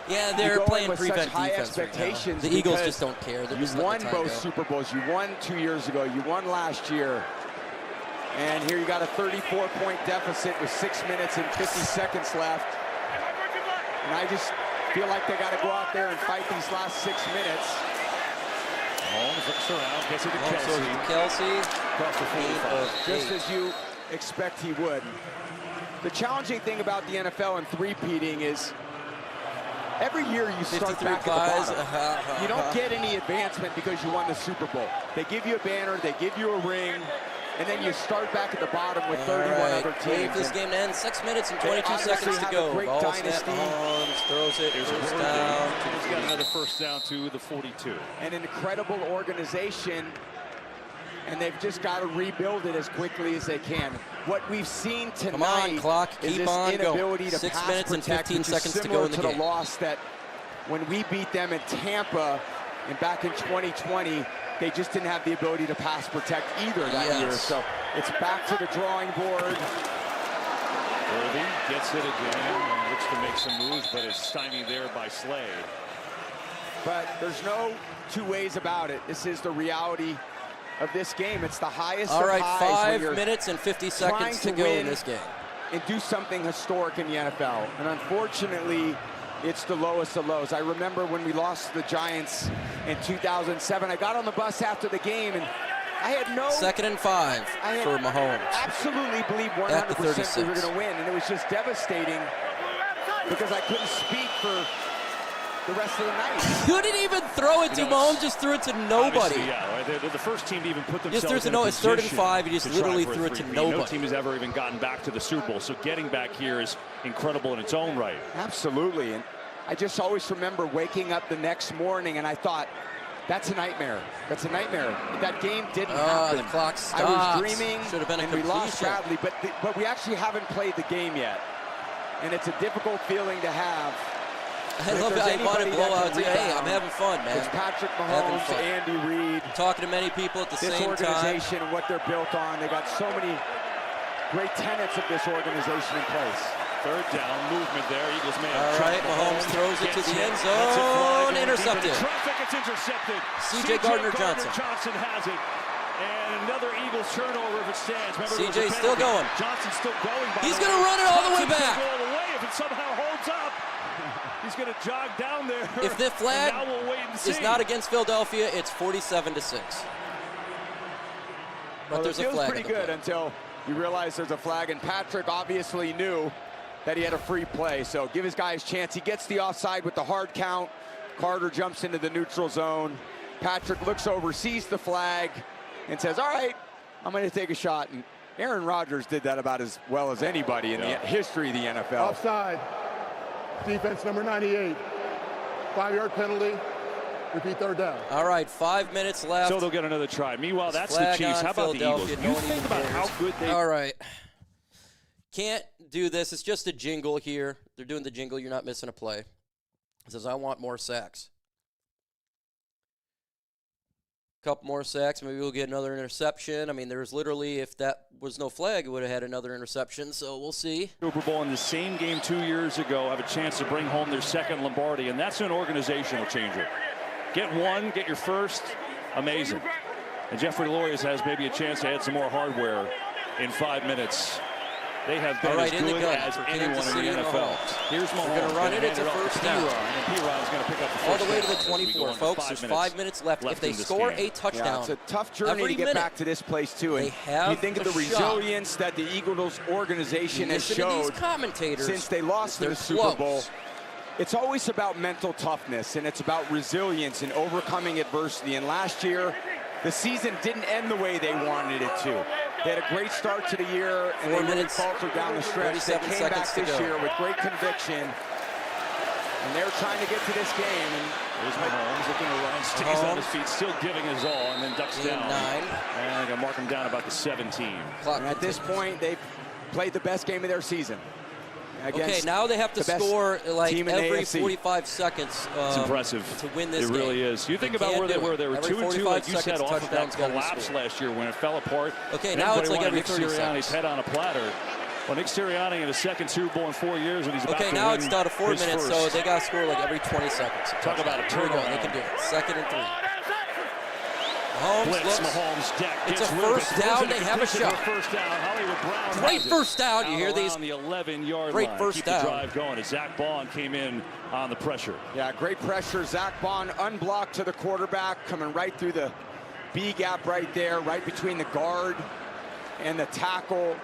Yeah, they're playing prevent high defense expectations right now. The Eagles just don't care. You won both Super Bowls. You won 2 years ago. You won last year. And here you got a 34-point deficit with 6 minutes and 50 seconds left. And I just feel like they got to go out there and fight these last 6 minutes. Mahomes looks around, gets it to Kelsey. Across the 45. Just as you expect he would. The challenging thing about the NFL and 3-peating is every year you start back at the bottom. You don't get any advancement because you won the Super Bowl. They give you a banner, they give you a ring, and then you start back at the bottom with 31 other teams. Wait for this game to end. 6 minutes and 22 seconds to go. Great Ball dynasty. Mahomes throws it. First down. He's got another first down to the 42. An incredible organization, and they've just got to rebuild it as quickly as they can. What we've seen tonight Come on, clock. is Keep this on inability going. to 6 pass minutes and protect, 15 seconds to go in the game. Similar to the loss that when we beat them in Tampa and back in 2020, they just didn't have the ability to pass protect either that year. So it's back to the drawing board. Purdy gets it again and looks to make some moves, but is stymied there by Slade. But there's no 2 ways about it. This is the reality of this game. It's the highest of highs. 5 minutes and 50 seconds to go in this game. And do something historic in the NFL. And unfortunately, it's the lowest of lows. I remember when we lost to the Giants in 2007. I got on the bus after the game, and I had no... 2nd and 5 for Mahomes. Absolutely believe 100% we were going to win. And it was just devastating because I couldn't speak for the rest of the night. You didn't even throw it to Mahomes, just threw it to nobody. Yeah, right. They're the first team to even put themselves in a position. It's 3rd and 5. You just literally threw it to nobody. No team has ever even gotten back to the Super Bowl. So getting back here is incredible in its own right. Absolutely. And I just always remember waking up the next morning and I thought, That's a nightmare. That's a nightmare. That game didn't happen. The clock stopped. I was dreaming, Should have been a and we lost completion. badly, but we actually haven't played the game yet. And it's a difficult feeling to have. I love it. I want to blow out. Hey, I'm having fun, man. It's Patrick Mahomes, Andy Reid. Talking to many people at the same time. This organization and what they're built on. They got so many great tenets of this organization in place. Third down movement there. Eagles man. All right, Mahomes throws it to the end zone. Intercepted. Traffic, it's intercepted. C.J. Gardner-Johnson has it. And another Eagles turnover if it stands. C.J.'s still going. Johnson's still going. He's going to run it all the way back. All the way if it somehow holds up. He's going to jog down there. If the flag is not against Philadelphia, it's 47-6. But there's a flag. It feels pretty good until you realize there's a flag, and Patrick obviously knew that he had a free play. So give his guy his chance. He gets the offside with the hard count. Carter jumps into the neutral zone. Patrick looks over, sees the flag, and says, all right, I'm going to take a shot. And Aaron Rodgers did that about as well as anybody in the history of the NFL. Offside. Defense number 98. 5-yard penalty. Repeat, third down. All right, 5 minutes left. So they'll get another try. Meanwhile, that's the Chiefs. How about the Eagles? You think about how good they... All right. Can't do this. It's just a jingle here. They're doing the jingle. You're not missing a play. It says, I want more sacks. Couple more sacks. Maybe we'll get another interception. I mean, there's literally, if that was no flag, it would have had another interception, so we'll see. Super Bowl in the same game 2 years ago have a chance to bring home their second Lombardi, and that's an organizational changer. Get one, get your first, amazing. And Jeffrey Loyes has maybe a chance to add some more hardware in 5 minutes. They have been as good as anyone in the NFL. Here's Mahomes. Going to run it. It's a first down. And P-Ron's going to pick up the all the way to the 24, folks. There's 5 minutes left. If they score a touchdown, it's a tough journey to get back to this place, too. And you think of the resilience that the Eagles organization has showed since they lost in the Super Bowl. It's always about mental toughness, and it's about resilience and overcoming adversity. And last year, the season didn't end the way they wanted it to. They had a great start to the year, and they really faltered down the stretch. They came back this year with great conviction, and they're trying to get to this game. And here's Mahomes looking to run, stays on his feet, still giving his all, and then ducks down. 9. And they're going to mark him down about the 17. And at this point, they've played the best game of their season. Okay, now they have to score like every 45 seconds. It's impressive to win this game. It really is. You think about where they were. They were 2-2, like you said, off of that collapse last year when it fell apart. Okay, now it's like every 30 seconds. Nick Sirianni's seconds. head on a platter. Well, Nick Sirianni in his second Super Bowl in 4 years, and he's about to win. Okay, now it's down to 4 minutes, first. so they got to score like every 20 seconds. Talk about a turnover. They can do it. 2nd and 3. Mahomes blitz, looks. Mahomes deck. It's a first down. They have a shot. First down. Hollywood Brown. Great first down. You hear these? On the 11-yard Great line. first Keep down. the drive going as Zach Bond came in on the pressure. Yeah, great pressure. Zach Bond unblocked to the quarterback, coming right through the B gap right there, right between the guard and the tackle.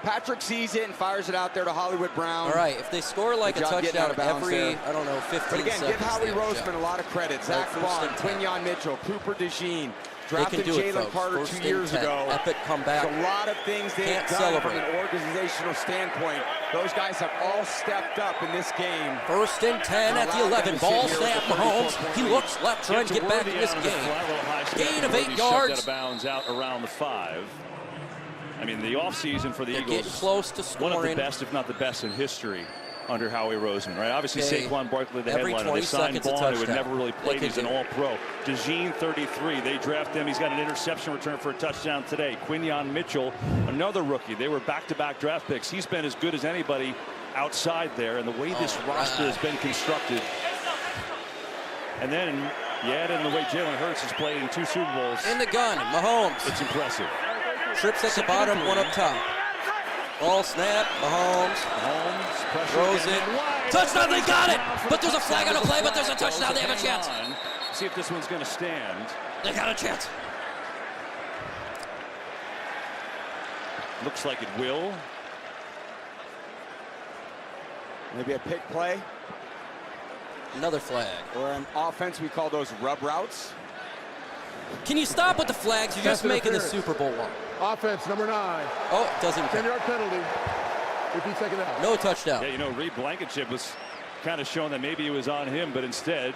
Patrick sees it and fires it out there to Hollywood Brown. All right, if they score like a touchdown every, I don't know, 15 But again, seconds. give Howie Roseman a lot of credit. Zach Bond, Quinyon Mitchell, Cooper DeJean, drafted Jalen Carter 2 years ago. Epic comeback. There's a lot of things they've done from an organizational standpoint. Those guys have all stepped up in this game. 1st and 10 at the 11. Ball snap, Mahomes. He looks left, trying to get back in this game. Gain of 8 yards. Out of bounds out around the 5. I mean, the offseason for the Eagles, getting close to scoring. One of the best, if not the best, in history under Howie Roseman, right? Obviously, Saquon Barkley, the headliner. They signed Bond, who had never really played. He's an all-pro. DeJean, 33. They draft him. He's got an interception return for a touchdown today. Quinyon Mitchell, another rookie. They were back-to-back draft picks. He's been as good as anybody outside there, and the way this roster has been constructed. And then you add in the way Jalen Hurts has played in 2 Super Bowls. In the gun, Mahomes. It's impressive. Trips at the bottom, one up top. Ball snap, Mahomes throws it. Touchdown, they got it! But there's a flag on the play, but there's a touchdown, they have a chance. See if this one's going to stand. They got a chance. Looks like it will. Maybe a pick play. Another flag. Or an offense, we call those rub routes. Can you stop with the flags? You're just making the Super Bowl one. Offense, number 9. Oh, it doesn't count. 10-yard penalty. Repeat second down. No touchdown. Yeah, you know, Reed Blankenship was kind of showing that maybe it was on him, but instead,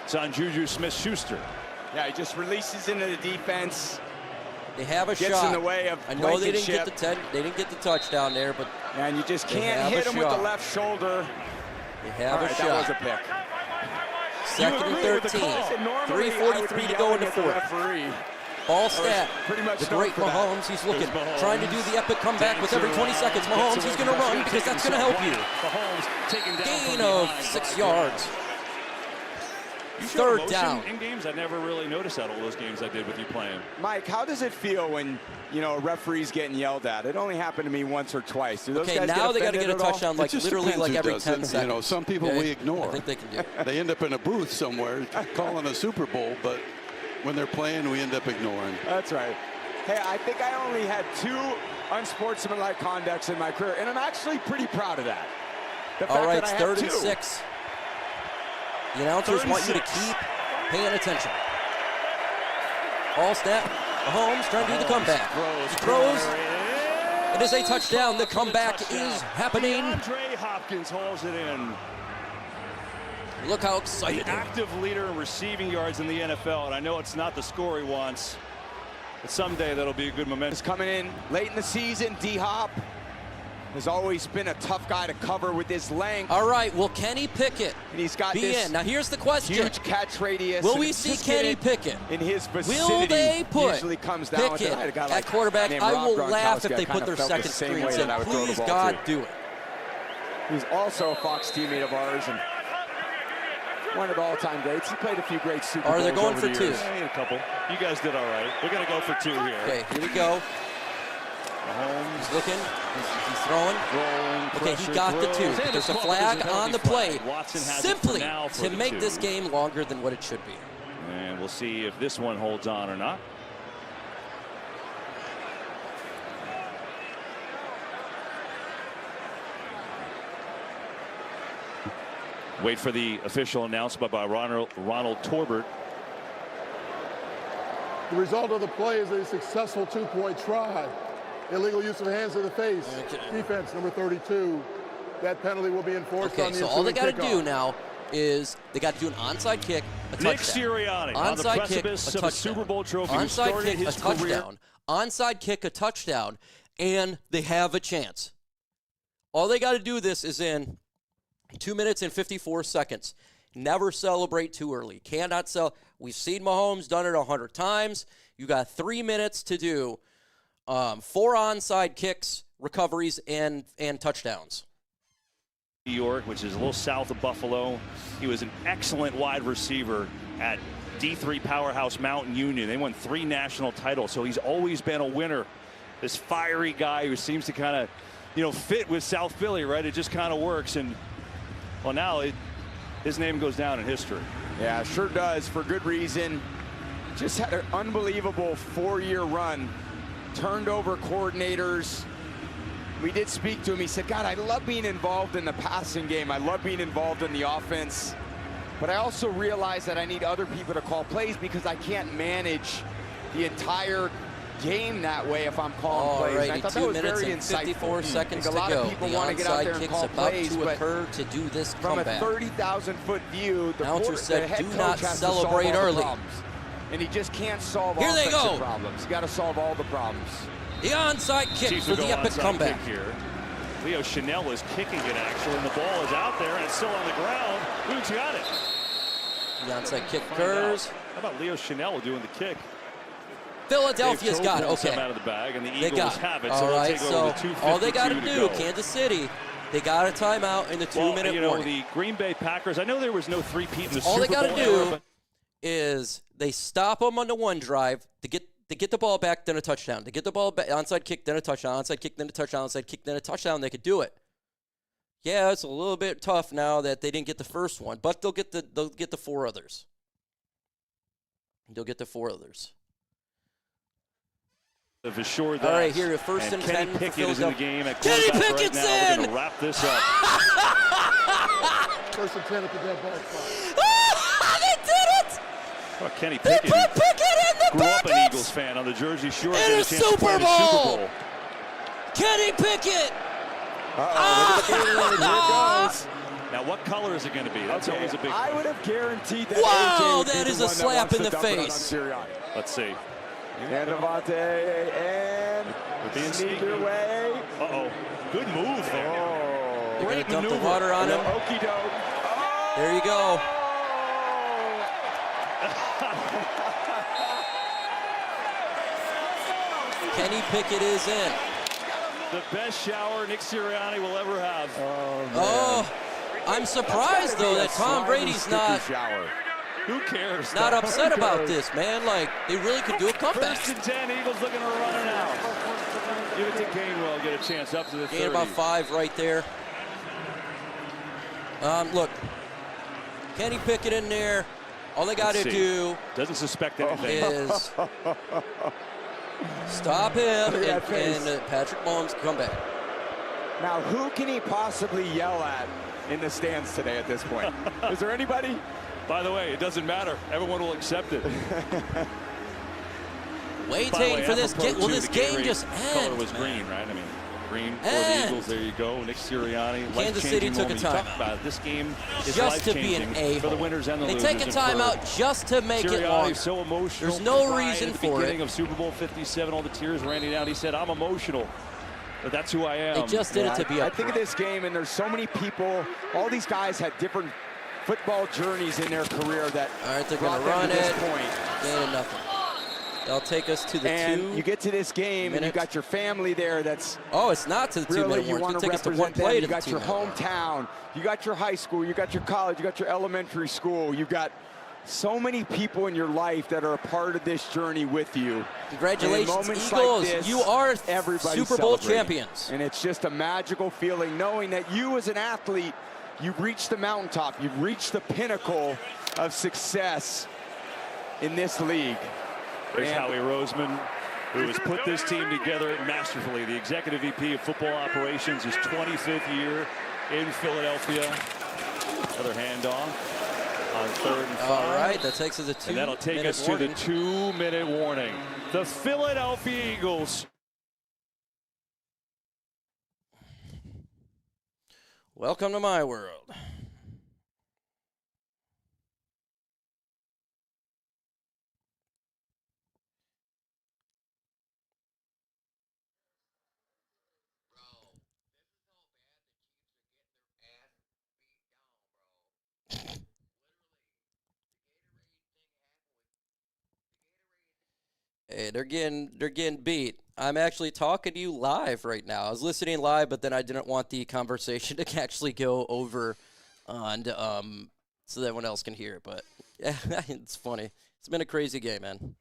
it's on Juju Smith-Schuster. Yeah, he just releases into the defense. They have a Gets shot. in the way of I know they didn't Blankenship. they didn't get the touchdown there, but and you just can't hit him with the left shoulder. They have a shot. That was a pick. Second and 13. 3:43 to go in the fourth. Ball stat. The great Mahomes. He's looking, trying to do the epic comeback with every 20 seconds. Mahomes, he's going to run because that's going to help you. Gain of 6 yards. Third down. In games, I never really noticed that all those games I did with you playing. Mike, how does it feel when, you know, a referee's getting yelled at? It only happened to me once or twice. Do those guys now they got to get a touchdown like literally like every 10 seconds. You know, some people we ignore. I think they can do it. They end up in a booth somewhere calling a Super Bowl, but when they're playing, we end up ignoring. That's right. Hey, I think I only had 2 unsportsmanlike conducts in my career, and I'm actually pretty proud of that. All right, it's 3rd and 6. The announcers want you to keep paying attention. Ball snap. Mahomes trying to do the comeback. He throws. It is a touchdown. The comeback is happening. DeAndre Hopkins hauls it in. Look how excited. The active leader in receiving yards in the NFL, and I know it's not the score he wants, but someday that'll be a good momentum. He's coming in late in the season. D-Hop has always been a tough guy to cover with his length. All right, will Kenny Pickett and he's got be in? Now here's the question. Huge catch radius. Will we see Kenny Pickett in his vicinity? Will they put usually comes down Pickett with a guy like at quarterback? I will laugh if they I put their felt second the same screens way in. that I would throw the Please, ball God, to. do it. He's also a Fox teammate of ours and one of the all-time greats. He played a few great Super Bowls. Are they going for 2? A couple. You guys did all right. We're going to go for 2 here. Okay, here we go. Mahomes He's looking. He's throwing. Rolling, okay, he got the 2. But there's a flag on the play simply to make 2. this game longer than what it should be. And we'll see if this one holds on or not. Wait for the official announcement by Ronald Torbert. The result of the play is a successful 2-point try. Illegal use of hands to the face. Defense number 32. That penalty will be enforced on the so all they got to do now is they got to do an onside kick, a touchdown. Nick Sirianni on the precipice of a Super Bowl trophy. Onside kick, a touchdown. Onside kick, a touchdown, and they have a chance. All they got to do this is in 2 minutes and 54 seconds. Never celebrate too early. Cannot sell. We've seen Mahomes done it 100 times. You got 3 minutes to do 4 onside kicks, recoveries, and touchdowns. New York, which is a little south of Buffalo. He was an excellent wide receiver at D3 powerhouse Mountain Union. They won 3 national titles, so he's always been a winner. This fiery guy who seems to kind of, you know, fit with South Philly, right? It just kind of works, and well, now his name goes down in history. Yeah, sure does, for good reason. Just had an unbelievable 4-year run. Turned over coordinators. We did speak to him. He said, God, I love being involved in the passing game. I love being involved in the offense. But I also realize that I need other people to call plays because I can't manage the entire game that way if I'm calling plays. And I thought that was very insightful. 54 seconds to a lot go. of people The want to get out there and onside call kick's about plays, to but occur to do this from comeback. a 30,000-foot view, the Announcer said, head do coach not has celebrate to solve all early. the problems. And he just can't solve Here they offensive go. problems. You got to solve all the problems. The onside kick Chiefs for the epic comeback. Here. Leo Chanel is kicking it, actually, and the ball is out there, and it's still on the ground. Who's got it? The onside kick occurs. How about Leo Chanel doing the kick? Philadelphia's got it. Okay. Out of the bag, and the They Eagles got have it. All so right, take so over all they got to to do, go. Kansas City, they got a timeout in the 2-minute you know, warning. the Green Bay Packers, I know there was no three-peat in the all Super they got to Bowl do era, is they stop them on the one drive to get the ball back, then a touchdown. To get the ball back, onside kick, then a touchdown. Onside kick, then a touchdown. Onside kick, then a touchdown. They could do it. Yeah, it's a little bit tough now that they didn't get the first one, but they'll get the 4 others. They'll get the 4 others. Of assured all that. right, here, first and 10 Kenny for Pickett is in the game at Kenny quarterback Pickett's right now. in! We're going to wrap this up. First and 10 at the dead ball spot. They did it! Oh, Kenny They Pickett put Pickett in the grew up buckets! an Eagles fan on the Jersey Shore. In a Super Bowl! Kenny Pickett! Here it goes. Now, what color is it going to be? That's always a big I would have guaranteed that. Wow, AJ that is a slap in the face. Let's see. And Devontae, and being sneak your way. Uh-oh. Good move there. Oh. You're going to dump the water on him. Okie doke. Oh. There you go. Kenny Pickett is in. The best shower Nick Sirianni will ever have. Oh, I'm surprised, though, that Tom Brady's not... Who cares? Not upset about this, man. Like, they really could do a comeback. First and 10, Eagles looking to run it out. Give it to Gainwell, get a chance up to the 30. Gain about 5 right there. Look, Kenny Pickett in there. All they got to do doesn't suspect anything. Is stop him and Patrick Mahomes can come back. Now, who can he possibly yell at in the stands today at this point? Is there anybody? By the way, it doesn't matter. Everyone will accept it. Waiting for this game. Will this game just end? Color was green, right? I mean, green for the Eagles. There you go. Nick Sirianni. Kansas City took a timeout. This game is just to be an A-hole for the winners and the losers. They take a timeout just to make it longer. So emotional. There's no reason for it. At the beginning of Super Bowl 57, all the tears ran down. He said, "I'm emotional." But that's who I am. They just did it to be I think of this game, and there's so many people. All these guys had different football journeys in their career that all right, they're going to run it. Gain nothing. They'll take us to the you get to this game, and you got your family there. That's it's not to the 2 minute you want to take us to one represent them. play. You got your hometown, you got your high school, you got your college, you got your elementary school. You got so many people in your life that are a part of this journey with you. Congratulations, Eagles! Like this, you are Super Bowl champions, and it's just a magical feeling knowing that you, as an athlete, you've reached the mountaintop. You've reached the pinnacle of success in this league. There's Howie Roseman, who has put this team together masterfully. The executive VP of football operations, his 25th year in Philadelphia. Another handoff on 3rd and 5. All right, that takes us to 2 minute warning. And that'll take us to the 2-minute warning. The Philadelphia Eagles. Welcome to my world. Hey, they're getting beat. I'm actually talking to you live right now. I was listening live, but then I didn't want the conversation to actually go over on so that everyone else can hear it. But yeah, it's funny. It's been a crazy game, man.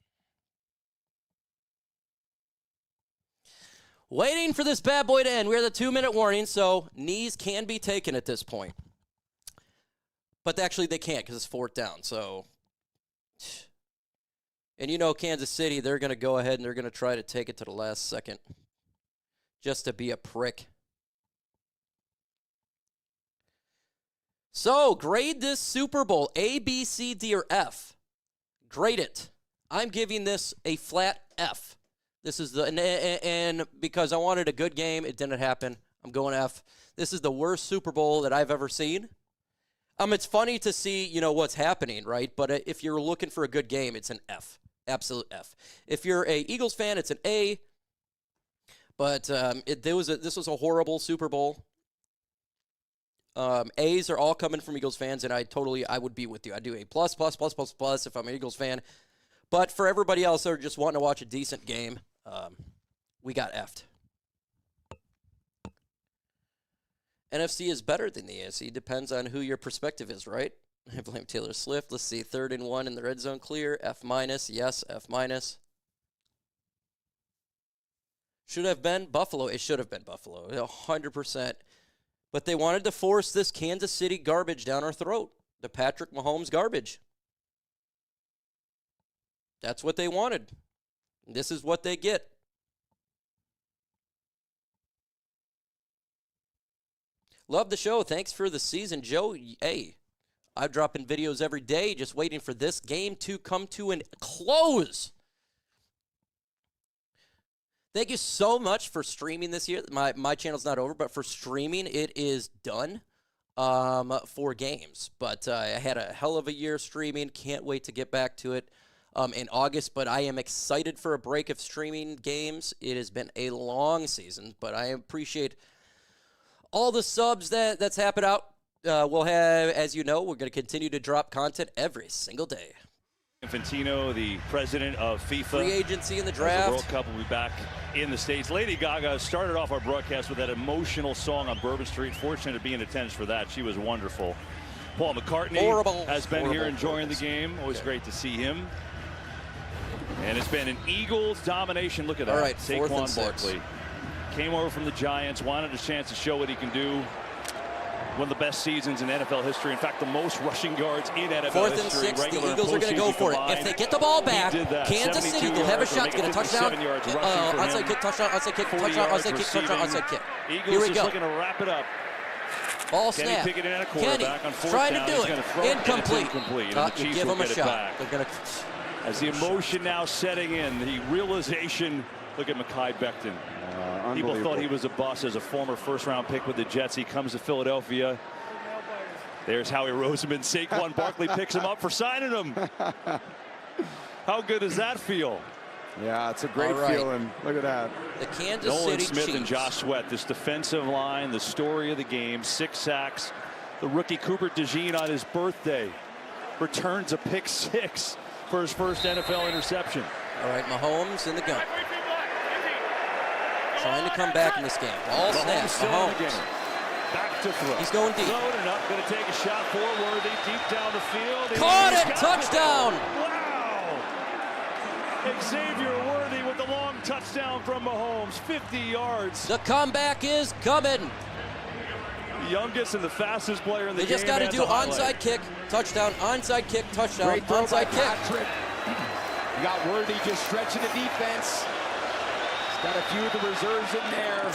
Waiting for this bad boy to end. We're at the 2-minute warning, so knees can be taken at this point. But actually they can't because it's 4th down. So, and you know Kansas City, they're going to go ahead and they're going to try to take it to the last second just to be a prick. So, grade this Super Bowl, A, B, C, D, or F. Grade it. I'm giving this a flat F. This is and because I wanted a good game, it didn't happen. I'm going F. This is the worst Super Bowl that I've ever seen. It's funny to see, what's happening, right? But if you're looking for a good game, it's an F. Absolute F. If you're a Eagles fan, it's an A. But this was a horrible Super Bowl. A's are all coming from Eagles fans, and I would be with you. I do A+++++ if I'm an Eagles fan. But for everybody else that are just wanting to watch a decent game, we got F'd. NFC is better than the AFC. Depends on who your perspective is, right? I blame Taylor Swift. Let's see. 3rd and 1 in the red zone clear. F-. Yes, F-. Should have been Buffalo. It should have been Buffalo. 100%. But they wanted to force this Kansas City garbage down our throat. The Patrick Mahomes garbage. That's what they wanted. This is what they get. Love the show. Thanks for the season, Joe. Hey, I'm dropping videos every day, just waiting for this game to come to a close. Thank you so much for streaming this year. My channel's not over, but for streaming, it is done. for games. But I had a hell of a year streaming. Can't wait to get back to it in August. But I am excited for a break of streaming games. It has been a long season, but I appreciate all the subs that's happened out. We'll have, as you know, we're going to continue to drop content every single day. Infantino, the president of FIFA. Free agency in the draft. The World Cup will be back in the States. Lady Gaga started off our broadcast with that emotional song on Bourbon Street. Fortunate to be in attendance for that. She was wonderful. Paul McCartney has been here enjoying the game. Always great to see him. And it's been an Eagles domination. Look at that. All right, Saquon Barkley came over from the Giants, wanted a chance to show what he can do. One of the best seasons in NFL history. In fact, the most rushing yards in NFL history. 4th and 6, the Eagles are going to go for it. If they get the ball back, Kansas City will have a shot to get a touchdown. Onside kick, touchdown, onside kick, touchdown, onside kick, touchdown, onside kick. Here we go. Looking to wrap it up. Ball snap. Kenny trying to do it. Incomplete. You give him a shot. As the emotion now setting in, the realization. Look at Mekhi Becton. People thought he was a bust as a former first-round pick with the Jets. He comes to Philadelphia. There's Howie Roseman. Saquon Barkley picks him up for signing him. How good does that feel? Yeah, it's a great feeling. Look at that. The Kansas Nolan City Smith Chiefs. and Josh Sweat, this defensive line, the story of the game, 6 sacks. The rookie Cooper DeJean on his birthday returns a pick 6 for his first NFL interception. All right, Mahomes in the gun. Trying to come back in this game. Ball snap. Mahomes. Back to throw. He's going deep. Loading up. Going to take a shot for Worthy. Deep down the field. Caught it. Touchdown. Wow. Xavier Worthy with the long touchdown from Mahomes. 50 yards. The comeback is coming. The youngest and the fastest player in the game. They just got to do onside kick, touchdown, onside kick, touchdown, Great throw by onside kick. Patrick. You got Worthy just stretching the defense. Got a few of the reserves in there.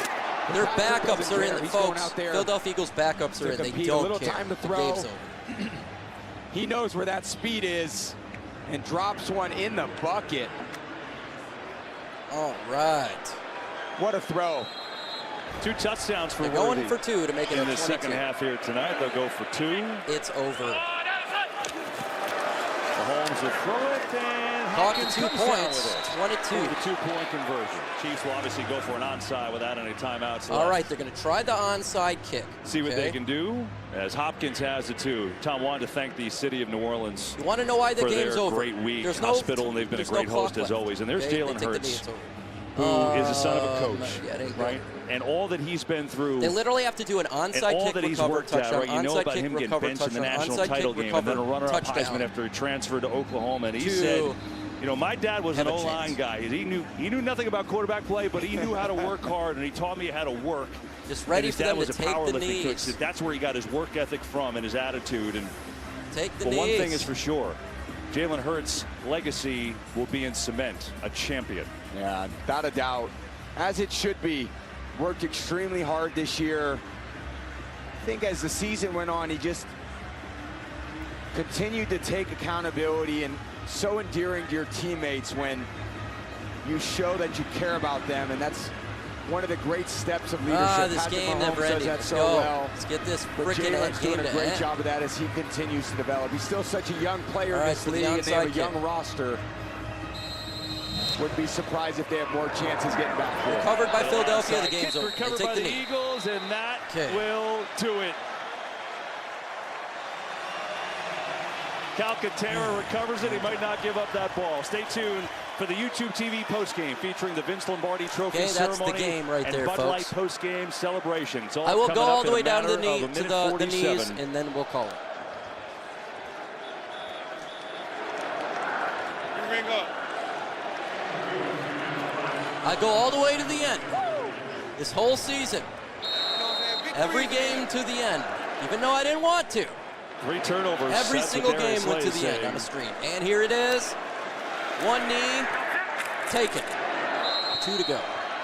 Their backups are in, folks. Philadelphia Eagles backups are in. They don't a little care. Time to throw. The game's over. He knows where that speed is and drops one in the bucket. All right. What a throw. 2 touchdowns for They're Worthy. going for 2 to make it in a the 22. second half here tonight. They'll go for 2. It's over. Mahomes will throw it, and Caught the Hopkins 2 comes down points. with it. 22. For the 2-point conversion. Chiefs will obviously go for an onside without any timeouts. All right, they're going to try the onside kick. See what they can do, as Hopkins has it too. Tom wanted to thank the city of New Orleans. You want to know why the game's over? For their great week, there's hospital, and they've been a great host as always. And there's Jalen Hurts, who is the son of a coach, right? And all that he's been through. They literally have to do an onside kick, that he's recover, worked touchdown, at, right? You know onside about kick, him getting recover, benched in the touchdown, national onside title kick, game, and then a recover, runner-up touchdown. Heisman after he transferred to Oklahoma. And he said, you know, my dad was an O-line guy. He knew nothing about quarterback play, but he knew how to work hard, and he taught me how to work. Just ready for them to take the His dad was a powerlifting knees. coach. So that's where he got his work ethic from and his attitude. And take the but knees. one thing is for sure, Jalen Hurts' legacy will be in cement, a champion. Yeah, without a doubt, as it should be. Worked extremely hard this year. I think as the season went on, he just continued to take accountability, and so endearing to your teammates when you show that you care about them, and that's one of the great steps of leadership. This Patrick game Mahomes never does ending. that so Go. well. Let's get this But freaking Jalen's game doing a to great end. job of that as he continues to develop. He's still such a young player in this for the league, and they have a onside young kick. roster. Wouldn't be surprised if they have more chances getting back there. Recovered by Philadelphia. The game's over. They Recovered take by the the knee. Eagles, and that will do it. Calcaterra recovers it. He might not give up that ball. Stay tuned for the YouTube TV postgame featuring the Vince Lombardi Trophy ceremony. That's the game right and there, Bud folks. Light postgame celebration. It's all I will go coming all up the in way a down to the matter knee, of a to minute the knees, 47. and then we'll call it. I go all the way to the end. This whole season. Every game to the end. Even though I didn't want to. 3 turnovers. Every single game went to the end on the screen. And here it is. 1 knee. Taken. 2 to go.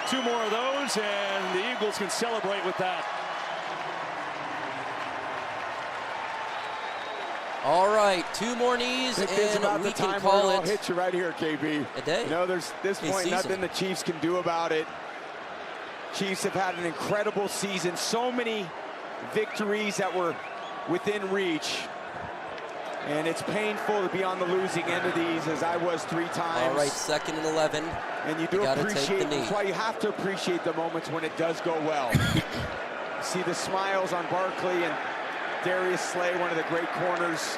2 more of those, and the Eagles can celebrate with that. All right, 2 more knees, and we can call it. I'll hit you right here, KB. A day. You know, there's this point season. nothing the Chiefs can do about it. Chiefs have had an incredible season. So many victories that were within reach. And it's painful to be on the losing end of these, as I was 3 times. All right, 2nd and 11. And you do appreciate, that's why you have to appreciate the moments when it does go well. You see the smiles on Barkley and Darius Slay, one of the great corners.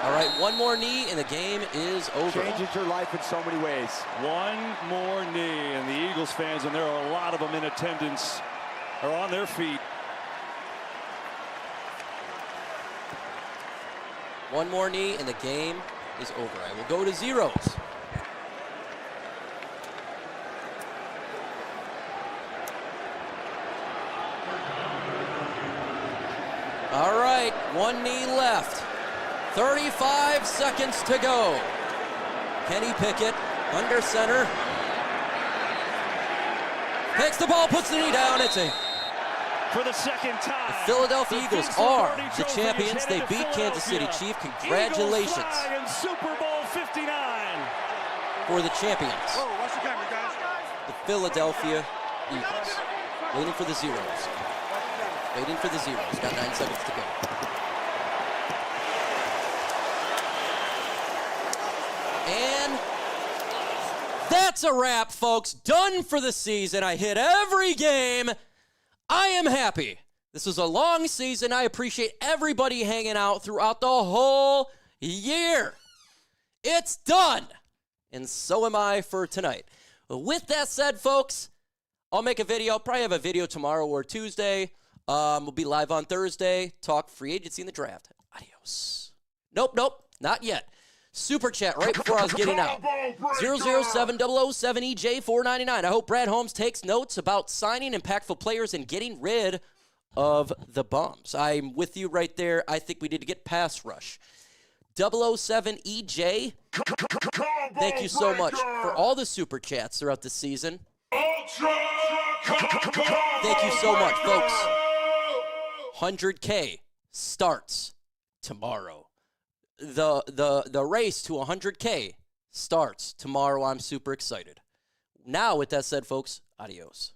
All right, one more knee and the game is over. Changes your life in so many ways. One more knee, and the Eagles fans, and there are a lot of them in attendance, are on their feet. One more knee and the game is over. I will go to zeros. All right, one knee left. 35 seconds to go. Kenny Pickett under center. Takes the ball, puts the knee down. It's a for the second time. The Philadelphia Eagles are the champions. They beat Kansas City Chiefs. Congratulations. In Super Bowl 59. For the champions. Whoa, watch the camera, guys. The Philadelphia Eagles. Waiting for the zeros. Waiting for the zeros. Got 9 seconds to go. And that's a wrap, folks. Done for the season. I hit every game. I am happy. This was a long season. I appreciate everybody hanging out throughout the whole year. It's done. And so am I for tonight. With that said, folks, I'll make a video. I'll probably have a video tomorrow or Tuesday. We'll be live on Thursday. Talk free agency and the draft. Adios. Nope, not yet. Super chat right before I was getting out. 007-007-EJ-499. I hope Brad Holmes takes notes about signing impactful players and getting rid of the bums. I'm with you right there. I think we need to get pass rush. 007-EJ, thank you so much for all the super chats throughout the season. Thank you so much, folks. 100K starts tomorrow. The race to 100K starts tomorrow. I'm super excited. Now, with that said, folks, adios.